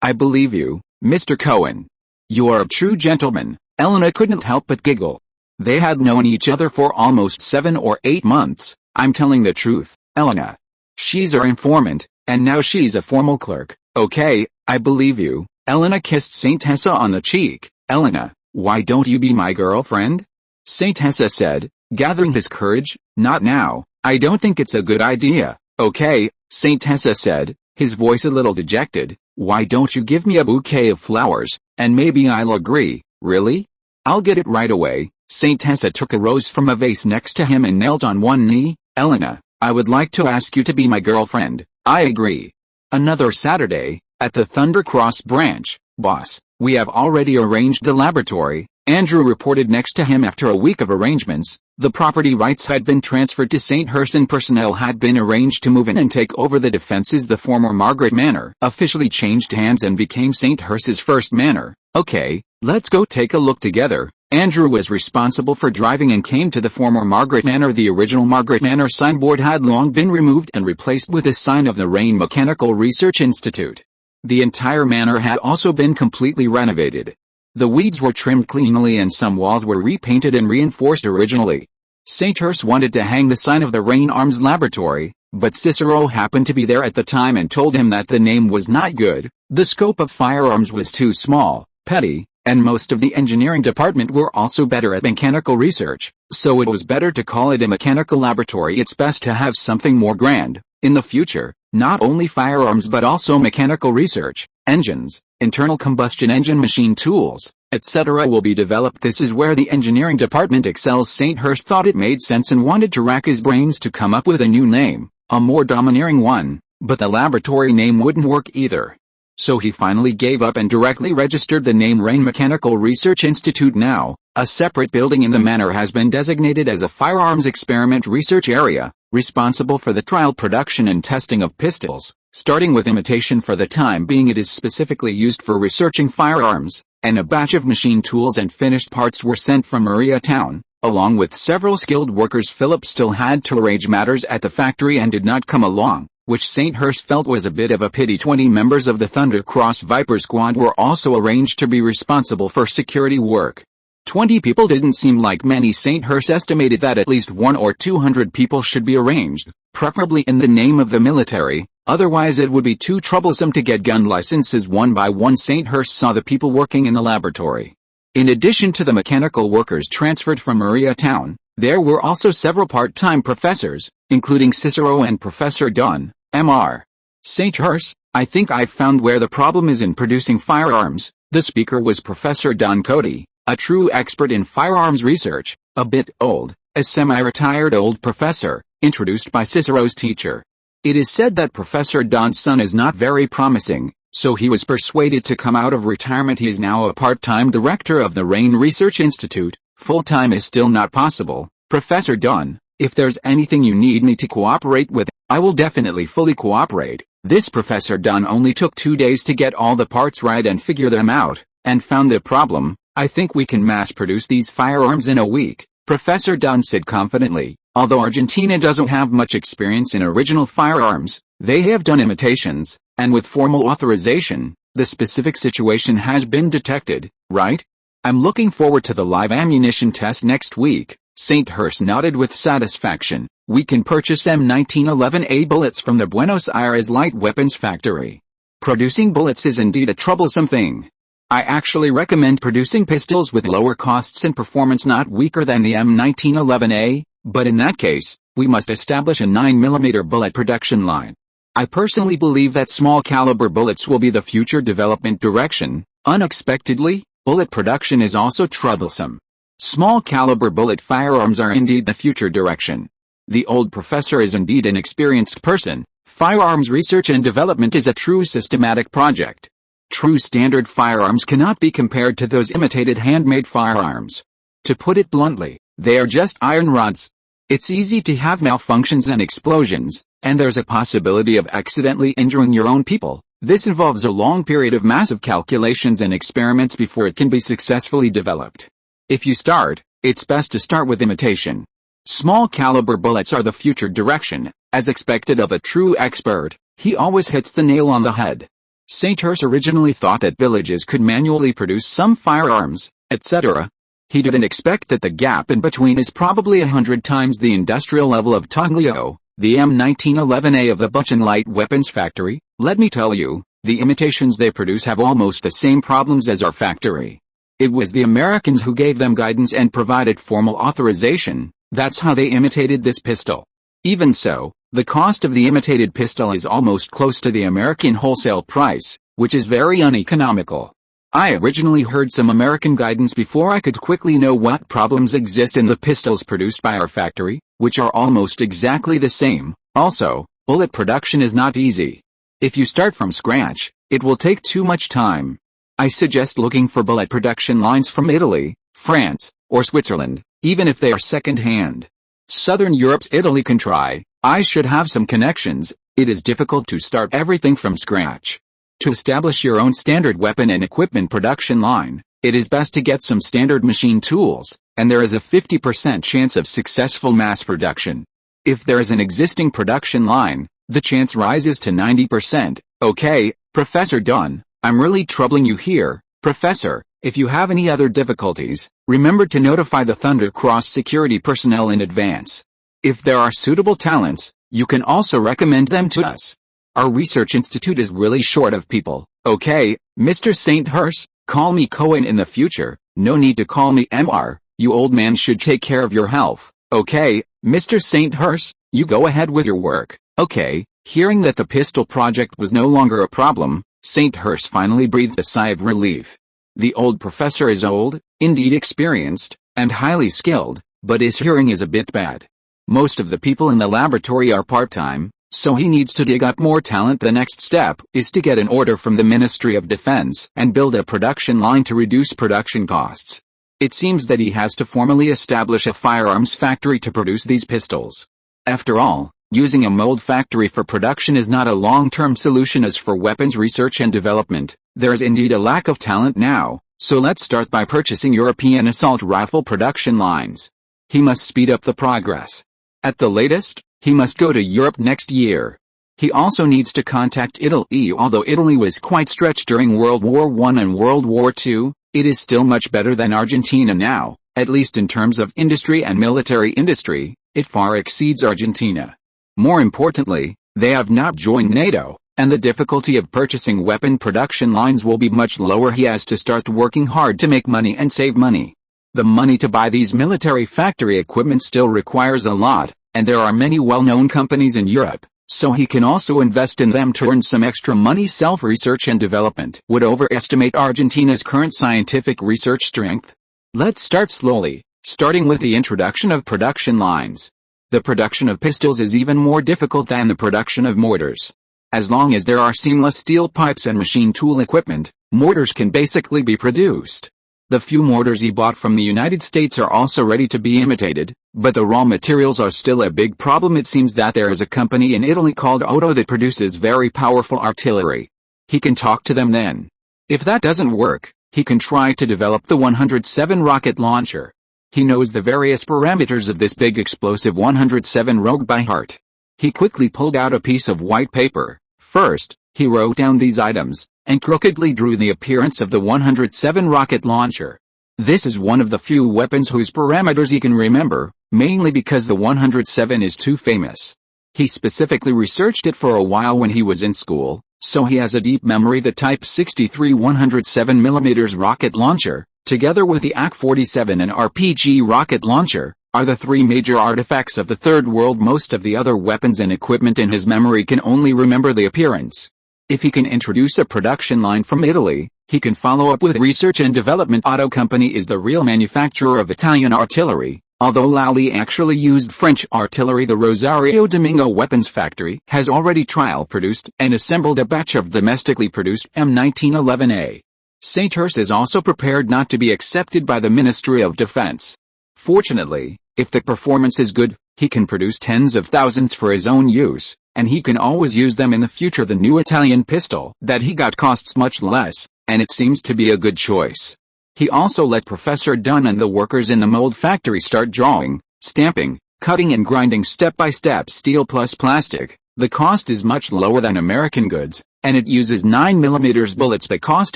I believe you, Mr. Cohen. You are a true gentleman. Elena couldn't help but giggle. They had known each other for almost 7 or 8 months. I'm telling the truth, Elena. She's our informant, and now she's a formal clerk. Okay, I believe you. Elena kissed Saint Tessa on the cheek. Elena, why don't you be my girlfriend? Saint Tessa said, gathering his courage. Not now. I don't think it's a good idea. Okay, Saint Tessa said, his voice a little dejected. Why don't you give me a bouquet of flowers, and maybe I'll agree. Really? I'll get it right away. Saint Tessa took a rose from a vase next to him and knelt on one knee. Elena, I would like to ask you to be my girlfriend. I agree. Another Saturday, at the Thunder Cross branch. Boss, we have already arranged the laboratory. Andrew reported next to him after a week of arrangements. The property rights had been transferred to St. Hurst and personnel had been arranged to move in and take over the defenses. The former Margaret Manor officially changed hands and became St. Hurst's first manor. Okay, let's go take a look together. Andrew was responsible for driving and came to the former Margaret Manor. The original Margaret Manor signboard had long been removed and replaced with a sign of the Rain Mechanical Research Institute. The entire manor had also been completely renovated. The weeds were trimmed cleanly and some walls were repainted and reinforced originally. St. Hurst wanted to hang the sign of the Rain Arms Laboratory, but Cicero happened to be there at the time and told him that the name was not good. The scope of firearms was too small, petty, and most of the engineering department were also better at mechanical research, so it was better to call it a mechanical laboratory. It's best to have something more grand. In the future, not only firearms but also mechanical research, engines, internal combustion engine machine tools, etc. will be developed. This is where the engineering department excels. St. Hurst thought it made sense and wanted to rack his brains to come up with a new name, a more domineering one, but the laboratory name wouldn't work either. So he finally gave up and directly registered the name Rain Mechanical Research Institute. Now, a separate building in the manor has been designated as a firearms experiment research area, responsible for the trial production and testing of pistols, starting with imitation. For the time being it is specifically used for researching firearms, and a batch of machine tools and finished parts were sent from Maria Town, along with several skilled workers. Philip still had to arrange matters at the factory and did not come along, which St. Hurst felt was a bit of a pity. 20 members of the Thunder Cross Viper Squad were also arranged to be responsible for security work. 20 people didn't seem like many. St. Hurst estimated that at least 100 or 200 people should be arranged, preferably in the name of the military, otherwise it would be too troublesome to get gun licenses one by one. St. Hurst saw the people working in the laboratory. In addition to the mechanical workers transferred from Maria Town, there were also several part-time professors, including Cicero and Professor Dunn, Mr. St. Hurst, I think I've found where the problem is in producing firearms. The speaker was Professor Don Cody, a true expert in firearms research, a bit old, a semi-retired old professor, introduced by Cicero's teacher. It is said that Professor Don's son is not very promising, so he was persuaded to come out of retirement. He is now a part-time director of the Rain Research Institute. Full-time is still not possible. Professor Dunn, if there's anything you need me to cooperate with, I will definitely fully cooperate. This Professor Dunn only took 2 days to get all the parts right and figure them out, and found the problem. I think we can mass-produce these firearms in a week, Professor Dunn said confidently. Although Argentina doesn't have much experience in original firearms, they have done imitations, and with formal authorization, the specific situation has been detected, right? I'm looking forward to the live ammunition test next week. St. Hurst nodded with satisfaction. We can purchase M1911A bullets from the Buenos Aires Light Weapons Factory. Producing bullets is indeed a troublesome thing. I actually recommend producing pistols with lower costs and performance, not weaker than the M1911A, but in that case, We must establish a 9mm bullet production line. I personally believe that small caliber bullets will be the future development direction. Unexpectedly, bullet production is also troublesome. Small caliber bullet firearms are indeed the future direction. The old professor is indeed an experienced person. Firearms research and development is a true systematic project. True standard firearms cannot be compared to those imitated handmade firearms. To put it bluntly, they are just iron rods. It's easy to have malfunctions and explosions, and there's a possibility of accidentally injuring your own people. This involves a long period of massive calculations and experiments before it can be successfully developed. If you start, it's best to start with imitation. Small caliber bullets are the future direction. As expected of a true expert, he always hits the nail on the head. St. Hurst originally thought that villages could manually produce some firearms, etc. He didn't expect that the gap in between is probably 100 times the industrial level of Toglio, the M1911A of the Buchan Light Weapons Factory. Let me tell you, the imitations they produce have almost the same problems as our factory. It was the Americans who gave them guidance and provided formal authorization. That's how they imitated this pistol. Even so, the cost of the imitated pistol is almost close to the American wholesale price, which is very uneconomical. I originally heard some American guidance before I could quickly know what problems exist in the pistols produced by our factory, which are almost exactly the same. Also, bullet production is not easy. If you start from scratch, it will take too much time. I suggest looking for bullet production lines from Italy, France, or Switzerland, even if they are second-hand. Southern Europe's Italy can try. I should have some connections. It is difficult to start everything from scratch. To establish your own standard weapon and equipment production line, it is best to get some standard machine tools, and there is a 50% chance of successful mass production. If there is an existing production line, the chance rises to 90%. Okay, Professor Dunn, I'm really troubling you here, Professor. If you have any other difficulties, remember to notify the Thunder Cross security personnel in advance. If there are suitable talents, you can also recommend them to us. Our research institute is really short of people. Okay, Mr. St. Hurst, call me Cohen in the future. No need to call me Mr. You old man should take care of your health. Okay, Mr. St. Hurst, you go ahead with your work. Okay, hearing that the pistol project was no longer a problem, St. Hurst finally breathed a sigh of relief. The old professor is old, indeed experienced, and highly skilled, but his hearing is a bit bad. Most of the people in the laboratory are part-time, so he needs to dig up more talent. The next step is to get an order from the Ministry of Defense and build a production line to reduce production costs. It seems that he has to formally establish a firearms factory to produce these pistols. After all, using a mold factory for production is not a long-term solution as for weapons research and development. There is indeed a lack of talent now, so let's start by purchasing European assault rifle production lines. He must speed up the progress. At the latest, he must go to Europe next year. He also needs to contact Italy. Although Italy was quite stretched during World War I and World War II, it is still much better than Argentina now, at least in terms of industry and military industry. It far exceeds Argentina. More importantly, they have not joined NATO, and the difficulty of purchasing weapon production lines will be much lower. He has to start working hard to make money and save money. The money to buy these military factory equipment still requires a lot, and there are many well-known companies in Europe, so he can also invest in them to earn some extra money. Self-research and development would overestimate Argentina's current scientific research strength. Let's start slowly, starting with the introduction of production lines. The production of pistols is even more difficult than the production of mortars. As long as there are seamless steel pipes and machine tool equipment, mortars can basically be produced. The few mortars he bought from the United States are also ready to be imitated, but the raw materials are still a big problem. It seems that there is a company in Italy called Otto that produces very powerful artillery. He can talk to them then. If that doesn't work, he can try to develop the 107 rocket launcher. He knows the various parameters of this big explosive 107 Rogue by heart. He quickly pulled out a piece of white paper. First, he wrote down these items, and crookedly drew the appearance of the 107 rocket launcher. This is one of the few weapons whose parameters he can remember, mainly because the 107 is too famous. He specifically researched it for a while when he was in school, so he has a deep memory. The Type 63 107mm rocket launcher, together with the AK-47 and RPG rocket launcher, are the three major artifacts of the Third World. Most of the other weapons and equipment in his memory can only remember the appearance. If he can introduce a production line from Italy, he can follow up with research and development. Otto Company is the real manufacturer of Italian artillery, although Lally actually used French artillery. The Rosario Domingo Weapons Factory has already trial produced and assembled a batch of domestically produced M1911A. Saint-Hurs is also prepared not to be accepted by the Ministry of Defense. Fortunately, if the performance is good, he can produce tens of thousands for his own use, and he can always use them in the future. The new Italian pistol that he got costs much less, and it seems to be a good choice. He also let Professor Dunn and the workers in the mold factory start drawing, stamping, cutting and grinding step by step steel plus plastic. The cost is much lower than American goods, and it uses 9mm bullets. The cost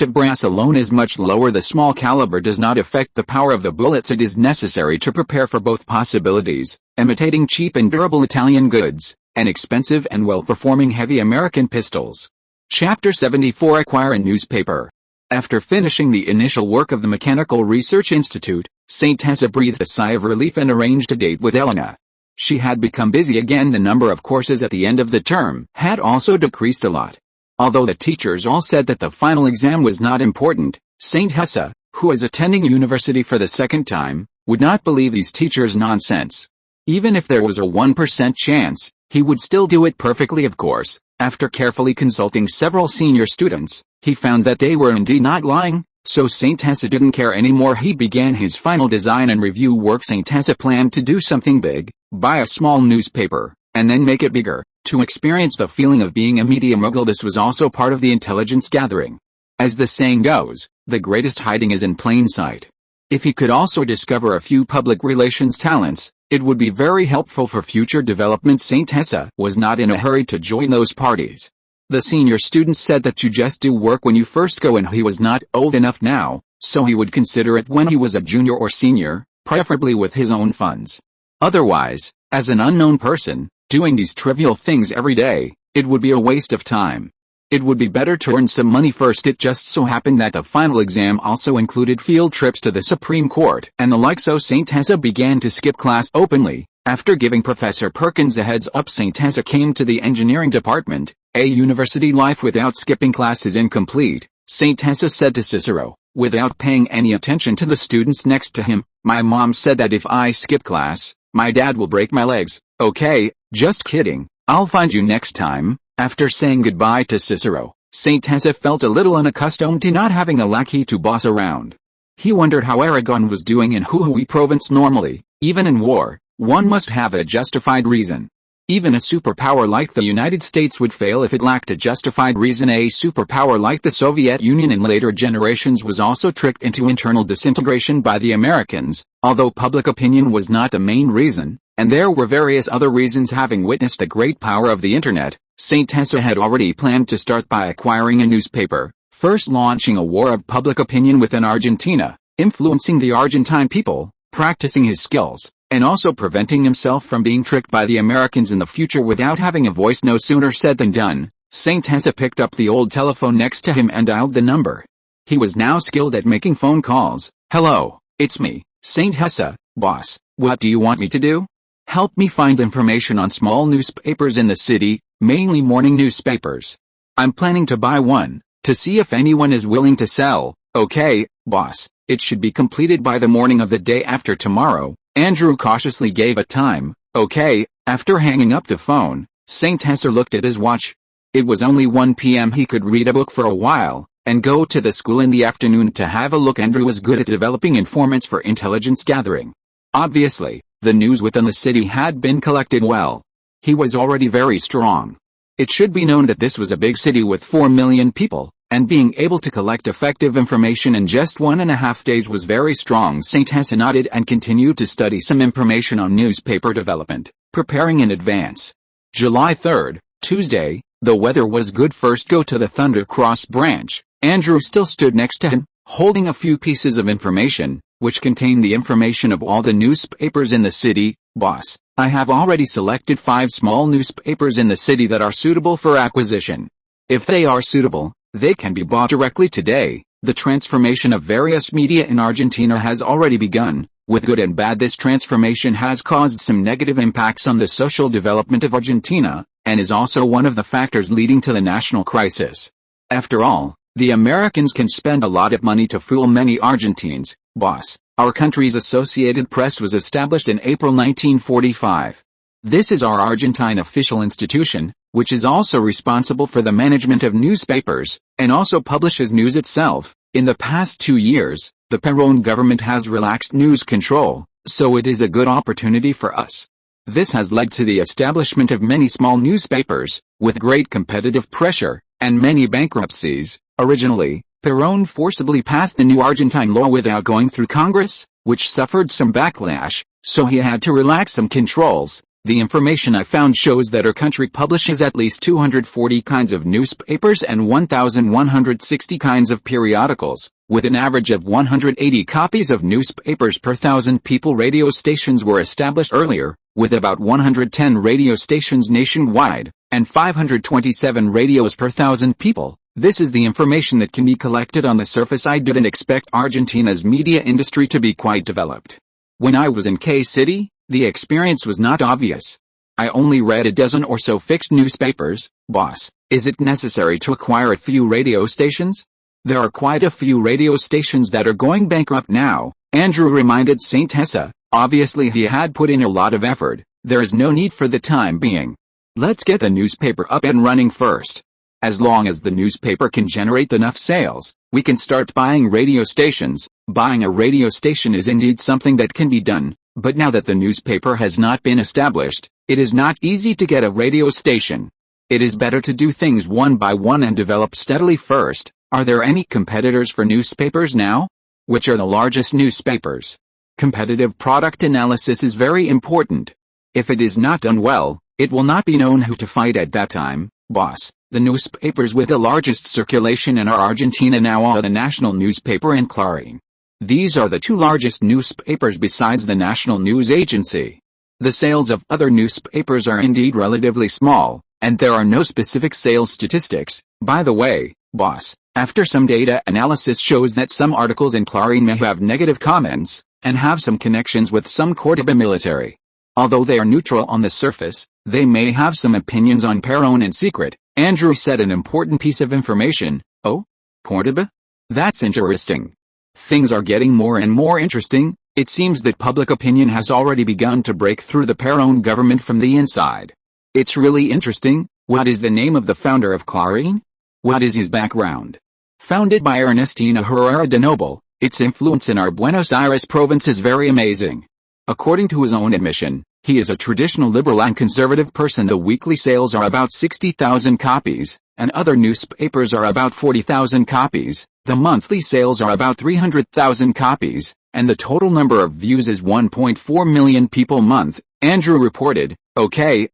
of brass alone is much lower. The small caliber does not affect the power of the bullets. It is necessary to prepare for both possibilities, imitating cheap and durable Italian goods, and expensive and well-performing heavy American pistols. Chapter 74. Acquire a newspaper. After finishing the initial work of the Mechanical Research Institute, Saint Tessa breathed a sigh of relief and arranged a date with Elena. She had become busy again. The number of courses at the end of the term had also decreased a lot. Although the teachers all said that the final exam was not important, Saint Tessa, who was attending university for the second time, would not believe these teachers' nonsense. Even if there was a 1% chance, he would still do it perfectly. Of course, after carefully consulting several senior students, he found that they were indeed not lying, so Saint Tessa didn't care anymore. He began his final design and review work. Saint Tessa planned to do something big, buy a small newspaper, and then make it bigger, to experience the feeling of being a media mogul. This was also part of the intelligence gathering. As the saying goes, the greatest hiding is in plain sight. If he could also discover a few public relations talents, it would be very helpful for future development. Saint Tessa was not in a hurry to join those parties. The senior students said that you just do work when you first go, and he was not old enough now, so he would consider it when he was a junior or senior, preferably with his own funds. Otherwise, as an unknown person, doing these trivial things every day, it would be a waste of time. It would be better to earn some money first. It just so happened that the final exam also included field trips to the Supreme Court and the like, so Saint Tessa began to skip class openly. After giving Professor Perkins a heads up, Saint Tessa came to the engineering department. A university life without skipping class is incomplete, Saint Tessa said to Cicero, without paying any attention to the students next to him. My mom said that if I skip class, my dad will break my legs. Okay, just kidding, I'll find you next time. After saying goodbye to Cicero, Saint Tessa felt a little unaccustomed to not having a lackey to boss around. He wondered how Aragon was doing in Jujuy province. Normally, even in war, one must have a justified reason. Even a superpower like the United States would fail if it lacked a justified reason. A superpower like the Soviet Union in later generations was also tricked into internal disintegration by the Americans, although public opinion was not the main reason, and there were various other reasons. Having witnessed the great power of the internet, Saint Tessa had already planned to start by acquiring a newspaper, first launching a war of public opinion within Argentina, influencing the Argentine people, practicing his skills, and also preventing himself from being tricked by the Americans in the future without having a voice. No sooner said than done. Saint Tessa picked up the old telephone next to him and dialed the number. He was now skilled at making phone calls. Hello, it's me, Saint Tessa, boss. What do you want me to do? Help me find information on small newspapers in the city, mainly morning newspapers. I'm planning to buy one, to see if anyone is willing to sell. Okay, boss, it should be completed by the morning of the day after tomorrow. Andrew cautiously gave a time. Okay. After hanging up the phone, Saint Tessa looked at his watch. It was only 1 p.m. He could read a book for a while, and go to the school in the afternoon to have a look. Andrew was good at developing informants for intelligence gathering. Obviously, the news within the city had been collected well. He was already very strong. It should be known that this was a big city with 4 million people, and being able to collect effective information in just 1.5 days was very strong. Saint Tessa nodded and continued to study some information on newspaper development, preparing in advance. July 3rd, Tuesday, the weather was good. First go to the Thunder Cross branch. Andrew still stood next to him, holding a few pieces of information, which contained the information of all the newspapers in the city. Boss, I have already selected 5 small newspapers in the city that are suitable for acquisition. If they are suitable, they can be bought directly today. The transformation of various media in Argentina has already begun. With good and bad, this transformation has caused some negative impacts on the social development of Argentina, and is also one of the factors leading to the national crisis. After all, the Americans can spend a lot of money to fool many Argentines, boss. Our country's Associated Press was established in April 1945. This is our Argentine official institution, which is also responsible for the management of newspapers, and also publishes news itself. In the past 2 years, the Perón government has relaxed news control, so it is a good opportunity for us. This has led to the establishment of many small newspapers, with great competitive pressure, and many bankruptcies. Originally, Perón forcibly passed the new Argentine law without going through Congress, which suffered some backlash, so he had to relax some controls. The information I found shows that our country publishes at least 240 kinds of newspapers and 1,160 kinds of periodicals, with an average of 180 copies of newspapers per 1,000 people. Radio stations were established earlier, with about 110 radio stations nationwide, and 527 radios per 1,000 people. This is the information that can be collected on the surface. I didn't expect Argentina's media industry to be quite developed. When I was in K-City, the experience was not obvious. I only read a dozen or so fixed newspapers. Boss, is it necessary to acquire a few radio stations? There are quite a few radio stations that are going bankrupt now, Andrew reminded St. Hessa. Obviously he had put in a lot of effort. There is no need for the time being. Let's get the newspaper up and running first. As long as the newspaper can generate enough sales, we can start buying radio stations. Buying a radio station is indeed something that can be done. But now that the newspaper has not been established, it is not easy to get a radio station. It is better to do things one by one and develop steadily first. Are there any competitors for newspapers now? Which are the largest newspapers? Competitive product analysis is very important. If it is not done well, it will not be known who to fight at that time, boss. The newspapers with the largest circulation in our Argentina now are the National Newspaper and Clarín. These are the two largest newspapers besides the National News Agency. The sales of other newspapers are indeed relatively small, and there are no specific sales statistics. By the way, boss, after some data analysis shows that some articles in Clarín may have negative comments, and have some connections with some Córdoba military. Although they are neutral on the surface, they may have some opinions on Perón in secret. Andrew said an important piece of information. Oh? Córdoba? That's interesting. Things are getting more and more interesting. It seems that public opinion has already begun to break through the Perón government from the inside. It's really interesting. What is the name of the founder of Clarín? What is his background? Founded by Ernestina Herrera de Noble, its influence in our Buenos Aires province is very amazing. According to his own admission, he is a traditional liberal and conservative person. The weekly sales are about 60,000 copies, and other newspapers are about 40,000 copies. The monthly sales are about 300,000 copies, and the total number of views is 1.4 million people a month, Andrew reported. Okay,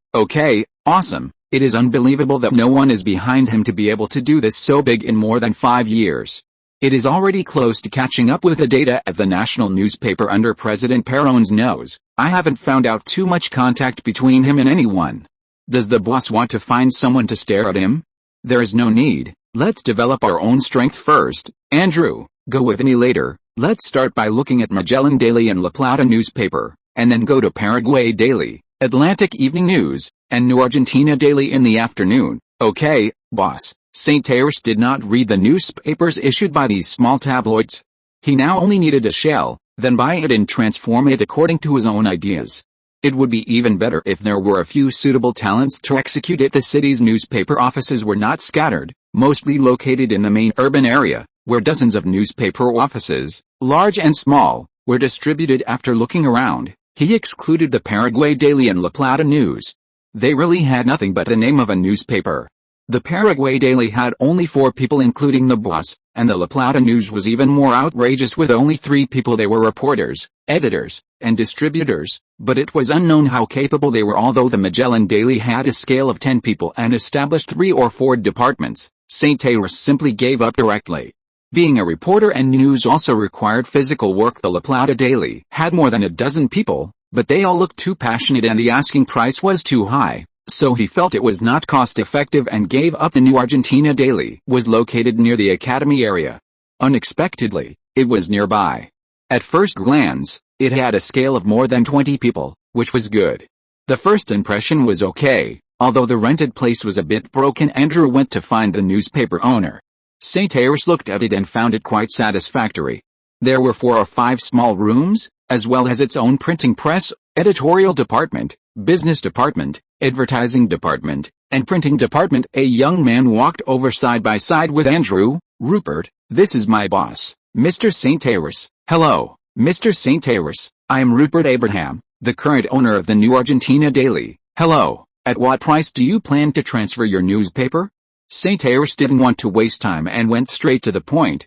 awesome. It is unbelievable that no one is behind him to be able to do this so big in more than 5 years. It is already close to catching up with the data at the national newspaper under President Perón's nose. I haven't found out too much contact between him and anyone. Does the boss want to find someone to stare at him? There is no need. Let's develop our own strength first. Andrew, go with me later. Let's start by looking at Magellan Daily and La Plata newspaper, and then go to Paraguay Daily, Atlantic Evening News, and New Argentina Daily in the afternoon. Okay, boss. St. Ayres did not read the newspapers issued by these small tabloids. He now only needed a shell, then buy it and transform it according to his own ideas. It would be even better if there were a few suitable talents to execute it. The city's newspaper offices were not scattered, mostly located in the main urban area, where dozens of newspaper offices, large and small, were distributed. After looking around, he excluded the Paraguay Daily and La Plata News. They really had nothing but the name of a newspaper. The Paraguay Daily had only 4 people including the boss, and the La Plata News was even more outrageous with only 3 people. They were reporters, editors, and distributors, but it was unknown how capable they were. Although the Magellan Daily had a scale of 10 people and established 3 or 4 departments, St. Ayres simply gave up directly. Being a reporter and news also required physical work. The La Plata Daily had more than a dozen people, but they all looked too passionate and the asking price was too high. So he felt it was not cost-effective and gave up. The New Argentina Daily was located near the Academy area. Unexpectedly, it was nearby. At first glance, It had a scale of more than 20 people, which was good. The first impression was okay, although the rented place was a bit broken. Andrew went to find the newspaper owner. St. Ayres looked at it and found it quite satisfactory. There were 4 or 5 small rooms, as well as its own printing press, editorial department, business department, advertising department, and printing department. A young man walked over side by side with Andrew. "Rupert, this is my boss, Mr. St. Ayres." "Hello, Mr. St. Ayres, I am Rupert Abraham, the current owner of the New Argentina Daily." "Hello, at what price do you plan to transfer your newspaper?" St. Ayres didn't want to waste time and went straight to the point.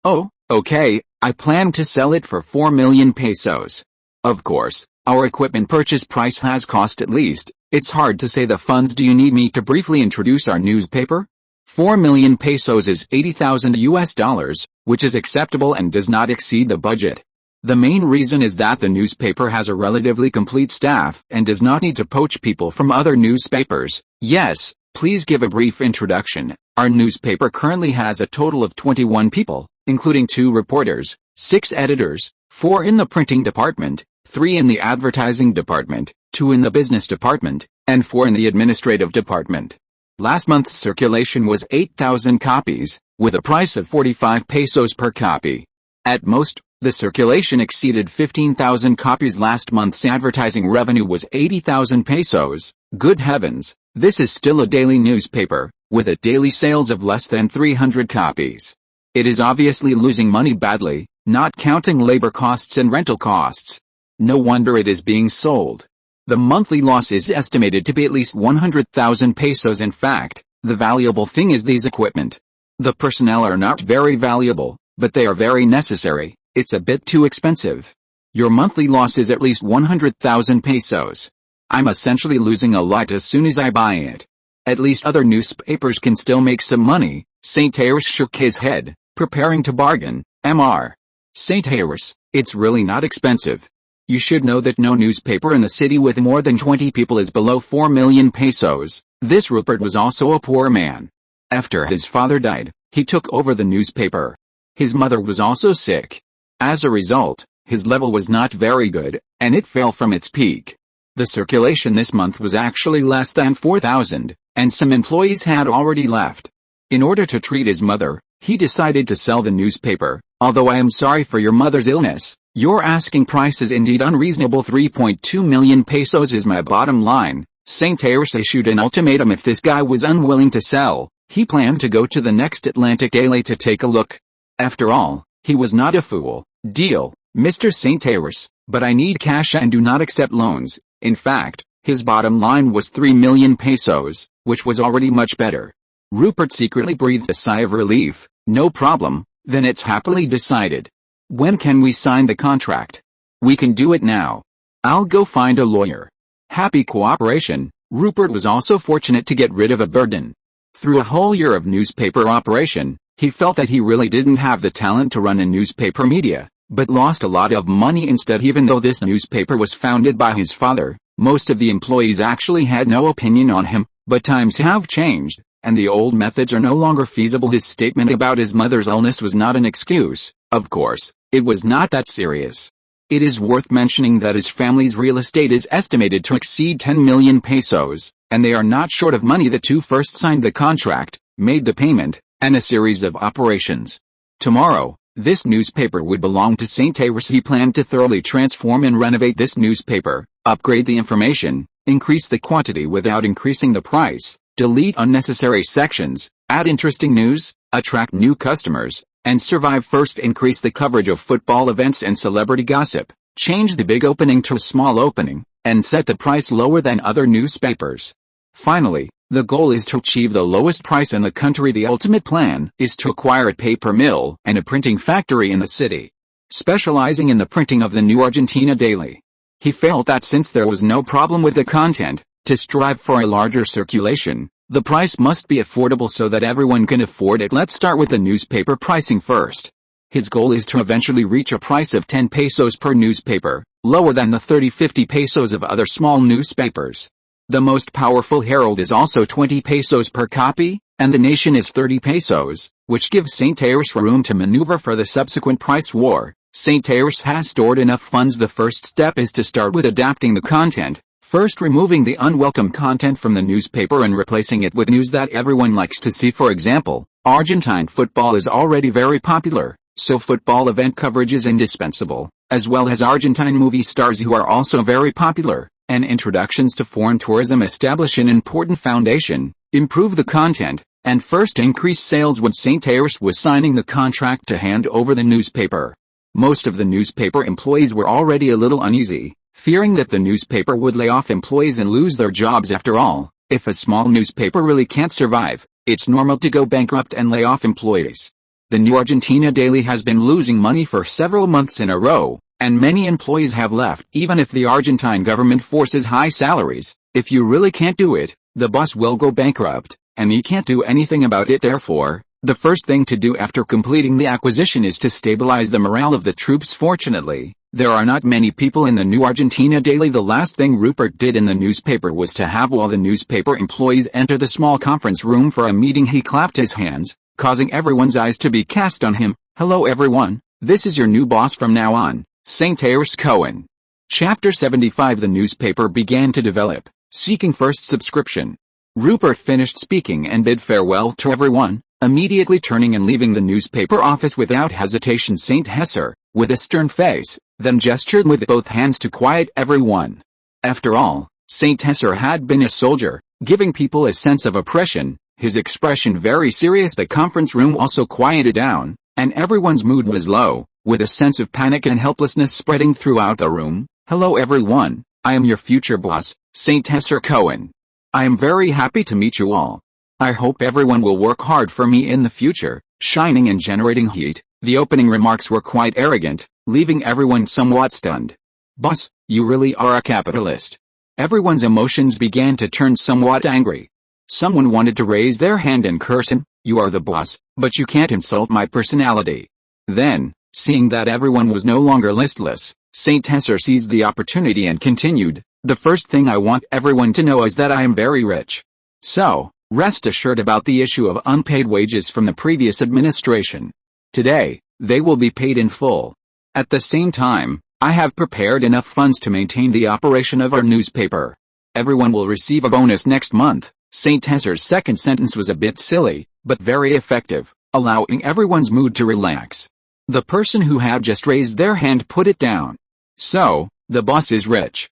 Oh, okay, I plan to sell it for 4 million pesos. Of course, our equipment purchase price has cost at least. It's hard to say the funds. Do you need me to briefly introduce our newspaper? 4 million pesos is $80,000, which is acceptable and does not exceed the budget. The main reason is that the newspaper has a relatively complete staff and does not need to poach people from other newspapers. Yes, please give a brief introduction. Our newspaper currently has a total of 21 people, including 2 reporters, 6 editors, 4 in the printing department, 3 in the advertising department, 2 in the business department, and 4 in the administrative department. Last month's circulation was 8,000 copies, with a price of 45 pesos per copy. At most, the circulation exceeded 15,000 copies. Last month's advertising revenue was 80,000 pesos. Good heavens, this is still a daily newspaper, with a daily sales of less than 300 copies. It is obviously losing money badly, not counting labor costs and rental costs. No wonder it is being sold. The monthly loss is estimated to be at least 100,000 pesos. In fact, the valuable thing is these equipment. The personnel are not very valuable, but they are very necessary. It's a bit too expensive. Your monthly loss is at least 100,000 pesos. I'm essentially losing a lot as soon as I buy it. At least other newspapers can still make some money. St. Ayres shook his head, preparing to bargain. Mr. St. Ayres, it's really not expensive. You should know that no newspaper in the city with more than 20 people is below 4 million pesos. This Rupert was also a poor man. After his father died, he took over the newspaper. His mother was also sick. As a result, his level was not very good, and it fell from its peak. The circulation this month was actually less than 4,000, and some employees had already left. In order to treat his mother, he decided to sell the newspaper. Although I am sorry for your mother's illness, your asking price is indeed unreasonable. 3.2 million pesos is my bottom line. St. Ayres issued an ultimatum. If this guy was unwilling to sell, he planned to go to the next Atlantic Daily to take a look. After all, he was not a fool. Deal, Mr. St. Ayres, but I need cash and do not accept loans. In fact, his bottom line was 3 million pesos, which was already much better. Rupert secretly breathed a sigh of relief. No problem, then it's happily decided. When can we sign the contract? We can do it now. I'll go find a lawyer. Happy cooperation. Rupert was also fortunate to get rid of a burden. Through a whole year of newspaper operation, he felt that he really didn't have the talent to run a newspaper media, but lost a lot of money instead. Even though this newspaper was founded by his father, most of the employees actually had no opinion on him, but times have changed, and the old methods are no longer feasible. His statement about his mother's illness was not an excuse. Of course, it was not that serious. It is worth mentioning that his family's real estate is estimated to exceed 10 million pesos, and they are not short of money. The two first signed the contract, made the payment, and a series of operations. Tomorrow, this newspaper would belong to St. Ayres. He planned to thoroughly transform and renovate this newspaper, upgrade the information, increase the quantity without increasing the price, delete unnecessary sections, add interesting news, attract new customers, and survive. First, increase the coverage of football events and celebrity gossip, change the big opening to a small opening, and set the price lower than other newspapers. Finally, the goal is to achieve the lowest price in the country. The ultimate plan is to acquire a paper mill and a printing factory in the city, specializing in the printing of the New Argentina Daily. He felt that since there was no problem with the content, to strive for a larger circulation, the price must be affordable so that everyone can afford it. Let's start with the newspaper pricing first. His goal is to eventually reach a price of 10 pesos per newspaper, lower than the 30-50 pesos of other small newspapers. The most powerful Herald is also 20 pesos per copy, and The Nation is 30 pesos, which gives St. Ayres room to maneuver for the subsequent price war. St. Tyrus has stored enough funds. The first step is to start with adapting the content, first removing the unwelcome content from the newspaper and replacing it with news that everyone likes to see. For example, Argentine football is already very popular, so football event coverage is indispensable, as well as Argentine movie stars who are also very popular, and introductions to foreign tourism establish an important foundation, improve the content, and first increase sales. When St. Tyrus was signing the contract to hand over the newspaper, most of the newspaper employees were already a little uneasy, fearing that the newspaper would lay off employees and lose their jobs. After all, if a small newspaper really can't survive, it's normal to go bankrupt and lay off employees. The New Argentina Daily has been losing money for several months in a row, and many employees have left. Even if the Argentine government forces high salaries, if you really can't do it, the boss will go bankrupt, and you can't do anything about it. Therefore, the first thing to do after completing the acquisition is to stabilize the morale of the troops. Fortunately, there are not many people in the New Argentina Daily. The last thing Rupert did in the newspaper was to have all the newspaper employees enter the small conference room for a meeting. He clapped his hands, causing everyone's eyes to be cast on him. "Hello everyone, this is your new boss from now on, St. Tyrus Cohen." Chapter 75. The newspaper began to develop, seeking first subscription. Rupert finished speaking and bid farewell to everyone, immediately turning and leaving the newspaper office without hesitation. St. Hesser, with a stern face, then gestured with both hands to quiet everyone. After all, St. Hesser had been a soldier, giving people a sense of oppression, his expression very serious. The conference room also quieted down, and everyone's mood was low, with a sense of panic and helplessness spreading throughout the room. "Hello everyone, I am your future boss, St. Hesser Cohen. I am very happy to meet you all. I hope everyone will work hard for me in the future," shining and generating heat. The opening remarks were quite arrogant, leaving everyone somewhat stunned. "Boss, you really are a capitalist." Everyone's emotions began to turn somewhat angry. Someone wanted to raise their hand and curse him. "You are the boss, but you can't insult my personality." Then, seeing that everyone was no longer listless, St. Hesser seized the opportunity and continued, "The first thing I want everyone to know is that I am very rich. So, rest assured about the issue of unpaid wages from the previous administration. Today, they will be paid in full. At the same time, I have prepared enough funds to maintain the operation of our newspaper. Everyone will receive a bonus next month." St. Hesser's second sentence was a bit silly, but very effective, allowing everyone's mood to relax. The person who had just raised their hand put it down. "So, the boss is rich.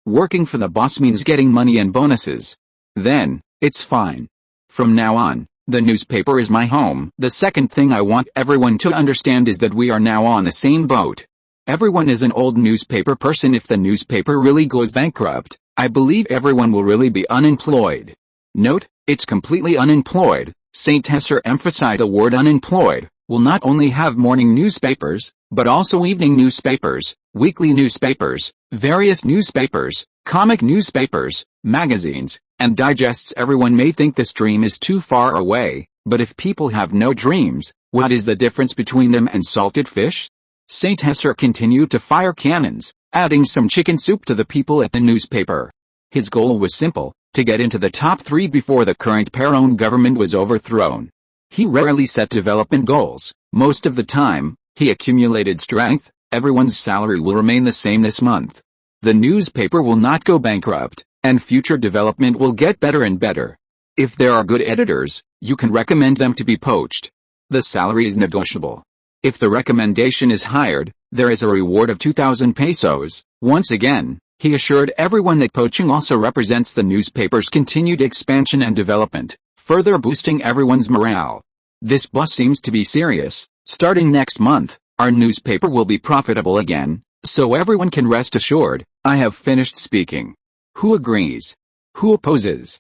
Working for the boss means getting money and bonuses. Then, it's fine. From now on, the newspaper is my home." The second thing I want everyone to understand is that we are now on the same boat. Everyone is an old newspaper person. If the newspaper really goes bankrupt, I believe everyone will really be unemployed. Note, it's completely unemployed. St. Hesser emphasized the word unemployed. Will not only have morning newspapers, but also evening newspapers, weekly newspapers, various newspapers, comic newspapers, magazines, and digests. Everyone may think this dream is too far away, but if people have no dreams, what is the difference between them and salted fish? St. Hesser continued to fire cannons, adding some chicken soup to the people at the newspaper. His goal was simple, to get into the top 3 before the current Perón government was overthrown. He rarely set development goals. Most of the time, he accumulated strength. Everyone's salary will remain the same this month. The newspaper will not go bankrupt, and future development will get better and better. If there are good editors, you can recommend them to be poached. The salary is negotiable. If the recommendation is hired, there is a reward of 2,000 pesos. Once again, he assured everyone that poaching also represents the newspaper's continued expansion and development, further boosting everyone's morale. This boss seems to be serious. Starting next month, our newspaper will be profitable again, so everyone can rest assured. I have finished speaking. Who agrees? Who opposes?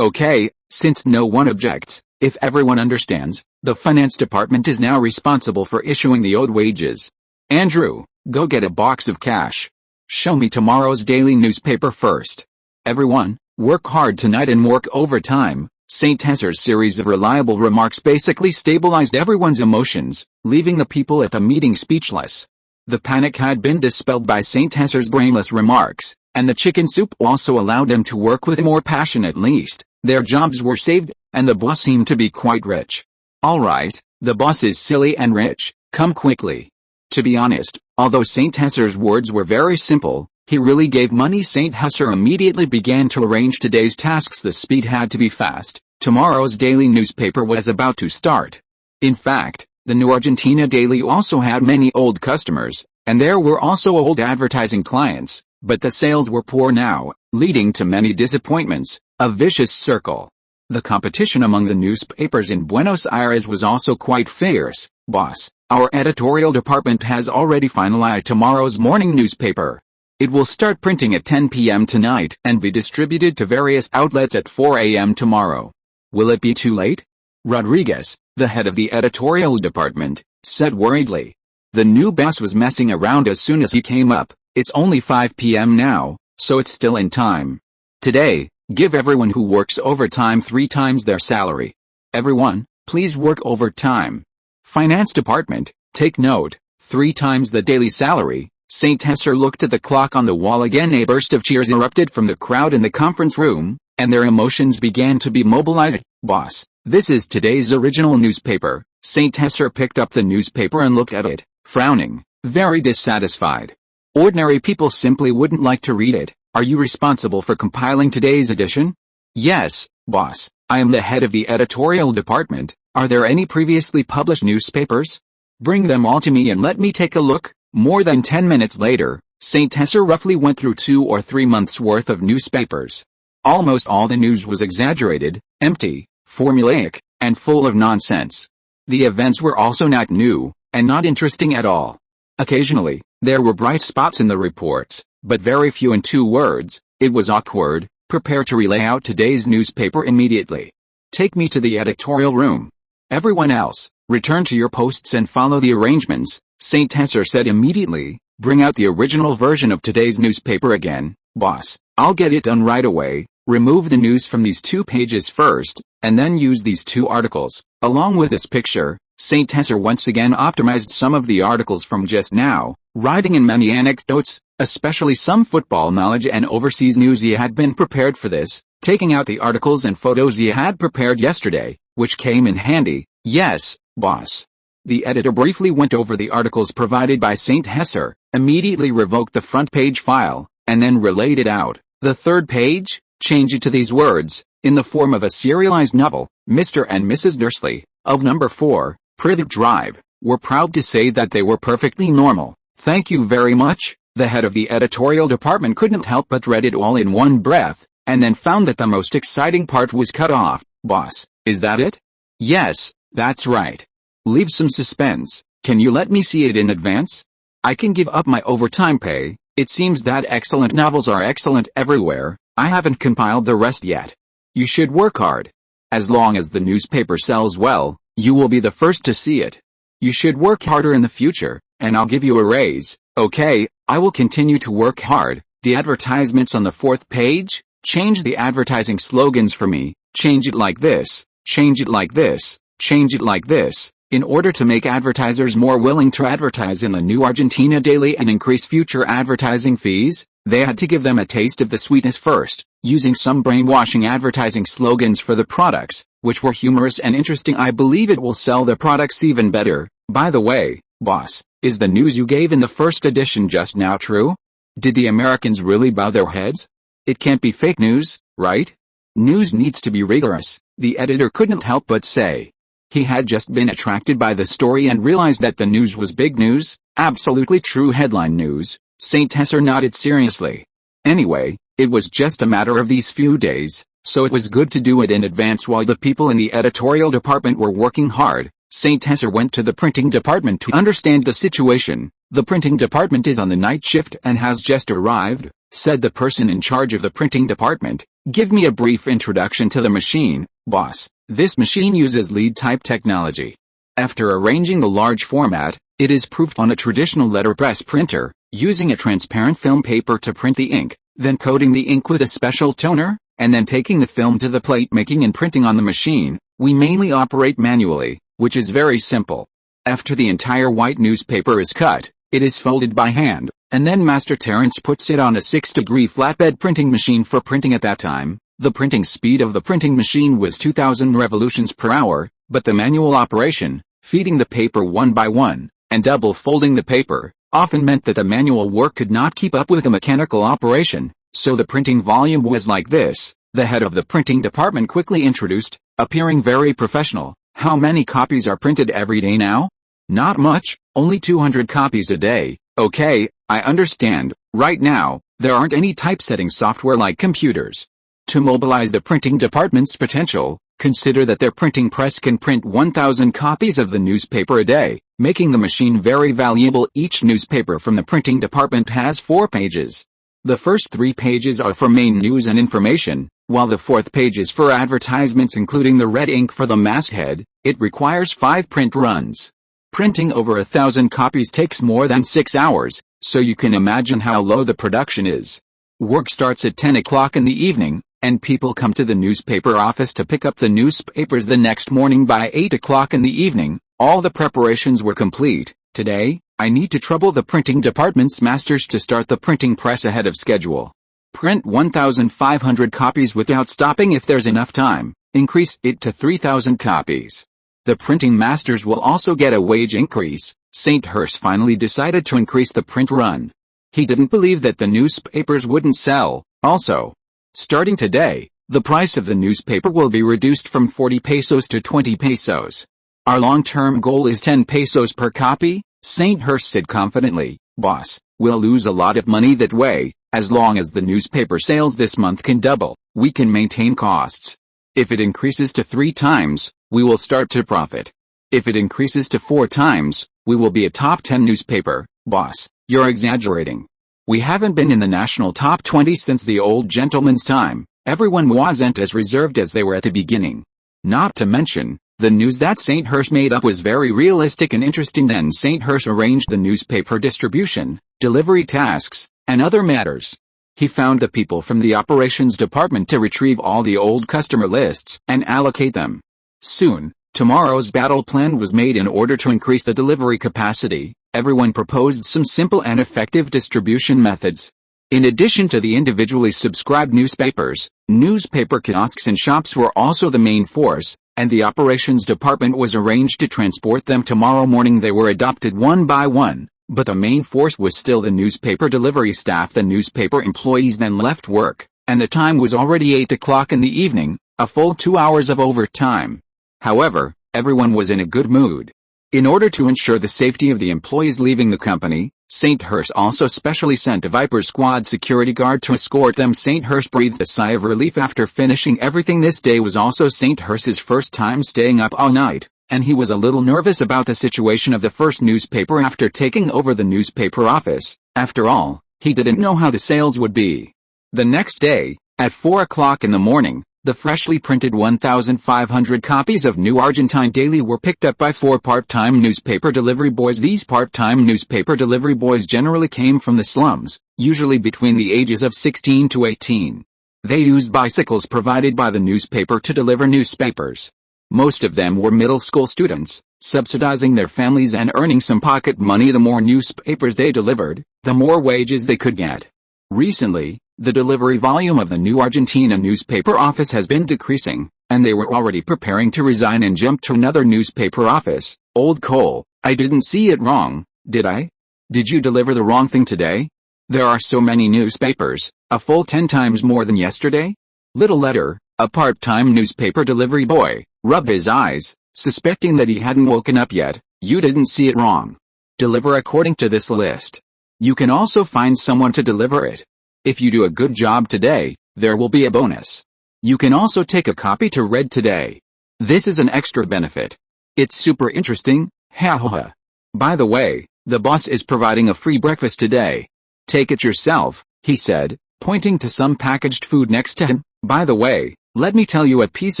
Okay, since no one objects, if everyone understands, the finance department is now responsible for issuing the owed wages. Andrew, go get a box of cash. Show me tomorrow's daily newspaper first. Everyone, work hard tonight and work overtime. St. Hesser's series of reliable remarks basically stabilized everyone's emotions, leaving the people at the meeting speechless. The panic had been dispelled by St. Hesser's brainless remarks, and the chicken soup also allowed them to work with more passion. At least, their jobs were saved, and the boss seemed to be quite rich. Alright, the boss is silly and rich, come quickly. To be honest, although St. Hesser's words were very simple, he really gave money. St. Hesser immediately began to arrange today's tasks. The speed had to be fast. Tomorrow's daily newspaper was about to start. In fact, the New Argentina Daily also had many old customers, and there were also old advertising clients, but the sales were poor now, leading to many disappointments, a vicious circle. The competition among the newspapers in Buenos Aires was also quite fierce. Boss, our editorial department has already finalized tomorrow's morning newspaper. It will start printing at 10 p.m. tonight and be distributed to various outlets at 4 a.m. tomorrow. Will it be too late? Rodriguez, the head of the editorial department, said worriedly. The new boss was messing around as soon as he came up. It's only 5 p.m. now, so it's still in time. Today, give everyone who works overtime 3 times their salary. Everyone, please work overtime. Finance department, take note, 3 times the daily salary. St. Hesser looked at the clock on the wall again. A burst of cheers erupted from the crowd in the conference room, and their emotions began to be mobilized. Boss, this is today's original newspaper. St. Hesser picked up the newspaper and looked at it, frowning, very dissatisfied. Ordinary people simply wouldn't like to read it. Are you responsible for compiling today's edition? Yes, boss, I am the head of the editorial department. Are there any previously published newspapers? Bring them all to me and let me take a look. More than 10 minutes later, St. Hesser roughly went through 2 or 3 months' worth of newspapers. Almost all the news was exaggerated, empty, formulaic, and full of nonsense. The events were also not new, and not interesting at all. Occasionally, there were bright spots in the reports, but very few in 2 words. It was awkward. Prepare to relay out today's newspaper immediately. Take me to the editorial room. Everyone else, return to your posts and follow the arrangements, St. Hesser said immediately. Bring out the original version of today's newspaper again, boss. I'll get it done right away. Remove the news from these 2 pages first, and then use these 2 articles, along with this picture. St. Hesser once again optimized some of the articles from just now, writing in many anecdotes, especially some football knowledge and overseas news. He had been prepared for this, taking out the articles and photos he had prepared yesterday, which came in handy. Yes, boss. The editor briefly went over the articles provided by St. Hesser, immediately revoked the front page file, and then relayed it out. The 3rd page, change it to these words, in the form of a serialized novel. Mr. and Mrs. Dursley, of number 4, Privet Drive, were proud to say that they were perfectly normal. Thank you very much. The head of the editorial department couldn't help but read it all in one breath, and then found that the most exciting part was cut off. Boss, is that it? Yes, that's right. Leave some suspense. Can you let me see it in advance? I can give up my overtime pay. It seems that excellent novels are excellent everywhere. I haven't compiled the rest yet. You should work hard. As long as the newspaper sells well, you will be the first to see it. You should work harder in the future, and I'll give you a raise. Okay, I will continue to work hard. The advertisements on the 4th page, change the advertising slogans for me. Change it like this, change it like this, change it like this. In order to make advertisers more willing to advertise in the New Argentina Daily and increase future advertising fees, they had to give them a taste of the sweetness first, using some brainwashing advertising slogans for the products, which were humorous and interesting. I believe it will sell the products even better. By the way, boss, is the news you gave in the 1st edition just now true? Did the Americans really bow their heads? It can't be fake news, right? News needs to be rigorous, the editor couldn't help but say. He had just been attracted by the story and realized that the news was big news, absolutely true headline news. St. Hesser nodded seriously. Anyway, it was just a matter of these few days, so it was good to do it in advance while the people in the editorial department were working hard. St. Hesser went to the printing department to understand the situation. The printing department is on the night shift and has just arrived, said the person in charge of the printing department. Give me a brief introduction to the machine, boss. This machine uses lead-type technology. After arranging the large format, it is proofed on a traditional letterpress printer, using a transparent film paper to print the ink, then coating the ink with a special toner, and then taking the film to the plate making and printing on the machine. We mainly operate manually, which is very simple. After the entire white newspaper is cut, it is folded by hand, and then Master Terence puts it on a 6-degree flatbed printing machine for printing. At that time, the printing speed of the printing machine was 2,000 revolutions per hour, but the manual operation, feeding the paper one by one, and double folding the paper often meant that the manual work could not keep up with the mechanical operation, so the printing volume was like this. The head of the printing department quickly introduced, appearing very professional. How many copies are printed every day now? Not much, only 200 copies a day. Okay, I understand. Right now, there aren't any typesetting software like computers. To mobilize the printing department's potential, consider that their printing press can print 1,000 copies of the newspaper a day, making the machine very valuable. Each newspaper from the printing department has 4 pages. The first 3 pages are for main news and information, while the 4th page is for advertisements including the red ink for the masthead. It requires 5 print runs. Printing over 1,000 copies takes more than 6 hours, so you can imagine how low the production is. Work starts at 10 o'clock in the evening, and people come to the newspaper office to pick up the newspapers the next morning by 8 o'clock in the evening. All the preparations were complete. Today, I need to trouble the printing department's masters to start the printing press ahead of schedule. Print 1,500 copies without stopping if there's enough time. Increase it to 3,000 copies. The printing masters will also get a wage increase. St. Hurst finally decided to increase the print run. He didn't believe that the newspapers wouldn't sell. Also, starting today, the price of the newspaper will be reduced from 40 pesos to 20 pesos. Our long-term goal is 10 pesos per copy, St. Hurst said confidently. Boss, we'll lose a lot of money that way. As long as the newspaper sales this month can double, we can maintain costs. If it increases to 3 times, we will start to profit. If it increases to 4 times, we will be a top 10 newspaper. Boss, you're exaggerating. We haven't been in the national top 20 since the old gentleman's time. Everyone wasn't as reserved as they were at the beginning. Not to mention, the news that St. Hurst made up was very realistic and interesting. Then St. Hurst arranged the newspaper distribution, delivery tasks, and other matters. He found the people from the operations department to retrieve all the old customer lists and allocate them. Soon, tomorrow's battle plan was made in order to increase the delivery capacity. Everyone proposed some simple and effective distribution methods. In addition to the individually subscribed newspapers, newspaper kiosks and shops were also the main force, and the operations department was arranged to transport them tomorrow morning. They were adopted one by one. But the main force was still the newspaper delivery staff. The newspaper employees then left work, and the time was already 8 o'clock in the evening, a full 2 hours of overtime. However, everyone was in a good mood. In order to ensure the safety of the employees leaving the company, St. Hurst also specially sent a Viper Squad security guard to escort them. St. Hurst breathed a sigh of relief after finishing everything. This day was also St. Hurst's first time staying up all night, and he was a little nervous about the situation of the first newspaper after taking over the newspaper office. After all, he didn't know how the sales would be. The next day, at 4 o'clock in the morning, the freshly printed 1,500 copies of New Argentine Daily were picked up by 4 part-time newspaper delivery boys. These part-time newspaper delivery boys generally came from the slums, usually between the ages of 16 to 18. They used bicycles provided by the newspaper to deliver newspapers. Most of them were middle school students, subsidizing their families and earning some pocket money. The more newspapers they delivered, the more wages they could get. Recently, the delivery volume of the New Argentina newspaper office has been decreasing, and they were already preparing to resign and jump to another newspaper office. Old Cole, I didn't see it wrong, did I? Did you deliver the wrong thing today? There are so many newspapers, a full 10 times more than yesterday? Little Letter, a part-time newspaper delivery boy, rubbed his eyes, suspecting that he hadn't woken up yet. You didn't see it wrong. Deliver according to this list. You can also find someone to deliver it. If you do a good job today, there will be a bonus. You can also take a copy to read today. This is an extra benefit. It's super interesting, ha ha ha. By the way, the boss is providing a free breakfast today. Take it yourself, he said, pointing to some packaged food next to him. By the way, let me tell you a piece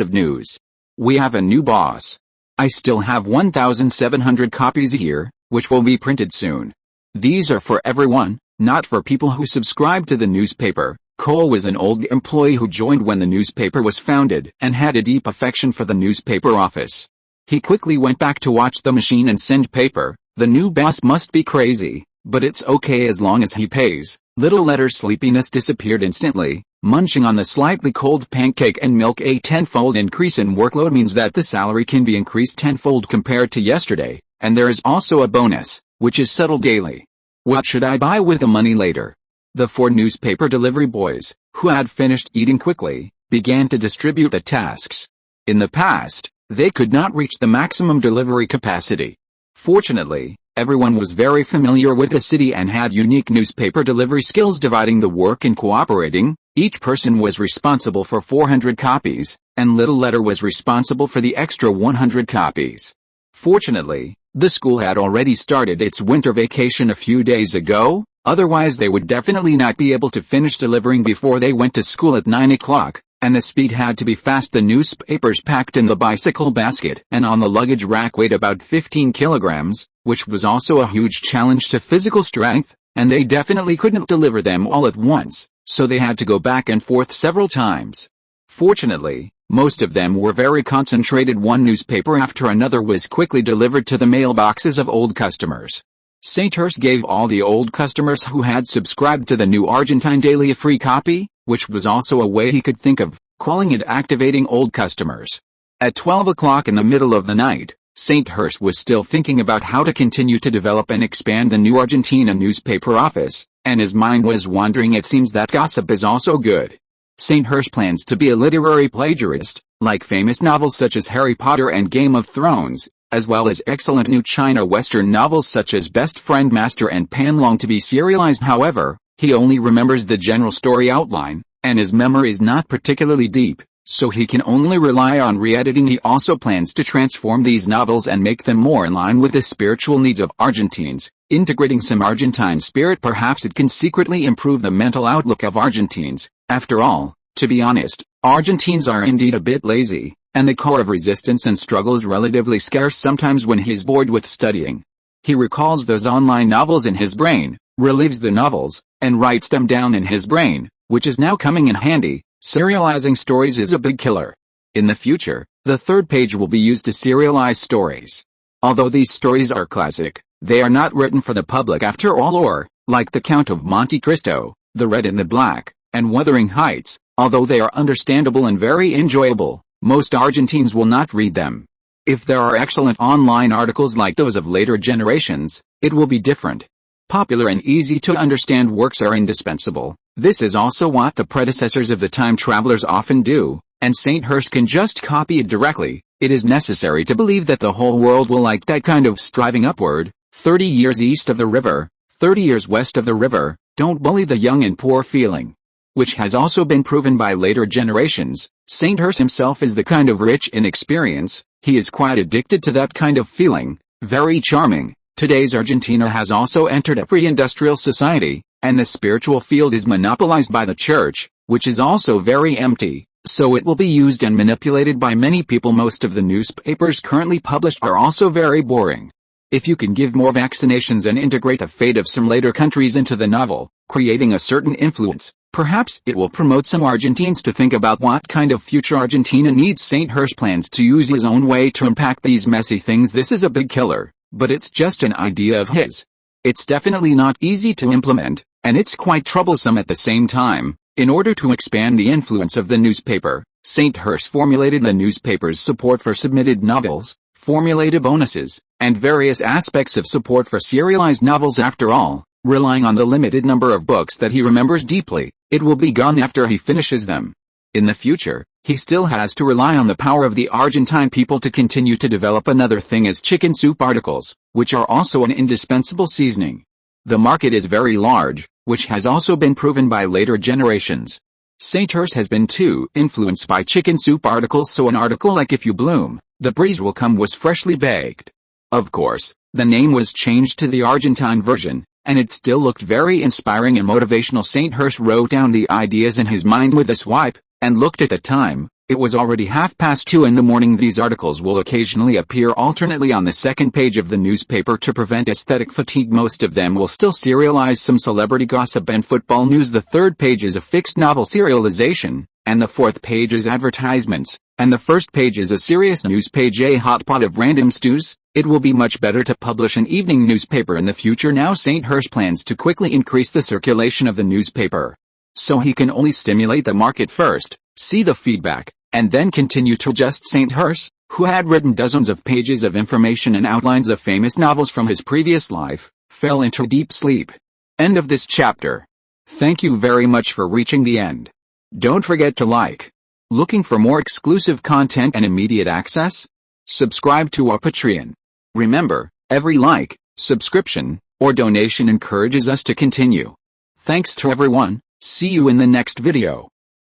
of news. We have a new boss. I still have 1,700 copies here, which will be printed soon. These are for everyone, not for people who subscribe to the newspaper. Cole was an old employee who joined when the newspaper was founded and had a deep affection for the newspaper office. He quickly went back to watch the machine and send paper. The new boss must be crazy, but it's okay as long as he pays. Little Letter's sleepiness disappeared instantly. Munching on the slightly cold pancake and milk. A tenfold increase in workload means that the salary can be increased tenfold compared to yesterday. And there is also a bonus, which is settled daily. What should I buy with the money later? The 4 newspaper delivery boys, who had finished eating quickly, began to distribute the tasks. In the past, they could not reach the maximum delivery capacity. Fortunately, everyone was very familiar with the city and had unique newspaper delivery skills dividing the work and cooperating. Each person was responsible for 400 copies, and Little Letter was responsible for the extra 100 copies. Fortunately, the school had already started its winter vacation a few days ago, otherwise they would definitely not be able to finish delivering before they went to school at 9 o'clock, and the speed had to be fast. The newspapers packed in the bicycle basket and on the luggage rack weighed about 15 kilograms, which was also a huge challenge to physical strength, and they definitely couldn't deliver them all at once, so they had to go back and forth several times. Fortunately, most of them were very concentrated. One newspaper after another was quickly delivered to the mailboxes of old customers. St. Hurst gave all the old customers who had subscribed to the New Argentine Daily a free copy, which was also a way he could think of, calling it activating old customers. At 12 o'clock in the middle of the night, St. Hurst was still thinking about how to continue to develop and expand the New Argentina newspaper office, and his mind was wandering. It seems that gossip is also good. St. Hurst plans to be a literary plagiarist, like famous novels such as Harry Potter and Game of Thrones, as well as excellent new China Western novels such as Best Friend Master and Pan Long to be serialized. However, he only remembers the general story outline, and his memory is not particularly deep, so he can only rely on re-editing. He also plans to transform these novels and make them more in line with the spiritual needs of Argentines, integrating some Argentine spirit. Perhaps it can secretly improve the mental outlook of Argentines. After all, to be honest, Argentines are indeed a bit lazy, and the core of resistance and struggle is relatively scarce. Sometimes when he's bored with studying, he recalls those online novels in his brain, relieves the novels, and writes them down in his brain, which is now coming in handy. Serializing stories is a big killer. In the future, the 3rd page will be used to serialize stories. Although these stories are classic, they are not written for the public after all, or, like The Count of Monte Cristo, The Red and the Black, and Wuthering Heights, although they are understandable and very enjoyable, most Argentines will not read them. If there are excellent online articles like those of later generations, it will be different. Popular and easy to understand works are indispensable. This is also what the predecessors of the time travelers often do, and St. Hurst can just copy it directly. It is necessary to believe that the whole world will like that kind of striving upward. 30 years east of the river, 30 years west of the river, don't bully the young and poor feeling, which has also been proven by later generations. St. Hurst himself is the kind of rich in experience. He is quite addicted to that kind of feeling. Very charming. Today's Argentina has also entered a pre-industrial society, and the spiritual field is monopolized by the church, which is also very empty, so it will be used and manipulated by many people. Most of the newspapers currently published are also very boring. If you can give more vaccinations and integrate the fate of some later countries into the novel, creating a certain influence, perhaps it will promote some Argentines to think about what kind of future Argentina needs. St. Hurst plans to use his own way to impact these messy things. This is a big killer, but it's just an idea of his. It's definitely not easy to implement, and it's quite troublesome at the same time. In order to expand the influence of the newspaper, St. Hurst formulated the newspaper's support for submitted novels, formulated bonuses, and various aspects of support for serialized novels. After all, relying on the limited number of books that he remembers deeply, it will be gone after he finishes them. In the future, he still has to rely on the power of the Argentine people to continue to develop. Another thing is chicken soup articles, which are also an indispensable seasoning. The market is very large, which has also been proven by later generations. St. Hurst has been too influenced by chicken soup articles, so an article like "If You Bloom, the Breeze Will Come" was freshly baked. Of course, the name was changed to the Argentine version, and it still looked very inspiring and motivational. St. Hurst wrote down the ideas in his mind with a swipe, and looked at the time. It was already 2:30 in the morning. These articles will occasionally appear alternately on the 2nd page of the newspaper to prevent aesthetic fatigue. Most of them will still serialize some celebrity gossip and football news. The 3rd page is a fixed novel serialization, and the 4th page is advertisements, and the 1st page is a serious news page, a hot pot of random stews. It will be much better to publish an evening newspaper in the future. Now St. Hurst plans to quickly increase the circulation of the newspaper, so he can only stimulate the market first, see the feedback, And then continue to just Saint Hurst, who had written dozens of pages of information and outlines of famous novels from his previous life, fell into deep sleep. End of this chapter. Thank you very much for reaching the end. Don't forget to like. Looking for more exclusive content and immediate access? Subscribe to our Patreon. Remember, every like, subscription, or donation encourages us to continue. Thanks to everyone. See you in the next video.